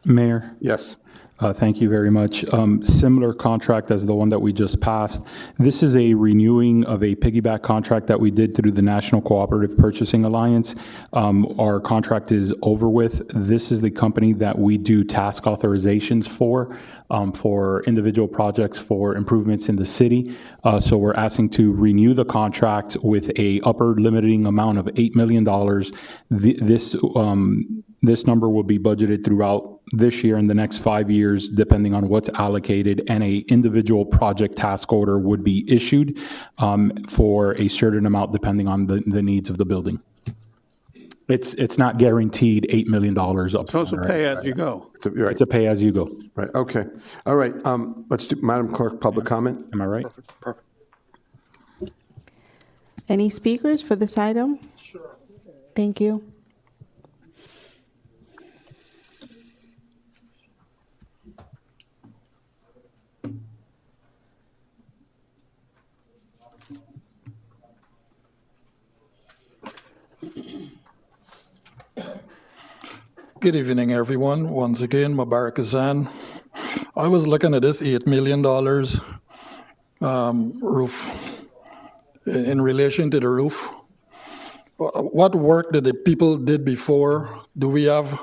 Mayor? Yes. Thank you very much. Similar contract as the one that we just passed. This is a renewing of a piggyback contract that we did through the National Cooperative Purchasing Alliance. Our contract is over with. This is the company that we do task authorizations for individual projects for improvements in the city. So we're asking to renew the contract with a upper limiting amount of $8 million. This number will be budgeted throughout this year and the next 5 years, depending on what's allocated, and a individual project task order would be issued for a certain amount depending on the needs of the building. It's not guaranteed $8 million up. So it's a pay as you go. It's a pay as you go. Right, okay. All right, let's do, Madam Clerk, public comment. Am I right? Perfect. Any speakers for this item? Sure. Thank you. Good evening, everyone. Once again, Mubarak Azan. I was looking at this $8 million roof in relation to the roof. What work did the people did before? Do we have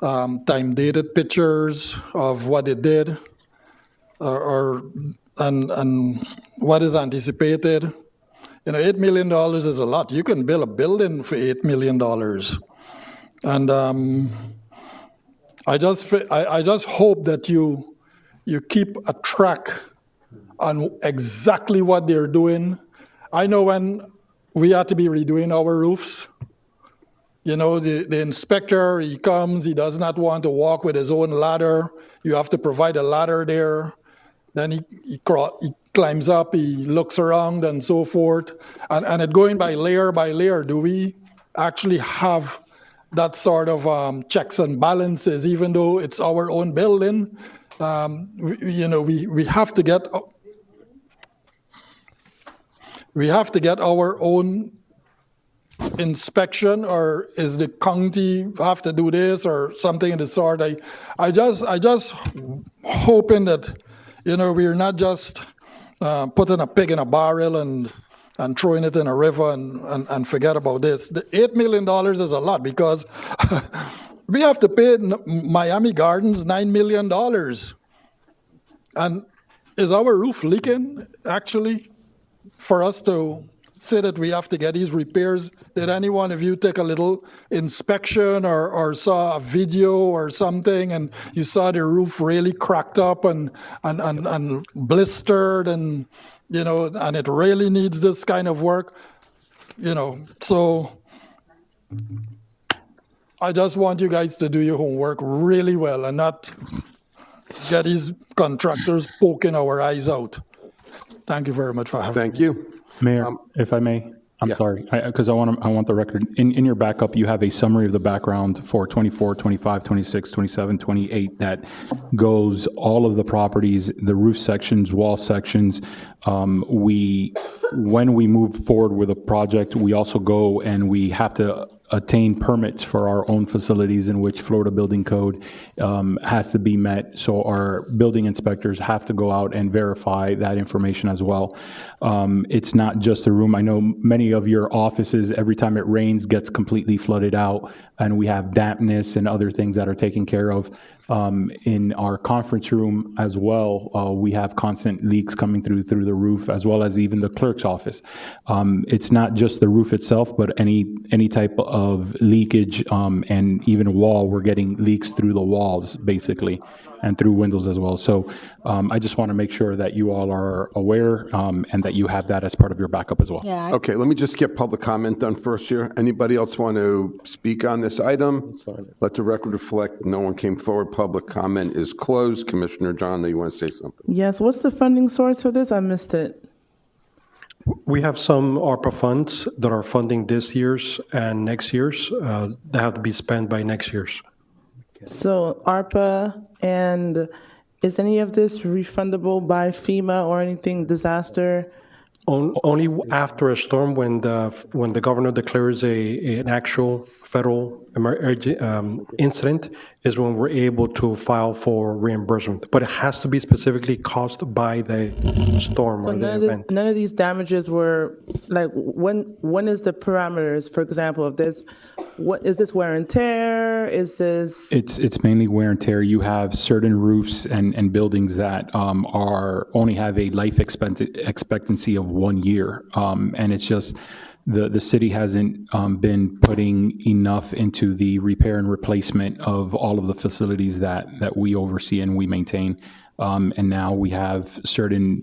time-dated pictures of what they did, and what is anticipated? You know, $8 million is a lot. You can build a building for $8 million. And I just hope that you keep a track on exactly what they're doing. I know when we had to be redoing our roofs, you know, the inspector, he comes, he does not want to walk with his own ladder. You have to provide a ladder there. Then he climbs up, he looks around and so forth, and it going by layer. Do we actually have that sort of checks and balances, even though it's our own building? We have to get our own inspection, or is the county have to do this or something of the sort? I just hoping that we're not just putting a pig in a barrel and throwing it in a river and forget about this. The $8 million is a lot, because we have to pay Miami Gardens $9 million. And is our roof leaking, actually, for us to say that we have to get these repairs? Did any one of you take a little inspection or saw a video or something, and you saw the roof really cracked up and blistered, and and it really needs this kind of work? So I just want you guys to do your homework really well and not get these contractors poking our eyes out. Thank you very much for having me. Thank you. Mayor, if I may, I'm sorry, because I want the record. In your backup, you have a summary of the background for 24, 25, 26, 27, 28 that goes all of the properties, the roof sections, wall sections. When we move forward with a project, we also go and we have to attain permits for our own facilities, in which Florida Building Code has to be met. So our building inspectors have to go out and verify that information as well. It's not just a room. I know many of your offices, every time it rains, gets completely flooded out, and we have dampness and other things that are taken care of. In our conference room as well, we have constant leaks coming through the roof, as well as even the clerk's office. It's not just the roof itself, but any type of leakage, and even wall, we're getting leaks through the walls, basically, and through windows as well. So I just want to make sure that you all are aware, and that you have that as part of your backup as well. Yeah. Okay, let me just get public comment done first here. Anybody else want to speak on this item? Let the record reflect no one came forward. Public comment is closed. Commissioner John, do you want to say something? Yes, what's the funding source for this? I missed it. We have some ARPA funds that are funding this year's and next year's. They have to be spent by next year's. So ARPA, and is any of this refundable by FEMA or anything disaster? Only after a storm, when the governor declares an actual federal incident, is when we're able to file for reimbursement. But it has to be specifically caused by the storm or the event. None of these damages were, like, when is the parameters, for example, of this? What is this, wear and tear? Is this? It's mainly wear and tear. You have certain roofs and buildings that only have a life expectancy of 1 year, and it's just the city hasn't been putting enough into the repair and replacement of all of the facilities that we oversee and we maintain. And now we have certain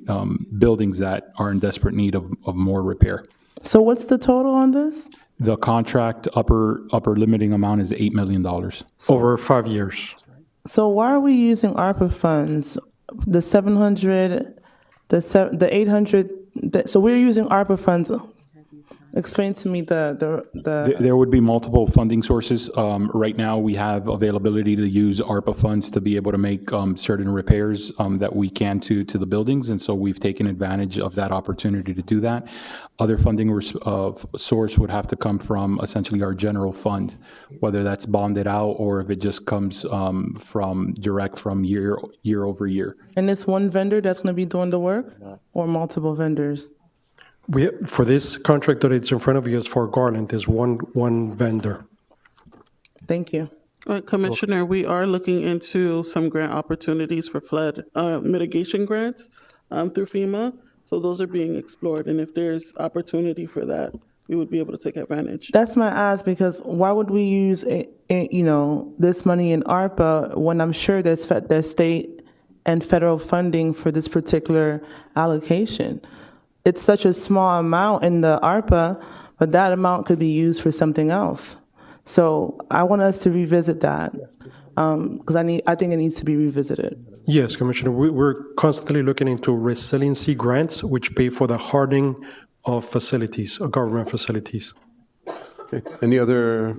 buildings that are in desperate need of more repair. So what's the total on this? The contract upper limiting amount is $8 million. Over 5 years. So why are we using ARPA funds? The 700, the 800, so we're using ARPA funds. Explain to me the. There would be multiple funding sources. Right now, we have availability to use ARPA funds to be able to make certain repairs that we can to the buildings, and so we've taken advantage of that opportunity to do that. Other funding source would have to come from essentially our general fund, whether that's bonded out or if it just comes from direct from year over year. And it's one vendor that's going to be doing the work, or multiple vendors? For this contract that it's in front of you, is for Garland, is one vendor. Thank you. Commissioner, we are looking into some grant opportunities for flood mitigation grants through FEMA. So those are being explored, and if there's opportunity for that, we would be able to take advantage. That's my ask, because why would we use this money in ARPA when I'm sure there's state and federal funding for this particular allocation? It's such a small amount in the ARPA, but that amount could be used for something else. So I want us to revisit that, because I think it needs to be revisited. Yes, Commissioner, we're constantly looking into resiliency grants, which pay for the hardening of facilities, government facilities. Okay. Any other,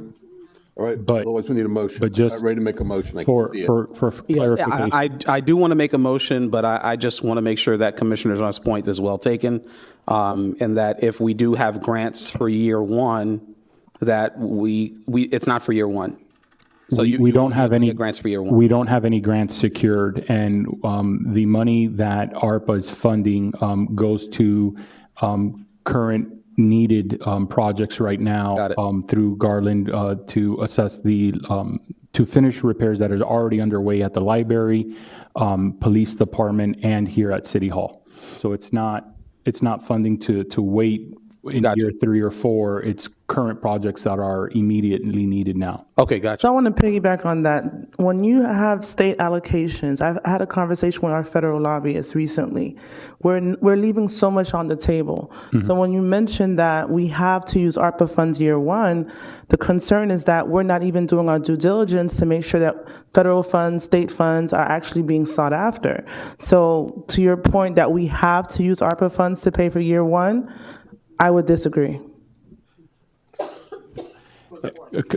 all right, otherwise we need a motion. but just I'm not ready to make a motion. I For, can see it. for clarification. I do want to make a motion, but I just want to make sure that Commissioner John's point is well taken, and that if we do have grants for year one, that it's not for year one. So we don't have any grants for year one. We don't have any grants secured, and the money that ARPA is funding goes to current needed projects right now through Garland to assess to finish repairs that are already underway at the library, police department, and here at City Hall. So it's not funding to wait in year 3 or 4. It's current projects that are immediately needed now. Okay, gotcha. So I want to piggyback on that. When you have state allocations, I've had a conversation with our federal lobbyists recently. We're leaving so much on the table. So when you mentioned that we have to use ARPA funds year one, the concern is that we're not even doing our due diligence to make sure that federal funds, state funds are actually being sought after. So to your point that we have to use ARPA funds to pay for year one, I would disagree.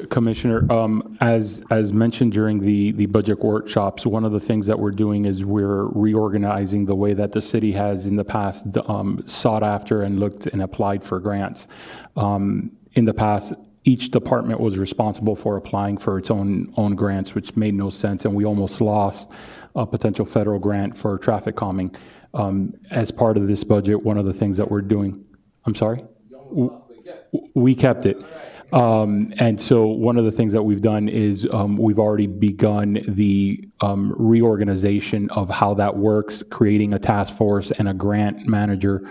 Commissioner, as mentioned during the budget workshops, one of the things that we're doing is we're reorganizing the way that the city has in the past sought after and looked and applied for grants. In the past, each department was responsible for applying for its own grants, which made no sense, and we almost lost a potential federal grant for traffic calming. As part of this budget, one of the things that we're doing, I'm sorry? We kept it. And so one of the things that we've done is we've already begun the reorganization of how that works, creating a task force and a grant manager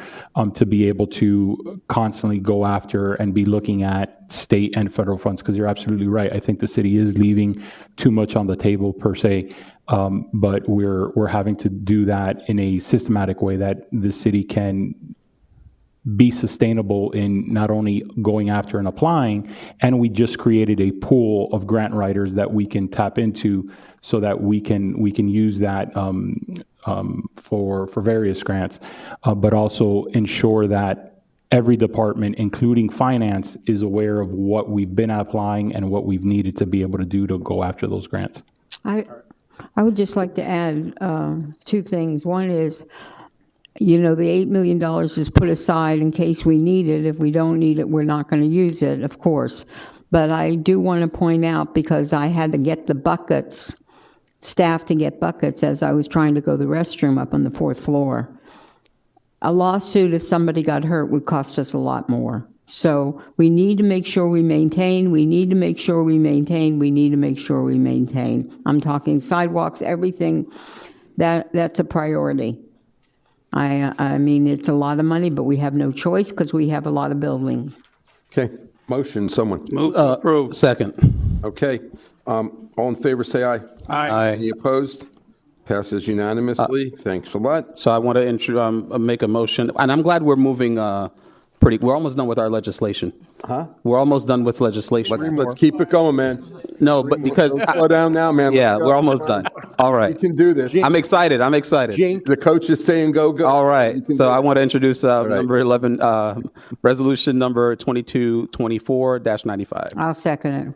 to be able to constantly go after and be looking at state and federal funds, because you're absolutely right. I think the city is leaving too much on the table per se, but we're having to do that in a systematic way that the city can be sustainable in not only going after and applying, and we just created a pool of grant writers that we can tap into so that we can use that for various grants, but also ensure that every department, including finance, is aware of what we've been applying and what we've needed to be able to do to go after those grants. I would just like to add two things. One is, the $8 million is put aside in case we need it. If we don't need it, we're not going to use it, of course. But I do want to point out, because I had to get the buckets, staff to get buckets as I was trying to go to the restroom up on the 4th floor. A lawsuit, if somebody got hurt, would cost us a lot more. So we need to make sure we maintain, we need to make sure we maintain, we need to make sure we maintain. I'm talking sidewalks, everything, that's a priority. I mean, it's a lot of money, but we have no choice because we have a lot of buildings. Okay, motion, someone. Move to approve. Second. Okay, all in favor, say aye. Aye. Any opposed? Passes unanimously. Thanks a lot. So I want to make a motion, and I'm glad we're moving we're almost done with our legislation. Huh? We're almost done with legislation. Let's keep it going, man. No, but because Don't slow down now, man. Yeah, Let's go. we're almost done. All right. You can do this. I'm excited. The coach is saying go. All right. So I want to introduce number 11, resolution number 2224-95. I'll second it.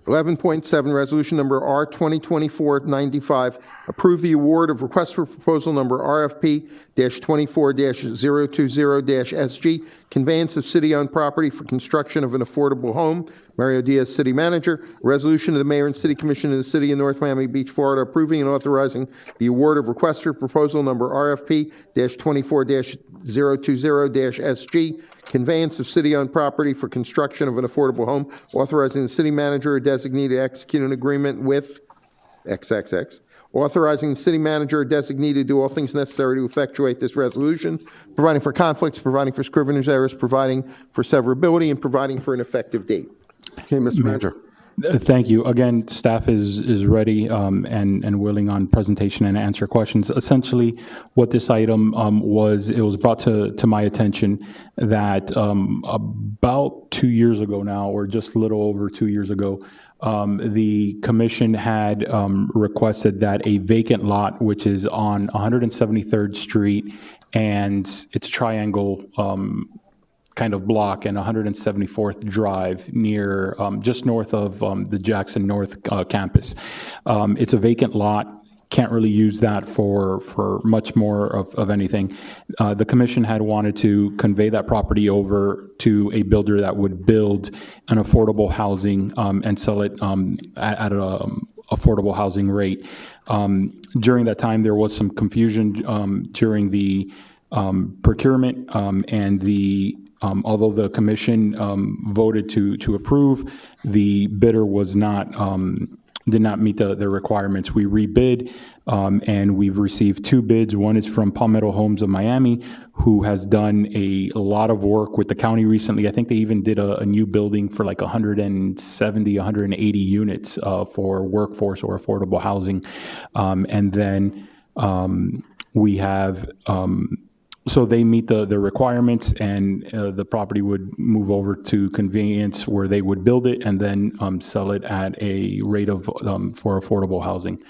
11.7, resolution number R 2024-95, approve the award of request for proposal number RFP-24-020-SG, conveyance of city-owned property for construction of an affordable home. Mario Diaz, City Manager. Resolution of the Mayor and City Commission of the City of North Miami Beach, Florida, approving and authorizing the award of request for proposal number RFP-24-020-SG, conveyance of city-owned property for construction of an affordable home, authorizing the city manager or designee to execute an agreement with XXX, authorizing the city manager or designee to do all things necessary to effectuate this resolution, providing for conflicts, providing for scrivener's errors, providing for severability, and providing for an effective date. Okay, Mr. Manager. Thank you. Again, staff is ready and willing on presentation and answer questions. Essentially, what this item was, it was brought to my attention that about 2 years ago now, or just a little over 2 years ago, The commission had requested that a vacant lot, which is on 173rd Street, and it's a triangle kind of block, and 174th Drive near, just north of the Jackson North campus. It's a vacant lot. Can't really use that for much more of anything. The commission had wanted to convey that property over to a builder that would build an affordable housing and sell it at an affordable housing rate. During that time, there was some confusion during the procurement and the although the commission voted to approve, the bidder was not did not meet the requirements. We rebid, and we've received 2 bids. One is from Palmetto Homes of Miami, who has done a lot of work with the county recently. I think they even did a new building for like 170, 180 units for workforce or affordable housing. And then we have so they meet the requirements, and the property would move over to conveyance where they would build it and then sell it at a rate of for affordable housing.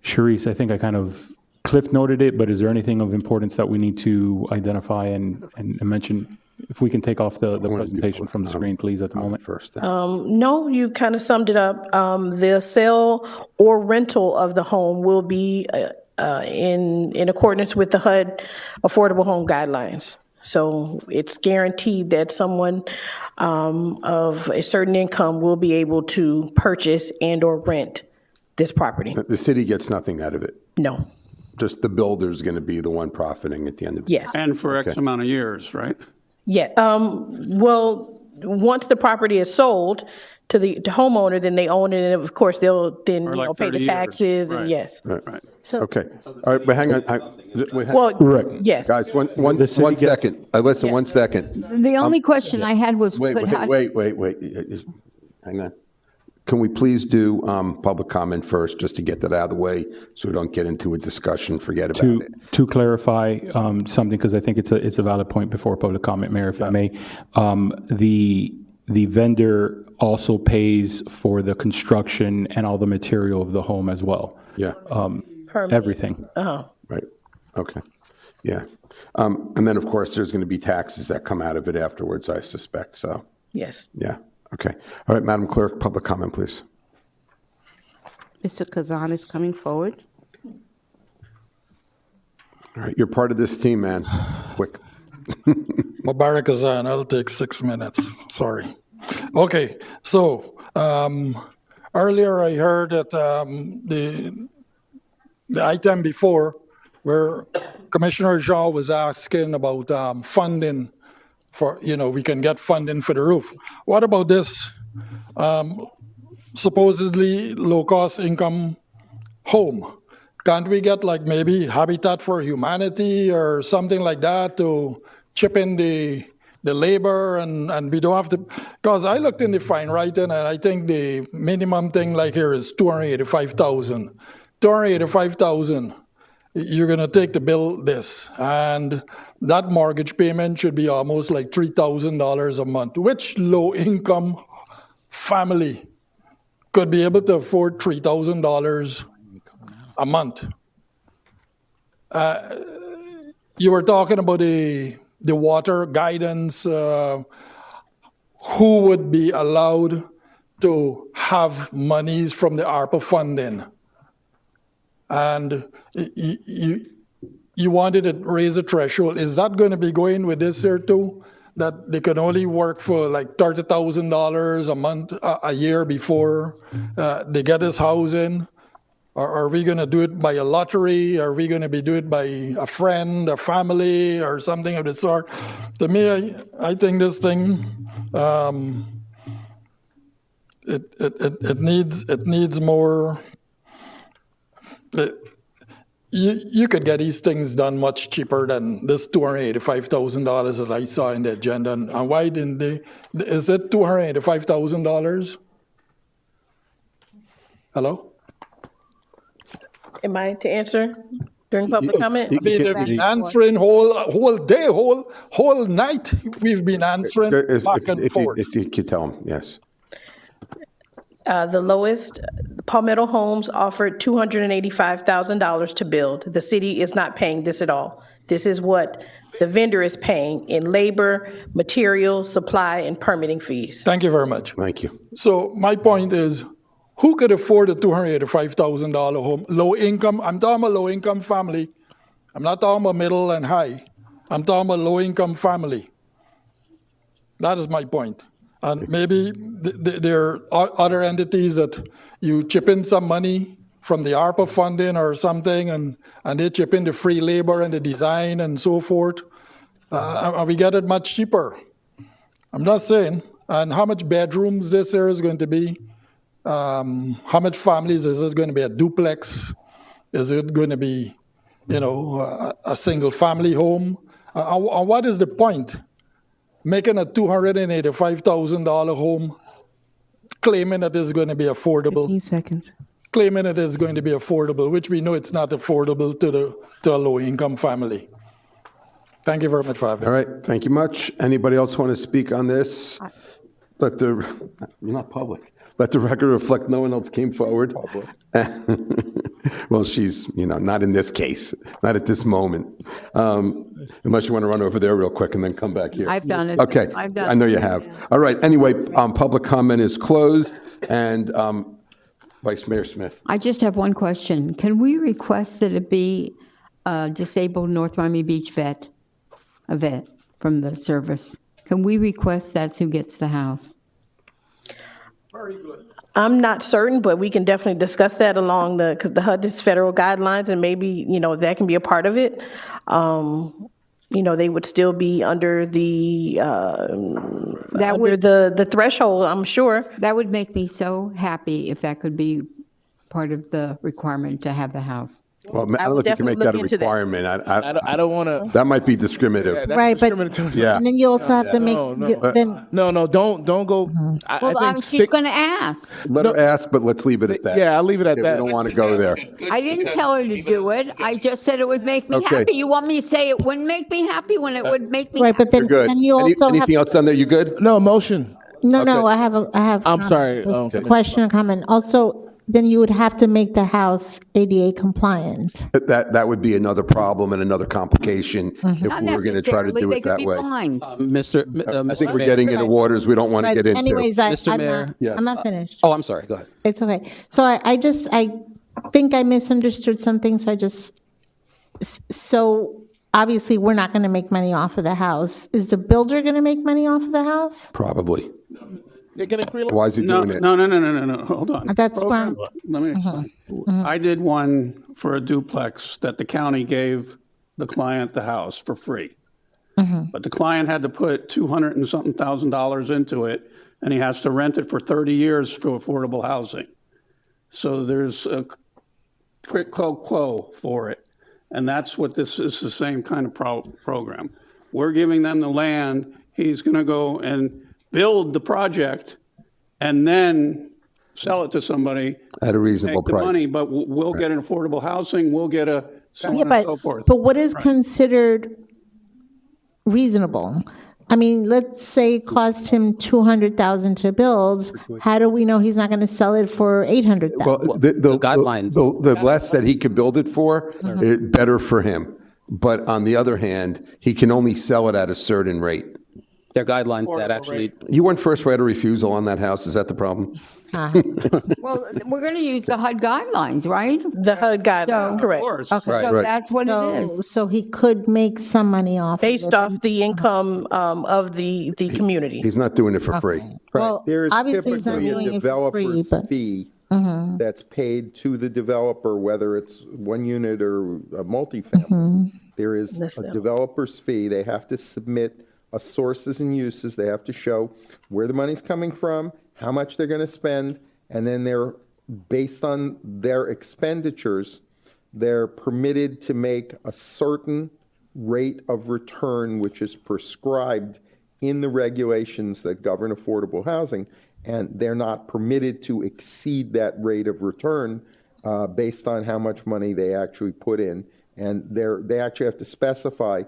Sharice, I think I kind of cliff noted it, but is there anything of importance that we need to identify and mention? If we can take off the presentation from the screen, please, at the moment. First. No, you kind of summed it up. The sale or rental of the home will be in accordance with the HUD Affordable Home Guidelines. So it's guaranteed that someone of a certain income will be able to purchase and or rent this property. The city gets nothing out of it. No. Just the builder's going to be the one profiting at the end of the day. Yes. And for X amount of years, right? Yeah. Well, once the property is sold to the homeowner, then they own it, and of course they'll then like pay 30 the years. taxes, and Right. yes. Right. So Okay. All right, but hang on. Well, yes. Guys, one second. Listen, 1 second. The only question I had was, Wait. Hang on. Can we please do public comment first, just to get that out of the way, so we don't get into a discussion, forget about it? To clarify something, because I think it's a valid point before public comment, Mayor, if I may. The vendor also pays for the construction and all the material of the home as well. Yeah. Everything. Right. Okay. Yeah. And then, of course, there's going to be taxes that come out of it afterwards, I suspect, so. Yes. Yeah. Okay. All right, Madam Clerk, public comment, please. Mr. Kazan is coming forward. All right, you're part of this team, man. Quick. Mubarak Azan, I'll take 6 minutes. Sorry. Okay, so earlier I heard that the item before where Commissioner Shaw was asking about funding for, we can get funding for the roof. What about this supposedly low-cost income home? Can't we get like maybe Habitat for Humanity or something like that to chip in the labor and we don't have to, because I looked in the fine writing and I think the minimum thing like here is $285,000. $285,000. You're going to take to build this, and that mortgage payment should be almost like $3,000 a month. Which low-income family could be able to afford $3,000 a month? You were talking about the water guidance. Who would be allowed to have monies from the ARPA funding? And you wanted to raise a threshold. Is that going to be going with this here too? That they can only work for like $30,000 a month, a year before they get this housing? Or are we going to do it by a lottery? Are we going to be do it by a friend, a family, or something of the sort? To me, I think this thing, it needs more. You could get these things done much cheaper than this $285,000 that I saw in the agenda. And why didn't they? Is it $285,000? Hello? Am I to answer during public comment? They've been answering whole day, whole night. We've been answering back and forth. If you could tell them, yes. The lowest, Palmetto Homes offered $285,000 to build. The city is not paying this at all. This is what the vendor is paying in labor, materials, supply, and permitting fees. Thank you very much. Thank you. So my point is, who could afford a $285,000 home? Low income, I'm talking about low income family. I'm not talking about middle and high. I'm talking about low income family. That is my point. And maybe there are other entities that you chip in some money from the ARPA funding or something, and they chip in the free labor and the design and so forth. And we get it much cheaper. I'm just saying. And how much bedrooms this area is going to be? How much families? Is it going to be a duplex? Is it going to be, a single family home? What is the point? Making a $285,000 home, claiming that it's going to be affordable. 15 seconds. Claiming it is going to be affordable, which we know it's not affordable to a low-income family. Thank you very much for having me. All right, thank you much. Anybody else want to speak on this? You're not public. Let the record reflect no one else came forward. Well, she's, not in this case, not at this moment. Unless you want to run over there real quick and then come back here. I've done it. Okay, I've done I know it. you have. All right, anyway, public comment is closed, and Vice Mayor Smith. I just have one question. Can we request that it be a disabled North Miami Beach vet, a vet from the service? Can we request that's who gets the house? Very good. I'm not certain, but we can definitely discuss that along because the HUD is federal guidelines, and maybe, that can be a part of it. They would still be under the the threshold, I'm sure. That would make me so happy if that could be part of the requirement to have the house. Well, I don't know if you can make that a requirement. I don't want to. That might be discriminative. Right, but, Yeah. and then you also have to make, Don't go. She's going to ask. Let her ask, but let's leave it at that. Yeah, I'll leave it at We that. don't want to go there. I didn't tell her to do it. I just said it would make me Okay. happy. You want me to say it wouldn't make me happy when it would make me right, happy? but then, You're good. then you also have. Anything else down there? You good? No, motion. No, I have. I'm sorry. Just a question or comment. Also, then you would have to make the house ADA compliant. That would be another problem and another complication if Not we were going to try to necessarily. do They it could that be way. blind. I think we're getting into waters we don't want to But get into. anyways, Mr. I'm Mayor? not, Yeah. I'm not finished. Oh, I'm sorry, go ahead. It's okay. So I think I misunderstood something, so obviously, we're not going to make money off of the house. Is the builder going to make money off of the house? Probably. They're going to create. Why is he No, doing it? no, hold on. That's why. Let me explain. I did one for a duplex that the county gave the client the house for free. But the client had to put $200 and something thousand into it, and he has to rent it for 30 years for affordable housing. So there's a quid pro quo for it. And that's what this is, the same kind of program. We're giving them the land. He's going to go and build the project and then sell it to somebody. At a reasonable Make the price. money, but we'll get an affordable housing, we'll get a so Yeah, on and so forth. but what is considered reasonable? I mean, let's say it cost him $200,000 to build. How do we know he's not going to sell it for $800,000? Well, the guidelines. The less that he could build it for, better for him. But on the other hand, he can only sell it at a certain rate. There are guidelines that actually, You went first right of refusal on that house. Is that the problem? Well, we're going to use the HUD guidelines, right? The HUD guidelines, So- correct. Okay. So that's what it is. So he could make some money off of Based it. off the income of the community. He's not doing it for free. Well, There is obviously he's not typically a doing it for free, developer's but. fee that's paid to the developer, whether it's one unit or a multifamily. There is a developer's fee. They have to submit sources and uses. They have to show where the money's coming from, how much they're going to spend, and then they're, based on their expenditures, they're permitted to make a certain rate of return, which is prescribed in the regulations that govern affordable housing, and they're not permitted to exceed that rate of return based on how much money they actually put in. And they actually have to specify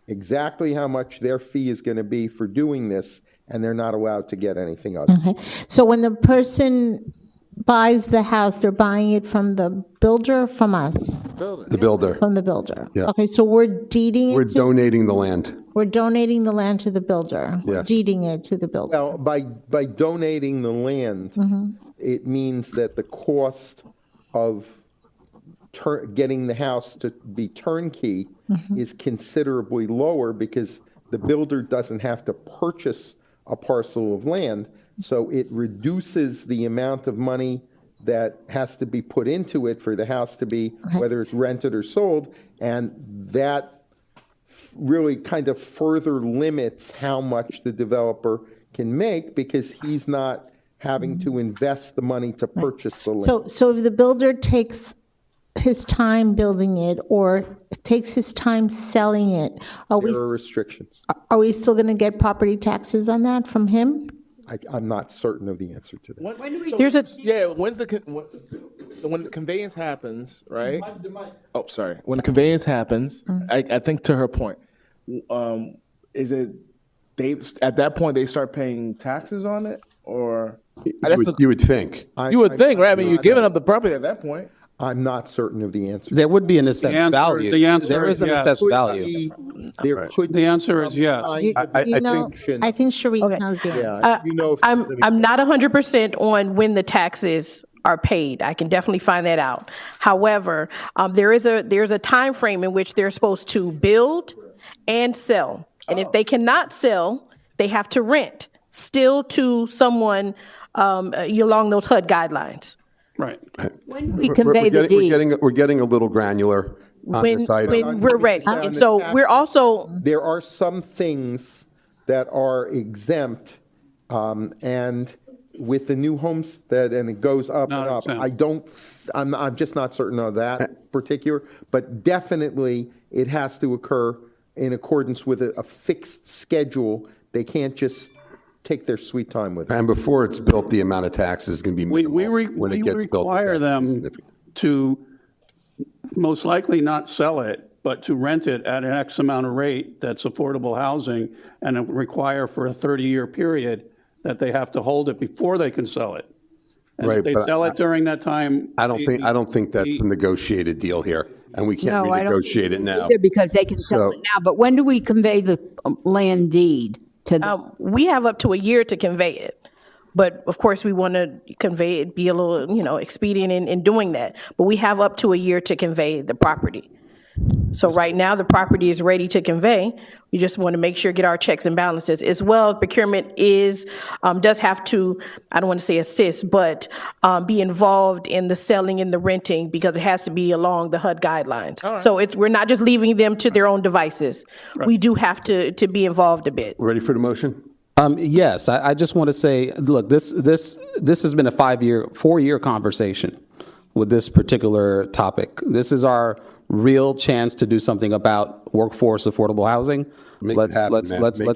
exactly how much their fee is going to be for doing this, and they're not allowed to get anything other. Okay. So when the person buys the house, they're buying it from the builder or from us? The builder. From the builder? Yeah. Okay, so we're deeding We're it to, donating the land. we're donating the land to the builder? We're Yes. deeding it to the builder? Well, by donating the land, it means that the cost of getting the house to be turnkey is considerably lower because the builder doesn't have to purchase a parcel of land. So it reduces the amount of money that has to be put into it for the house to be, whether it's rented or sold. And that really kind of further limits how much the developer can make because he's not having to invest the money to purchase the land. So if the builder takes his time building it or takes his time selling it, There are restrictions. are we still going to get property taxes on that from him? I'm not certain of the answer to that. There's a, When the conveyance happens, right? Oh, sorry. When the conveyance happens, I think to her point, is it at that point they start paying taxes on it, or You would think. you would think, right? I mean, you're giving up the property at that point. I'm not certain of the answer. There would be an assessed answer- value. the answer There is is an yes. assessed value. There could The answer is yes. I think Sharif knows the answer. You know, I'm not 100% on when the taxes are paid. I can definitely find that out. However, there's a time frame in which they're supposed to build and sell. And if they cannot sell, they have to rent, still to someone along those HUD guidelines. Right. When we convey the deed. We're getting a little granular on When, this item. when we're ready. And so we're also, there are some things that are exempt, and with the new homestead, and it goes up Not and up. exempt. I'm just not certain of that particular, but definitely it has to occur in accordance with a fixed schedule. They can't just take their sweet time with it. And before it's built, the amount of tax is going to be minimal. When it gets built, require them to most likely not sell it, but to rent it at an X amount of rate that's affordable housing, and require for a 30-year period that they have to hold it before they can sell it. And Right, if they but sell it during that time. I don't think that's a negotiated deal here, and we can't No, I don't renegotiate it now. either, because they can sell So- it now. But when do we convey the land deed to them? we have up to a year to convey it. But of course, we want to convey it, be a little, expedient in doing that. But we have up to a year to convey the property. So right now, the property is ready to convey. We just want to make sure, get our checks and balances. As well, procurement does have to, I don't want to say assist, but be involved in the selling and the renting, because it has to be along the HUD guidelines. So we're not just leaving them to their own devices. We do have to be involved a bit. Ready for the motion? Yes, I just want to say, look, this has been a 4-year conversation with this particular topic. This is our real chance to do something about workforce affordable housing. Let's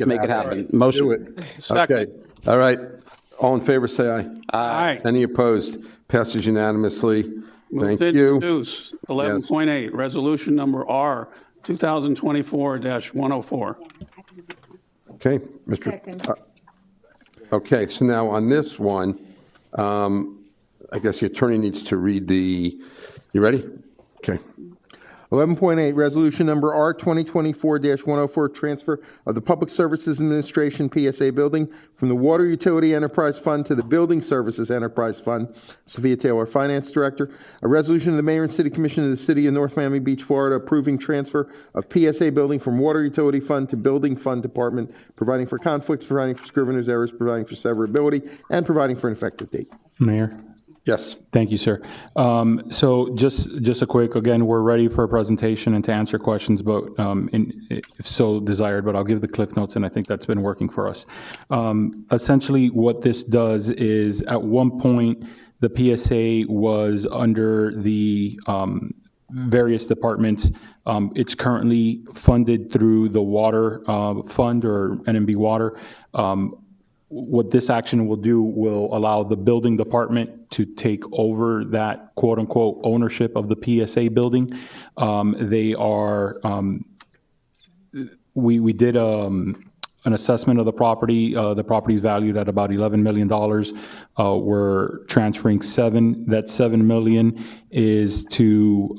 make it happen. Motion. Do it. Okay. All right. All in favor, say aye. Aye. Any opposed? Passes unanimously. Thank Move to you. introduce 11.8, resolution number R 2024-104. Okay, Mr. Okay, so now on this one, I guess the attorney needs to read you ready? Okay. 11.8, resolution number R 2024-104, transfer of the Public Services Administration PSA building from the Water Utility Enterprise Fund to the Building Services Enterprise Fund. Sophia Taylor, Finance Director. A resolution of the Mayor and City Commission of the City of North Miami Beach, Florida, approving transfer of PSA building from Water Utility Fund to Building Fund Department, providing for conflicts, providing for scrivener's errors, providing for severability, and providing for an effective date. Mayor? Yes. Thank you, sir. So just a quick, again, we're ready for a presentation and to answer questions, but if so desired, but I'll give the Cliff Notes, and I think that's been working for us. Essentially, what this does is, at one point, the PSA was under the various departments. It's currently funded through the Water Fund, or NMB Water. What this action will do will allow the building department to take over that quote-unquote ownership of the PSA building. They are, we did a an assessment of the property. The property is valued at about $11 million. We're transferring that $7 million is to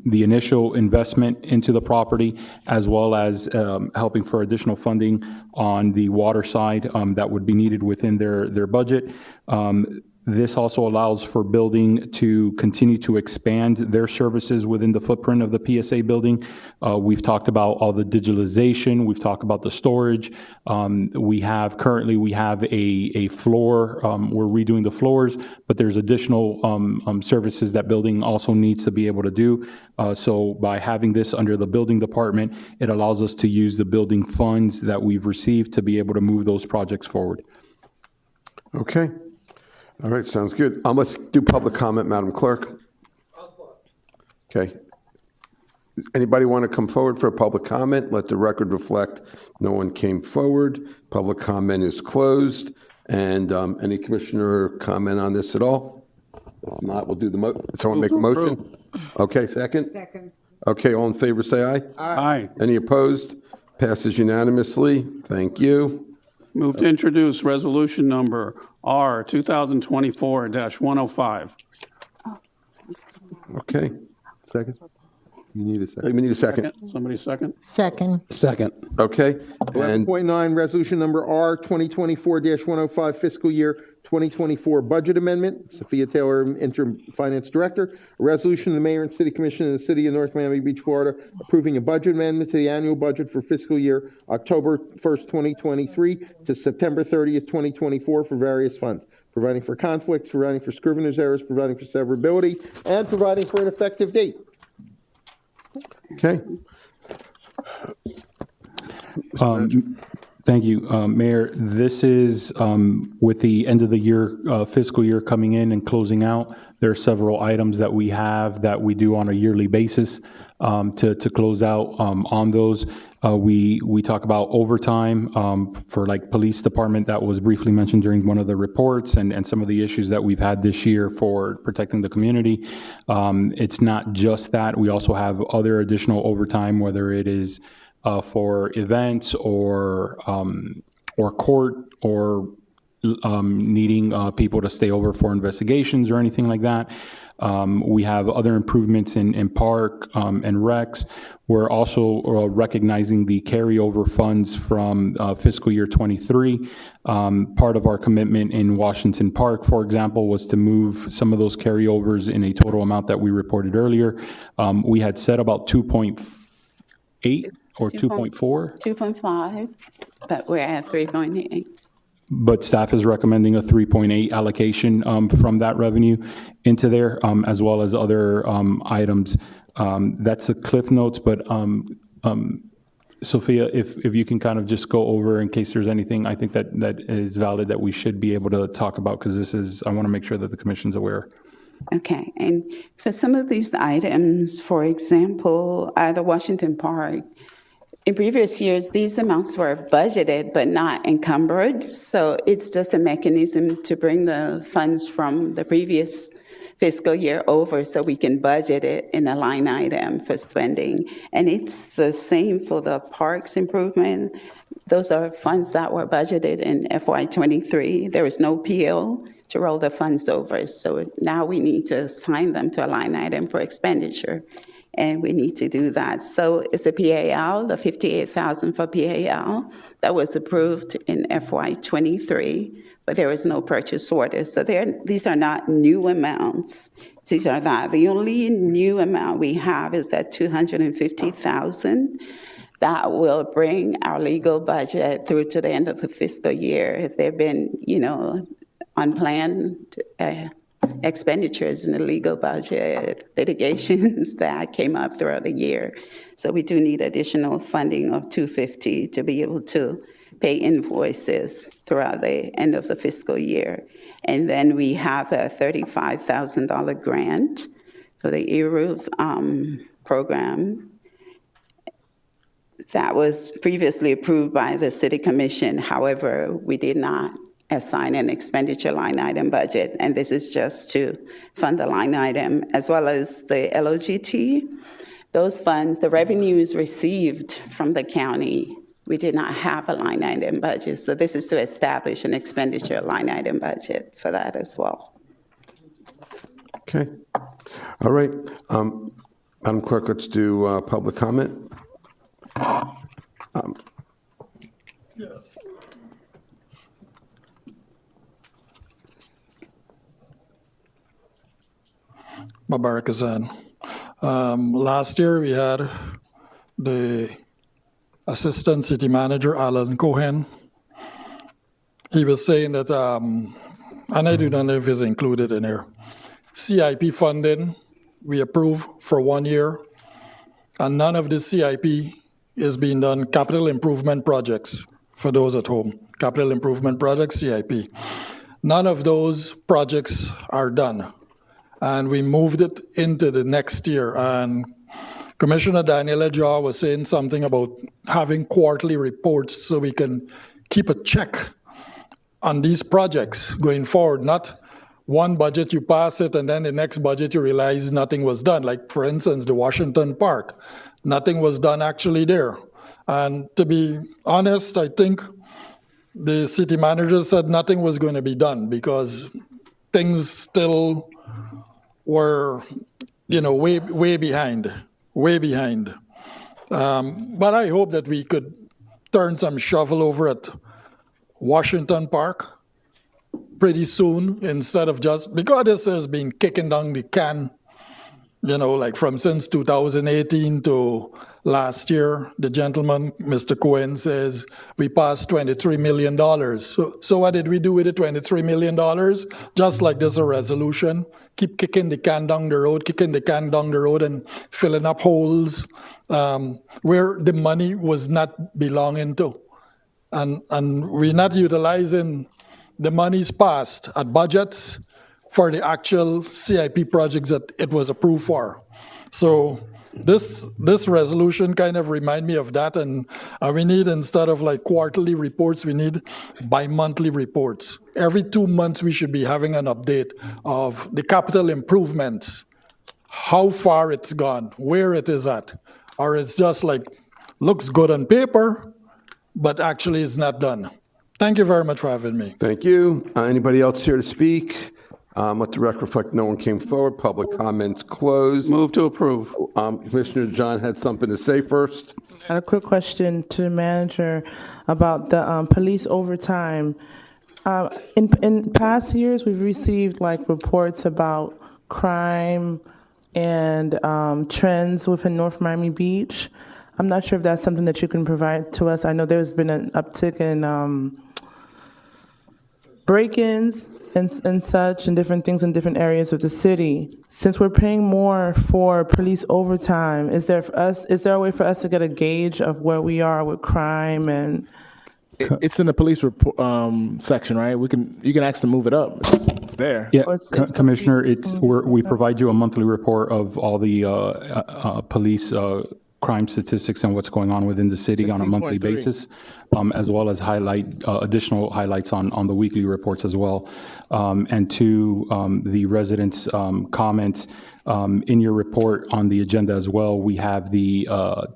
the initial investment into the property, as well as helping for additional funding on the water side that would be needed within their budget. This also allows for building to continue to expand their services within the footprint of the PSA building. We've talked about all the digitalization. We've talked about the storage. We have a floor. We're redoing the floors, but there's additional services that building also needs to be able to do. So by having this under the building department, it allows us to use the building funds that we've received to be able to move those projects forward. Okay. All right, sounds good. Let's do public comment, Madam Clerk. Okay. Anybody want to come forward for a public comment? Let the record reflect no one came forward. Public comment is closed. And any commissioner comment on this at all? If not, we'll do the someone make a motion? Okay, second? Second. Okay, all in favor, say aye. Aye. Any opposed? Passes unanimously. Thank you. Move to introduce resolution number R 2024-105. Okay. Second? You need a second. We need a second. Somebody second? Second. Second. Okay. And 11.9, resolution number R 2024-105, fiscal year 2024 budget amendment. Sophia Taylor, interim finance director. A resolution of the mayor and city commission of the city of North Miami Beach, Florida, approving a budget amendment to the annual budget for fiscal year October 1st, 2023 to September 30th, 2024 for various funds, providing for conflicts, providing for scrivener's errors, providing for severability, and providing for an effective date. Okay. Thank you, Mayor. This is with the end of the year, fiscal year coming in and closing out. There are several items that we have that we do on a yearly basis to close out on those. We talk about overtime for like police department that was briefly mentioned during one of the reports, and some of the issues that we've had this year for protecting the community. It's not just that. We also have other additional overtime, whether it is for events or court or needing people to stay over for investigations or anything like that. We have other improvements in park and recs. We're also recognizing the carryover funds from fiscal year 23. Part of our commitment in Washington Park, for example, was to move some of those carryovers in a total amount that we reported earlier. We had said about 2.8 or 2.4. 2.5, but we're at 3.8. But staff is recommending a 3.8 allocation from that revenue into there, as well as other items. That's the Cliff Notes, but Sophia, if you can kind of just go over in case there's anything I think that is valid that we should be able to talk about, because this is, I want to make sure that the commission's aware. Okay, and for some of these items, for example, the Washington Park, in previous years, these amounts were budgeted but not encumbered, so it's just a mechanism to bring the funds from the previous fiscal year over so we can budget it in a line item for spending. And it's the same for the parks improvement. Those are funds that were budgeted in FY23. There is no PO to roll the funds over, so now we need to assign them to a line item for expenditure. And we need to do that. So it's a PAL, the $58,000 for PAL that was approved in FY23, but there is no purchase order. So these are not new amounts. These are that. The only new amount we have is that $250,000 that will bring our legal budget through to the end of the fiscal year. There have been, unplanned expenditures in the legal budget, litigations that came up throughout the year. So we do need additional funding of $250 to be able to pay invoices throughout the end of the fiscal year. And then we have a $35,000 grant for the E-Roof program that was previously approved by the City Commission. However, we did not assign an expenditure line item budget, and this is just to fund the line item, as well as the LOGT. Those funds, the revenues received from the county we did not have a line item budget. So this is to establish an expenditure line item budget for that as well. Okay. All right. Madam Clerk, let's do public comment. Mubarak Azan. Last year, we had the Assistant City Manager, Alan Cohen. He was saying that, and I do not know if it's included in here, CIP funding, we approve for 1 year, and none of the CIP is being done, capital improvement projects, for those at home, capital improvement projects, CIP. None of those projects are done. And we moved it into the next year. And Commissioner Daniela Jaw was saying something about having quarterly reports so we can keep a check on these projects going forward, not one budget you pass it and then the next budget you realize nothing was done. Like, for instance, the Washington Park, nothing was done actually there. And to be honest, I think the city manager said nothing was going to be done because things still were, way behind. But I hope that we could turn some shovel over at Washington Park pretty soon instead of just, because this has been kicking down the can, like from since 2018 to last year. The gentleman, Mr. Cohen, says we passed $23 million. So what did we do with the $23 million? Just like there's a resolution, keep kicking the can down the road, and filling up holes where the money was not belonging to. And we're not utilizing the monies passed at budgets for the actual CIP projects that it was approved for. So this resolution kind of remind me of that, and we need, instead of like quarterly reports, we need bi-monthly reports. Every 2 months we should be having an update of the capital improvements, how far it's gone, where it is at, or it's just like, looks good on paper, but actually it's not done. Thank you very much for having me. Thank you. Anybody else here to speak? Let the record reflect no one came forward. Public comments closed. Move to approve. Commissioner John had something to say first. I had a quick question to the manager about the police overtime. In past years, we've received reports about crime and trends within North Miami Beach. I'm not sure if that's something that you can provide to us. I know there's been an uptick in break-ins and such, and different things in different areas of the city. Since we're paying more for police overtime, is there a way for us to get a gauge of where we are with crime? And it's in the police report section, right? You can ask to move it up. It's there. Yeah, Commissioner, we provide you a monthly report of all the police crime statistics and what's going on within the city on a monthly basis, as well as additional highlights on the weekly reports as well. And to the residents' comments, in your report on the agenda as well, we have the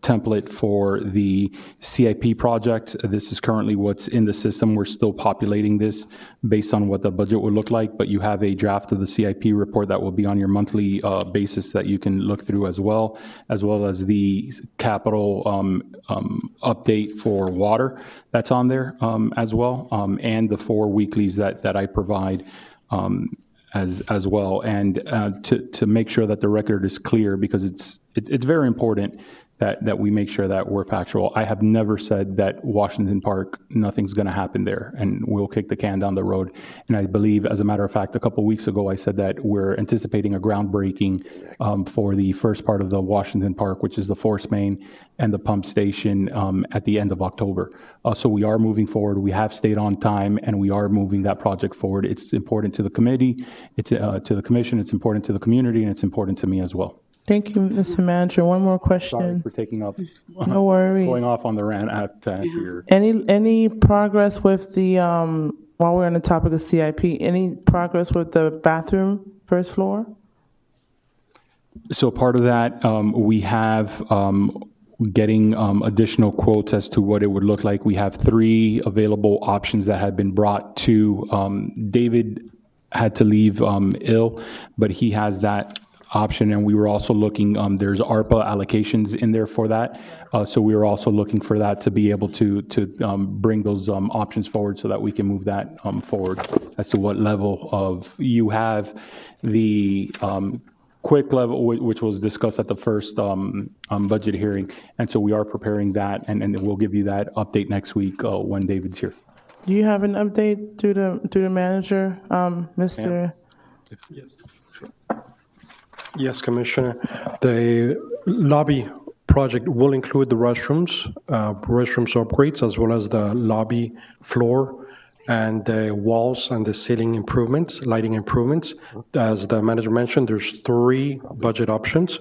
template for the CIP project. This is currently what's in the system. We're still populating this based on what the budget would look like, but you have a draft of the CIP report that will be on your monthly basis that you can look through as well as the capital update for water that's on there as well, and the 4 weeklies that I provide as well. And to make sure that the record is clear, because it's very important that we make sure that we're factual. I have never said that Washington Park, nothing's going to happen there and we'll kick the can down the road. And I believe, as a matter of fact, a couple weeks ago, I said that we're anticipating a groundbreaking for the first part of the Washington Park, which is the force main and the pump station at the end of October. So we are moving forward. We have stayed on time and we are moving that project forward. It's important to the committee, it's to the commission, it's important to the community, and it's important to me as well. Thank you, Mr. Manager. One more question. Sorry for taking up. No worries. Going off on the rant. I have to answer your. Any progress with the while we're on the topic of CIP? Any progress with the bathroom, first floor? So part of that, we have getting additional quotes as to what it would look like. We have 3 available options that had been brought to, David had to leave ill, but he has that option, and we were also looking, there's ARPA allocations in there for that, so we were also looking for that to be able to bring those options forward so that we can move that forward as to what level of, you have the quick level, which was discussed at the first budget hearing, and so we are preparing that, and we'll give you that update next week when David's here. Do you have an update to the manager, Mr.? Yes. Yes, Commissioner. The lobby project will include the restrooms upgrades, as well as the lobby floor and the walls and the ceiling improvements, lighting improvements. As the manager mentioned, there's 3 budget options.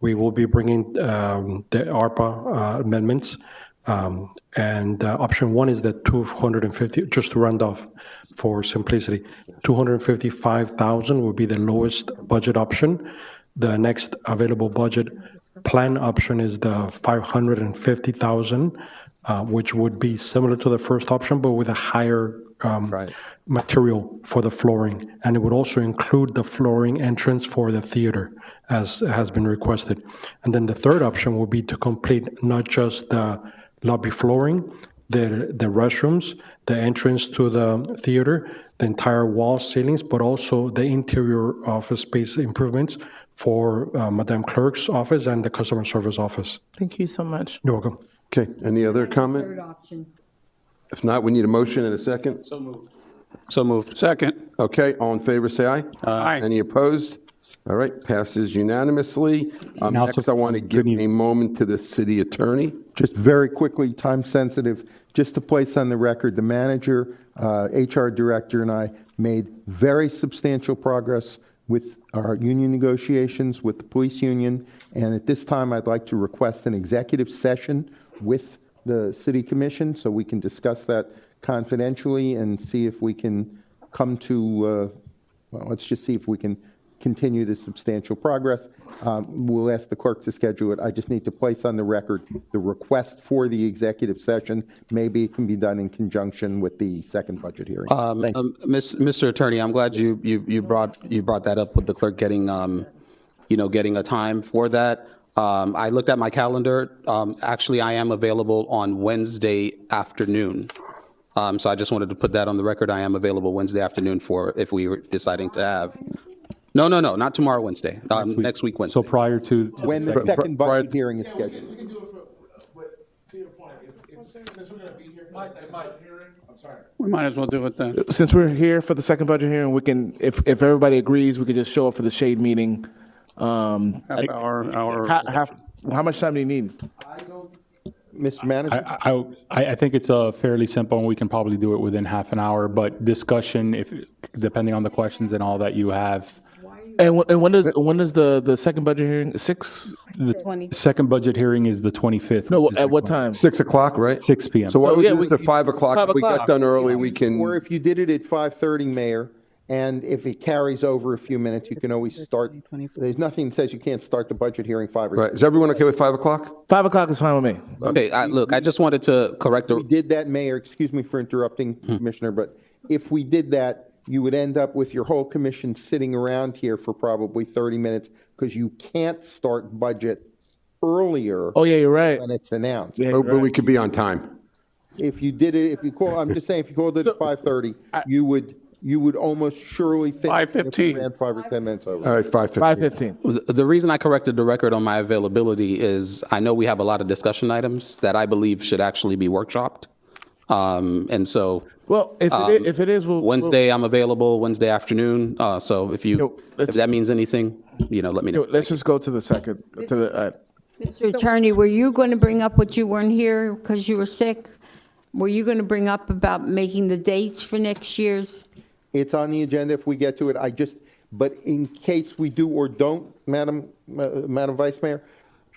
We will be bringing the ARPA amendments. And option 1 is the 250, just to round off for simplicity, 255,000 will be the lowest budget option. The next available budget plan option is the 550,000, which would be similar to the first option, but with a higher material for the flooring. And it would also include the flooring entrance for the theater, as has been requested. And then the third option will be to complete not just the lobby flooring, the restrooms, the entrance to the theater, the entire wall ceilings, but also the interior office space improvements for Madame Clerk's office and the customer service office. Thank you so much. You're welcome. Okay, any other comment? Third option. If not, we need a motion and a second. So moved. Second. Okay, all in favor, say aye. Aye. Any opposed? All right, passes unanimously. Now, Next, I want to give a moment to the city attorney. Just very quickly, time sensitive, just to place on the record, the manager, HR director, and I made very substantial progress with our union negotiations with the police union. And at this time, I'd like to request an executive session with the city commission so we can discuss that confidentially and see if we can come to, well, let's just see if we can continue this substantial progress. We'll ask the clerk to schedule it. I just need to place on the record the request for the executive session. Maybe it can be done in conjunction with the second budget hearing. Thank you. Mr. Attorney, I'm glad you brought that up with the clerk getting, getting a time for that. I looked at my calendar. Actually, I am available on Wednesday afternoon. So I just wanted to put that on the record. I am available Wednesday afternoon for if we were deciding to have. No, not tomorrow, Wednesday. Next week, Wednesday. So prior to. When the second budget hearing is scheduled. We can do it but to your point, since we're going to be here for the second budget hearing, I'm sorry. We might as well do it then. Since we're here for the second budget hearing, we can, if everybody agrees, we could just show up for the shade meeting. Half hour. How much time do you need? Mr. Manager? I think it's fairly simple, and we can probably do it within half an hour, but discussion, if depending on the questions and all that you have. And when does the second budget hearing, 6? The second budget hearing is the 25th. No, at what time? 6 o'clock, right? 6 p.m. So why don't we yeah, do this at 5 o'clock? 5 If we got o'clock. done early, we can. Or if you did it at 5:30, Mayor, and if it carries over a few minutes, you can always start. There's nothing that says you can't start the budget hearing 5 or 6. Right, is everyone okay with 5 o'clock? 5 o'clock is fine with me. Okay, look, I just wanted to correct We did that, Mayor, excuse me for interrupting, Commissioner, but if we did that, you would end up with your whole commission sitting around here for probably 30 minutes because you can't start budget earlier. Oh, yeah, you're right. When it's announced. Yeah, But we could be on time. If you did it, I'm just saying, if you called it at 5:30, you would almost surely fit. 5:15. If we ran 5 or 10 minutes over. All right, 5:15. 5:15. The reason I corrected the record on my availability is I know we have a lot of discussion items that I believe should actually be workshopped. And so. Well, if it is, we'll. Wednesday, I'm available Wednesday afternoon. So if let's- if that means anything, let me know. Let's just go to the second, Mr. Attorney, were you going to bring up what you weren't here because you were sick? Were you going to bring up about making the dates for next year's? It's on the agenda if we get to it. But in case we do or don't, Madam Vice Mayor,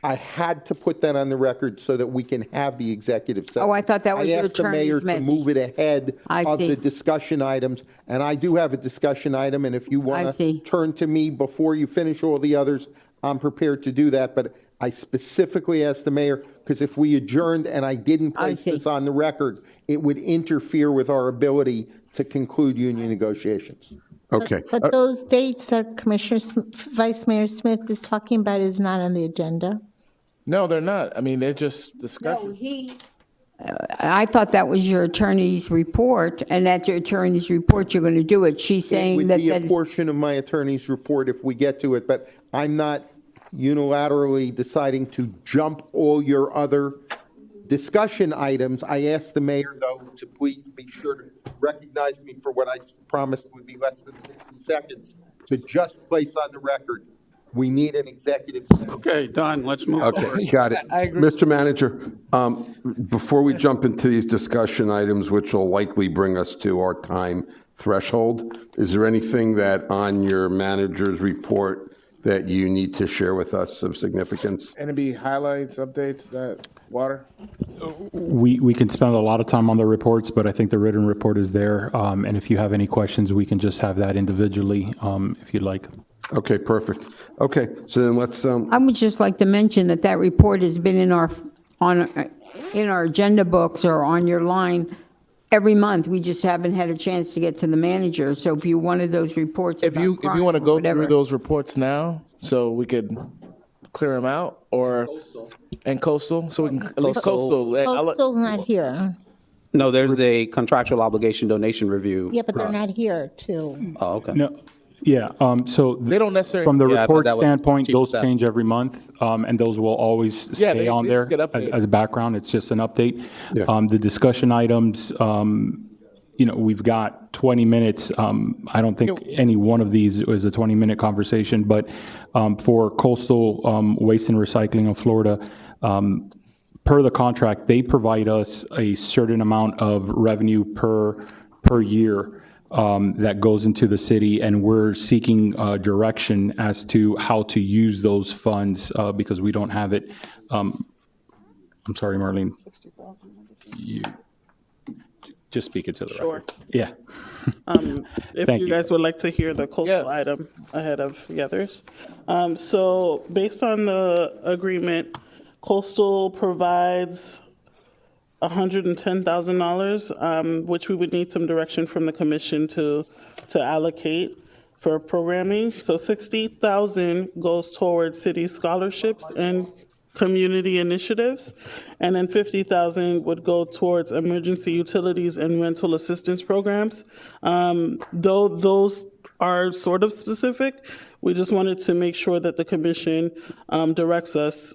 I had to put that on the record so that we can have the executive session. Oh, I thought that was your I asked the mayor attorney's to move it ahead I of see. the discussion items, and I do have a discussion item, and if you want to see. turn to me before you finish all the others, I'm prepared to do that, but I specifically asked the mayor, because if we adjourned and I didn't place this on the record, it would interfere with our ability to conclude union negotiations. Okay. But those dates that Vice Mayor Smith is talking about is not on the agenda. No, they're not. I mean, they're just No, discussion. I thought that was your attorney's report, and at your attorney's report, you're going to do it. She's It saying would that. be a portion of my attorney's report if we get to it, but I'm not unilaterally deciding to jump all your other discussion items. I asked the mayor, though, to please be sure to recognize me for what I promised would be less than 60 seconds, to just place on the record, we need an executive session. Okay, done, let's move Okay, forward. got it. I agree. Mr. Manager, before we jump into these discussion items, which will likely bring us to our time threshold, is there anything that on your manager's report that you need to share with us of significance? NMB highlights, updates, that water? We can spend a lot of time on the reports, but I think the written report is there. And if you have any questions, we can just have that individually, if you'd like. Okay, perfect. Okay, so then let's, I would just like to mention that that report has been in our agenda books or on your line every month. We just haven't had a chance to get to the manager. So if you wanted those reports. If you want to go whatever. through those reports now, so we could clear them out, or, and coastal, so we can, at least coastal. Coastal's not here. No, there's a contractual obligation donation review. Yeah, but they're not here, too. Oh, okay. No, yeah, so. They don't necessarily. From the Yeah, but report that was standpoint, chief of those staff. change every month, and those will always Yeah, stay on they there just get updated. as a background. It's just an update. Yeah. The discussion items, we've got 20 minutes. I don't think any one of these is a 20-minute conversation, but for coastal waste and recycling of Florida, per the contract, they provide us a certain amount of revenue per year that goes into the city, and we're seeking direction as to how to use those funds because we don't have it. I'm sorry, Marlene. Just speak it to the record. Yeah. If Thank you you. guys would like to hear the coastal item ahead of the others. So based on the agreement, coastal provides $110,000, which we would need some direction from the commission to allocate for programming. So $60,000 goes towards city scholarships and community initiatives, and then $50,000 would go towards emergency utilities and rental assistance programs. Though those are sort of specific, we just wanted to make sure that the commission directs us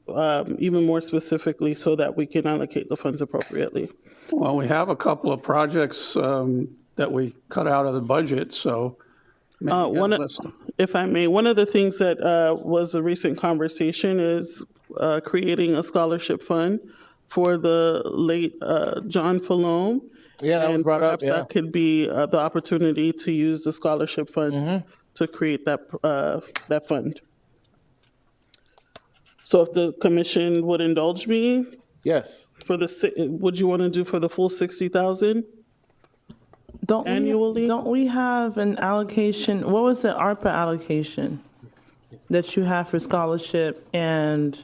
even more specifically so that we can allocate the funds appropriately. Well, we have a couple of projects that we cut out of the budget, so maybe get a list. If I may, one of the things that was a recent conversation is creating a scholarship fund for the late John Falone. Yeah, that was brought up, perhaps yeah. that could be the opportunity to use the scholarship funds to create that fund. So if the commission would indulge me, Yes. would you want to do for the full 60,000? Annually? Don't we have an allocation? What was the ARPA allocation that you have for scholarship and?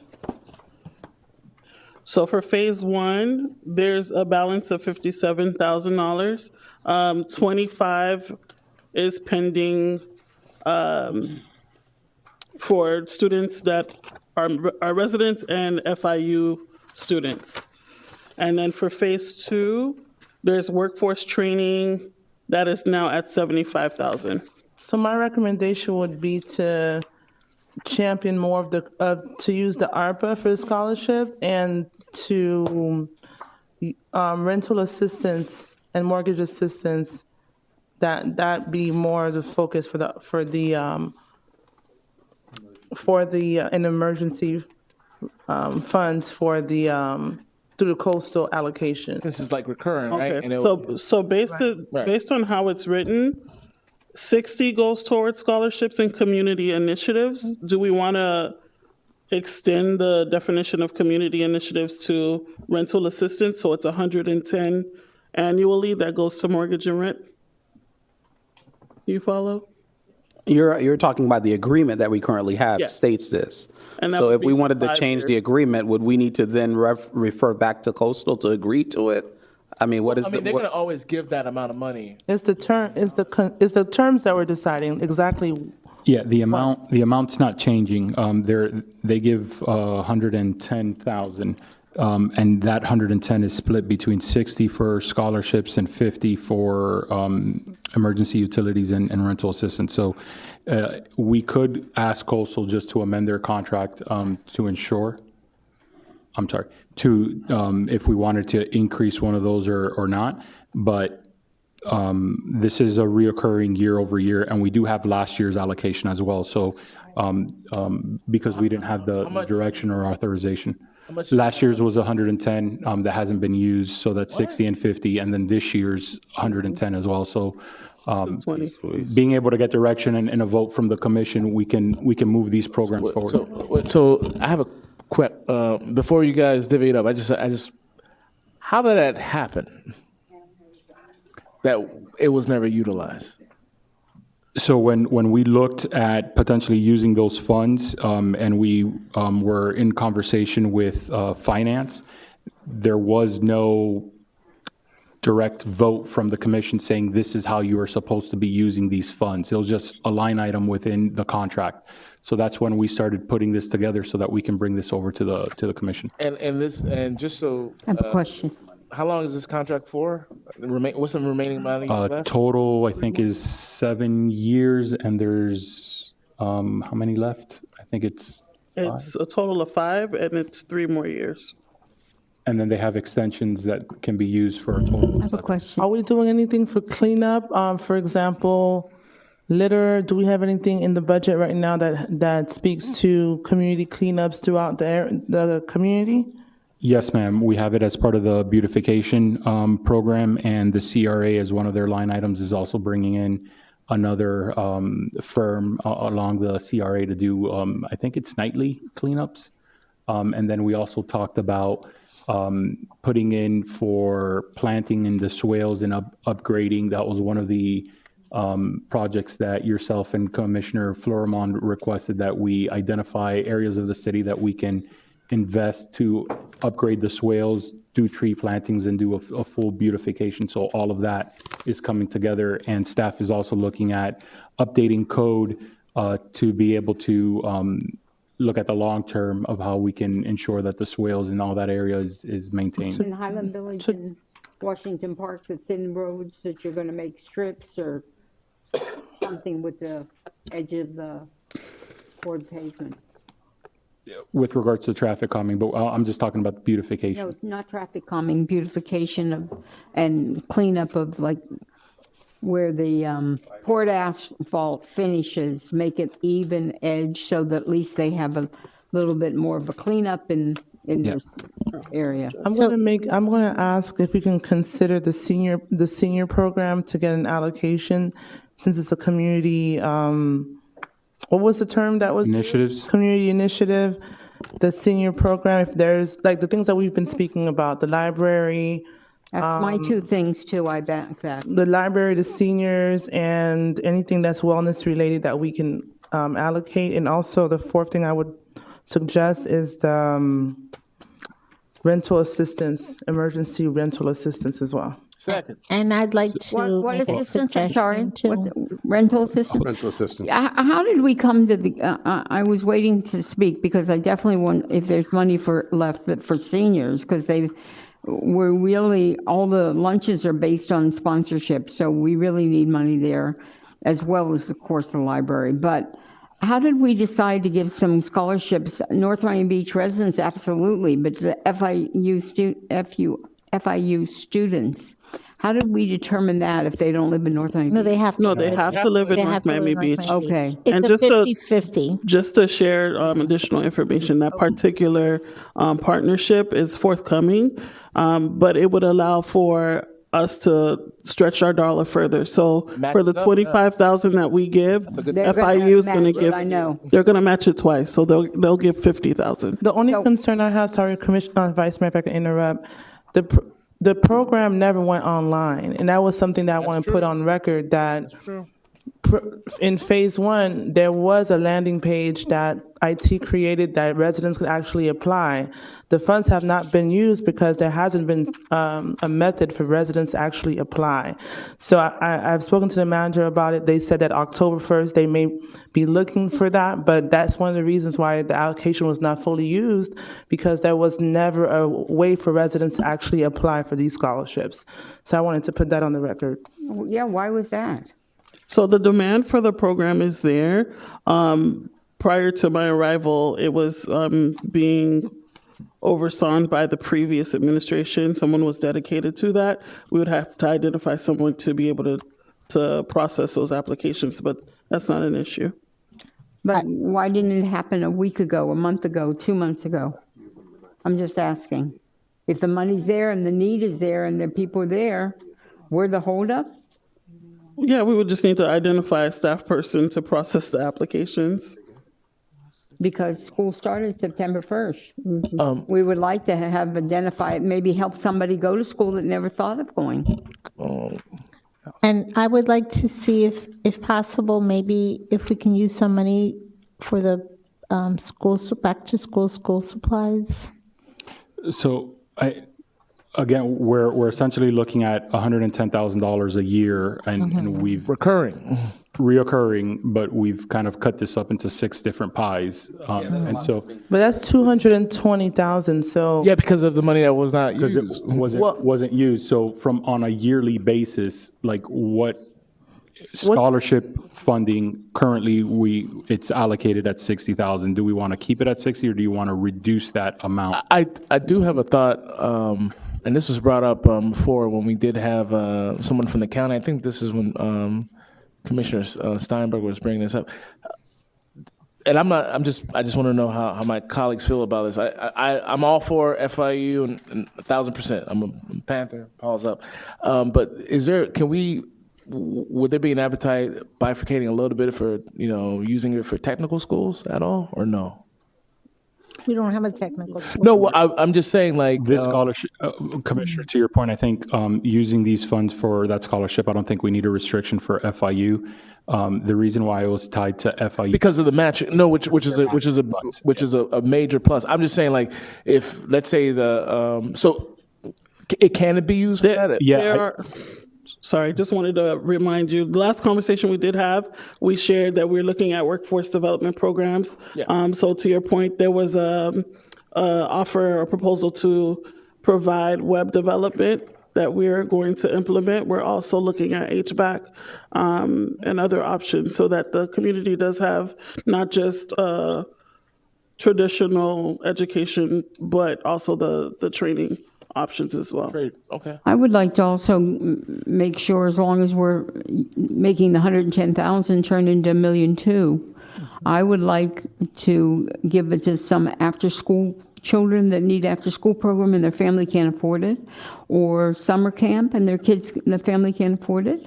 So for phase one, there's a balance of $57,000. 25 is pending for students that are residents and FIU students. And then for phase two, there's workforce training that is now at $75,000. So my recommendation would be to champion more to use the ARPA for the scholarship and to rental assistance and mortgage assistance. That be more the focus for the an emergency funds for the through the coastal allocation. This is like recurring, right? Okay, And it- so based on how it's written, 60 goes towards scholarships and community initiatives. Do we want to extend the definition of community initiatives to rental assistance? So it's 110 annually that goes to mortgage and rent? Do you follow? You're talking about the agreement that we currently have Yeah. states this. And that So would if we be wanted to 5 change the years. agreement, would we need to then refer back to coastal to agree to it? I mean, what is I mean, the, they're what- going to always give that amount of money. It's the terms that we're deciding exactly. Yeah, the amount's not changing. They give 110,000, and that 110 is split between 60 for scholarships and 50 for emergency utilities and rental assistance. So we could ask Coastal just to amend their contract to ensure, I'm sorry, if we wanted to increase one of those or not, but this is a reoccurring year over year, and we do have last year's allocation as well. So because we didn't have the direction or authorization. Last year's was 110 that hasn't been used, so that's 60 and 50, and then this year's 110 as well. So being able to get direction and a vote from the commission, we can move these programs forward. So I have a quick, before you guys divvy it up, I just, how did that happen? That it was never utilized? So when we looked at potentially using those funds, and we were in conversation with finance, there was no direct vote from the commission saying this is how you are supposed to be using these funds. It was just a line item within the contract. So that's when we started putting this together so that we can bring this over to the commission. And just so. I have a question. How long is this contract for? What's the remaining money left? Total, I think, is 7 years, and there's, how many left? I think it's 5. It's a total of 5, and it's 3 more years. And then they have extensions that can be used for a total of 7. I have a question. Are we doing anything for cleanup? For example, litter, do we have anything in the budget right now that speaks to community cleanups throughout the community? Yes, ma'am. We have it as part of the beautification program, and the CRA, as one of their line items, is also bringing in another firm along the CRA to do, I think it's nightly cleanups. And then we also talked about putting in for planting in the swales and upgrading. That was one of the projects that yourself and Commissioner Florimond requested, that we identify areas of the city that we can invest to upgrade the swales, do tree plantings, and do a full beautification. So all of that is coming together, and staff is also looking at updating code to be able to look at the long term of how we can ensure that the swales in all that area is maintained. In Highland Village and Washington Park, the thin roads that you're going to make strips or something with the edge of the poured pavement? With regards to traffic calming, but I'm just talking about beautification. No, not traffic calming, beautification and cleanup of like where the poured asphalt finishes, make it even edge so that at least they have a little bit more of a cleanup in their area. I'm gonna ask if we can consider the senior program to get an allocation, since it's a community, what was the term that was? Initiatives. Community initiative, the senior program, if there's, like, the things that we've been speaking about, the library. That's my two things too, I back that. The library, the seniors, and anything that's wellness related that we can allocate. And also the fourth thing I would suggest is the rental assistance, emergency rental assistance as well. Second. And I'd like to. What make a assistance, I'm sorry? suggestion, too. What, rental assistance? Rental assistance. How did we come to the, I was waiting to speak because I definitely want, if there's money left for seniors, because we're really, all the lunches are based on sponsorship, so we really need money there, as well as, of course, the library. But how did we decide to give some scholarships? North Miami Beach residents, absolutely, but the FIU students, how did we determine that if they don't live in North Miami Beach? No, they have to. No, they have to live in They North have to live Miami in Beach. North Miami Okay. It's And a just to- 50-50. Just to share additional information, that particular partnership is forthcoming, but it would allow for us to stretch our dollar further. So for the Matches up, $25,000 that we give, They're gonna FIU is going to match it, give. I know. They're going to match it twice, so they'll give $50,000. The only concern I have, sorry, Commissioner, Vice Mayor, if I can interrupt, the program never went online, and that was something that I want to put on record, that in phase one, there was a landing page that IT created that residents could actually apply. The funds have not been used because there hasn't been a method for residents to actually apply. So I've spoken to the manager about it. They said that October 1st, they may be looking for that, but that's one of the reasons why the allocation was not fully used, because there was never a way for residents to actually apply for these scholarships. So I wanted to put that on the record. Yeah, why was that? So the demand for the program is there. Prior to my arrival, it was being overseen by the previous administration. Someone was dedicated to that. We would have to identify someone to be able to process those applications, but that's not an issue. But why didn't it happen a week ago, a month ago, 2 months ago? I'm just asking. If the money's there and the need is there and the people are there, where the holdup? Yeah, we would just need to identify a staff person to process the applications. Because school started September 1st. We would like to have identified, maybe help somebody go to school that never thought of going. And I would like to see if possible, maybe if we can use some money for the back to school supplies. So again, we're essentially looking at $110,000 a year, and we've reoccurring, but we've kind of cut this up into 6 different pies, and so. But that's 220,000. So Yeah, because of the money that was not Because used. it wasn't used, so from on a yearly basis, like what scholarship funding currently it's allocated at 60,000. Do we want to keep it at 60, or do you want to reduce that amount? I do have a thought, and this was brought up before when we did have someone from the county. I think this is when Commissioner Steinberg was bringing this up. And I just want to know how my colleagues feel about this. I'm all for FIU and 1,000%. I'm a Panther, Paul's up. But would there be an appetite bifurcating a little bit for, using it for technical schools at all, or no? We don't have a technical school. No, well, I'm just saying, like This scholarship, Commissioner, to your point, I think using these funds for that scholarship, I don't think we need a restriction for FIU. The reason why it was tied to FIU because of the match, which is a major plus. I'm just saying, like, if let's say can it be used for that? Yeah. Sorry, just wanted to remind you, the last conversation we did have, we shared that we're looking at workforce development programs. Yeah. So to your point, there was a proposal to provide web development that we're going to implement. We're also looking at HVAC and other options so that the community does have not just traditional education, but also the training options as well. Great. Okay. I would like to also make sure, as long as we're making the 110,000 turn into $1.2 million, I would like to give it to some after-school children that need after-school program and their family can't afford it, or summer camp and their kids and the family can't afford it.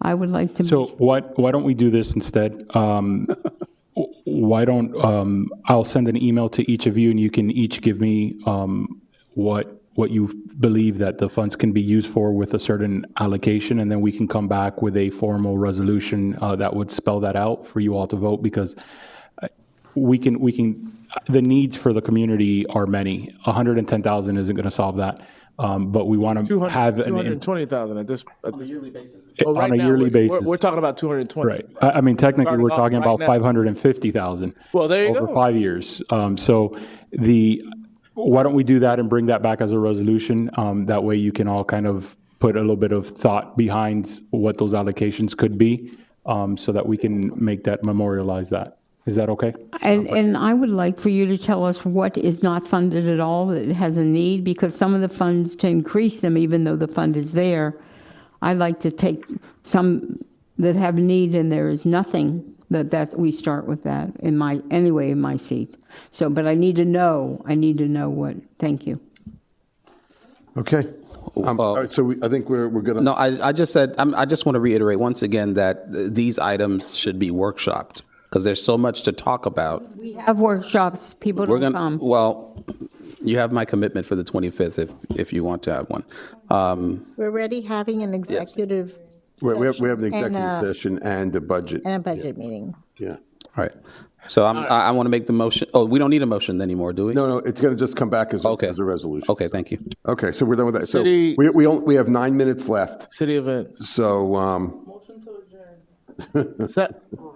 I would like to. So why don't we do this instead? Why don't I'll send an email to each of you, and you can each give me what you believe that the funds can be used for with a certain allocation, and then we can come back with a formal resolution that would spell that out for you all to vote, because we can the needs for the community are many. 110,000 isn't going to solve that, but we want to have 220,000 at this on a yearly basis. On a yearly basis. We're talking about 220. Right. I mean, technically, we're talking right about now. 550,000. Well, there you over go. 5 years. So why don't we do that and bring that back as a resolution? That way you can all kind of put a little bit of thought behind what those allocations could be, so that we can make that, memorialize that. Is that okay? And I would like for you to tell us what is not funded at all that has a need, because some of the funds, to increase them even though the fund is there, I'd like to take some that have need and there is nothing, that we start with that in my seat. So, but I need to know what, thank you. Okay. All right, so I think we're going to. No, I just said, I just want to reiterate once again that these items should be workshopped, because there's so much to talk about. We have workshops, people don't come. Well, you have my commitment for the 25th if you want to have one. We're already having an executive We have an And, executive session and a budget. and a budget meeting. Yeah. All right. So I want to make the motion. Oh, we don't need a motion anymore, do we? No, it's going to just come back as a resolution. Okay, thank you. Okay, so we're done with that. So City- we have 9 minutes left. City events. So,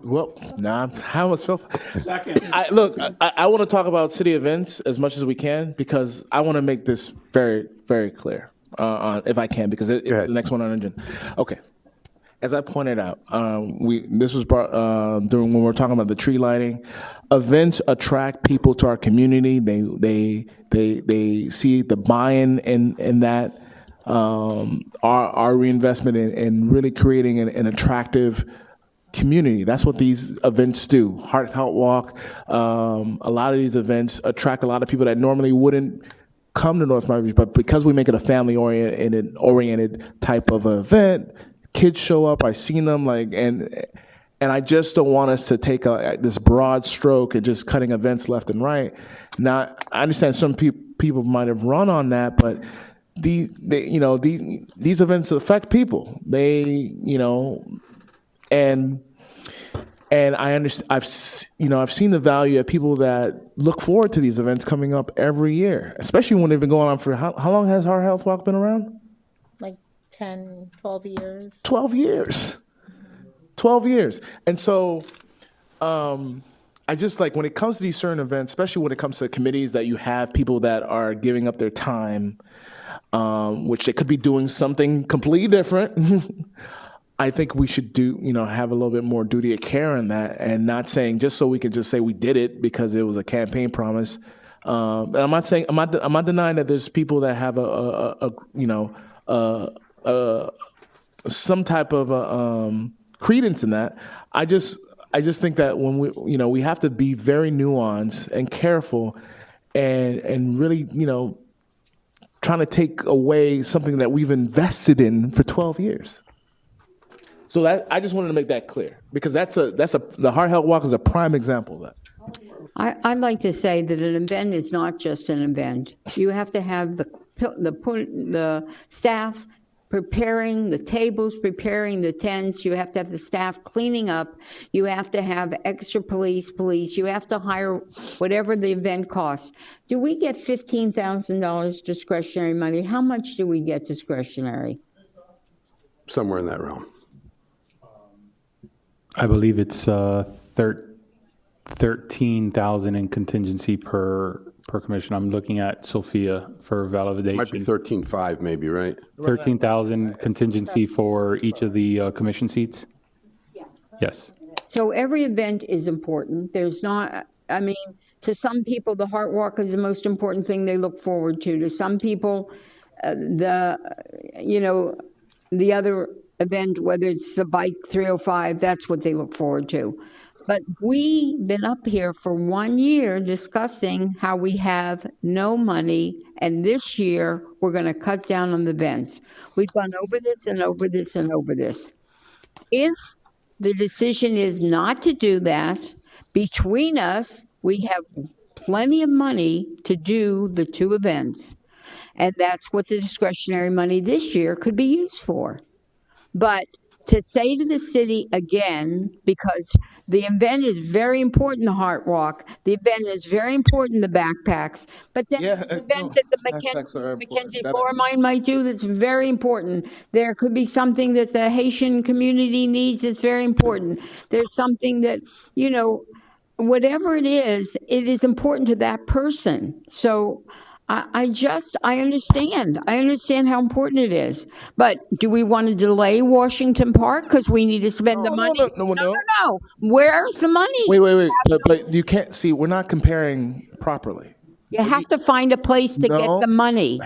Well, nah, I almost feel. Second. I want to talk about city events as much as we can because I want to make this very, very clear, if I can, because it's the next one on the agenda. Okay. As I pointed out, this was brought during when we were talking about the tree lighting. Events attract people to our community. They see the buy-in in that, our reinvestment in really creating an attractive community. That's what these events do. Heart Walk. A lot of these events attract a lot of people that normally wouldn't come to North Miami Beach, but because we make it a family-oriented type of event, kids show up. I've seen them and I just don't want us to take this broad stroke and just cutting events left and right. Now, I understand some people might have run on that, but these events affect people. And I understand. I've seen the value of people that look forward to these events coming up every year, especially when they've been going on for how long has Heart Health Walk been around? Like 10, 12 years. 12 years. 12 years. And so I just like when it comes to these certain events, especially when it comes to committees that you have people that are giving up their time, which they could be doing something completely different. I think we should have a little bit more duty of care in that and not saying just so we can just say we did it because it was a campaign promise. And I'm not not denying that there's people that have some type of credence in that. I just think that when we have to be very nuanced and careful and really trying to take away something that we've invested in for 12 years. So I just wanted to make that clear because the Heart Health Walk is a prime example of that. I'd like to say that an event is not just an event. You have to have the staff preparing the tables, preparing the tents. You have to have the staff cleaning up. You have to have extra police. You have to hire whatever the event costs. Do we get $15,000 discretionary money? How much do we get discretionary? Somewhere in that realm. I believe it's 13,000 in contingency per commission. I'm looking at Sophia for validation. Might be 13.5 maybe, right? 13,000 contingency for each of the commission seats? Yeah. Yes. So every event is important. There's not, to some people, the Heart Walk is the most important thing they look forward to. To some people, the other event, whether it's the Bike 305, that's what they look forward to. But we've been up here for 1 year discussing how we have no money, and this year we're going to cut down on the events. We've gone over this and over this and over this. If the decision is not to do that, between us, we have plenty of money to do the two events. And that's what the discretionary money this year could be used for. But to say to the city again, because the event is very important, the Heart Walk, the event is very important, the backpacks, but then the event that the Mackenzie Floramine might do that's very important. There could be something that the Haitian community needs that's very important. There's something that, whatever it is important to that person. So I understand. I understand how important it is. But do we want to delay Washington Park because we need to spend the money? No. Where's the money? Wait. But you can't see, we're not comparing properly. You have to find a place to get the money.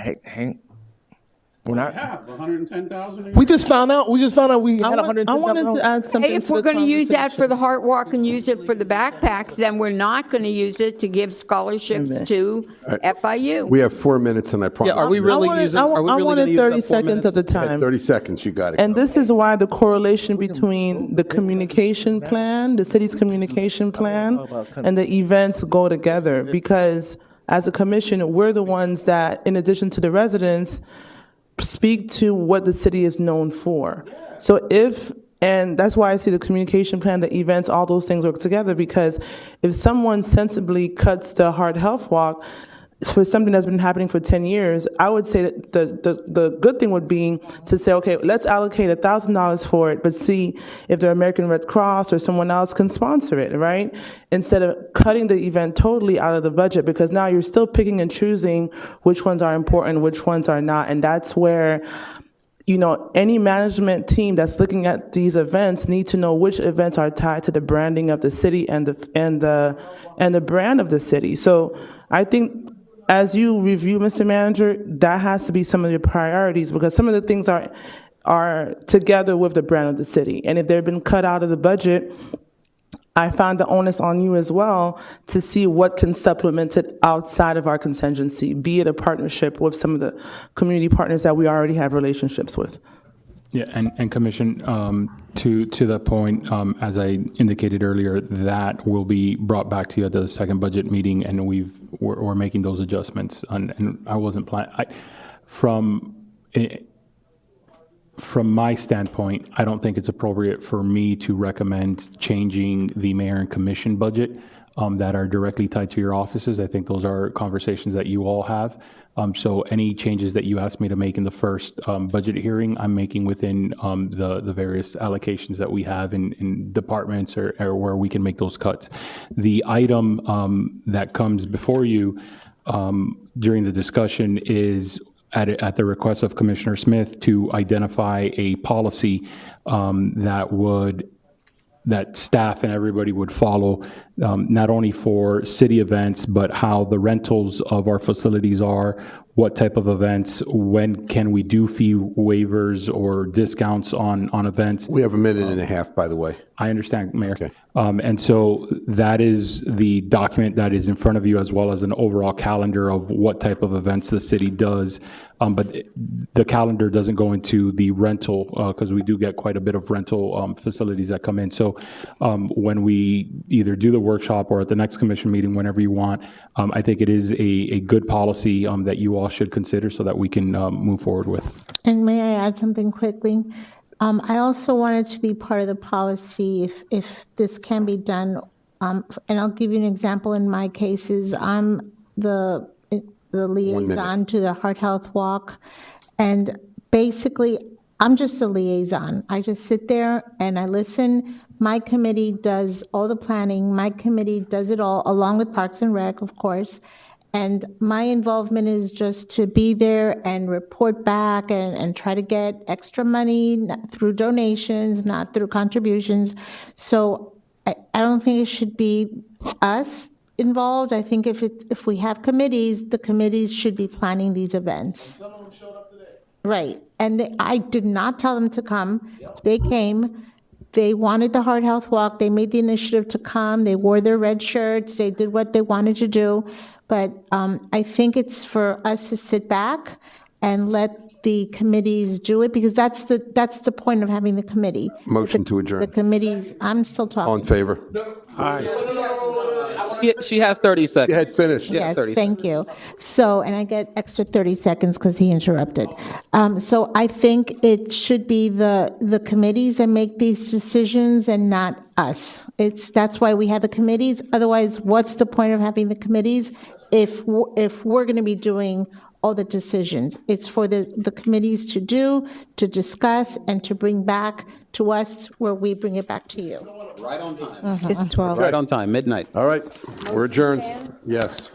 We're not. have 110,000. We just found out we had 110,000. I wanted to add something. Hey, if we're going to use that for the Heart Walk and use it for the backpacks, then we're not going to use it to give scholarships to FIU. We have 4 minutes, and I promise. I wanted 30 seconds at a time. 30 seconds, you got it. And this is why the correlation between the communication plan, the city's communication plan, and the events go together. Because as a commission, we're the ones that, in addition to the residents, speak to what the city is known for. So and that's why I see the communication plan, the events, all those things work together, because if someone sensibly cuts the Heart Health Walk for something that's been happening for 10 years, I would say that the good thing would be to say, okay, let's allocate $1,000 for it, but see if the American Red Cross or someone else can sponsor it, right? Instead of cutting the event totally out of the budget, because now you're still picking and choosing which ones are important, which ones are not. And that's where, any management team that's looking at these events need to know which events are tied to the branding of the city and the brand of the city. So I think as you review, Mr. Manager, that has to be some of your priorities, because some of the things are together with the brand of the city. And if they've been cut out of the budget, I found the onus on you as well to see what can supplement it outside of our contingency, be it a partnership with some of the community partners that we already have relationships with. Yeah, and Commission, to that point, as I indicated earlier, that will be brought back to you at the second budget meeting, and we're making those adjustments. And I wasn't planning. From my standpoint, I don't think it's appropriate for me to recommend changing the mayor and commission budget that are directly tied to your offices. I think those are conversations that you all have. So any changes that you asked me to make in the first budget hearing, I'm making within the various allocations that we have in departments or where we can make those cuts. The item that comes before you during the discussion is at the request of Commissioner Smith to identify a policy that staff and everybody would follow, not only for city events, but how the rentals of our facilities are, what type of events, when can we do fee waivers or discounts on events. We have a minute and a half, by the way. I understand, Mayor. Okay. And so that is the document that is in front of you, as well as an overall calendar of what type of events the city does. But the calendar doesn't go into the rental, because we do get quite a bit of rental facilities that come in. So when we either do the workshop or at the next commission meeting, whenever you want, I think it is a good policy that you all should consider so that we can move forward with. And may I add something quickly? I also wanted to be part of the policy if this can be done. And I'll give you an example. In my cases, I'm the liaison to the Heart Health Walk. And basically, I'm just a liaison. I just sit there and I listen. My committee does all the planning. My committee does it all, along with Parks and Rec, of course. And my involvement is just to be there and report back and try to get extra money through donations, not through contributions. So I don't think it should be us involved. I think if we have committees, the committees should be planning these events. Some of them showed up today. Right. And I did not tell them to come. They came. They wanted the Heart Health Walk. They made the initiative to come. They wore their red shirts. They did what they wanted to do. But I think it's for us to sit back and let the committees do it, because that's the point of having the committee. Motion to adjourn. The committees, I'm still talking. All in favor? She has 30 seconds. You had finished. Yes, thank you. So, and I get extra 30 seconds because he interrupted. So I think it should be the committees that make these decisions and not us. That's why we have the committees. Otherwise, what's the point of having the committees if we're going to be doing all the decisions? It's for the committees to discuss, and to bring back to us where we bring it back to you. Right on time. It's 12. Right on time, midnight. All right, we're adjourned. Yes.